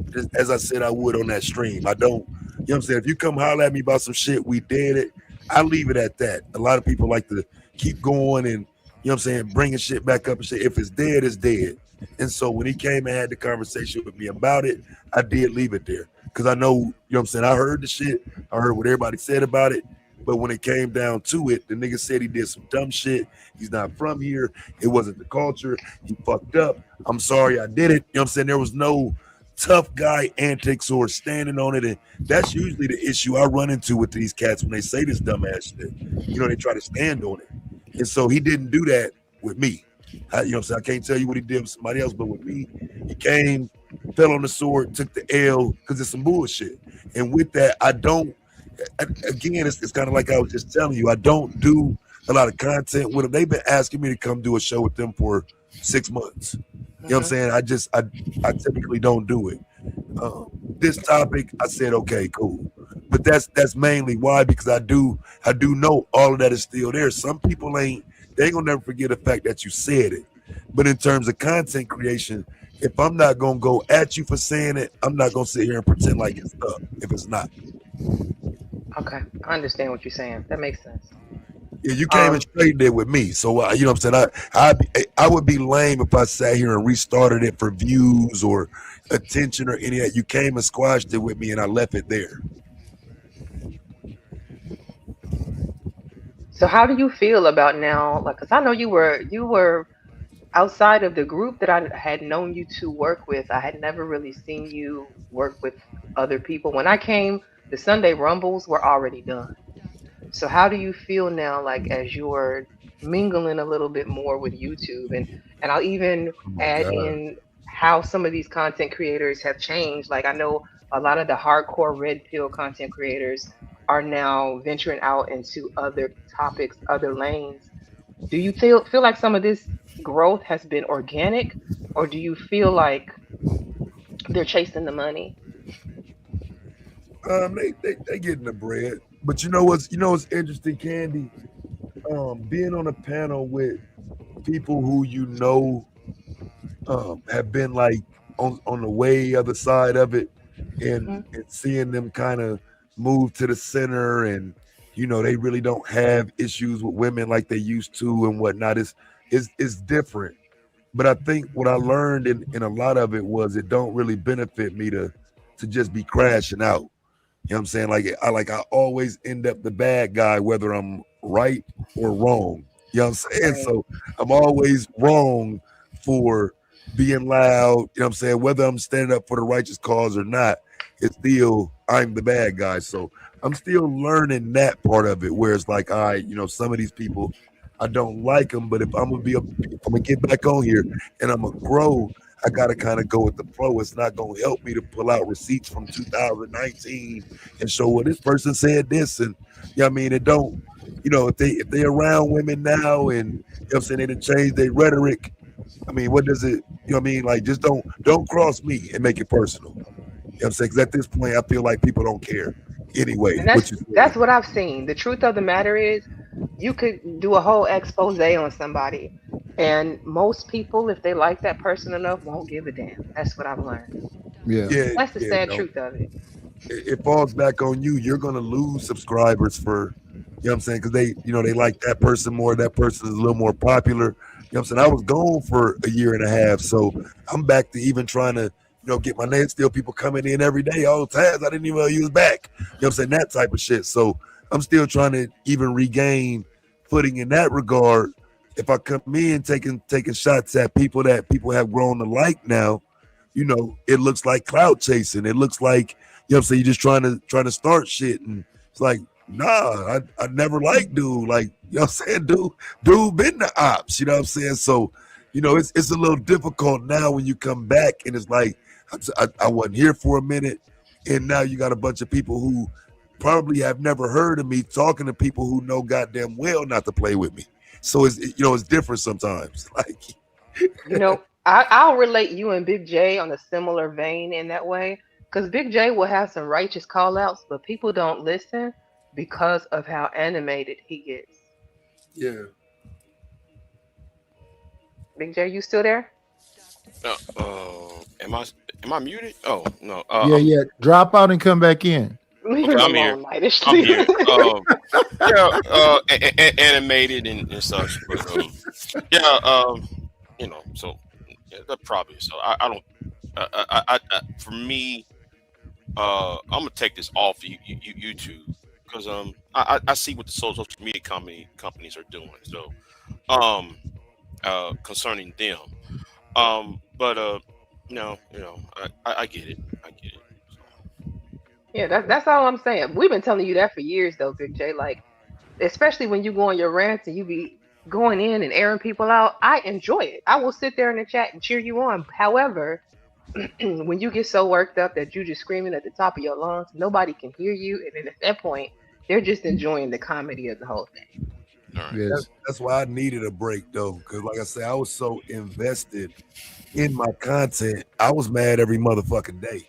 Just as I said I would on that stream. I don't, you know what I'm saying? If you come holler at me about some shit, we did it. I leave it at that. A lot of people like to keep going and, you know what I'm saying, bringing shit back up and shit. If it's dead, it's dead. And so when he came and had the conversation with me about it, I did leave it there. Because I know, you know what I'm saying, I heard the shit. I heard what everybody said about it. But when it came down to it, the nigga said he did some dumb shit. He's not from here. It wasn't the culture. He fucked up. I'm sorry I did it. You know what I'm saying? There was no tough guy antics or standing on it. And that's usually the issue I run into with these cats when they say this dumbass shit. You know, they try to stand on it. And so he didn't do that with me. You know what I'm saying? I can't tell you what he did with somebody else, but with me, he came, fell on the sword, took the L because it's some bullshit. And with that, I don't, again, it's kind of like I was just telling you, I don't do a lot of content with them. They've been asking me to come do a show with them for 6 months. You know what I'm saying? I typically don't do it. This topic, I said, okay, cool. But that's mainly why, because I do know all of that is still there. Some people they ain't gonna never forget the fact that you said it. But in terms of content creation, if I'm not gonna go at you for saying it, I'm not gonna sit here and pretend like it's up if it's not. Okay, I understand what you're saying. That makes sense. Yeah, you came in straight there with me, so you know what I'm saying. I would be lame if I sat here and restarted it for views or attention or any of that. You came and squashed it with me, and I left it there. So how do you feel about now? Like, because I know you were outside of the group that I had known you to work with. I had never really seen you work with other people. When I came, the Sunday Rumbles were already done. So how do you feel now, like as you're mingling a little bit more with YouTube, and I'll even add in how some of these content creators have changed. Like I know a lot of the hardcore red pill content creators are now venturing out into other topics, other lanes. Do you feel like some of this growth has been organic, or do you feel like they're chasing the money? They getting the bread. But you know what's interesting, Candy? Being on a panel with people who have been like on the way other side of it, and seeing them kind of move to the center, and they really don't have issues with women like they used to and whatnot. It's different. But I think what I learned in a lot of it was it don't really benefit me to just be crashing out. You know what I'm saying? I always end up the bad guy, whether I'm right or wrong. You know what I'm saying? So I'm always wrong for being loud. You know what I'm saying? Whether I'm standing up for the righteous cause or not, it's still I'm the bad guy. So I'm still learning that part of it, where it's like, all right, some of these people, I don't like them, but if I'm gonna get back on here and I'm gonna grow, I gotta kind of go with the flow. It's not gonna help me to pull out receipts from 2019 and show, well, this person said this, and it don't, if they around women now, and I'm saying they done changed their rhetoric. What does it? Like, just don't cross me and make it personal. You know what I'm saying? Because at this point, I feel like people don't care anyway. And that's what I've seen. The truth of the matter is, you could do a whole expose on somebody, and most people, if they like that person enough, won't give a damn. That's what I've learned. That's the sad truth of it. It falls back on you. You're gonna lose subscribers for, what I'm saying, because they like that person more. That person is a little more popular. You know what I'm saying? I was gone for a year and a half, so I'm back to even trying to, get my name. Still people coming in every day, all the times I didn't even know you was back. You know what I'm saying? That type of shit. So I'm still trying to even regain footing in that regard. If I come in taking shots at people that people have grown to like now, it looks like clout chasing. It looks like, what I'm saying, you're just trying to start shit. And it's like, Nah, I never liked dude. Like, you know what I'm saying? Dude been the ops, you know what I'm saying? So, you know, it's a little difficult now when you come back and it's like, I wasn't here for a minute. And now you got a bunch of people who probably have never heard of me talking to people who know goddamn well not to play with me. So it's different sometimes. Like, You know, I'll relate you and Big J on a similar vein in that way. Because Big J will have some righteous call outs, but people don't listen because of how animated he gets. yeah. Big J, you still there? Am I muted? Oh no. Yeah. Drop out and come back in. Leave Okay, him I'm here. alone, Midas. I'm here. Animated and such. But, you know, so that probably. So I don't. For me, I'm gonna take this off YouTube because I see what the social media companies are doing. So concerning them. But no, you know, I get it. I get it. Yeah, that's all I'm saying. We've been telling you that for years, though, Big J. Like, especially when you go on your rants and you be going in and airing people out. I enjoy it. I will sit there in the chat and cheer you on. However, when you get so worked up that you just screaming at the top of your lungs, nobody can hear you, and then at that point, they're just enjoying the comedy of the whole thing. That's why I needed a break though, because like I said, I was so invested in my content. I was mad every motherfucking day.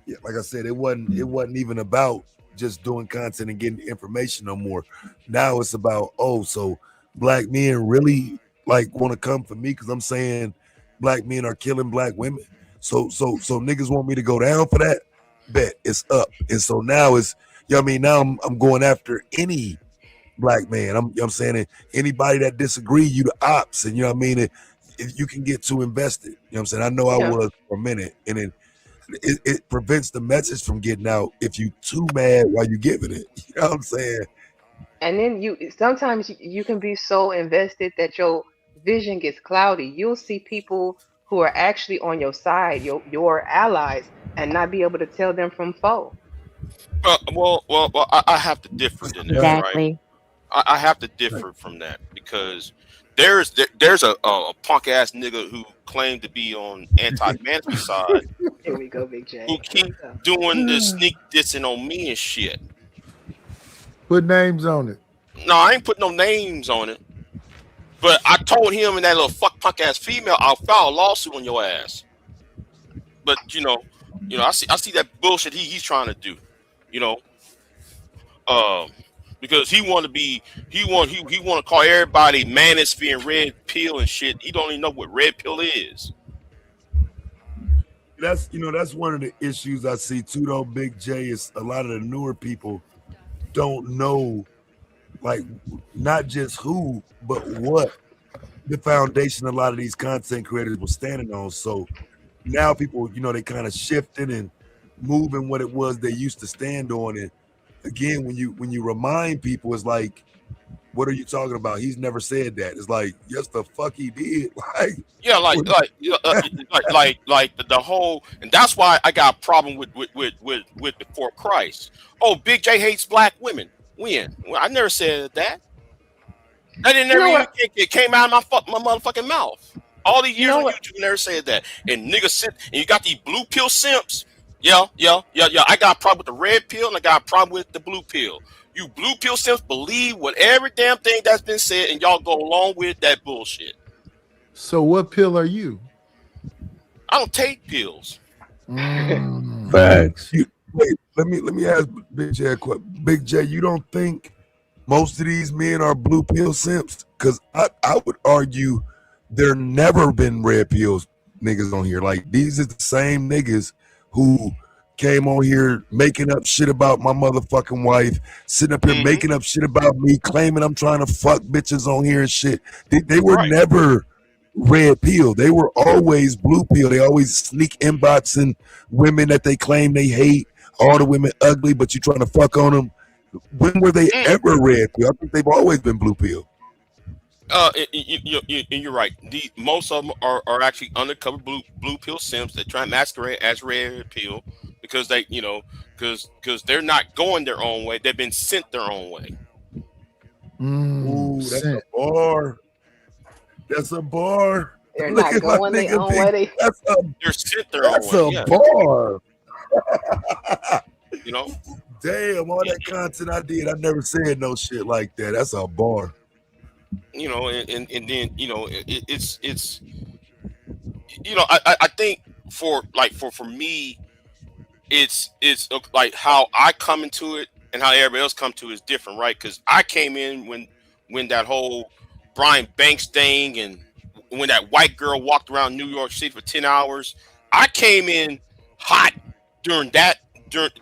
Yeah, like I said, it wasn't even about just doing content and getting information no more. Now it's about, so black men really like want to come for me because I'm saying black men are killing black women. So niggas want me to go down for that. Bet it's up. And so now it's, you know what I mean? Now I'm going after any black man. You know what I'm saying? Anybody that disagree, you the ops. And you know what I mean? If you can get too invested, you know what I'm saying? I know I was for a minute, and then it prevents the message from getting out if you too mad while you giving it. You know what I'm saying? And then sometimes you can be so invested that your vision gets cloudy. You'll see people who are actually on your side, your allies, and not be able to tell them from foe. Well, I have to differ in that, Exactly. right? I have to differ from that because there's a punk ass nigga who claimed to be on anti-man's side. Here we go, Big J. Who keep doing this sneak dissing on me and shit. Put names on it. No, I ain't put no names on it. But I told him and that little punk ass female, I'll file a lawsuit on your ass. But you know, I see that bullshit he's trying to do. You know, because he want to call everybody manosphere and red pill and shit. He don't even know what red pill is. That's one of the issues I see too, though. Big J, is a lot of the newer people don't know, like, not just who, but what the foundation a lot of these content creators were standing on. So now people, they kind of shifting and moving what it was they used to stand on. And again, when you remind people, it's like, what are you talking about? He's never said that. It's like, yes, the fuck he did. Like, yeah, like the whole, and that's why I got a problem with Before Christ. Oh, Big J hates black women. When? Well, I never said that. That didn't never it came out of my motherfucking mouth. All these years on YouTube, never said that. And niggas sit, and you got these blue pill simps. Yeah. I got a problem with the red pill, and I got a problem with the blue pill. You blue pill simps believe what every damn thing that's been said, and y'all go along with that bullshit. So what pill are you? I don't take pills. Facts. Wait, let me ask Big J a question. Big J, you don't think most of these men are blue pill simps? Because I would argue there never been red pills niggas on here. Like, these are the same niggas who came on here making up shit about my motherfucking wife, sitting up here making up shit about me, claiming I'm trying to fuck bitches on here and shit. They were never red pill. They were always blue pill. They always sneak inboxing women that they claim they hate. All the women ugly, but you trying to fuck on them. When were they ever red pill? I think they've always been blue pill. You're right. Most of them are actually undercover blue pill simps that try and masquerade as red pill because they, because they're not going their own way. They've been sent their own way. Ooh, that's a bar. That's a bar. They're Look not at my going their nigga own Big. way. They're sent their own That's way. a Yeah. bar. You know. Damn, all that content I did, I never said no shit like that. That's a bar. And then it's I think for me it's like how I come into it and how everybody else come to it is different, right? Because I came in when that whole Brian Banks thing and when that white girl walked around New York City for 10 hours, I came in hot during that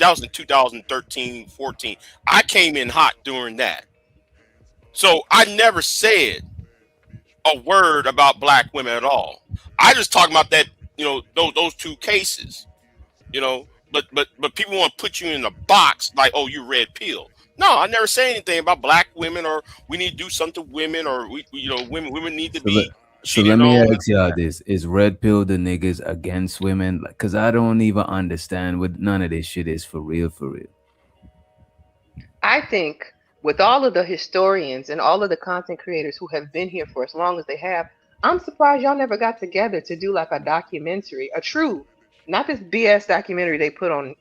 was in 2013, 14. I came in hot during that. So I never said a word about black women at all. I just talking about that, those two cases, but people want to put you in a box like, oh, you red pill. No, I never say anything about black women or we need to do something to women or women need to be. So let me ask y'all this: is red pill the niggas against women? Because I don't even understand what none of this shit is for real. I think with all of the historians and all of the content creators who have been here for as long as they have, I'm surprised y'all never got together to do like a documentary, a true, not this BS documentary they put on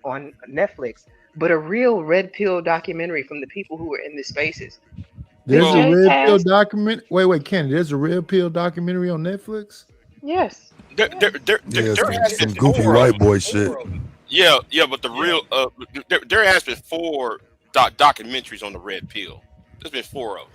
Netflix, but a real red pill documentary from the people who were in the spaces. There's a BJ red pill has- document. Wait, Ken. There's a red pill documentary on Netflix. Yes. There Yeah, has some been goofy four white of boy shit. Yeah, but the real there has been 4 documentaries on the red pill. There's been 4 of them.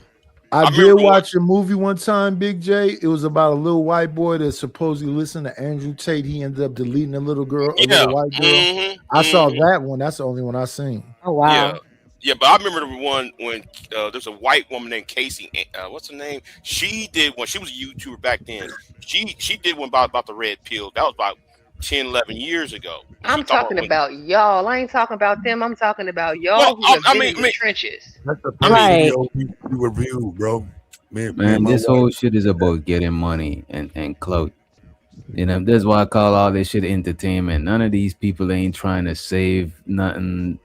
I remember did going- watch a movie one time, Big J. It was about a little white boy that supposedly listened to Andrew Tate. He ended up deleting a little girl, a little white girl. I saw that one. That's the only one I seen. Oh wow. Yeah, but I remember the one when there's a white woman named Casey. What's her name? She did one. She was a YouTuber back then. She did one about the red pill. That was about 10, 11 years ago. I'm talking about y'all. I ain't talking about them. I'm talking about y'all who have been in the trenches. That's the Right. first video we reviewed, bro. Me Man, and my this wife. whole shit is about getting money and clout. That's why I call all this shit entertainment. None of these people ain't trying to save nothing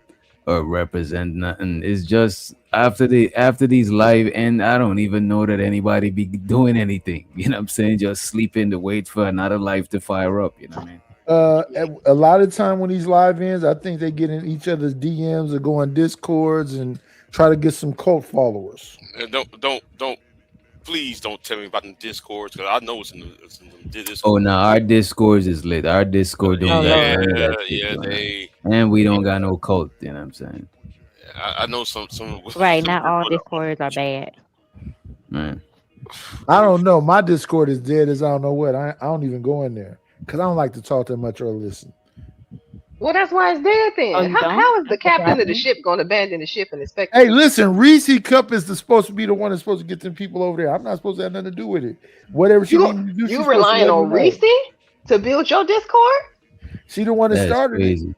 or represent nothing. It's just after these live end, I don't even know that anybody be doing anything. You know what I'm saying? Just sleeping to wait for another life to fire up. You know what I mean? A lot of time when these live ends, I think they get in each other's DMs or go on Discords and try to get some cult followers. Please don't tell me about the Discords because I know it's in the Discord. Oh no, our Discord is lit. Our Discord don't got none of that shit going on. And we don't got no cult. You know what I'm saying? I know some. Right, not all Discords are bad. Man. I don't know. My Discord is dead as I don't know what. I don't even go in there because I don't like to talk that much or listen. Well, that's why it's dead then. Oh, you How is the don't? captain of the ship going to abandon the ship and expect? Hey, listen, Reese Cup is supposed to be the one that's supposed to get them people over there. I'm not supposed to have nothing to do with it. Whatever she needs to do, she's You supposed to relying let on me know. Reese to build your Discord? She the one that That's started crazy.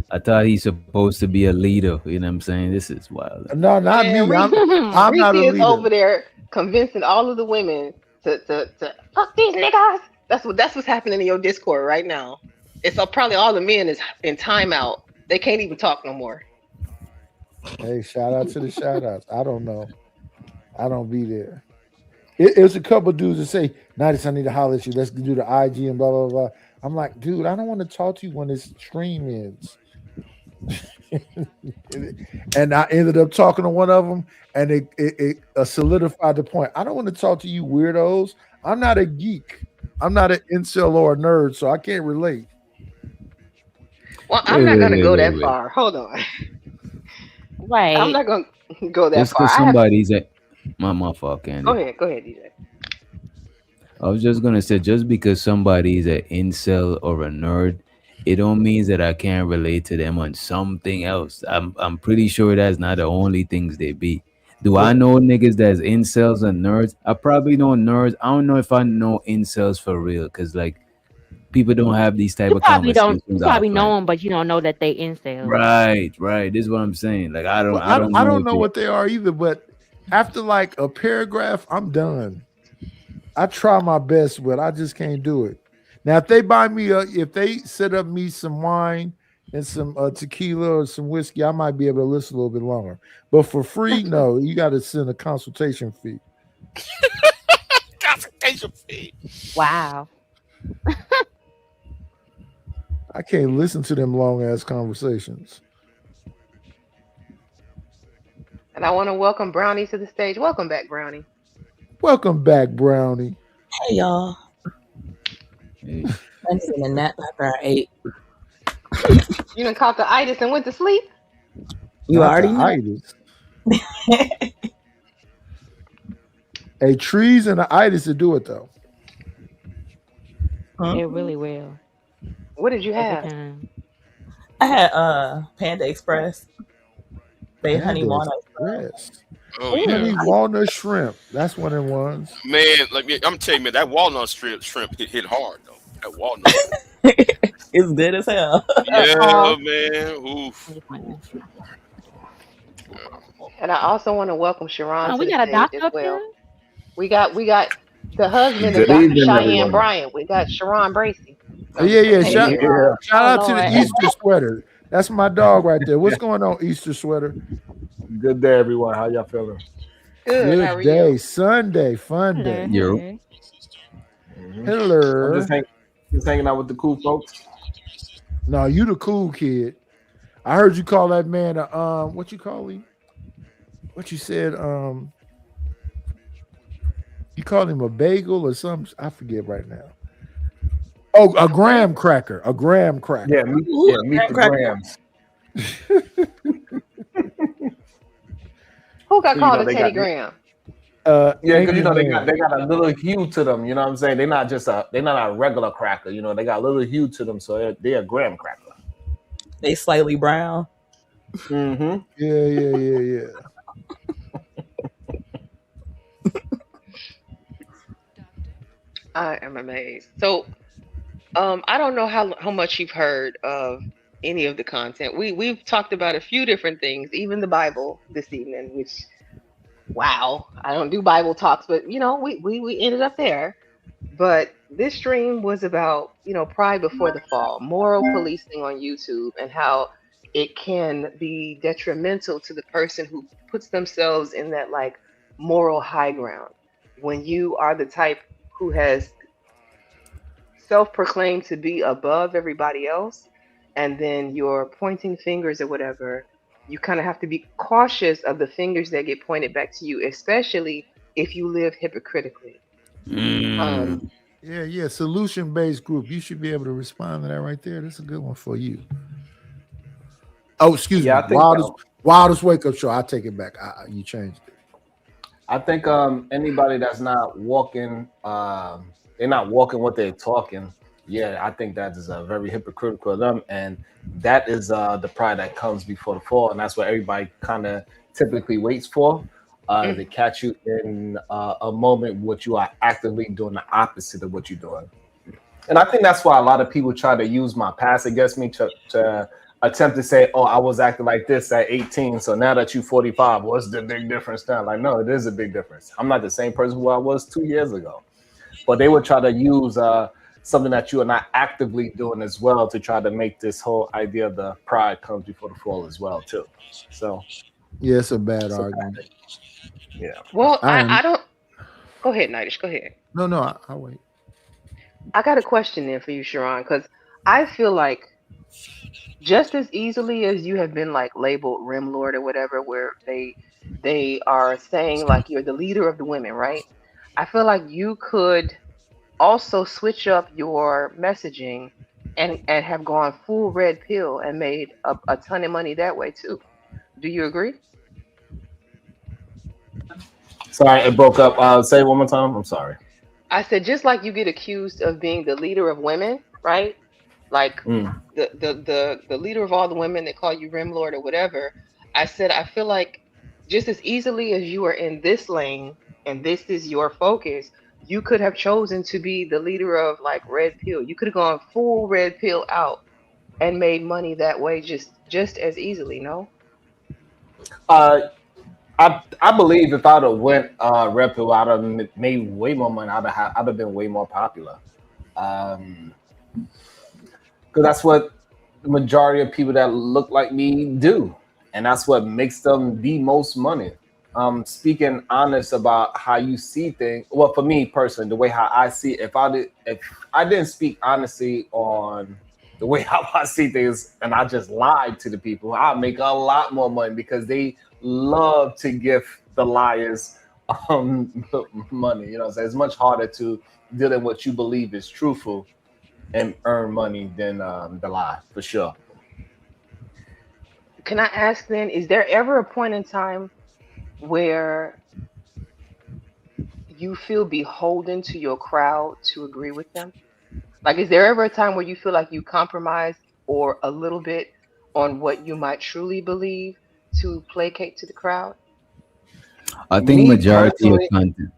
I thought he's supposed to be a leader. You know what I'm saying? This is wild. it. No, not me. And I'm not a Reese is leader. over there convincing all of the women to fuck these niggas. That's what's happening in your Discord right now. It's probably all the men is in timeout. They can't even talk no more. Hey, shout out to the shout outs. I don't know. I don't be there. It's a couple dudes that say, Nightis, I need to holler at you. Let's do the IG and blah, blah, blah. I'm like, dude, I don't want to talk to you when this stream ends. And I ended up talking to one of them, and it solidified the point. I don't want to talk to you weirdos. I'm not a geek. I'm not an incel or a nerd, so I can't relate. Well, I'm not going to go that far. Hold on. Right. I'm not going to go that Just far. because somebody's at my fault, Candy. Go ahead, DJ. I was just gonna say, just because somebody's an incel or a nerd, it don't mean that I can't relate to them on something else. I'm pretty sure that's not the only things they be. Do I know niggas that's incels and nerds? I probably know nerds. I don't know if I know incels for real, because like people don't have these type You of probably conversations. don't. You probably offline. know them, but you don't know that they incels. Right. This is what I'm saying. Like I don't know what they are either, but after like a paragraph, I'm done. I try my best, but I just can't do it. Now, if they buy me if they set up me some wine and some tequila or some whiskey, I might be able to listen a little bit longer. But for free, no, you got to send a consultation fee. Consultation fee. Wow. I can't listen to them long ass conversations. And I want to welcome Brownie to the stage. Welcome back, Brownie. Welcome back, Brownie. Hey y'all. I just in a nap after I ate. You done caught the itis and went to sleep? You Not already the know. itis. Hey, trees and the itis to do it though. It really will. What did you Every have? time. I had Panda Express. They honey Panda walnut. Express. Oh yeah, Honey walnut shrimp. That's what it was. man. Like I'm telling you, man, that walnut shrimp hit hard though. That walnut. It's good as hell. Yeah, man. Oof. And I also want to welcome Sharon Oh, to we the got a stage doctor as up well. here. We got the husband of Good Dr. evening, Cheyenne everyone. Bryant. We got Sharon Bracy. No, I'm Yeah, just yeah. kidding. Shout, Hey, Sharon. Yeah. shout Oh out to the Lord. Easter sweater. That's my dog right there. What's going on, Easter sweater? Good day, everyone. How y'all feeling? Good. How Good are day. you? Sunday, fun Hello, day. Yo. hello. I'm Hello. just hanging out with the cool folks. No, you the cool kid. I heard you call that man what you call him? What you said? You called him a bagel or something? I forget right now. Oh, a graham cracker. A graham cracker. Yeah, meet the Grams. Who got So, called a they Teddy got Graham? yeah, because Angry man. they got a little hue to them. You know what I'm saying? They're not a regular cracker. You know, they got a little hue to them, so they're a graham cracker. They slightly brown. Mm-hmm. Yeah. I am amazed. So, I don't know how much you've heard of any of the content. We've talked about a few different things, even the Bible this evening. Which, wow, I don't do Bible talks, but you know, we ended up there. But this stream was about, pride before the fall, moral policing on YouTube, and how it can be detrimental to the person who puts themselves in that like moral high ground. When you are the type who has self-proclaimed to be above everybody else, and then you're pointing fingers or whatever, you kind of have to be cautious of the fingers that get pointed back to you, especially if you live hypocritically. Yeah. Solution-based group. You should be able to respond to that right there. That's a good one for you. Oh, excuse me. Yeah, I think Wildest wake up show. I take it back. You changed it. I think anybody that's not walking, they're not walking what they're talking. Yeah, I think that is very hypocritical of them, and that is the pride that comes before the fall, and that's what everybody kind of typically waits for. To catch you in a moment what you are actively doing the opposite of what you're doing. And I think that's why a lot of people try to use my past against me to attempt to say, oh, I was acting like this at 18, so now that you're 45, what's the big difference now? Like, no, it is a big difference. I'm not the same person who I was 2 years ago. But they would try to use something that you are not actively doing as well to try to make this whole idea of the pride comes before the fall as well, too. So, yeah, it's a bad argument. Yeah. Well, I don't. Go ahead, Nidish. Go ahead. No, I'll wait. I got a question there for you, Sharon, because I feel like just as easily as you have been like labeled Rim Lord or whatever, where they are saying like you're the leader of the women, right? I feel like you could also switch up your messaging and have gone full red pill and made a ton of money that way too. Do you agree? Sorry, it broke up. Say it one more time. I'm sorry. I said just like you get accused of being the leader of women, right? Like the leader of all the women that call you Rim Lord or whatever. I said I feel like just as easily as you are in this lane and this is your focus, you could have chosen to be the leader of like red pill. You could have gone full red pill out and made money that way just as easily, no? I believe if I'd have went red pill, I'd have made way more money. I'd have been way more popular. Because that's what the majority of people that look like me do, and that's what makes them the most money. Speaking honest about how you see things. Well, for me personally, the way how I see it, if I didn't speak honestly on the way how I see things, and I just lied to the people, I'll make a lot more money because they love to give the liars money. You know what I'm saying? It's much harder to deal in what you believe is truthful and earn money than the lie, for sure. Can I ask then, is there ever a point in time where you feel beholden to your crowd to agree with them? Like, is there ever a time where you feel like you compromise or a little bit on what you might truly believe to placate to the crowd? I think Me majority of personally, content.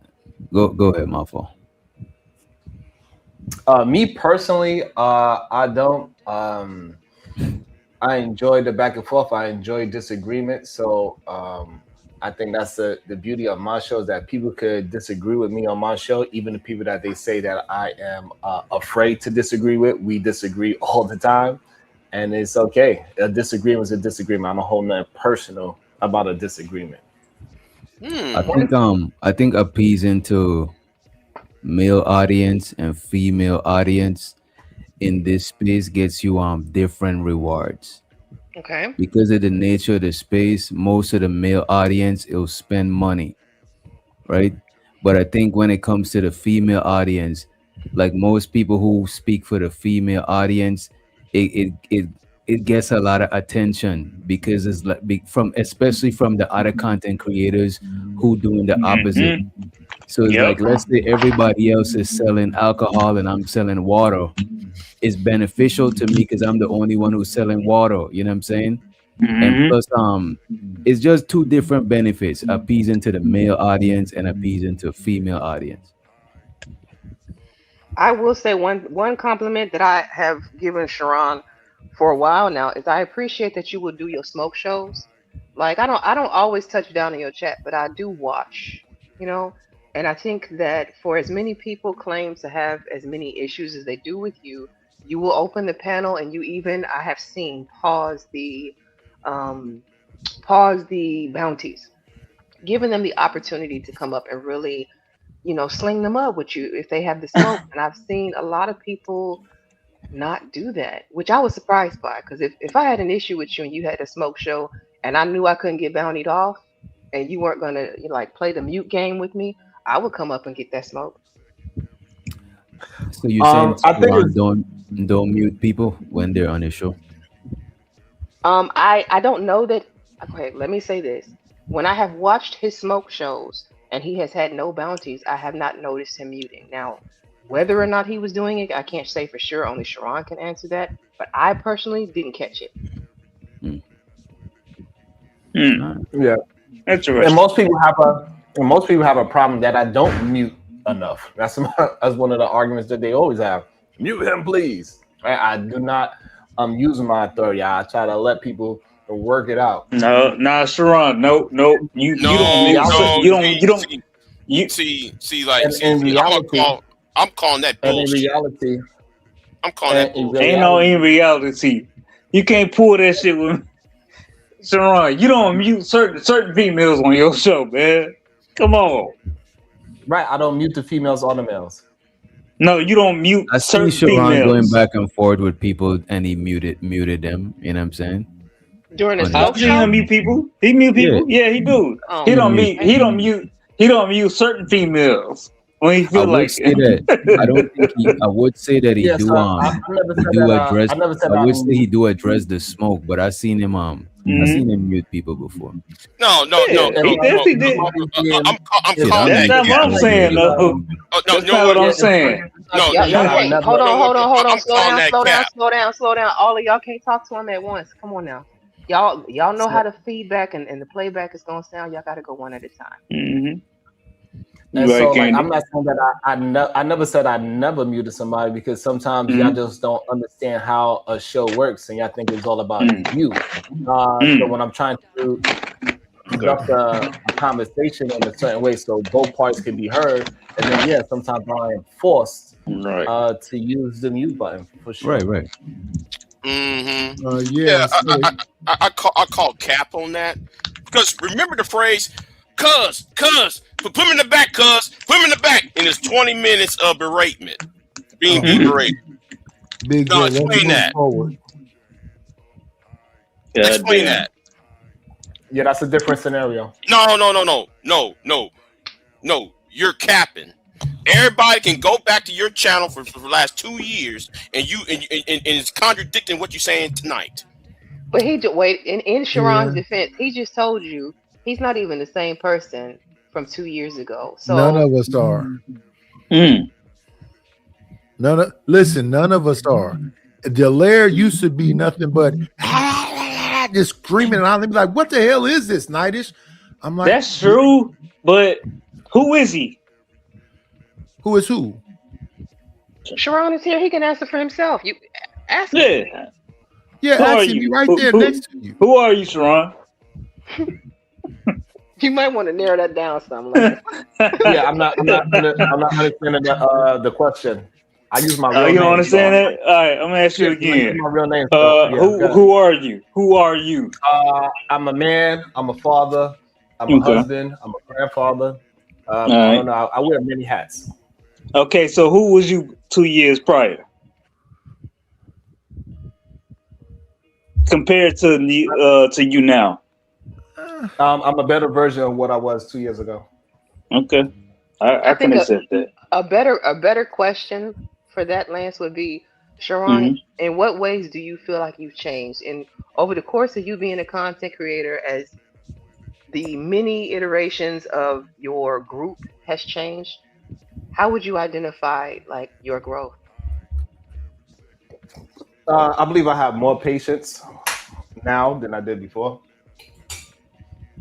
Go ahead, my fault. me personally, I don't. I enjoy the back and forth. I enjoy disagreement. So I think that's the beauty of my show is that people could disagree with me on my show. Even the people that they say that I am afraid to disagree with, we disagree all the time. And it's okay. A disagreement is a disagreement. I don't hold nothing personal about a disagreement. I think appeasing to male audience and female audience in this space gets you different rewards. Okay. Because of the nature of the space, most of the male audience will spend money, right? But I think when it comes to the female audience, like most people who speak for the female audience, it gets a lot of attention because it's like especially from the other content creators who doing the opposite. So it's like, let's say everybody else is selling alcohol and I'm selling water. It's beneficial to me because I'm the only one who's selling water. You know what I'm saying? And plus, it's just two different benefits: appeasing to the male audience and appeasing to female audience. I will say one compliment that I have given Sharon for a while now is I appreciate that you will do your smoke shows. Like, I don't always touch down in your chat, but I do watch, you know. And I think that for as many people claim to have as many issues as they do with you, you will open the panel and you even, I have seen, pause the bounties, giving them the opportunity to come up and really, you know, sling them up with you if they have the smoke. And I've seen a lot of people not do that, which I was surprised by, because if I had an issue with you and you had a smoke show and I knew I couldn't get bountied off and you weren't going to like play the mute game with me, I would come up and get that smoke. So you're saying I think Sharon don't mute people when they're on the show? I don't know that. Okay, let me say this. When I have watched his smoke shows and he has had no bounties, I have not noticed him muting. Now, whether or not he was doing it, I can't say for sure. Only Sharon can answer that. But I personally didn't catch it. Yeah, Interesting. and most people have a problem that I don't mute enough. That's one of the arguments that they always have. Mute him, please. I do not use my authority. I try to let people work it out. No, Sharon, no. You don't. See, like, In reality, I'm calling that and in bullshit. reality, I'm calling that in bullshit. Ain't no in reality. You can't pull that shit with me. Sharon, you don't mute certain females on your show, man. Come on. right? I don't mute the females or the males. No, you don't mute I see certain Sharon going females. back and forth with people, and he muted them. You know what I'm saying? During the On smoke I've seen him show? mute people. He mute people. Yeah, he do. Oh, He don't mute. mute. He don't mute certain females when he I feel would like say that I don't think I would say that he Yes, do I never he said do that. address. I never said I would that. say he do address the smoke, but I seen him I Mhm. seen him mute people before. No. Yeah, he definitely did. I'm Shit, calling That's that not what I'm cap. saying, though. Oh, no, That's you know not what what? I'm saying. No, y'all you know what? can't. never. Hold You know on, what? hold on. I'm calling that cap. Slow down. All of y'all can't talk to him at once. Come on now. Y'all know how the feedback and the playback is gonna sound. Y'all gotta go one at a time. Mm-hmm. And You so, right, like, I'm Candy. not saying that I never said I never muted somebody, because sometimes y'all Mm-hmm. just don't understand how a show works and y'all think it's all about Mm. you. So Mm. when I'm trying to conduct a conversation in a certain way so both parts can be heard, and then yeah, sometimes I am forced Right. to use the mute button for sure. Right. Mm-hmm. Yeah. So I call cap on that because remember the phrase, "Cuz, put him in the back, cuz, put him in the back," and it's 20 minutes of beratement, being berated. Big No, J, let's explain move that. forward. Explain that. Yeah, that's a different scenario. No. You're capping. Everybody can go back to your channel for the last 2 years, and it's contradicting what you're saying tonight. But wait. In Sharon's defense, he just told you he's not even the same person from 2 years ago. So None of us are. None of us are. Delaire used to be nothing but just screaming, and I'll be like, "What the hell is this, Nightish?" I'm like, That's true, but who is he? Who is who? Sharon is here. He can answer for himself. You ask him. Yeah. Yeah, Who are actually, you? right there Who- next to you. Who are you, Sharon? You might want to narrow that down some. Like, Yeah, I'm not understanding the question. I use my real Oh, you name. don't understand so- that? All right, I'm gonna ask you Yeah, I use again. my real name. So, yeah, go ahead. Who are you? Who are you? I'm a man. I'm a father. I'm a Okay. husband. I'm a grandfather. I right. don't know. I wear many hats. Okay, so who was you 2 years prior? Compared to you now. I'm a better version of what I was 2 years ago. Okay, I can think accept that. a better question for that, Lance, would be, Sharon, in what ways do you feel like you've changed? And over the course of you being a content creator, as the many iterations of your group has changed, how would you identify like your growth? I believe I have more patience now than I did before.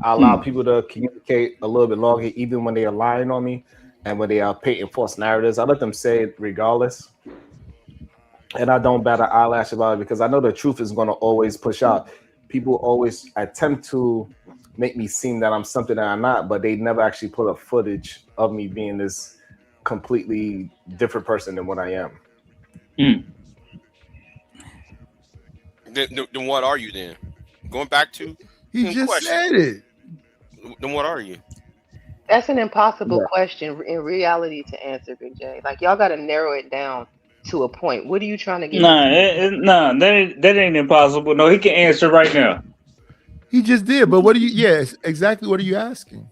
I allow people to communicate a little bit longer, even when they are lying on me and when they are painting false narratives. I let them say it regardless. And I don't bat an eyelash about it because I know the truth is going to always push out. People always attempt to make me seem that I'm something that I'm not, but they never actually put up footage of me being this completely different person than what I am. Then what are you then? Going back to He the just question. said it. Then what are you? That's an impossible Yeah. question in reality to answer, Big J. Like, y'all got to narrow it down to a point. What are you trying to get? Nah, that ain't impossible. No, he can answer right now. He just did. But what do you? Yes, exactly. What are you asking?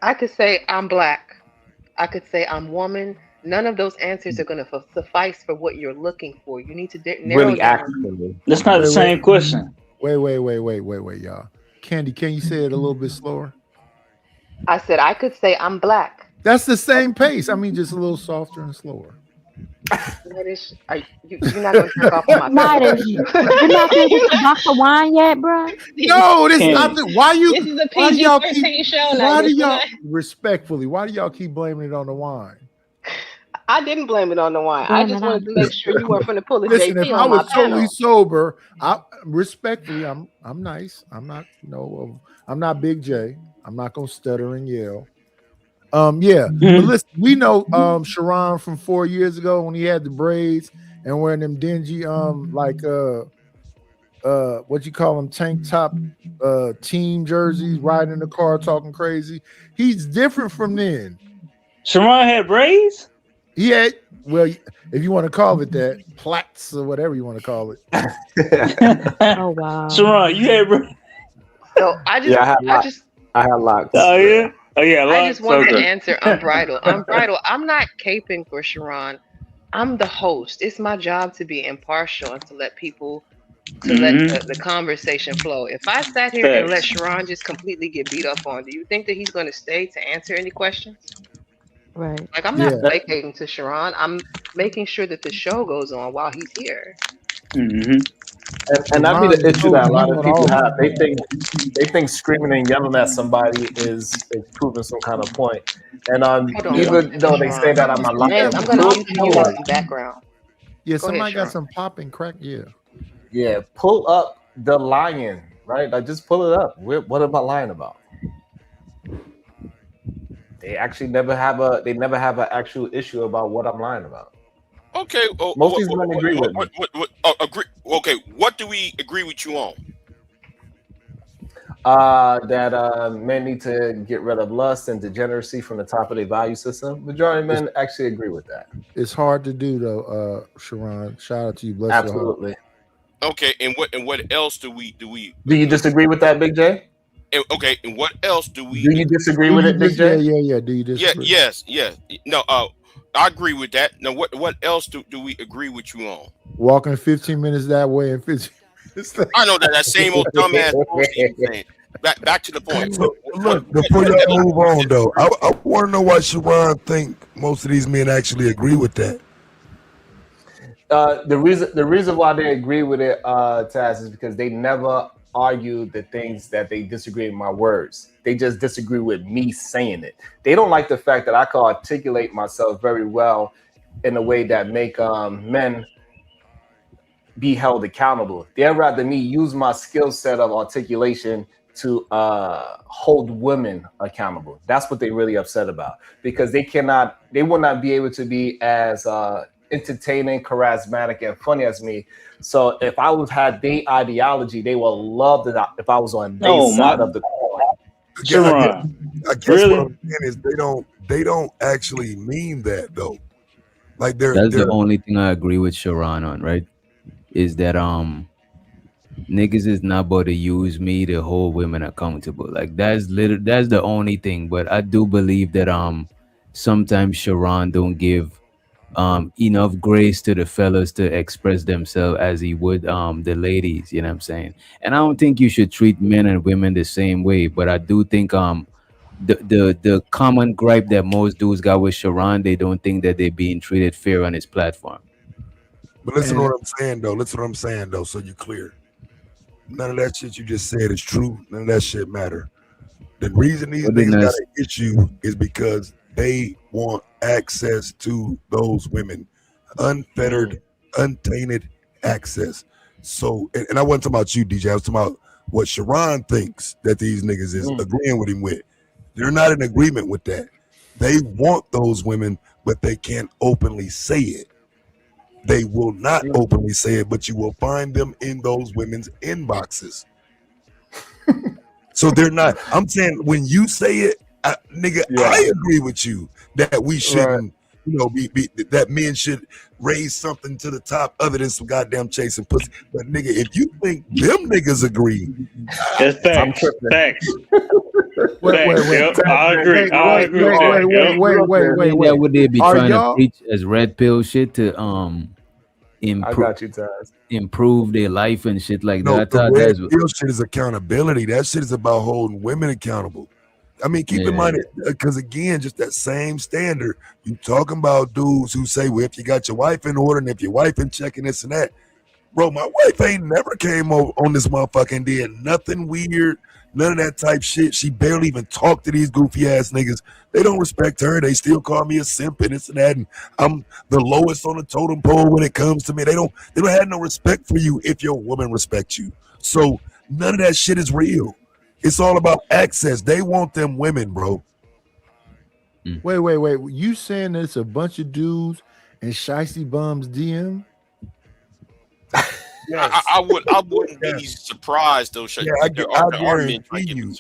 I could say I'm black. I could say I'm woman. None of those answers are going to suffice for what you're looking for. You need to narrow Really down. acting. That's not the same question. Wait, y'all. Candy, can you say it a little bit slower? I said I could say I'm black. That's the same pace. I mean, just a little softer and slower. Nightish, you're not going to jerk off on my Nightish, you not finished with the box of wine yet, bro? No, this is not. Why you? This is a Why do y'all PG-13 keep? show, Why do Nightish. y'all respectfully? Why do y'all keep blaming it on the wine? I didn't blame it on the wine. I just wanted to make sure you weren't going to pull a Listen, JP if I on my was totally panel. sober, respectfully, I'm nice. I'm not, I'm not Big J. I'm not gonna stutter and yell. Yeah, but listen, we know Sharon from 4 years ago when he had the braids and wearing them dingy what you call them, tank top team jerseys, riding in the car talking crazy. He's different from then. Sharon had braids? He had, well, if you want to call it that, plaits or whatever you want to call it. Oh wow. Sharon, you had braids? So I just I had locks. Oh yeah. Oh yeah, I just wanted to Okay. answer Unbridled. Unbridled, I'm not caping for Sharon. I'm the host. It's my job to be impartial and to let people, let the conversation flow. If I sat here and let Sharon just completely get beat up on, do you think that he's going to stay to answer any questions? Right. Like, I'm not placating to Sharon. I'm making sure that the show goes on while he's here. And that'd be the issue that a lot of people have. They think screaming and yelling at somebody is proving some kind of point. And even though they say that I'm not lying, I'm going to mute you in the background. Yeah, Go somebody ahead, got some popping crack. Yeah. Yeah, pull up the lion, right? Like just pull it up. What am I lying about? They actually never have an actual issue about what I'm lying about. Okay. Most of these men agree with me. Agree. Okay. What do we agree with you on? That men need to get rid of lust and degeneracy from the top of their value system. Majority of men actually agree with that. It's hard to do though, Sharon. Shout out to you. Bless your heart. Absolutely. Okay. And what else do we? Do you disagree with that, Big J? Okay. And what else do we? Do you disagree with it, Big J? Yeah. Do you disagree? Yes. No. I agree with that. Now, what else do we agree with you on? Walking 15 minutes that way and 15 minutes that I know that same old dumbass bullshit you're saying. Back to the point. So, look, before y'all move on, though, I want to know why Sharon think most of these men actually agree with that. The reason why they agree with it, Taz, is because they never argue the things that they disagree with my words. They just disagree with me saying it. They don't like the fact that I can articulate myself very well in a way that make men be held accountable. They'd rather me use my skill set of articulation to hold women accountable. That's what they're really upset about, because they will not be able to be as entertaining, charismatic, and funny as me. So if I would have their ideology, they will love that if I was on their side of the coin. I guess what I'm saying is they don't actually mean that though. Like that's the only thing I agree with Sharon on, right? Is that niggas is not about to use me to hold women accountable. Like that's the only thing. But I do believe that sometimes Sharon don't give enough grace to the fellas to express themselves as he would the ladies, you know what I'm saying? And I don't think you should treat men and women the same way, but I do think the common gripe that most dudes got with Sharon, they don't think that they're being treated fair on his platform. But listen to what I'm saying though, so you're clear. None of that shit you just said is true. None of that shit matter. The reason these niggas got an issue is because they want access to those women, unfettered, untainted access. So, and I wasn't talking about you, DJ. I was talking about what Sharon thinks that these niggas is agreeing with him with. They're not in agreement with that. They want those women, but they can't openly say it. They will not openly say it, but you will find them in those women's inboxes. So they're not. I'm saying when you say it, I agree with you that we shouldn't, that men should raise something to the top other than some goddamn chasing pussy. But nigga, if you think them niggas agree, that's facts. Facts. Wait. I agree. Wait. Would they be trying to preach as red pill shit to I got you, Taz. improve their life and shit like no, that? the red pill shit is accountability. That shit is about holding women accountable. I mean, keep in mind, because again, just that same standard. You talking about dudes who say, well, if you got your wife in order and if your wife in checking this and that. Bro, my wife ain't never came over on this motherfucker and did nothing weird, none of that type shit. She barely even talked to these goofy ass niggas. They don't respect her. They still call me a simp and this and that. And I'm the lowest on the totem pole when it comes to me. They don't have no respect for you if your woman respects you. So none of that shit is real. It's all about access. They want them women, bro. Wait. You saying it's a bunch of dudes and shicey bums DM? Yes. I wouldn't be surprised though. I guarantee you.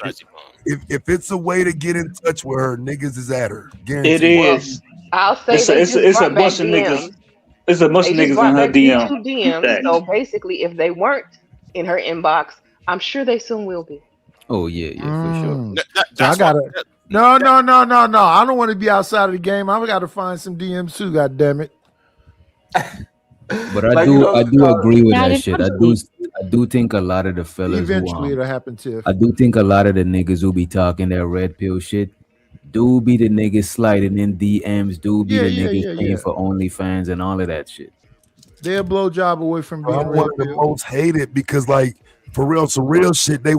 If it's a way to get in touch with her, niggas is at her. Guaranteed. It is. I'll say it's a bunch of niggas. It's a bunch of niggas in her DM. So basically, if they weren't in her inbox, I'm sure they soon will be. Oh yeah, for sure. I gotta. No. I don't want to be outside of the game. I got to find some DMs too. God damn it. But I do agree with that shit. I do think a lot of the fellas eventually it'll happen too. I do think a lot of the niggas who be talking that red pill shit do be the niggas sliding in DMs, do be the niggas paying for OnlyFans and all of that shit. They're a blowjob away from being one of the most hated because, like, for real, some real shit. They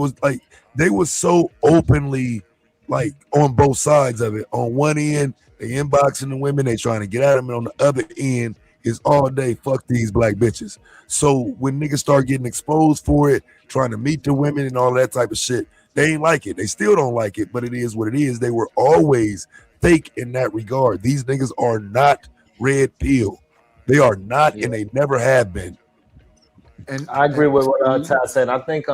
was so openly, like, on both sides of it. On one end, they inboxing the women, they trying to get at them, and on the other end is all day fuck these black bitches. So when niggas start getting exposed for it, trying to meet the women and all that type of shit, they ain't like it. They still don't like it, but it is what it is. They were always fake in that regard. These niggas are not red pill. They are not, and they never have been. And I agree with what Taz said. I think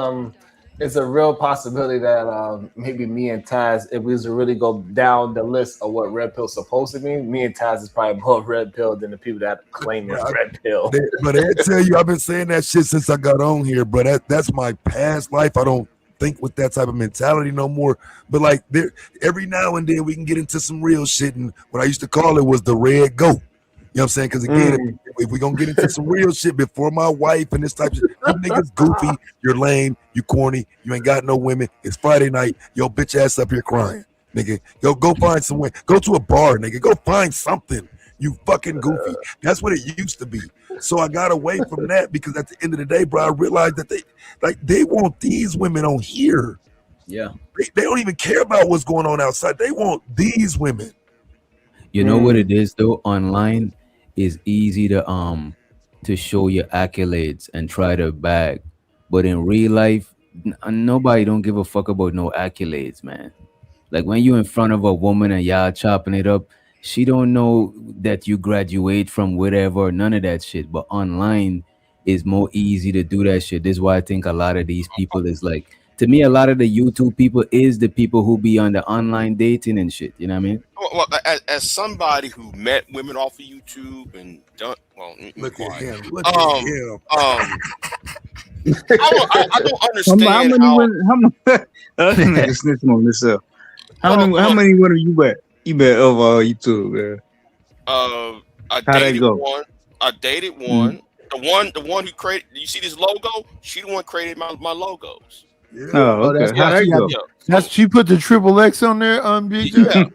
it's a real possibility that maybe me and Taz, if we was to really go down the list of what red pill's supposed to be, me and Taz is probably more red pill than the people that claim it's red pill. But I tell you, I've been saying that shit since I got on here, but that's my past life. I don't think with that type of mentality no more. But like there, every now and then we can get into some real shit, and what I used to call it was the red goat. You know what I'm saying? Because again, if we're gonna get into some real shit before my wife and this type of shit, you niggas goofy, you're lame, you corny, you ain't got no women. It's Friday night, yo bitch ass up here crying, nigga. Yo, go find some women. Go to a bar, nigga. Go find something. You fucking goofy. That's what it used to be. So I got away from that because at the end of the day, bro, I realized that they want these women on here. Yeah. They don't even care about what's going on outside. They want these women. You know what it is though? Online is easy to show your accolades and try to bag, but in real life, nobody don't give a fuck about no accolades, man. Like when you in front of a woman and y'all chopping it up, she don't know that you graduate from whatever, none of that shit. But online is more easy to do that shit. This is why I think a lot of these people is like, to me, a lot of the YouTube people is the people who be on the online dating and shit. You know what I mean? Well, as somebody who met women off of YouTube and done look at him. Look at him. I don't understand how many niggas snitching on this? How many women you bet? You bet over YouTube, man. I How'd that dated go? one. I dated one. The one who created. You see this logo? She the one created my logos. Yeah. Oh, okay. that's How'd why that she go? had- that's she put the triple X on there, BJ.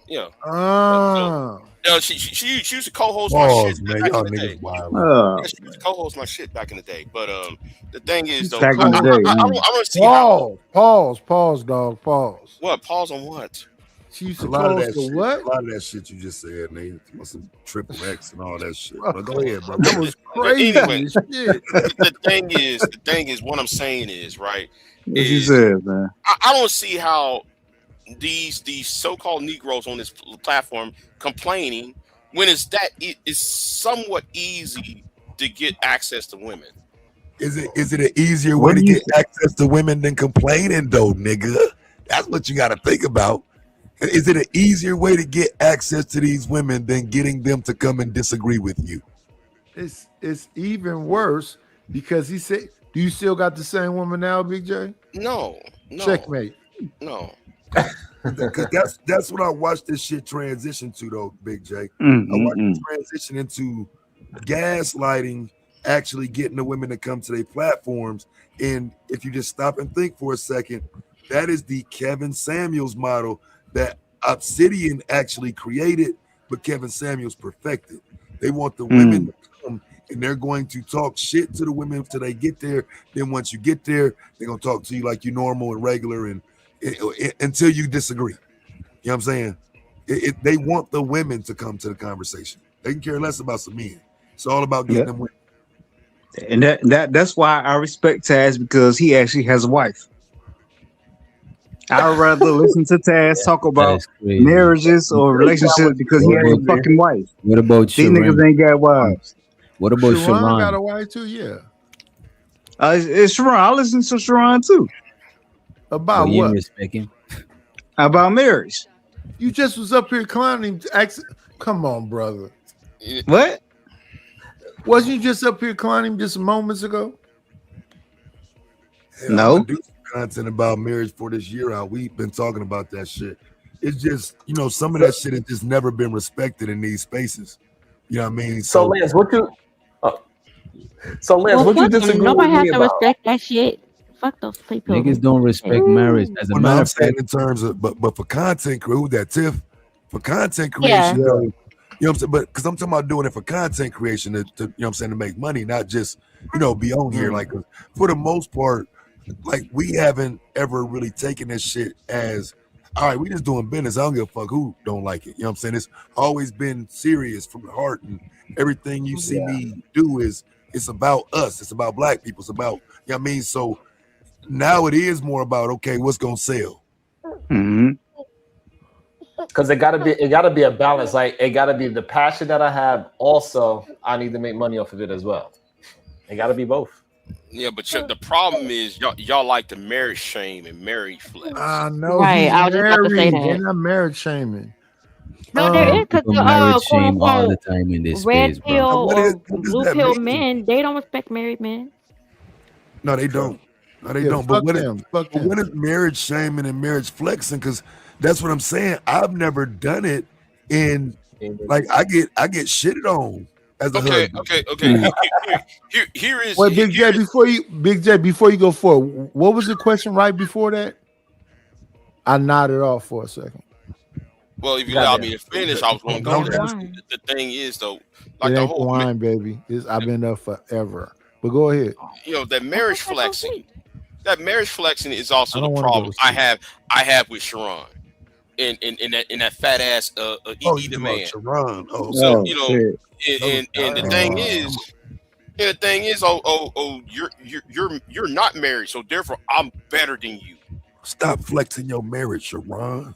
Yeah. Ah. She used to co-host my Pause, shit man. back Y'all in the day. niggas wild. Yeah, she used to co-host my shit back in the day. But the thing is, though, Back in the day, I don't see how. Pause, dog. Pause. What? Pause on what? She used A to lot of close that the shit. what? A lot of that shit you just said, man. Some triple X and all that shit. Bro, But go ahead, bro. that was crazy. Anyway, as shit. the thing is, what I'm saying is, right? What you said, man? I don't see how these so-called Negroes on this platform complaining when it's somewhat easy to get access to women. Is it an easier way to get access to women than complaining, though, nigga? That's what you got to think about. Is it an easier way to get access to these women than getting them to come and disagree with you? It's even worse because he said, "Do you still got the same woman now, Big J?" No. Checkmate. No. Because that's what I watched this shit transition to, though, Big J. I watched it transition into gaslighting, actually getting the women to come to their platforms. And if you just stop and think for a second, that is the Kevin Samuels model that Obsidian actually created, but Kevin Samuels perfected. They want the women to come and they're going to talk shit to the women until they get there. Then once you get there, they're going to talk to you like you normal and regular and until you disagree. You know what I'm saying? They want the women to come to the conversation. They can care less about some men. It's all about getting them women. And that's why I respect Taz, because he actually has a wife. I'd rather listen to Taz talk about marriages or relationships because he has a fucking wife. What about these niggas ain't got wives? What about Sharon Sharon? got a wife too, yeah. It's Sharon. I listen to Sharon too. About you what? respect him? About marriage. You just was up here clowning. Come on, brother. What? Wasn't you just up here clowning just moments ago? Hell, I'm No. gonna do some content about marriage for this year out. We've been talking about that shit. It's just, some of that shit has just never been respected in these spaces. You know what I mean? So Lance, what you? So Lance, what you fuck them. disagree Nobody with has me to about? respect that shit. Fuck those people. Niggas don't respect marriage. As a Well, no, matter I'm of saying fact, in terms of, but for content crew, that Tiff, for content Yeah. creation, though, you know what I'm saying? But because I'm talking about doing it for content creation, to you know what I'm saying, to make money, not just, be on here. Like, for the most part, like, we haven't ever really taken this shit as, all right, we just doing business. I don't give a fuck who don't like it. You know what I'm saying? It's always been serious from the heart, and everything you see me do it's about us. It's about black people. It's about, you know what I mean? So now it is more about, okay, what's gonna sell? Mm-hmm. because it gotta be a balance. Like it gotta be the passion that I have. Also, I need to make money off of it as well. It gotta be both. Yeah, but the problem is y'all like to marriage shame and marriage flex. I know Right, he's I was just about to say married. that. They're not marriage shaming. No, there is because People the marriage quote shame all the unquote time in this red space, pill bro. What or does blue that pill mean? men, they don't respect married men. No, they don't. No, they Yeah, don't. But fuck what them. Fuck but what them. is marriage shaming and marriage flexing? Because that's what I'm saying. I've never done it in like I get shitted on as a Okay, husband. here is Wait, Big J, before you go forward, what was the question right before that? I nodded off for a second. well, if you allow me Goddamn. to finish, I was going to go Don't there. ask- The thing is, though, It like the ain't the whole, wine, baby. I've been there forever. But go ahead. that marriage flexing, is also I the don't wanna go problem to sleep. I have with Sharon in that fat ass Oh, eat you the talking about man. Sharon. Oh, So okay. and the thing is, you're not married, so therefore I'm better than you. Stop flexing your marriage, Sharon.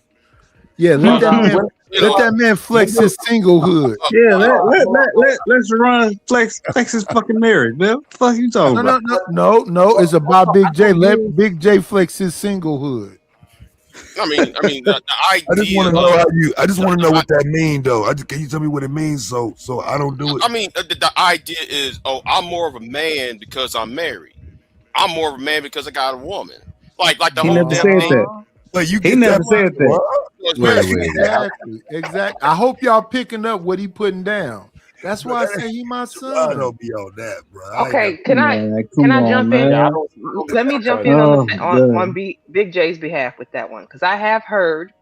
Yeah, let that man flex his singlehood. Yeah, let Sharon flex his fucking marriage, man. What the fuck you talking about? No. It's about Big J. Let Big J flex his singlehood. I mean, the I just idea. want to know I just want to know what that means, though. Can you tell me what it means so I don't do it? I mean, the idea is, I'm more of a man because I'm married. I'm more of a man because I got a woman. Like the He whole never damn said thing. that. But you He get never that said that. Exactly. I hope y'all picking up what he putting down. That's why I say he my I son. don't be on that, bro. Okay, can I jump in? Let me jump in on Big J's behalf with that one, because I've heard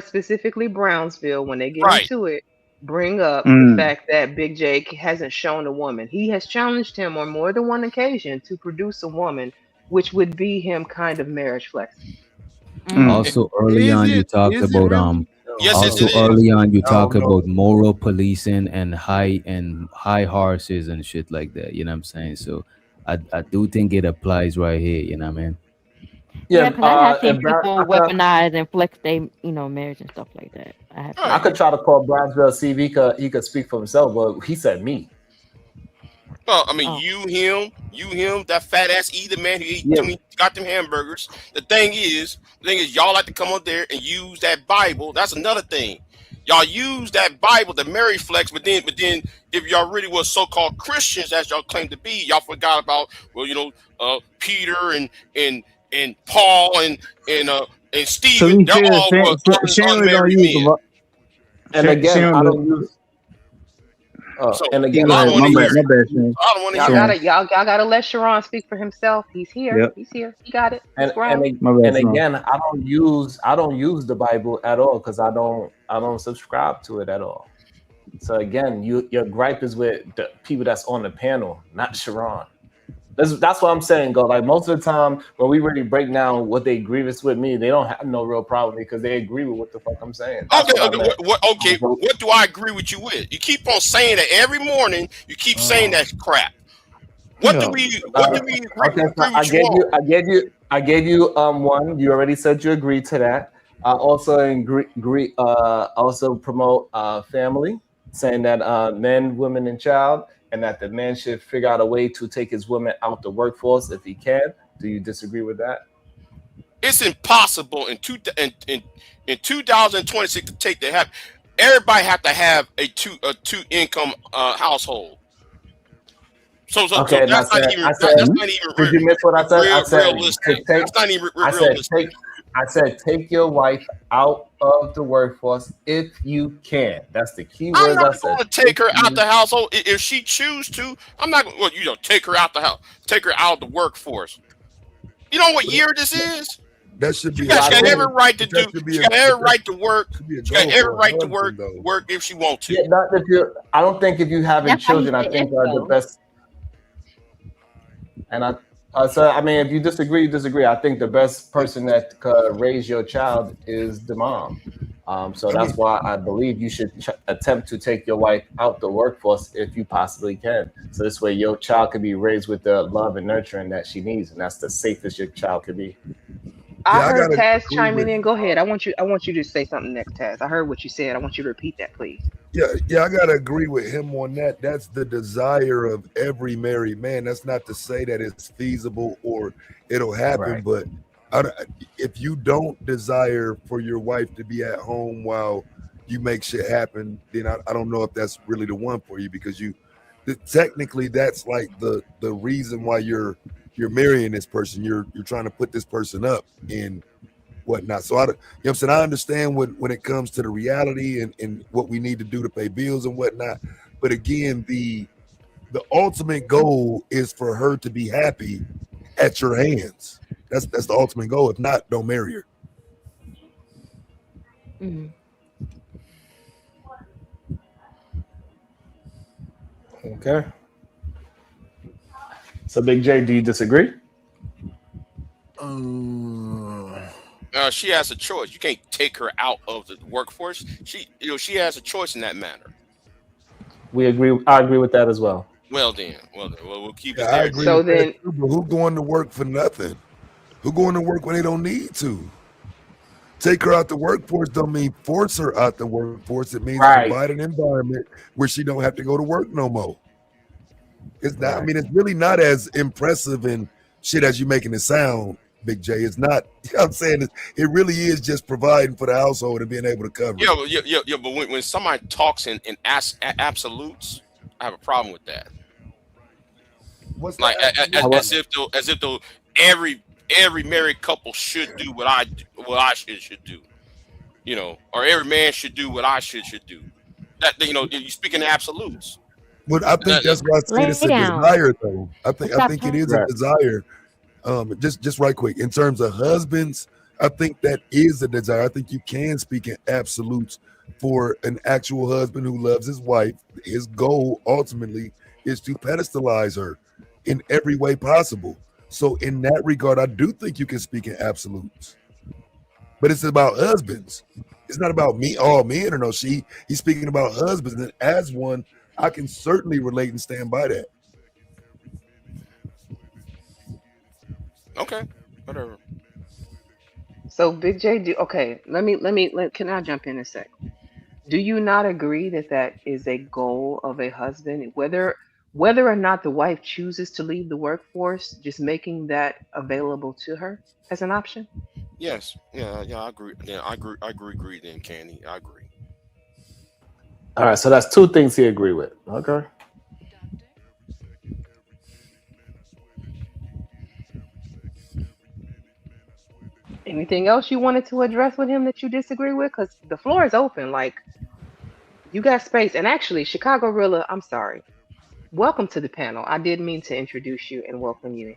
specifically Brownsville, when they get into it, bring up the fact that Big J hasn't shown a woman. He has challenged him on more than one occasion to produce a woman, which would be him kind of marriage flexing. Also, early on, you talked about early on you talk about moral policing and high horses and shit like that. You know what I'm saying? So I do think it applies right here. You know what I mean? Yeah, because I have seen people weaponize and flex their, marriage and stuff like that. I could try to call Brownsville, see if he could speak for himself, but he said me. Well, I mean, you, him, that fat ass either man who got them hamburgers. The thing is, y'all like to come up there and use that Bible. That's another thing. Y'all use that Bible, the marriage flex, but then, if y'all really was so-called Christians as y'all claim to be, y'all forgot about Peter and Paul and Stephen. They're all unmarried men. And again, I don't use. And again, I don't want to hear. Y'all gotta let Sharon speak for himself. He's here. Yep. He's here. He got it. And again, I don't use the Bible at all because I don't subscribe to it at all. So again, your gripe is with the people that's on the panel, not Sharon. That's what I'm saying, go. Like most of the time when we really break down what they grievous with me, they don't have no real problem because they agree with what the fuck I'm saying. What do I agree with you with? You keep on saying that every morning. You keep saying that crap. What do we agree with I gave you one. You already said you agreed to that. I also agree. Also promote family, saying that men, women, and child. And that the man should figure out a way to take his women out the workforce if he can. Do you disagree with that? It's impossible in 2026 to take the everybody have to have a two income household. So that's not even did you miss what I said? realistic. That's not even realistic. I said take your wife out of the workforce if you can. That's the key I'm words I not said. going to take her out the household if she choose to. I'm not going to take her out the house, take her out of the workforce. You know what year this is? That should be. She got every right to do. She got every right to work. She got every right to work if she wants to. Yeah, not if you. I don't think if you having children, I think the best. And so I mean, if you disagree, you disagree. I think the best person that could raise your child is the mom. So that's why I believe you should attempt to take your wife out the workforce if you possibly can. So this way your child can be raised with the love and nurturing that she needs, and that's the safest your child could be. I I heard gotta Taz agree chiming with in. Go ahead. I want you to say something next, Taz. I heard what you said. I want you to repeat that, please. yeah, I gotta agree with him on that. That's the desire of every married man. That's not to say that it's feasible or it'll happen, Right. but if you don't desire for your wife to be at home while you make shit happen, then I don't know if that's really the one for you, because technically that's like the reason why you're marrying this person. You're trying to put this person up and whatnot. So you know what I'm saying? I understand when it comes to the reality and what we need to do to pay bills and whatnot. But again, the ultimate goal is for her to be happy at your hands. That's the ultimate goal. If not, don't marry her. Mhm. Okay. So, Big J, do you disagree? She has a choice. You can't take her out of the workforce. She has a choice in that matter. We agree. I agree with that as well. Well, we'll keep it Yeah, there. I agree So with that then, too, but who going to work for nothing? Who going to work when they don't need to? Take her out the workforce don't mean force her out the workforce. It means Right. provide an environment where she don't have to go to work no more. It's not. I Right. mean, it's really not as impressive and shit as you making it sound, Big J. It's not. You know what I'm saying? It really is just providing for the household and being able to cover it. Yeah. But when somebody talks in absolutes, I have a problem with that. What's Like the as if though every married couple should do what I should do, or every man should do what I should do. That you're speaking in absolutes. But I think that's why I said Lay it's a down. desire, though. I think Stop it talking. is a Right. desire. Just right quick, in terms of husbands, I think that is a desire. I think you can speak in absolutes for an actual husband who loves his wife. His goal ultimately is to pedestalize her in every way possible. So in that regard, I do think you can speak in absolutes. But it's about husbands. It's not about me, all men or no she. He's speaking about husbands. And as one, I can certainly relate and stand by that. Okay, whatever. so Big J, can I jump in a sec? Do you not agree that that is a goal of a husband, whether or not the wife chooses to leave the workforce, just making that available to her as an option? Yes, yeah, I agree. Yeah, I agree. Then, Candy, I agree. All right. So that's two things he agree with. Okay. Anything else you wanted to address with him that you disagree with? Because the floor is open. Like, you got space. And actually, Chicago Rilla, I'm sorry. Welcome to the panel. I did mean to introduce you and welcome you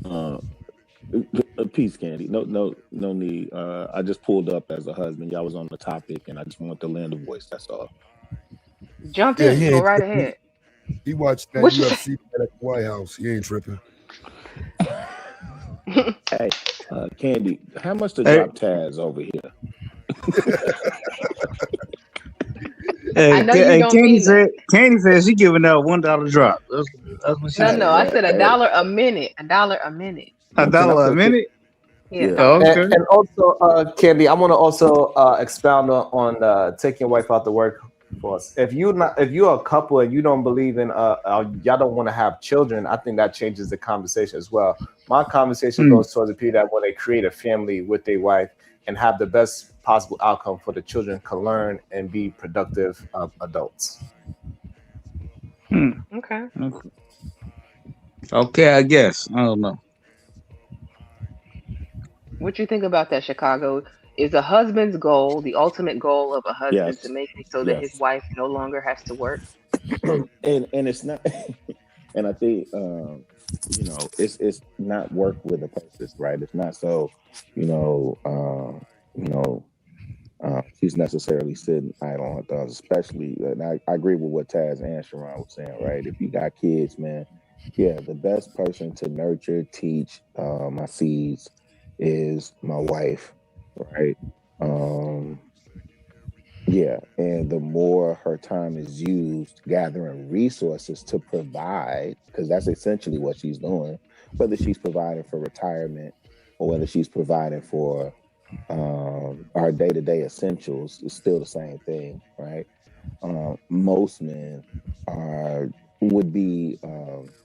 in. Peace, Candy. No need. I just pulled up as a husband. Y'all was on the topic, and I just wanted to lend a voice. That's all. Jump Yeah, in. he Go ain't right tripping. ahead. He watched that What you UFC at the White House. He ain't tripping. Hey, Candy, how much to Hey, drop Taz over here? I know you hey, don't mean that. Candy said she giving out $1 drop. That's what she No, said. no. I said Hey, $1 a minute. $1 a minute. A can I dollar a put minute? Yeah. Yeah. Oh, okay. And also, Candy, I want to also expound on taking your wife out the workforce. If you're a couple and you don't believe in y'all don't want to have children, I think that changes the conversation as well. My conversation goes towards the people that want to create a family with their wife and have the best possible outcome for the children, can learn and be productive adults. Okay. Okay, I guess. I don't know. What you think about that, Chicago? Is a husband's goal, the ultimate goal of a husband, to Yes. make it so that his Yes. wife no longer has to work? and it's not. And I think it's not work with a purpose, right? It's not so she's necessarily sitting idle on her thumbs, especially. And I agree with what Taz and Sharon was saying, right? If you got kids, man, yeah, the best person to nurture, teach my seeds is my wife, right? Yeah, and the more her time is used gathering resources to provide, because that's essentially what she's doing, whether she's providing for retirement or whether she's providing for our day-to-day essentials, it's still the same thing, right? Most men would be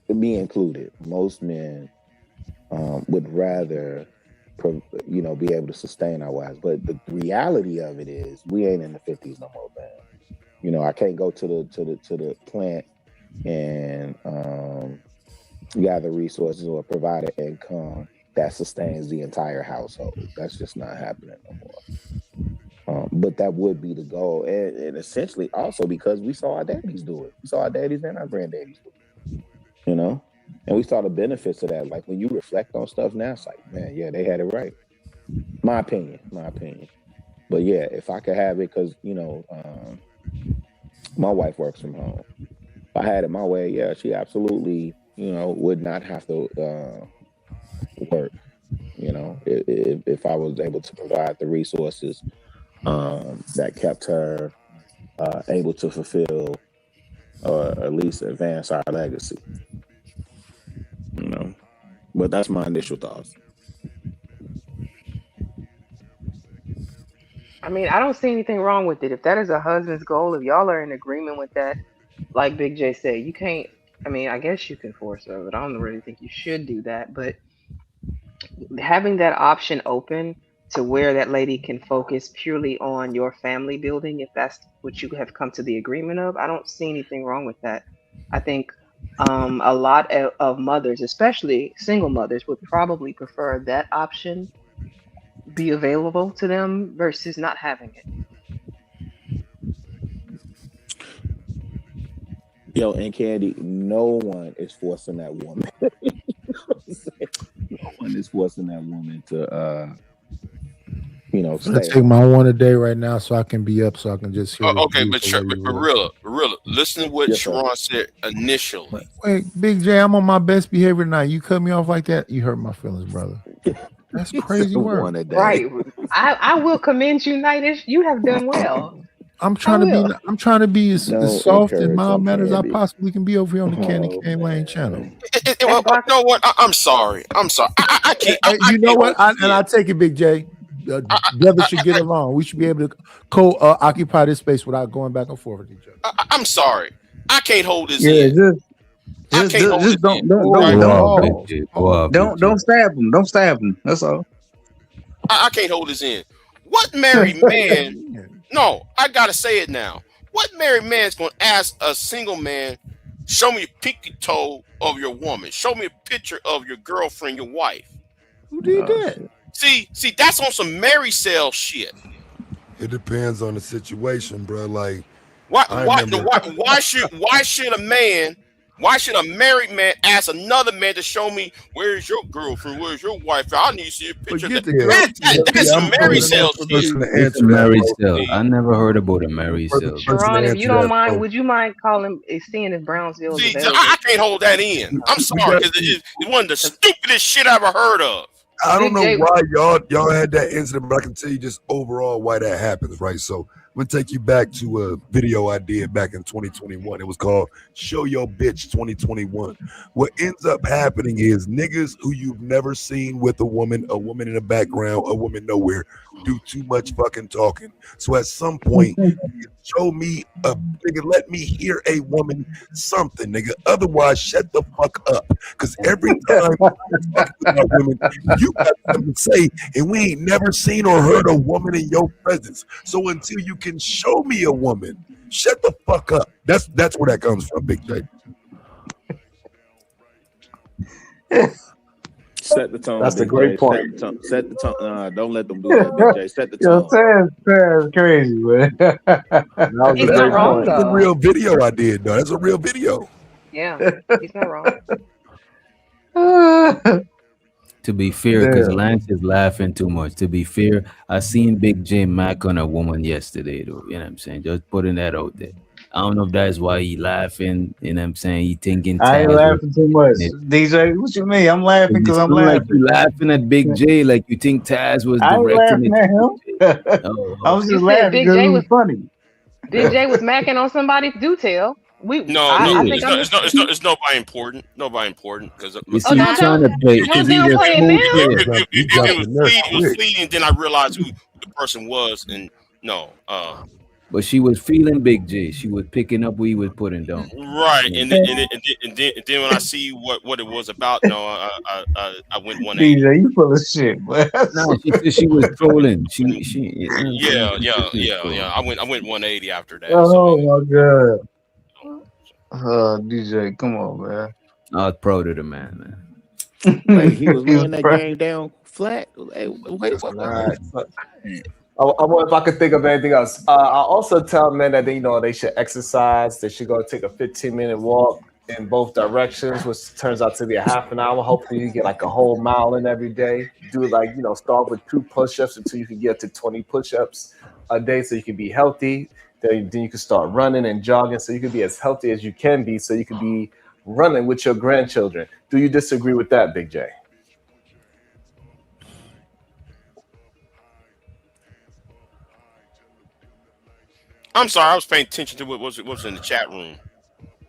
me included. Most men would rather be able to sustain our wives, but the reality of it is we ain't in the 50s no more, man. I can't go to the plant and gather resources or provide an income that sustains the entire household. That's just not happening no more. But that would be the goal, and essentially also because we saw our daddies do it. We saw our daddies and our granddaddies do it. And we saw the benefits of that. Like when you reflect on stuff now, it's like, man, yeah, they had it right. My opinion. But yeah, if I could have it, because my wife works from home. If I had it my way, yeah, she absolutely, would not have to work. If I was able to provide the resources that kept her able to fulfill or at least advance our legacy. But that's my initial thoughts. I mean, I don't see anything wrong with it. If that is a husband's goal, if y'all are in agreement with that, like Big J said, you can't, I guess you can force her, but I don't really think you should do that. But having that option open to where that lady can focus purely on your family building, if that's what you have come to the agreement of, I don't see anything wrong with that. I think a lot of mothers, especially single mothers, would probably prefer that option be available to them versus not having it. Yo, and Candy, no one is forcing that woman. No one is forcing that woman to I'm gonna take my one a day right now so I can be up so I can just hear. Okay, but real, listen to what Sharon said initially. Wait, Big J, I'm on my best behavior tonight. You cut me off like that, you hurt my feelings, brother. That's crazy work. Right. I will commend you, Nightish. You have done well. I'm trying to be as soft and mild mannered as I possibly can be over here on the Candy Cane Lane channel. You know what? I'm sorry. I can't. You know what? I take it, Big J. Brothers should get along. We should be able to occupy this space without going back and forth with each other. I'm sorry. I can't hold this in. Just don't stab him. Don't stab him. That's all. I can't hold this in. What married man? No, I gotta say it now. What married man is gonna ask a single man, show me a pinky toe of your woman, show me a picture of your girlfriend, your wife? Who did that? See, that's on some Mary Cell shit. It depends on the situation, bro. Like, why should a married man ask another man to show me where's your girlfriend, where's your wife? I need to see a picture. That's a Mary Cell shit. It's a Mary Cell. I never heard about a Mary Cell. Sharon, if you don't mind, would you mind seeing if Brownsville is available? I can't hold that in. I'm sorry, because it's one of the stupidest shit I ever heard of. I don't know why y'all had that incident, but I can tell you just overall why that happens, right? So I'm gonna take you back to a video I did back in 2021. It was called Show Your Bitch 2021. What ends up happening is niggas who you've never seen with a woman in the background, a woman nowhere, do too much fucking talking. So at some point, show me a nigga, let me hear a woman something, nigga. Otherwise, shut the fuck up. Because every time you talk about women, you got something to say, and we ain't never seen or heard a woman in your presence. So until you can show me a woman, shut the fuck up. That's where that comes from, Big J. Set the tone. That's a great point. Set the tone. Don't let them do that, Big J. Set the tone. That's crazy, man. That was He's not wrong, That's a though. real video I did, though. That's a real video. Yeah, he's not wrong. To be fair, because Lance is laughing too much. To be fair, I seen Big J Mac on a woman yesterday, though. You know what I'm saying? Just putting that out there. I don't know if that's why he laughing. You know what I'm saying? He thinking. I ain't laughing too much. DJ, what you mean? I'm laughing because I'm laughing. Like you laughing at Big J, like you think Taz was I ain't directing laughing it. at him. I was just laughing Big because J it was funny. Big J was macking on somebody. Do tell. It's nobody important. Nobody important because You see, he's trying to play because he's a smooth player. it was fleeting. Then I realized who the person was, and But she was feeling Big J. She was picking up what he was putting down. right. And then when I see what it was about, I went 180. DJ, you full of shit, man. No, she said she was trolling. Yeah. I went 180 after that. Oh my god. DJ, come on, man. I was proud of the man. Wait, he was laying that game down flat. Hey, wait. I wonder if I could think of anything else. I also tell men that they should exercise. They should go take a 15-minute walk in both directions, which turns out to be a half an hour. Hopefully, you get like a whole mile in every day. Do start with 2 push-ups until you can get to 20 push-ups a day, so you can be healthy. Then you can start running and jogging, so you can be as healthy as you can be, so you can be running with your grandchildren. Do you disagree with that, Big J? I'm sorry, I was paying attention to what was in the chat room.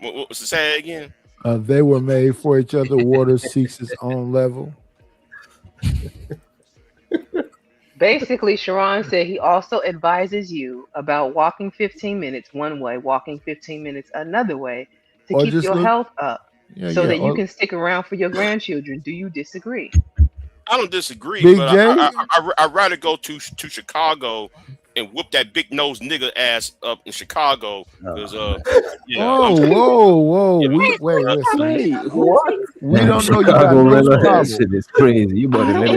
What was it say again? They were made for each other. Water seeks its own level. Basically, Sharon said he also advises you about walking 15 minutes one way, walking 15 minutes another way to keep your health up that you can stick around for your grandchildren. Do you disagree? I don't disagree, Big but J? I'd rather go to Chicago and whoop that big nose nigga ass up in Chicago. Because whoa. Wait. What? We don't know you got no Chicago. Shit is crazy. You better He's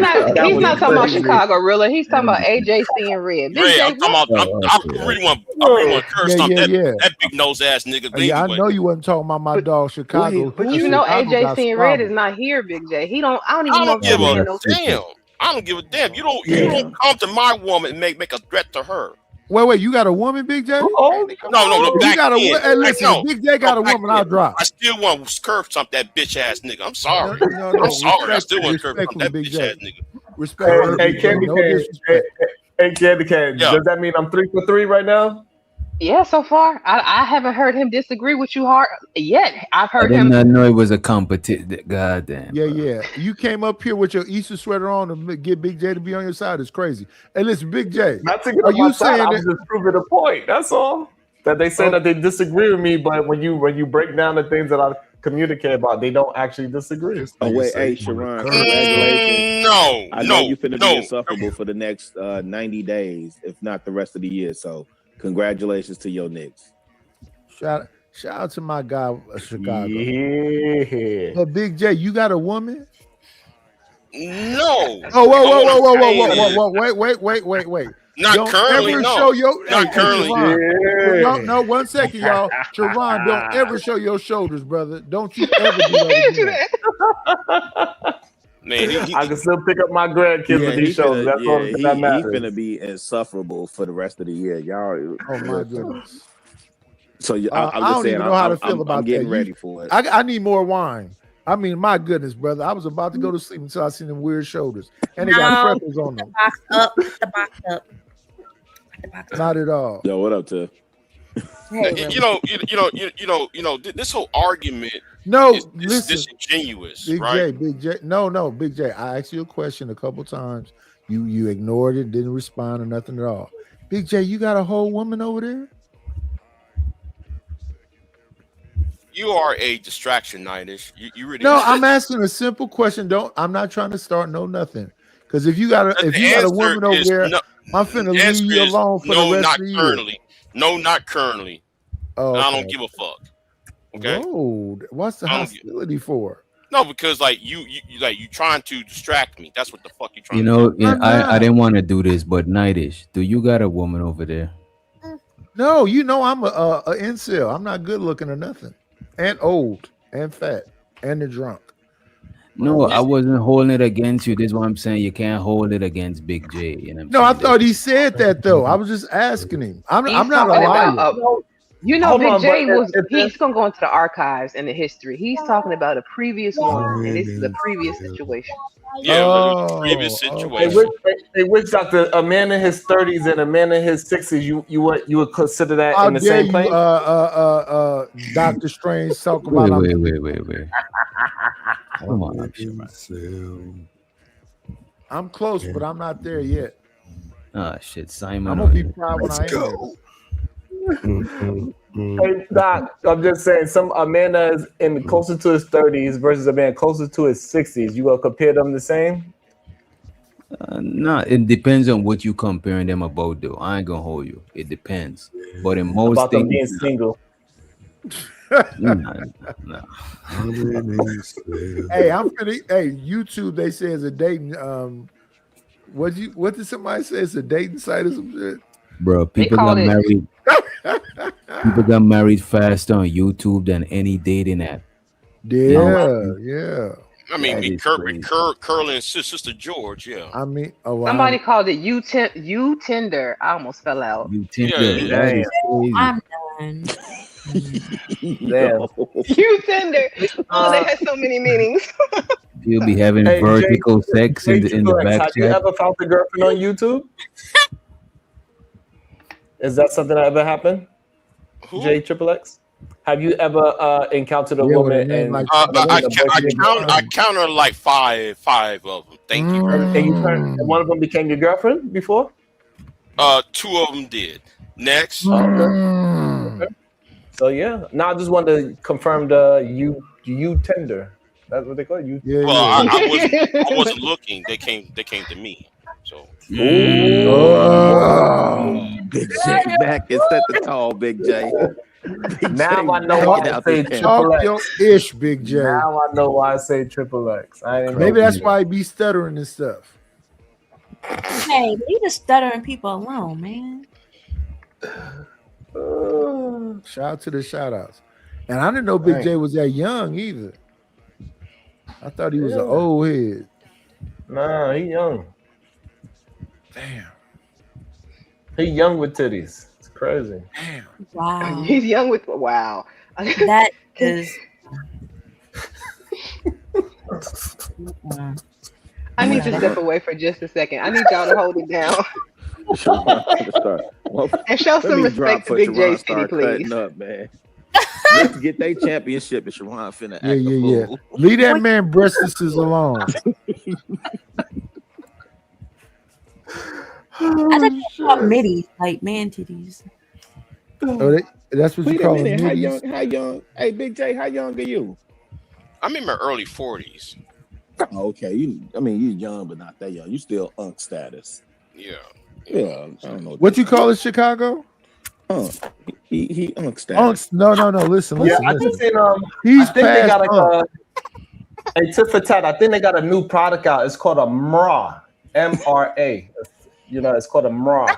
not talking about Chicago, really. He's talking about AJC and Red. I'm talking about. I really want to curse on that big nose ass nigga. Yeah, I know you wasn't talking about my dog Chicago. But you know AJC and Red is not here, Big J. I don't give a damn. I don't give a damn. You don't come to my woman and make a threat to her. Wait, you got a woman, Big J? No. You got listen, Big J got a woman, I'll drop. I still want to curb something that bitch ass nigga. I'm sorry. I'm sorry. I still want to curb something that bitch ass nigga. Respect. Hey, Candy Cane. Does that mean I'm 3 for 3 right now? Yeah, so far I haven't heard him disagree with you hard yet. I've heard I him. did not know it was a competition. Goddamn. Yeah. You came up here with your Easter sweater on to get Big J to be on your side. It's crazy. Hey, listen, Big J. Are you saying that? I was just proving a point. That's all. That they say that they disagree with me, but when you break down the things that I communicate about, they don't actually disagree. Oh wait, hey Sharon, congratulations. I know you finna be insufferable for the next 90 days, if not the rest of the year. So congratulations to your Knicks. Shout out to my guy Chicago. Yeah. But Big J, you got a woman? No. Oh, wait. Not currently. Not currently. No, 1 second, y'all. Sharon, don't ever show your shoulders, brother. Don't you ever do that. Man, I can still pick up my grandkids with these shows. That's all that matters. He's gonna be insufferable for the rest of the year, y'all. Oh my goodness. So I'm I just don't saying, even know how to feel about I'm getting that. ready for it. I need more wine. I mean, my goodness, brother. I was about to go to sleep until I seen them weird shoulders, and they got freckles on them. The box up. Not at all. Yo, what up, Tiff? This whole argument. Listen, disingenuous, Big right? Big J. No, Big J. I asked you a question a couple times. You ignored it, didn't respond or nothing at all. Big J, you got a whole woman over there? You are a distraction, Nightish. You really. No, I'm asking a simple question. I'm not trying to start nothing. Because if you got a woman over there, I'm finna leave you alone for the rest of the year. No, not currently. Oh, I don't give a fuck. Okay. Whoa, what's the hostility for? No, because you trying to distract me. That's what the fuck you trying. I didn't want to do this, but Nightish, do you got a woman over there? No, I'm a incel. I'm not good looking or nothing, and old and fat and a drunk. No, I wasn't holding it against you. This is what I'm saying. You can't hold it against Big J. No, I thought he said that though. I was just asking him. I'm not a liar. You know, Hold Big on, J but was he's gonna go into the archives and the history. He's talking about a previous one, and this is a previous situation. Yeah, Oh, previous Hey, situation. which doctor? A man in his 30s and a man in his 60s. You would consider that how in the dare same you, plane? Doctor Strange talk about Wait. Come on, Sharon. I'm close, but I'm not there yet. Ah, shit, Simon. I'm gonna be proud when I am. Hey, Doc, I'm just saying, a man that is in closer to his 30s versus a man closer to his 60s. You gonna compare them the same? No, it depends on what you comparing them about, though. I ain't gonna hold you. It depends. But in most About them things, being single. no. Hey, I'm pretty. Hey, YouTube. They say it's a dating. What did somebody say? It's a dating site or some shit. Bro, They people call got it. married. People got married faster on YouTube than any dating app. Yeah. I mean, That me is crazy. Curly and Sister George. Yeah. I mean, Somebody called it you Tinder. I almost fell out. You think Yeah, that yeah. is crazy. I'm done. Damn. You Tinder. Oh, they had so many meanings. You'll be having Hey, vertical sex in the Triple X, back have you chat. ever found a girlfriend on YouTube? Is that something that ever happened? Who? J Triple X? Have you ever encountered a Yeah, with a woman name and like- I counted like five of them. Thank you very much. and one of them became your girlfriend before? Two of them did. Next. Okay. So yeah. Now I just wanted to confirm the you Tinder. That's what they call it. You. Well, I wasn't looking. They came to me. So. Big J back and set the tall, Big J. Now I know why I say Triple Talk your X. ish, Big J. Now I know why I say Triple X. I didn't Maybe know. that's why he be stuttering and stuff. Hey, leave the stuttering people alone, man. Shout out to the shout outs. And I didn't know Big Dang. J was that young either. I thought he was an Yeah. old head. Nah, he young. Damn. He young with titties. It's crazy. Wow. He's young with wow. That is. I need to step away for just a second. I need y'all to hold it down and show some respect to Big J City, please. Up, man. Let's get their championship and Sharon finna act a Yeah. fool. Leave that man breastises alone. I think they call middies, like man titties. Oh, that's what you Wait a call them. minute, how middies? young? Hey, Big J, how young are you? I'm in my early 40s. Oh, okay, you young, but not that young. You still unk status. Yeah. Yeah, I don't know. What you call it, Chicago? He unk status. No. Listen. Yeah, I just seen He's I think they got past like a tit for tat. I think they got a new product out. It's called a MRA. MRA. You know, it's called a MRA.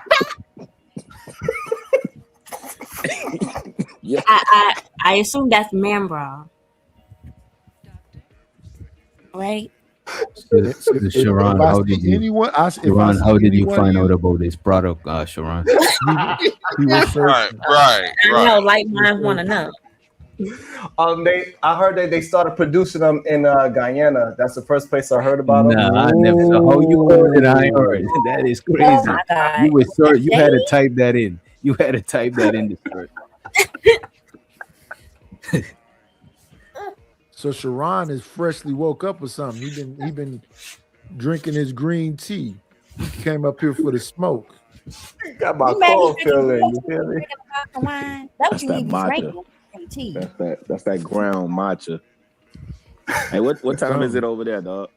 Yeah. I assume that's man bra, right? Sharon, how did you find out about this product, Sharon? Right. I know, like minds want to know. I heard that they started producing them in Guyana. That's the first place I heard about them. Nah, I never. How you heard it? I heard. That is crazy. Oh my God. You were search. You had to type that in. You had to type that in to search. So Sharon is freshly woke up or something. He been drinking his green tea. He came up here for the smoke. Got my You made me cold drink feeling. a You feel me? glass of wine. That was That's that me matcha. drinking tea. That's that ground matcha. Hey, what time is it over there, dog?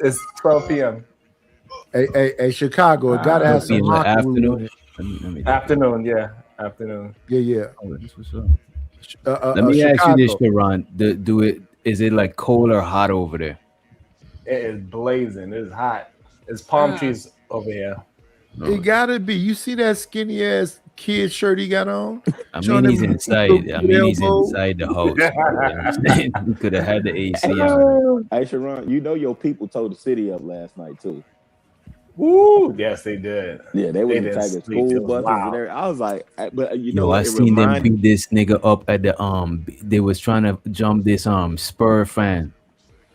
It's 12 p.m. Hey, Chicago, it gotta have some afternoon. Afternoon, yeah. Afternoon. Yeah. Oh, that's what's up. Let me ask you this, Sharon. Is it like cold or hot over there? It is blazing. It is hot. It's palm trees over here. It gotta be. You see that skinny ass kid shirt he got on? I mean, he's inside. He's inside the house. We could have had the AC on. Hey, Sharon, you know your people tore the city up last night too. Woo! Yes, they did. Yeah, they was They the didn't type of sleep. It school was buses and wild. everything. I was like, but you know Yo, I what? It seen them reminded beat this nigga up at the they was trying to jump this Spur fan.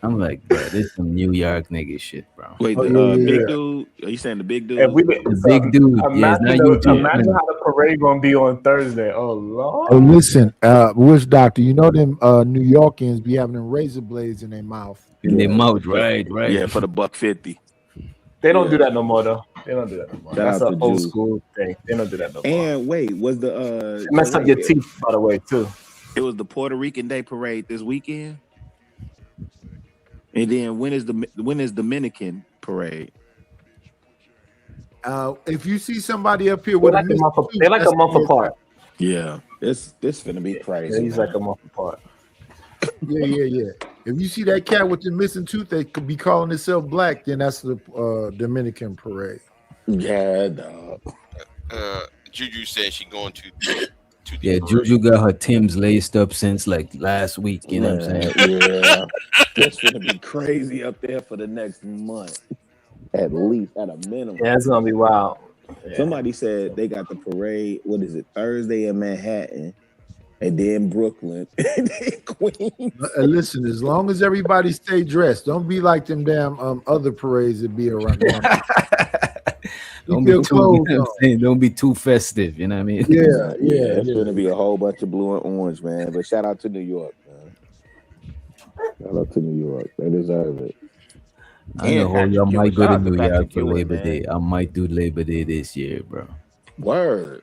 I'm like, bro, this some New York nigga shit, bro. Wait, Oh, the yeah, yeah, big yeah. dude? Are you saying the big dude? And we The big dude, yeah, it's not YouTube. imagine how the parade gonna be on Thursday. Oh Lord. Oh, listen, Witch Doctor, you know them New Yorkers be having them razor blades in their mouth. In their mouth, right. Yeah, for the $150. They don't do that no more though. They don't do that no more. Shout That's out an to old Juice. school thing. They don't do that no more. And wait, was the It messed up your parade- teeth, by the way, too. It was the Puerto Rican Day parade this weekend. And then when is Dominican parade? If you see somebody up here They're with like a month, they're like a month apart. Yeah, this finna be crazy. He's man. like a month apart. Yeah. If you see that cat with the missing tooth, they could be calling itself black. Then that's the Dominican parade. Yeah, dog. Juju said she going to Yeah, Juju got her Timbs laced up since like last week. You know what I'm saying? Yeah, this gonna be crazy up there for the next month, at least at a minimum. Yeah, it's gonna be wild. Yeah. Somebody said they got the parade. What is it? Thursday in Manhattan, and then Brooklyn, and then Queens. Listen, as long as everybody stay dressed, don't be like them damn other parades that be around. Don't Keep be your too, you know clothes what I'm on. saying? Don't be too festive. You know what I mean? Yeah. It's gonna be a whole bunch of blue and orange, man. But shout out to New York, man. Shout out to New York. They deserve it. I know And y'all Patrick might Ewing. go Shout to out to New Patrick York for Ewing, Labor man. Day. I might do Labor Day this year, bro. Word.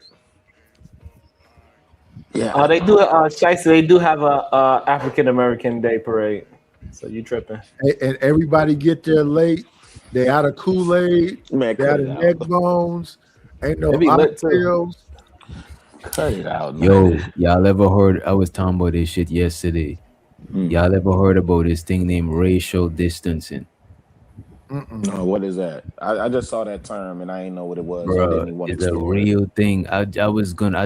Yeah. They do Shiesty, they do have a African American Day parade. So you tripping. And everybody get there late. They out of Kool-Aid. Man, They cut out it of out. neck bones. Ain't no They be lit, too. oxtails. Cut it out, man. Yo, y'all ever heard? I was talking about this shit yesterday. Y'all ever heard about this thing named racial distancing? No, what is that? I just saw that term and I didn't know what it was. So I didn't even Bro, want to it's a explore it. real thing. I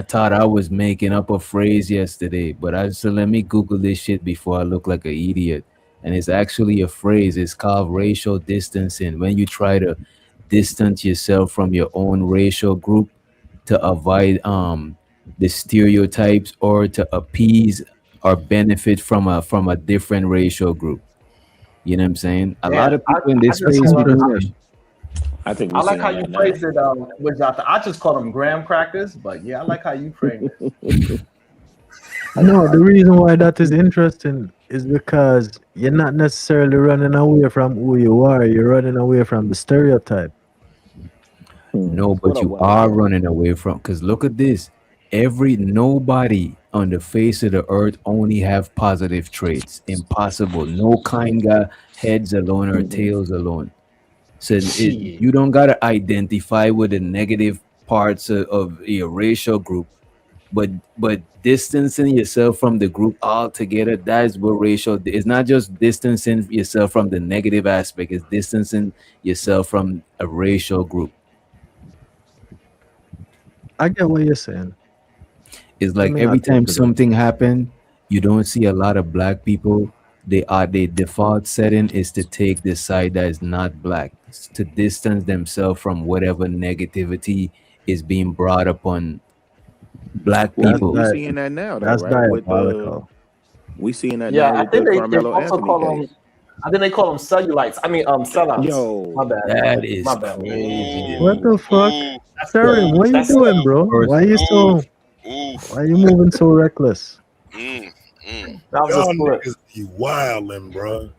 thought I was making up a phrase yesterday, but I said let me Google this shit before I look like an idiot. And it's actually a phrase. It's called racial distancing. When you try to distance yourself from your own racial group to avoid the stereotypes or to appease or benefit from a different racial group. You know what I'm saying? A lot of people in this space be doing this. I think I like how you phrased it, with Jonathan. I just call them graham crackers, but yeah, I like how you framed it. No, the reason why that is interesting is because you're not necessarily running away from who you are. You're running away from the stereotype. No, but you are running away from, because look at this. Nobody on the face of the earth only have positive traits. Impossible. No kind got heads alone or tails alone. So you don't gotta identify with the negative parts of your racial group, but distancing yourself from the group altogether, that is what racial. It's not just distancing yourself from the negative aspect, it's distancing yourself from a racial group. I get what you're saying. It's like me every not time think of it. something happen, you don't see a lot of black people. The default setting is to take the side that is not black, to distance themselves from whatever negativity is being brought upon black Well, people. we seeing that now, though, That's right? With diabolical. We seeing that Yeah, now I with think the they Carmelo also Anthony call them. case. I think they call them cellulites. I mean, sellouts. Yo, My bad. That is My bad. crazy. What the fuck? That's Sorry, the- what you that's doing, the- bro? Why you so? Why you moving so reckless? That was Y'all a split. niggas be wildin', bro.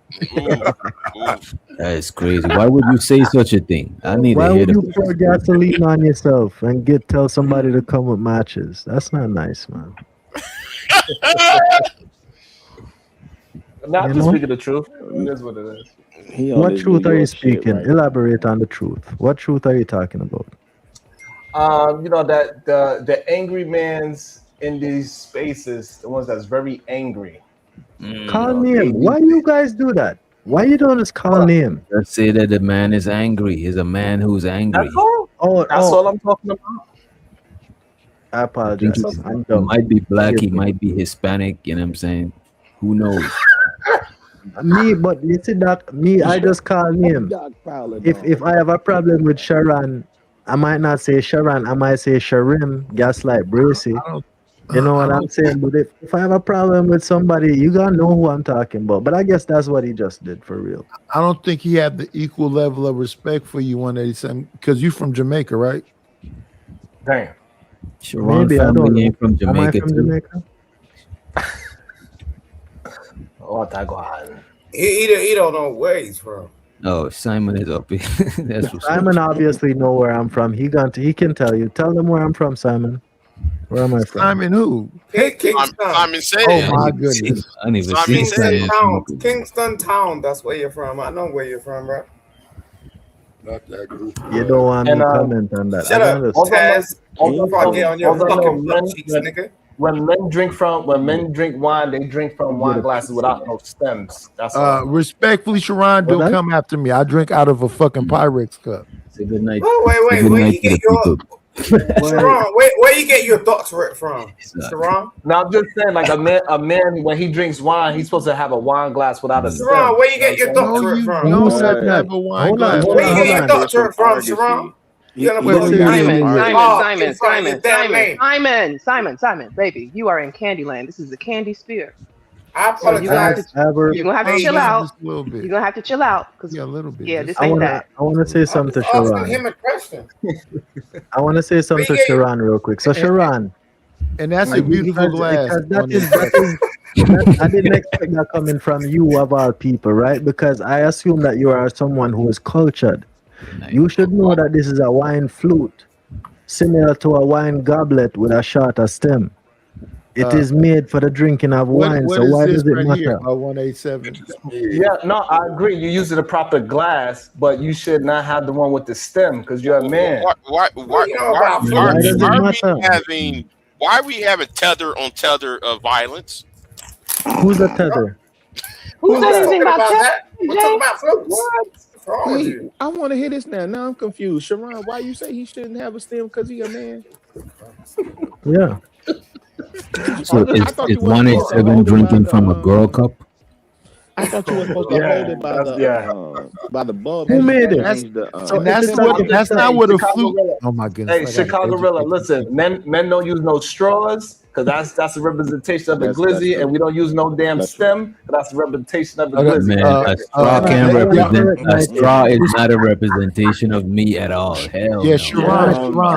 That is crazy. Why would you say such a thing? I need Why to hear would you the pour gasoline on yourself and tell somebody to come with matches? That's not nice, man. Not You just know? speaking the truth. It is what it is. He on What this truth New are you York shit speaking? right Elaborate on the truth. What truth are you talking about? You know that the angry man's in these spaces, the ones that's very angry. Call name. Why you guys do that? Why you don't just call name? Let's say that the man is angry. He's a man who's angry. That's all. Oh, That's all I'm talking about. I I think apologize. I'm he dumb. might be black, he Forgive me. might be Hispanic, you know what I'm saying? Who knows? me, but you see that me, I just call name. If I have a problem with Sharon, I might not say Sharon, I might say Sharim, Gaslight, Bracy. You know what I'm saying? But if I have a problem with somebody, you gotta know who I'm talking about. But I guess that's what he just did for real. I don't think he had the equal level of respect for you 187 because you from Jamaica, right? Damn. Sharon Maybe, I don't family know. ain't from Am I Jamaica from too. Jamaica? Oh, that go on. He don't know where he's from. Oh, Simon is up here. That's what's up. Simon obviously know where I'm from. He can tell you. Tell them where I'm from, Simon. Where am I from? Simon who? Kingston. Simon said. Oh my goodness. I didn't even Simon see said. Kingston Simon. Town. Kingston Town. That's where you're from. I know where you're from, right? Not that group. You don't want me And, to comment on that. Shut I up, understand. Taz. Don't forget on your fucking butt cheeks, nigga. When men drink wine, they drink from wine glasses without no stems. That's all. Respectfully, Sharon, What don't that? come after me. I drink out of a fucking Pyrex cup. Say good night. Oh, wait. Say good Where night you to get the your people. Sharon? Where you get your doctorate from, Sharon? Now I'm just saying, like a man when he drinks wine, he's supposed to have a wine glass without a stem. Sharon, where you get your You know what I'm doctorate you from? Who don't said that? have a wine Hold glass. on, Where you get your There's doctorate from, artistry. Sharon? He- You gonna he put was your saying name some in? artistry. Simon, baby, you are in Candyland. This is the Candy Sphere. I So you're gonna have to, Ever, you're gonna have to Hey, chill out. Just a little bit. You're gonna have to chill out because Yeah, a little bit. yeah, Just- this I ain't wanna that. I wanna say something to asking Sharon. him a question. I wanna say something to Where you get- Sharon real quick. So Sharon, And that's a like, beautiful glass. because that on is this. I didn't expect that coming from you of all people, right? Because I assume that you are someone who is cultured. You should know that this is a wine flute, similar to a wine goblet with a shorter stem. It is made for the drinking of wine, What so is why this does it right matter? here? 187. Yeah, no, I agree. You use the proper glass, but you should not have the one with the stem because you're a man. Why does it matter? Why are we having tether on tether of violence? Who's a tether? Who said anything about that? that? We're talking about flutes. What's wrong with Wait, you? I want to hear this now. Now I'm confused. Sharon, why you say he shouldn't have a stem because he a man? Yeah. So I thought is you wasn't supposed to 187 hold it by drinking the, from a girl cup? I thought you were supposed to hold it by the bulb. Who made it? Change the, And that's not what a flute. Oh my goodness. Hey, Chicago Rilla, listen, men don't use no straws because that's a representation of a That's glizzy, true. and we don't use no damn stem. That's a representation of a Okay, glizzy. Man, a straw can't represent. A straw is not a representation of me at all. Hell Yeah, no.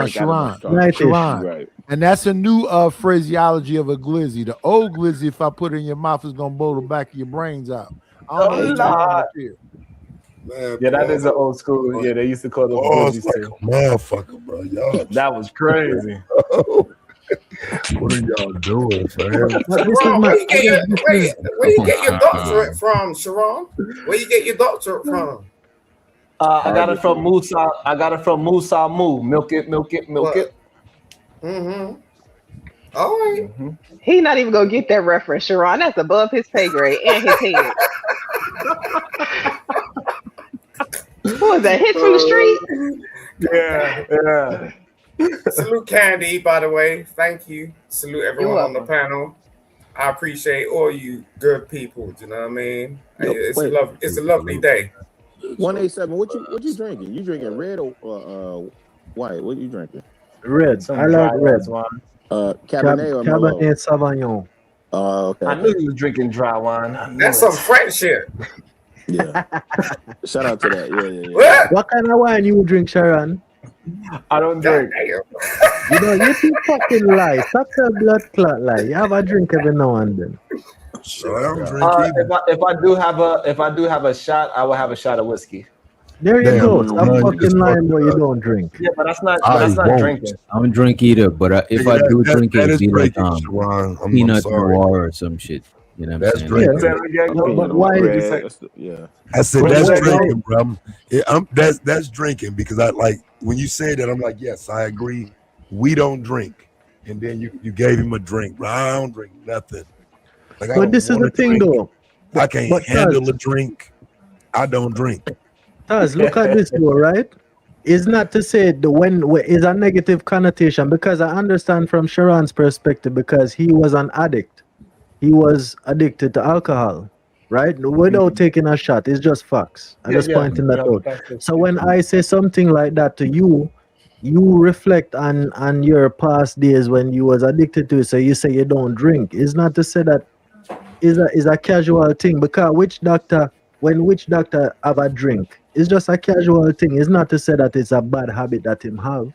Sharon. Right. And that's a new phraseology of a glizzy. The old glizzy, if I put it in your mouth, is gonna blow the back of your brains out. I don't know what you're Lord. doing here. Man, Yeah, that is an old school. Yeah, they used to call them Pause glizzies like too. a motherfucker, bro. Y'all, That was crazy. what are y'all doing, fam? Sharon, where you get your doctorate from, Sharon? Where you get your doctorate from? I got it from Musa. I got it from Musa Moo. Milk it. Mm-hmm. All right. He not even gonna get that reference, Sharon. That's above his pay grade and his head. Who is that? Hit from the street? Yeah. Salute Candy, by the way. Thank you. Salute everyone You're on the panel. I appreciate all you good people. You know what I mean? Yo, It's a lovely day. 187. What you drinking? You drinking red or white? What you drinking? Red. I like red. Cabernet or Merlot? Cabernet Sauvignon. Oh, okay. I knew you was drinking dry wine. That's some French shit. Yeah. Shout out to that. Yeah. What kind of wine you drink, Sharon? I don't drink. You know, you keep fucking lie. Stop your blood clot lie. You have a drink every now and then. If I do have a shot, I will have a shot of whiskey. There you go. Stop fucking lying where you don't drink. Yeah, but that's not drinking. I don't drink either, but if I do drink it, it'd be like peanut sorry. noir or some shit. You know what I'm That's saying? drinking. But why? Yeah. I said But that's why- drinking, bro. That's drinking because I like when you say that, I'm like, yes, I agree. We don't drink, and then you gave him a drink, bro. I don't drink nothing. Like, I But don't this is wanna the thing, drink. though. I can't But handle Taz- a drink. I don't drink. Taz, look at this, though, right? It's not to say the when is a negative connotation because I understand from Sharon's perspective because he was an addict. He was addicted to alcohol. right? Without taking a shot. It's just facts. I'm Yeah, just yeah. pointing that out. That's So when I say something like that to you, you reflect on your past days when you was addicted to it. So you say you don't drink. It's not to say that is a casual thing, because which doctor have a drink? It's just a casual thing. It's not to say that it's a bad habit that him have.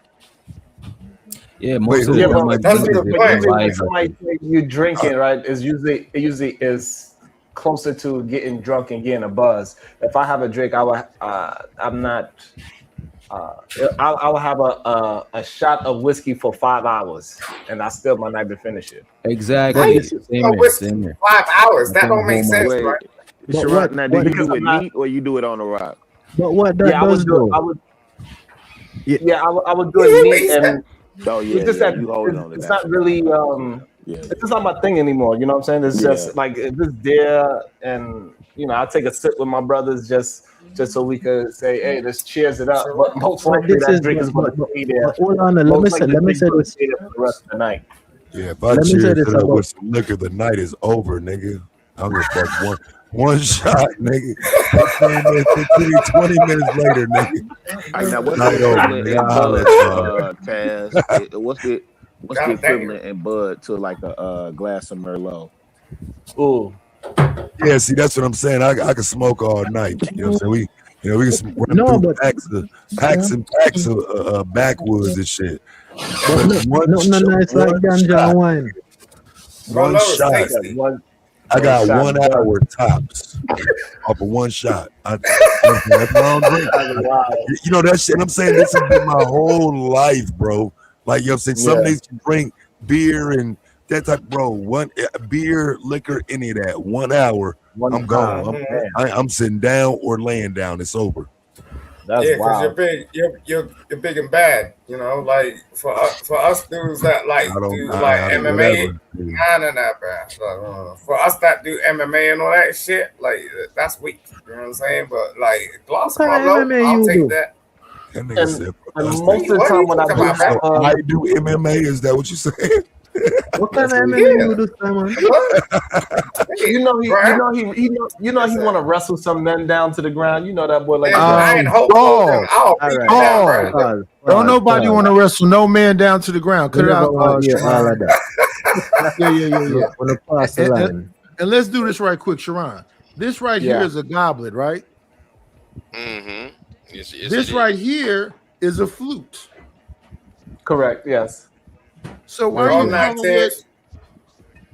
Yeah, Wait, most of who? the Yeah, time I but drink usually is when advised. somebody say you drinking, right, is usually is closer to getting drunk and getting a buzz. If I have a drink, I will. I'm not. I'll have a shot of whiskey for 5 hours, and I still might not even finish it. How Exactly. you Same a here. whiskey Same here. for 5 hours? I That can don't make hold my. sense, Wait, right? But Sharon, now do you Because do I'm it not. neat or you do it on the rock? what that Yeah, I would does do. though, I would. yeah, Yeah, I would do You it hear what neat, he said? and Oh it's yeah, just yeah, that you hold on to it's that not for really. Yeah, It's just not my thing anymore. You know what I'm saying? It's yeah. just like if it's there, and I take a sip with my brothers just so we could say, hey, let's cheers it up. But most but likely this that is drink is going to but stay there. hold on, let me Most say likely the drink's going to this. stay there for the rest of the night. Yeah, if I Let me say cheers this it up about with some liquor, the night is over, nigga. I'm gonna fuck one shot, nigga. 20 minutes later, nigga. All right, now what's the Night over, equivalent nigga. in Holla bud, at y'all. Taz? What's the God damn. equivalent in bud to like a glass of Merlot? Ooh. Yeah, see, that's what I'm saying. I can smoke all night. You know what I'm saying? We can run no, through but packs and packs of backwoods and shit. but But one nothing nice like ganja shot, and wine. one Merlot is shot. tasty. I got shot 1 is done. hour tops off of one shot. That's my own drink. Wow. You know that shit. I'm saying this has been my whole life, bro. Like, you know what I'm saying? Some Yeah. niggas can drink beer and that type, bro. Beer, liquor, any of that. 1 hour, I'm gone. Man, I'm sitting down or laying down. It's over. that's Yeah, because you're wild. big, you're big and bad. Like for us dudes that like do like MMA, nah, bro. For us that do MMA and all that shit, like that's weak. You know what I'm saying? But like glass What kind of Merlot, MMA I'll you take do? that. That nigga said, And most of the What are time you when I talking do about, man? so I do MMA. Is that what you saying? What kind of That's what MMA Yeah. you do, Simon? he Bruh. he want to wrestle some men down to the ground. You know that boy like Man, to I ain't wrestle. Hulk Hogan. I'll All beat right. you down, bro. Pause, Don't pause, nobody pause. want to wrestle no man down to the ground. We Cut it never out, want to hear all of Sharon. that. Yeah. On the pass the line. And let's do this right quick, Sharon. This right here Yeah. is a goblet, right? Mm-hmm. Yes, This right here is a flute. Correct. Yes. So why Roll you that calling it? test.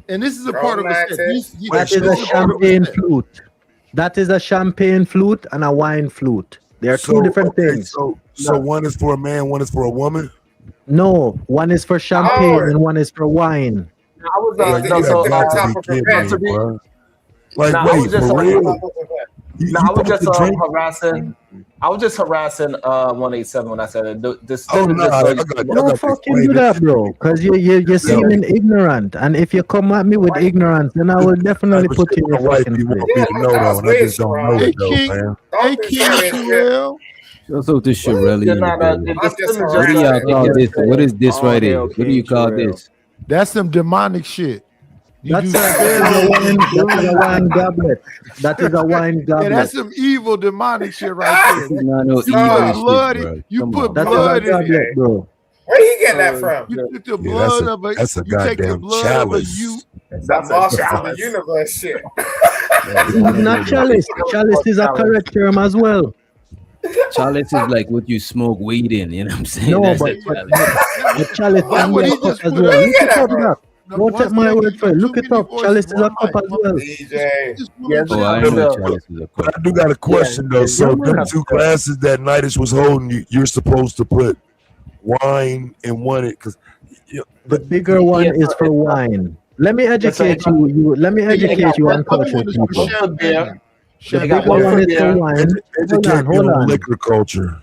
And this is a Roll part of a that set. test. That is a champagne flute. That is a champagne flute and a wine flute. They are two different things. So one is for a man, one is for a woman. No, one is for champagne and one is for wine. I was Like, no, you so got to to be kidding me, bro. Like, Nah, I was wait, just for real? No, I was supposed just to drink? harassing. I was just harassing 187 when I said it. This Oh, just nah, so I you- got- Don't fucking do that, bro. Because you're seeming ignorant. And if you come at me with ignorance, then I will definitely put you in your Right, fucking you want place. me to know though, and I just don't know Hey, it though, King. man. Hey, King Sherelle. What's up with Shirelli? You're not, I'm just What do y'all call this? What is this Oh, right here? hell, What do you King call Sherelle. this? That's some demonic shit. You That's do a wine goblet. That is a wine Yeah, goblet. that's some evil demonic shit right there. Not no You evil put shit, blood bro. in, you Come put on. That is a blood in goblet, it. bro. Where you getting that from? You took the Yeah, blood of a that's a you take the goddamn blood of a chalice. you. That That's a Masters of the challenge. Universe shit. It's not chalice. Chalice is a correct term as well. Chalice is like what you smoke weed in. You know what I'm saying? No, That's but a chalice. the chalice That's can what be he a cup just as put well. up. Look it up, Bro. Doc. Don't take my word for it. Look it up. Chalice is a cup as well. DJ. Yes, Oh, I it's know a- chalice is a But cup. I do got a question though. So yeah, them yeah. two glasses that Nightish was holding, you're supposed to put wine in one because The bigger one Yeah, is for wine. Let me educate so- you. Let me educate you on culture, people. Champagne. The They got bigger one one for is for beer. wine. Hold educate on, me hold on on. liquor culture.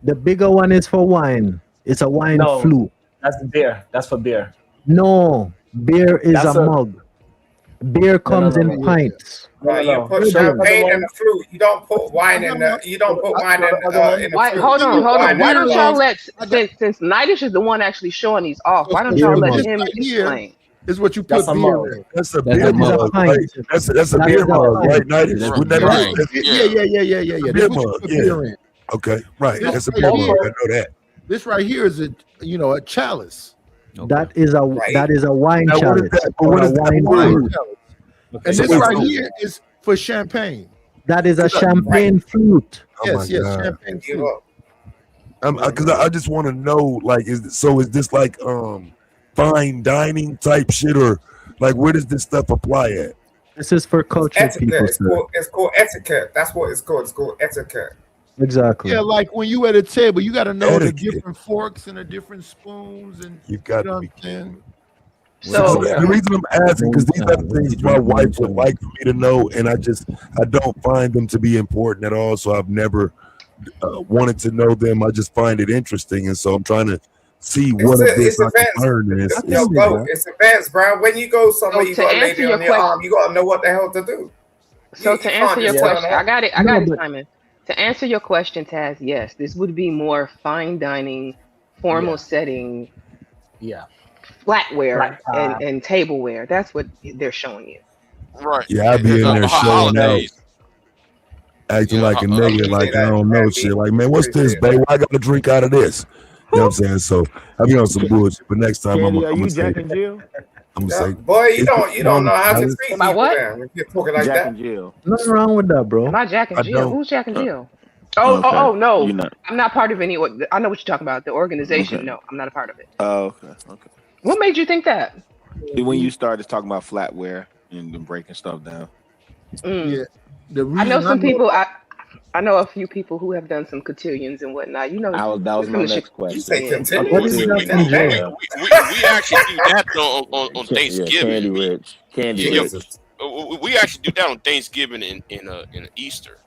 The bigger one is for wine. It's a wine No. flute. That's beer. That's for beer. No, beer is That's a a- mug. Beer comes no, in no. pints. You put Hold champagne on. in the flute. You don't put wine in the. You don't put wine in the Why, flute. hold You on, put hold wine on. in Why the don't flute. y'all let since Nightish is the one actually showing these off? Why don't Beer y'all let mug. him Right here. explain? It's what you That's put a beer mug. in. That's a That's beer a mug. mug, right? That's a That beer is a mug, pint. right? Night. That's Wouldn't that Right. be? Yeah. Beer That's what you mug, put yeah. beer in. Okay, right. This That's a right beer here, mug. I know that. this right here is a chalice. That is a wine Now, what is chalice that? But or what a is that wine for? flute. And So this wait, right so- here is for champagne. That is a champagne flute. Oh my Yes, God. champagne flute. Because I just want to know, like, is this like fine dining type shit, or like where does this stuff apply at? This is for cultured Etiquette. people, It's sir. called etiquette. That's what it's called. It's called etiquette. Exactly. Yeah, like when you at a table, you got to know the Etiquette. different forks and the different spoons, and You got know to be. what I'm saying? So the reason I'm asking, because these are the things my wife would like for me to know, and I don't find them to be important at all. So I've never wanted to know them. I just find it interesting, and so I'm trying to see what of this I can learn. And Yo, bro, it's advanced, bro. When you go somewhere, So you to got a answer lady your on your question- arm. You gotta know what the hell to do. So You to can't answer your just turn question, up. I got it, No, but- Simon. To answer your question, Taz, yes, this would be more fine dining, formal Yeah. setting, Yeah. flatware Flat top. and tableware. That's what they're showing you. Right. Yeah, I'd be in there showing out, acting like a nigga, like I don't know shit. Like, man, what's this, babe? Why I got to drink out of this? You know what I'm saying? So I be on some bullshit, but next time I'm Candy, are gonna you say, Jack and Jill? I'm gonna say, Boy, you don't know how to Alice? treat Am I people what? then. If you're talking like Jack that. and Jill. Nothing wrong with that, bro. Am I Jack I and Jill? don't. Who's Jack and Jill? Okay. No. You not. I'm not part of any. I know what you're talking about. The organization. Okay. No, I'm not a part of it. Oh, okay. What made you think that? When you started talking about flatware and breaking stuff down. Yeah. The I know reason some people. I know a few people who have done some cotillions and whatnot. You know, That was from my the next Chi- question. You say Yeah. continue. What is We, Jack and Jill? we actually do that on Yeah, Thanksgiving. Candy Rich. Candy Yeah, Rich. we actually do that on Thanksgiving and Easter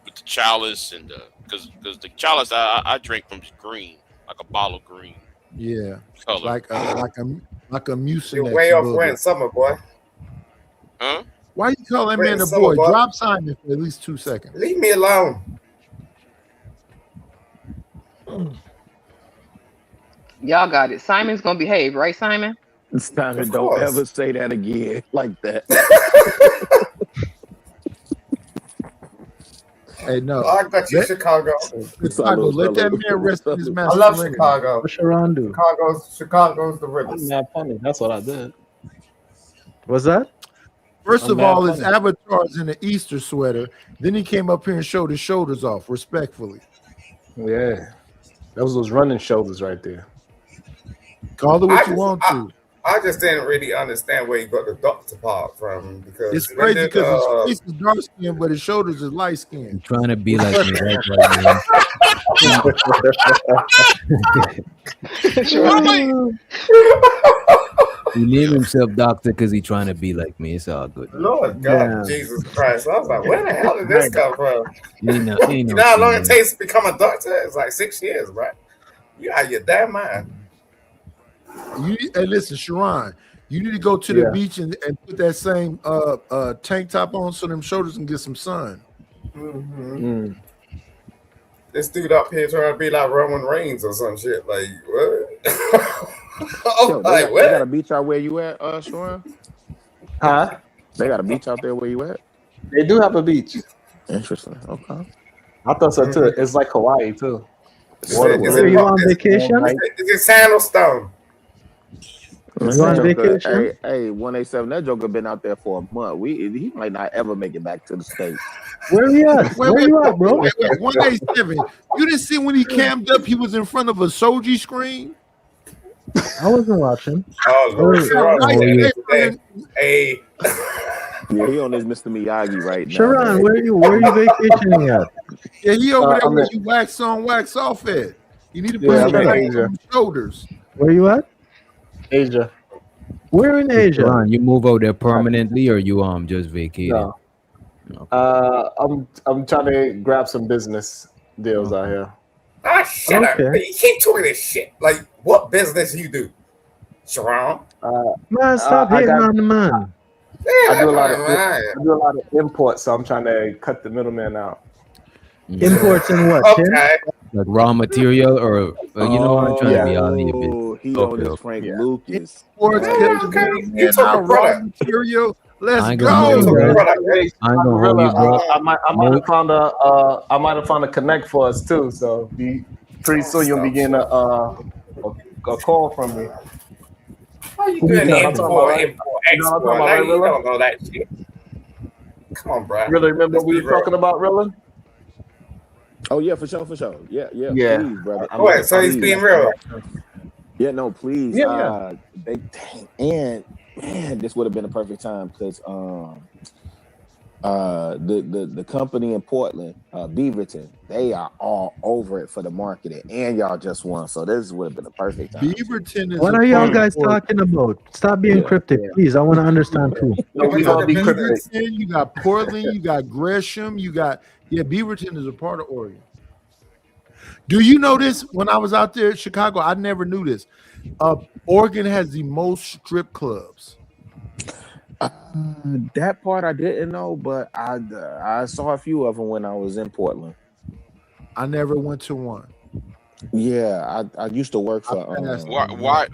with the chalice and because the chalice I drink from is green, like a bottle of green Yeah, color. like a You're mucinex. way off booger. Brent Summer, boy. Huh? Why you call that man Brent a Summer, boy? boy. Drop Simon for at least 2 seconds. Leave me alone. Y'all got it. Simon's gonna behave, right, Simon? Simon, Of don't course. ever say that again like that. Hey, no. I got you, Let- Chicago. Chicago, let that man rest in his I masculinity. love Chicago. What Sharon do? Chicago's the I'm realest. not funny. That's what I did. What's that? First I'm of mad all, his funny. avatar's in an Easter sweater. Then he came up here and showed his shoulders off, respectfully. Yeah. That was those running shoulders right there. Call it what you I want just- to. I just didn't really understand where you got the doctor part from because It's when crazy did, because his face is dark skinned, but his shoulders is light skinned. Trying to be like me right now. He named himself doctor because he trying to be like me. It's all good. Lord God, Yeah. Jesus Christ. I was like, where the hell did this come from? Ain't no You know how long it shame. takes to become a doctor? It's like 6 years, right? You out of your damn mind. Hey, listen, Sharon, you need to go to the Yeah. beach and put that same tank top on so them shoulders can get some sun. Mm-hmm. This dude up here trying to be like Roman Reigns or some shit. Like, what? Yo, I'm like, they what? got a beach out where you at, Sharon? Huh? They got a beach out there where you at? They do have a beach. Interesting. Okay. I thought so too. It's like Hawaii too. Is Water it- is was it- you on is- vacation? Right. Is it Sandalstone? Man, You on that Joker, vacation? hey, 187. That Joker been out there for a month. He might not ever make it back to the States. Where you at? Where you at, bro? Wait, 187. You didn't see when he cammed up, he was in front of a Soji screen? I wasn't watching. Oh, Lord. Oh, Sharon, Right, hey, hey, hey, Yeah, he on his Mr. Miyagi right now. Sharon, man. where you vacationing at? Yeah, he over there I'm where in- you wax on, wax off at. You need to put Yeah, some I'm in light Asia. on your shoulders. Where you at? Asia. Where in Asia? Ron, you move out there permanently or you just vacating? No. I'm trying to grab some business deals out here. shut up. Okay. You keep talking this shit. Like, what business you do? Sharon? Man, stop I hitting got- on the man. Yeah, I do a lot of man. I do a lot of imports, so I'm trying to cut the middleman out. Imports in what? Tim? Okay. like raw material, or you know, I'm trying to be all a bit. He Okay, on his okay. Frank Yeah. Lucas. Sports tips, Okay, man, you took our a raw product. material. Let's I ain't gonna hold You you, took a bro. product. Hey, I ain't gonna hold Gorilla, you, bro. I might have found a connect for us too. So pretty soon you'll be getting a call from me. How you You doing know what I'm talking about, right? import, You know what I'm export? talking about, Like, right, you Rilla? don't know that shit. Come on, bro. Really remember Let's what we be were real. talking about, Rilla? Oh yeah, for sure. Yeah. Yeah. Please, brother. Go ahead. So he's being real. Yeah, no, please. Yeah. And man, this would have been a perfect time because the company in Portland, Beaverton, they are all over it for the marketing, and y'all just won, so this would have been a perfect time. Beaverton is What a are y'all part guys of talking about? Stop being cryptic, please. I want to understand too. No, we gonna be cryptic. Beaverton, you got Portland, you got Gresham, Beaverton is a part of Oregon. Do you know this? When I was out there in Chicago, I never knew this. Oregon has the most strip clubs. That part I didn't know, but I saw a few of them when I was in Portland. I never went to one. Yeah, I used to work for Why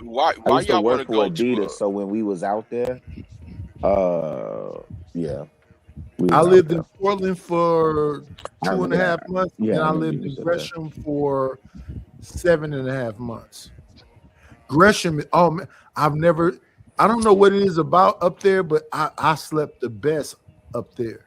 I used to y'all want work to for go to? Adidas, so when we was out there, yeah, we I was out lived there. in Portland for I 2.5 remember that. months, Yeah, and I I remember lived you in said that. Gresham for 7.5 months. Gresham, oh man, I don't know what it is about up there, but I slept the best up there.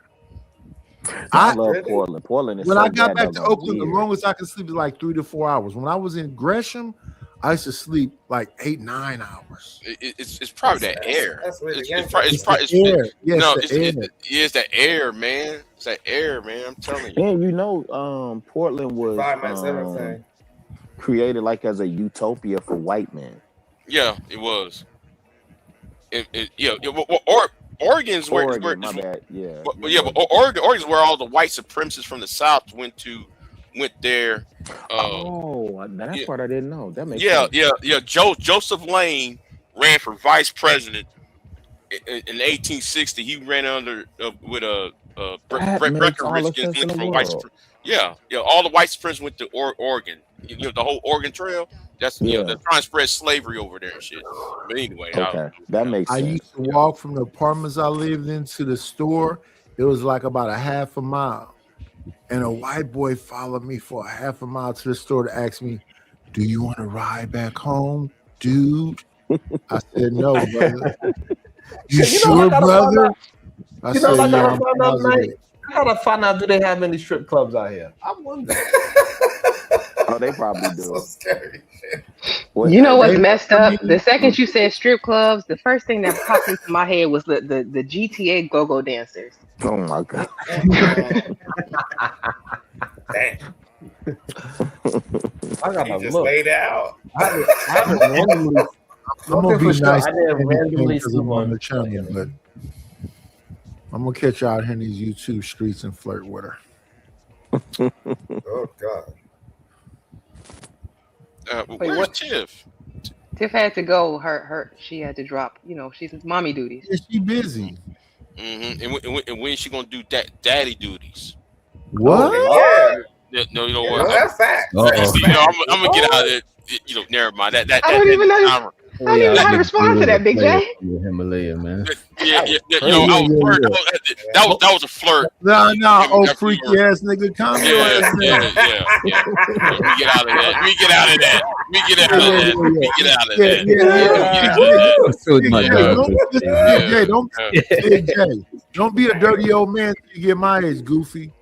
I love Portland. Portland is When so I got back to doggone Oakland, weird. the longest I could sleep is like 3 to 4 hours. When I was in Gresham, I used to sleep like 8-9 hours. It's probably that air. That's really It's the air. Yes, no, the air. it's the air, man. It's that air, man. I'm telling you. And you know, Portland was Environment's everything. created like as a utopia for white men. Yeah, it was. Oregon's where Oregon, my bad. Yeah. but Oregon's where all the white supremacists from the South went there. That part I didn't know. That makes Yeah, sense. Joseph Lane ran for vice president in 1860. He ran under with That makes all the sense in the for white. world. Yeah. All the white supremacists went to Oregon. The whole Oregon Trail. That's they're trying to spread slavery over there and shit. But anyway, Okay, that makes I sense. used to walk from the apartments I lived in to the store. It was like about a half a mile. And a white boy followed me for a half a mile to the store to ask me, "Do you want to ride back home, dude?" I said, "No, brother." You sure, brother? I You know said, what I "Yeah, gotta I'm find out, positive." Mike? I gotta find out, do they have any strip clubs out here? I wonder. Oh, they probably do. So scary. You know what's messed up? The second you said strip clubs, the first thing that popped into my head was the GTA go-go dancers. Oh my god. Damn. I gotta You just look. laid it out. I haven't randomly. I'm One gonna thing be for sure, nice I didn't randomly because see I'm on one. the channel, but I'm gonna catch you out here in these YouTube streets and flirt with her. Oh God. Where's Tiff? Tiff had to go. She had to drop. She's mommy duties. Is she busy? Mm-hmm. And when is she gonna do daddy duties? What? Yeah. No, you know Yeah, what? that's fact. I'm gonna get out of it. Never mind. I don't even know. I don't even know how to respond to that, Big J. Himalaya, man. Yeah. That was a flirt. No, oh freaky ass nigga, calm your ass down. Yeah. Let me get out of that. Let me get out of that. Don't be a dirty old man till you get my age, goofy.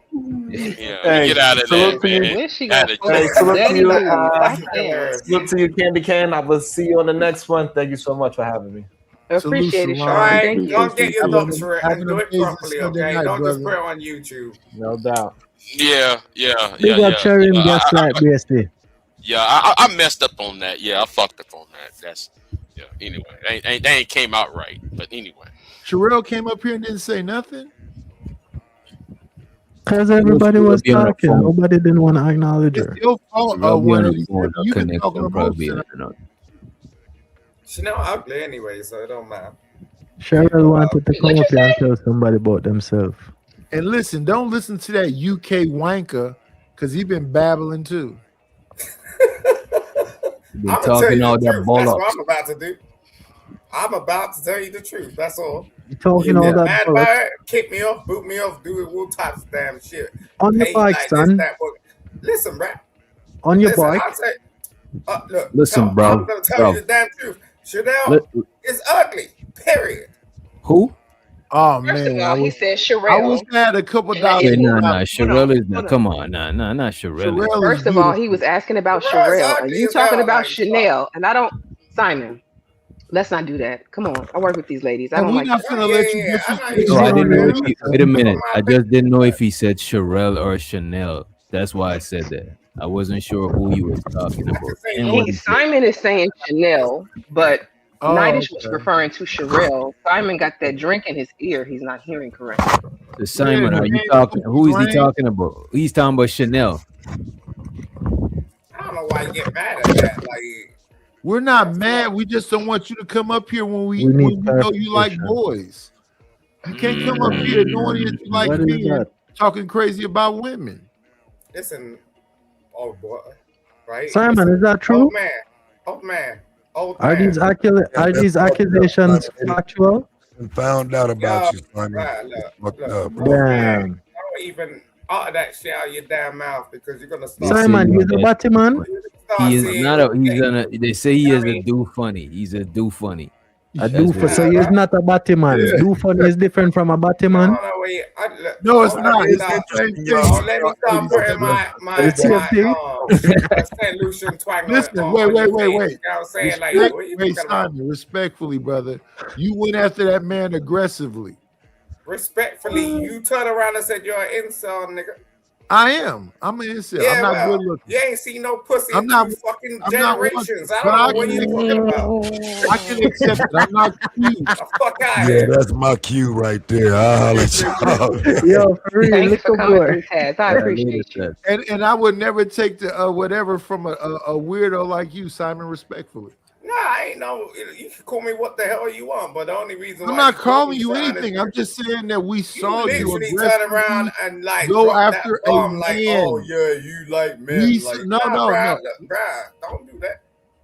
Yeah, get out of salute that, to man. you. Salute to you, Candy Can. I will see you on the next one. Thank you so much for having me. Appreciate it, Sean. All right, Thank you. don't get your doctorate Have and an do it amazing properly, Sunday okay? night, Don't just brother. put it on YouTube. No doubt. Yeah. Big up Cherry and Gaslight BSD. Yeah, I messed up on that. Yeah, I fucked up on that. That's Anyway, they ain't came out right. But anyway, Sherelle came up here and didn't say nothing. Because everybody was talking. Nobody didn't want to acknowledge her. It's your fault. You've been talking about She not ugly anyway, so it don't matter. Cheryl wanted to come up here and tell somebody about themselves. And listen, don't listen to that UK wanker because he been babbling too. You've been I'm gonna tell talking you all the that truth. That's what bollocks. I'm about to do. I'm about to tell you the truth. That's all. You talking You all get that mad bollocks by it, kick me off, boot me off, do it all types of damn shit. on your Pay bike, like this, son. that, but listen, bro. On your Listen, bike. I'll say, look, Listen, I'm bro. gonna tell Bro. you the damn truth. Chanel Li- is ugly. Period. Who? Oh First of man, all, he said I wish Sherelle. I had a couple And that dollars. Yeah, is nah, who. nah. Sherelle is not. Come on, nah, not Sherelle. Sherelle is First of all, he beautiful. was asking about Sherelle is Sherelle, and ugly you as talking hell. about Like, fuck. Chanel, and I don't. Simon, let's not do that. Come on, I work with these ladies. I And don't we like not that. finna Yeah, let you yeah, I know disrespect you No, I shit, didn't man. know I'm if you. just Wait a talking minute. my I opinion. just didn't know if he said Sherelle or Chanel. That's why I said that. I wasn't sure who he was talking I about can say and no. what he said. Simon is saying Chanel, but Oh, Nidish was okay. referring to Sherelle. Simon got that drink in his ear. He's not hearing correctly. So Simon, Yeah, are you man, talking? Who is he Dwayne. talking about? He's talking about Chanel. I don't know why you get mad at that. Like, We're not mad. We just don't want you to come up here when We need you know you like clarification. boys. You can't come up here knowing that you like What is men that? talking crazy about women. listen, oh boy, right? Simon, Listen, is that true? old man, old man, old Are man. these accusations factual? And found out about Yo, you, Simon. right, It's look, fucked look, up. old man. Damn. Don't even utter that shit out of your damn mouth because you're gonna start. Simon, you're the Batman? He is seeing not a. He's okay. gonna. They say he is a do funny. He's a do funny. A That's doof, what so he is. he's not a Batman. Yeah. Doofun is different from a Batman. No, wait. No, it's Don't not. let me It's the start. same thing. Don't let me start putting my It's the same thing. St. Lucian twang Listen, on wait. your face. Wait, You know what I'm saying? Like, what are you wait, talking about? Simon, respectfully, brother. You went after that man aggressively. Respectfully, you turned around and said you're an incel, nigga. I am. I'm an incel. Yeah, I'm not well, good looking. you ain't seen no pussy I'm in not- two fucking I'm not one, generations. I but don't I know what you're talking about. I can accept it. I'm not cute. The fuck out Yeah, here. that's my cue right there. I'll let you Yo, for real, Thanks for little coming boy. through, Taz. I appreciate you. And I would never take the whatever from a weirdo like you, Simon, respectfully. Nah, I ain't know. You can call me what the hell you want, but the only reason I'm why not you call calling me you son is anything. I'm just saying that we you saw you literally turn aggressively around and like go drop after that a bomb like, oh man. yeah, you like men. We Like, no, nah, bruh, no. look, bruh, don't do that.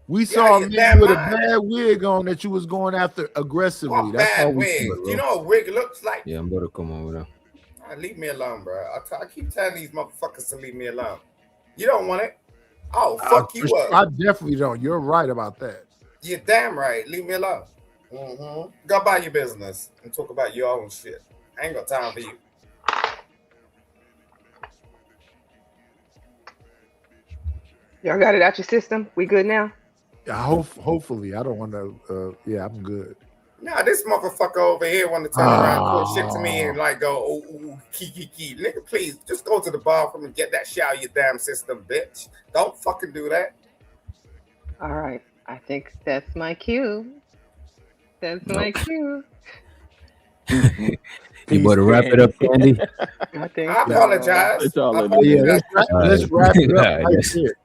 We Yeah, saw a you man damn with a right. bad wig on that you was going after aggressively. What That's all bad we wig? see. Do you know what wig looks like? Yeah, I'm about to come over there. Leave me alone, bro. I keep telling these motherfuckers to leave me alone. You don't want it? Oh, fuck you up. I definitely don't. You're right about that. You're damn right. Leave me alone. Go about your business and talk about your own shit. I ain't got time for you. Y'all got it out your system? We good now? Yeah, hopefully. I don't want to. Yeah, I'm good. Nah, this motherfucker over here want to turn around and talk shit to me and like go, oh, key. Nigga, please, just go to the bathroom and get that shit out of your damn system, bitch. Don't fucking do that. All right. I think that's my cue. That's my cue. You better wrap it up, Candy. I think I apologize. It's all I in Yeah, apologize. let's wrap it up Alright, right let's- here.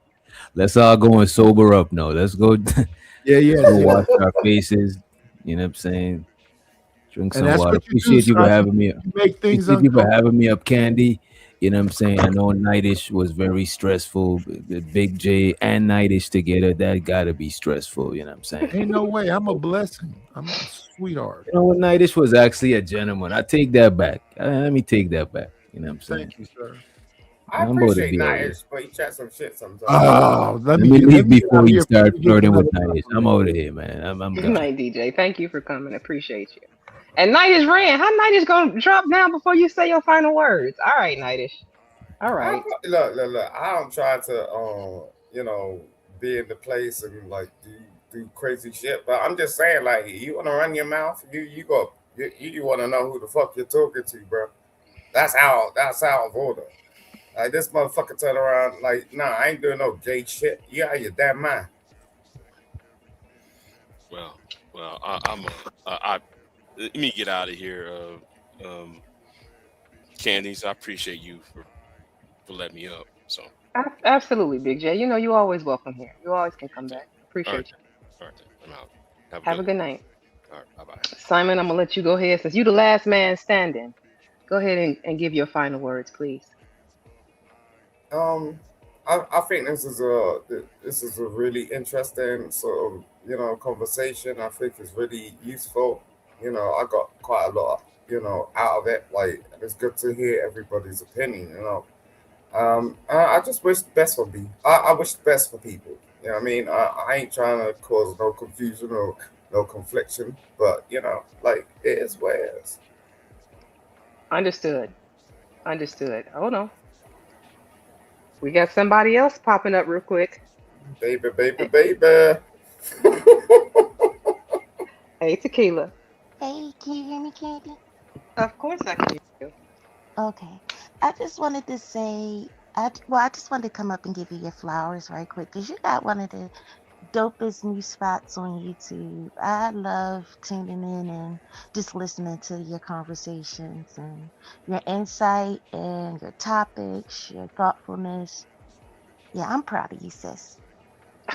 Let's all go and sober up now. Let's go. Yeah. Go wash our faces. You know what I'm saying? Drink some And that's water. what you do, Appreciate you for Simon. having me. You make things Appreciate you for uncomfortable. having me up, Candy. You know what I'm saying? I know Nightish was very stressful. The Big J and Nightish together, that gotta be stressful. You know what I'm saying? Ain't no way. I'm a blessing. I'm a sweetheart. You know what? Nightish was actually a gentleman. I take that back. Let me take that back. You know what I'm saying? Thank you, sir. I I'm about to appreciate be all Nice, but he chat some shit sometimes. Oh, Let me leave get before out of you here start before we get flirting with another Nightish. I'm out of here, man. I'm Good gone. night, DJ. Thank you for coming. Appreciate you. And Nightish ran. How Nightish gonna drop down before you say your final words? All right, Nightish. All right. Look. I don't try to, be in the place and like do crazy shit. But I'm just saying, like, you want to run your mouth, you want to know who the fuck you're talking to, bro. That's out of order. Like this motherfucker turn around, like, nah, I ain't doing no gay shit. You out of your damn mind. Well, let me get out of here. Candice, I appreciate you for letting me up. So, Absolutely, Big J. You know you always welcome here. You always can come back. Appreciate you. all right, I'm out. Have a good night. All right, bye-bye. Simon, I'm gonna let you go ahead since you're the last man standing. Go ahead and give your final words, please. I I think this is a really interesting sort of conversation. I think it's really useful. I got quite a lot out of it. Like it's good to hear everybody's opinion. I just wish the best for me. I wish the best for people. You know what I mean? I ain't trying to cause no confusion or no confliction, but like it is what it is. Understood. Understood. Hold on. We got somebody else popping up real quick. Baby, baby, baby. Hey, Tequila. Hey, can you hear me, Candy? Of course I can hear you. Okay. I just wanted to say, I just wanted to come up and give you your flowers right quick because you got one of the dopest new spots on YouTube. I love tuning in and just listening to your conversations and your insight and your topics, your thoughtfulness. Yeah, I'm proud of you, sis.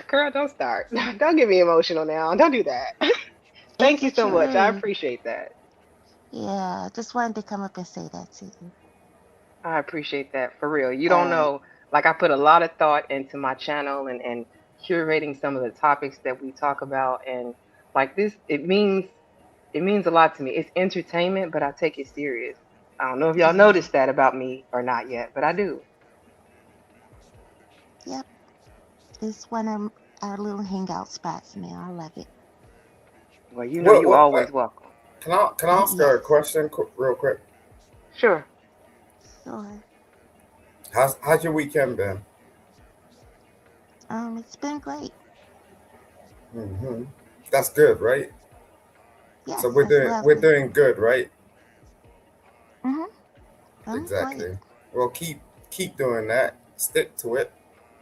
Girl, don't start. Don't get me emotional now. Don't do that. Thank you It's so much. I true. appreciate that. Yeah, just wanted to come up and say that to you. I appreciate that for real. You don't know, like I put a lot of thought into my channel and curating some of the topics that we talk about and like this it means a lot to me. It's entertainment, but I take it serious. I don't know if y'all Yeah. noticed that about me or not yet, but I do. Yep. It's one of our little hangout spots now. I love it. Well, you know you always welcome. Can I ask her a question real quick? Sure. Sure. How's your weekend been? It's been great. That's good, right? Yes, So we're that's lovely. doing good, right? I'm great. Exactly. Well, keep doing that. Stick to it.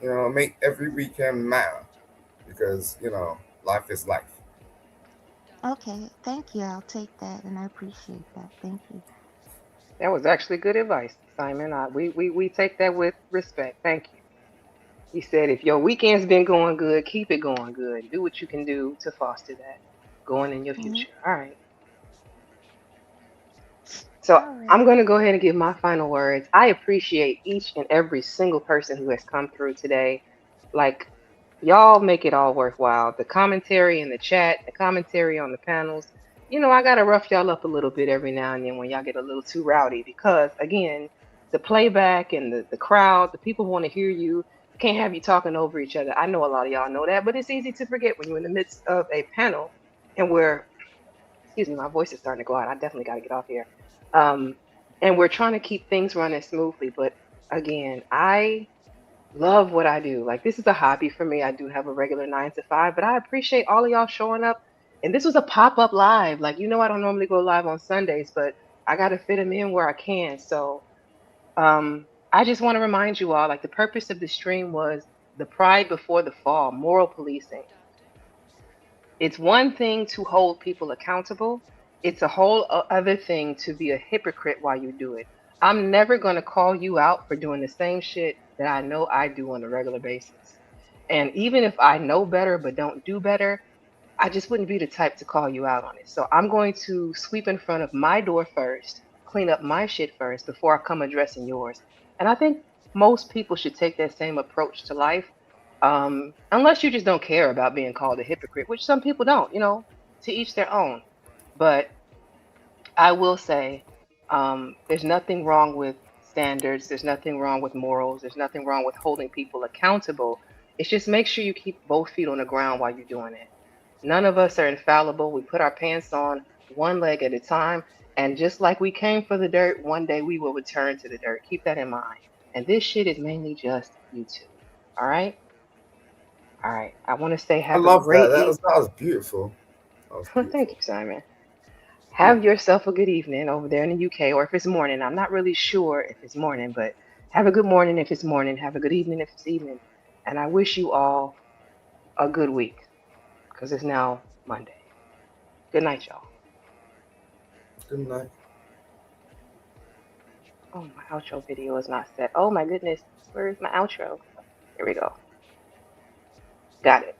Make every weekend matter because life is life. Okay, thank you. I'll take that and I appreciate that. Thank you. That was actually good advice, Simon. We take that with respect. Thank you. He said, if your weekend's been going good, keep it going good. Do what you can do to foster that going in your future. All right. So I'm going to go ahead and give my final words. I appreciate each and every single person who has come through today. Like, y'all make it all worthwhile. The commentary in the chat, the commentary on the panels. I got to rough y'all up a little bit every now and then when y'all get a little too rowdy because, again, the playback and the crowd, the people want to hear you, can't have you talking over each other. I know a lot of y'all know that, but it's easy to forget when you're in the midst of a panel and excuse me, my voice is starting to go out. I definitely got to get off here. And we're trying to keep things running smoothly. But again, I love what I do. Like, this is a hobby for me. I do have a regular 9 to 5, but I appreciate all of y'all showing up. And this was a pop-up live. Like, I don't normally go live on Sundays, but I got to fit them in where I can. So I just want to remind you all, like, the purpose of the stream was the pride before the fall, moral policing. It's one thing to hold people accountable. It's a whole other thing to be a hypocrite while you do it. I'm never going to call you out for doing the same shit that I know I do on a regular basis. And even if I know better but don't do better, I just wouldn't be the type to call you out on it. So I'm going to sweep in front of my door first, clean up my shit first before I come addressing yours. And I think most people should take that same approach to life. Unless you just don't care about being called a hypocrite, which some people don't, to each their own. But I will say there's nothing wrong with standards. There's nothing wrong with morals. There's nothing wrong with holding people accountable. It's just make sure you keep both feet on the ground while you're doing it. None of us are infallible. We put our pants on one leg at a time. And just like we came for the dirt, one day we will return to the dirt. Keep that in mind. And this shit is mainly just YouTube. All right? All right. I want to say I have a love that. great That was beautiful. That was beautiful. Thank you, Simon. Have yourself a good evening over there in the UK, or if it's morning. I'm not really sure if it's morning, but have a good morning if it's morning. Have a good evening if it's evening. And I wish you all a good week because it's now Monday. Good night, y'all. Good night. Oh, my outro video is not set. Oh, my goodness. Where is my outro? Here we go. Got it.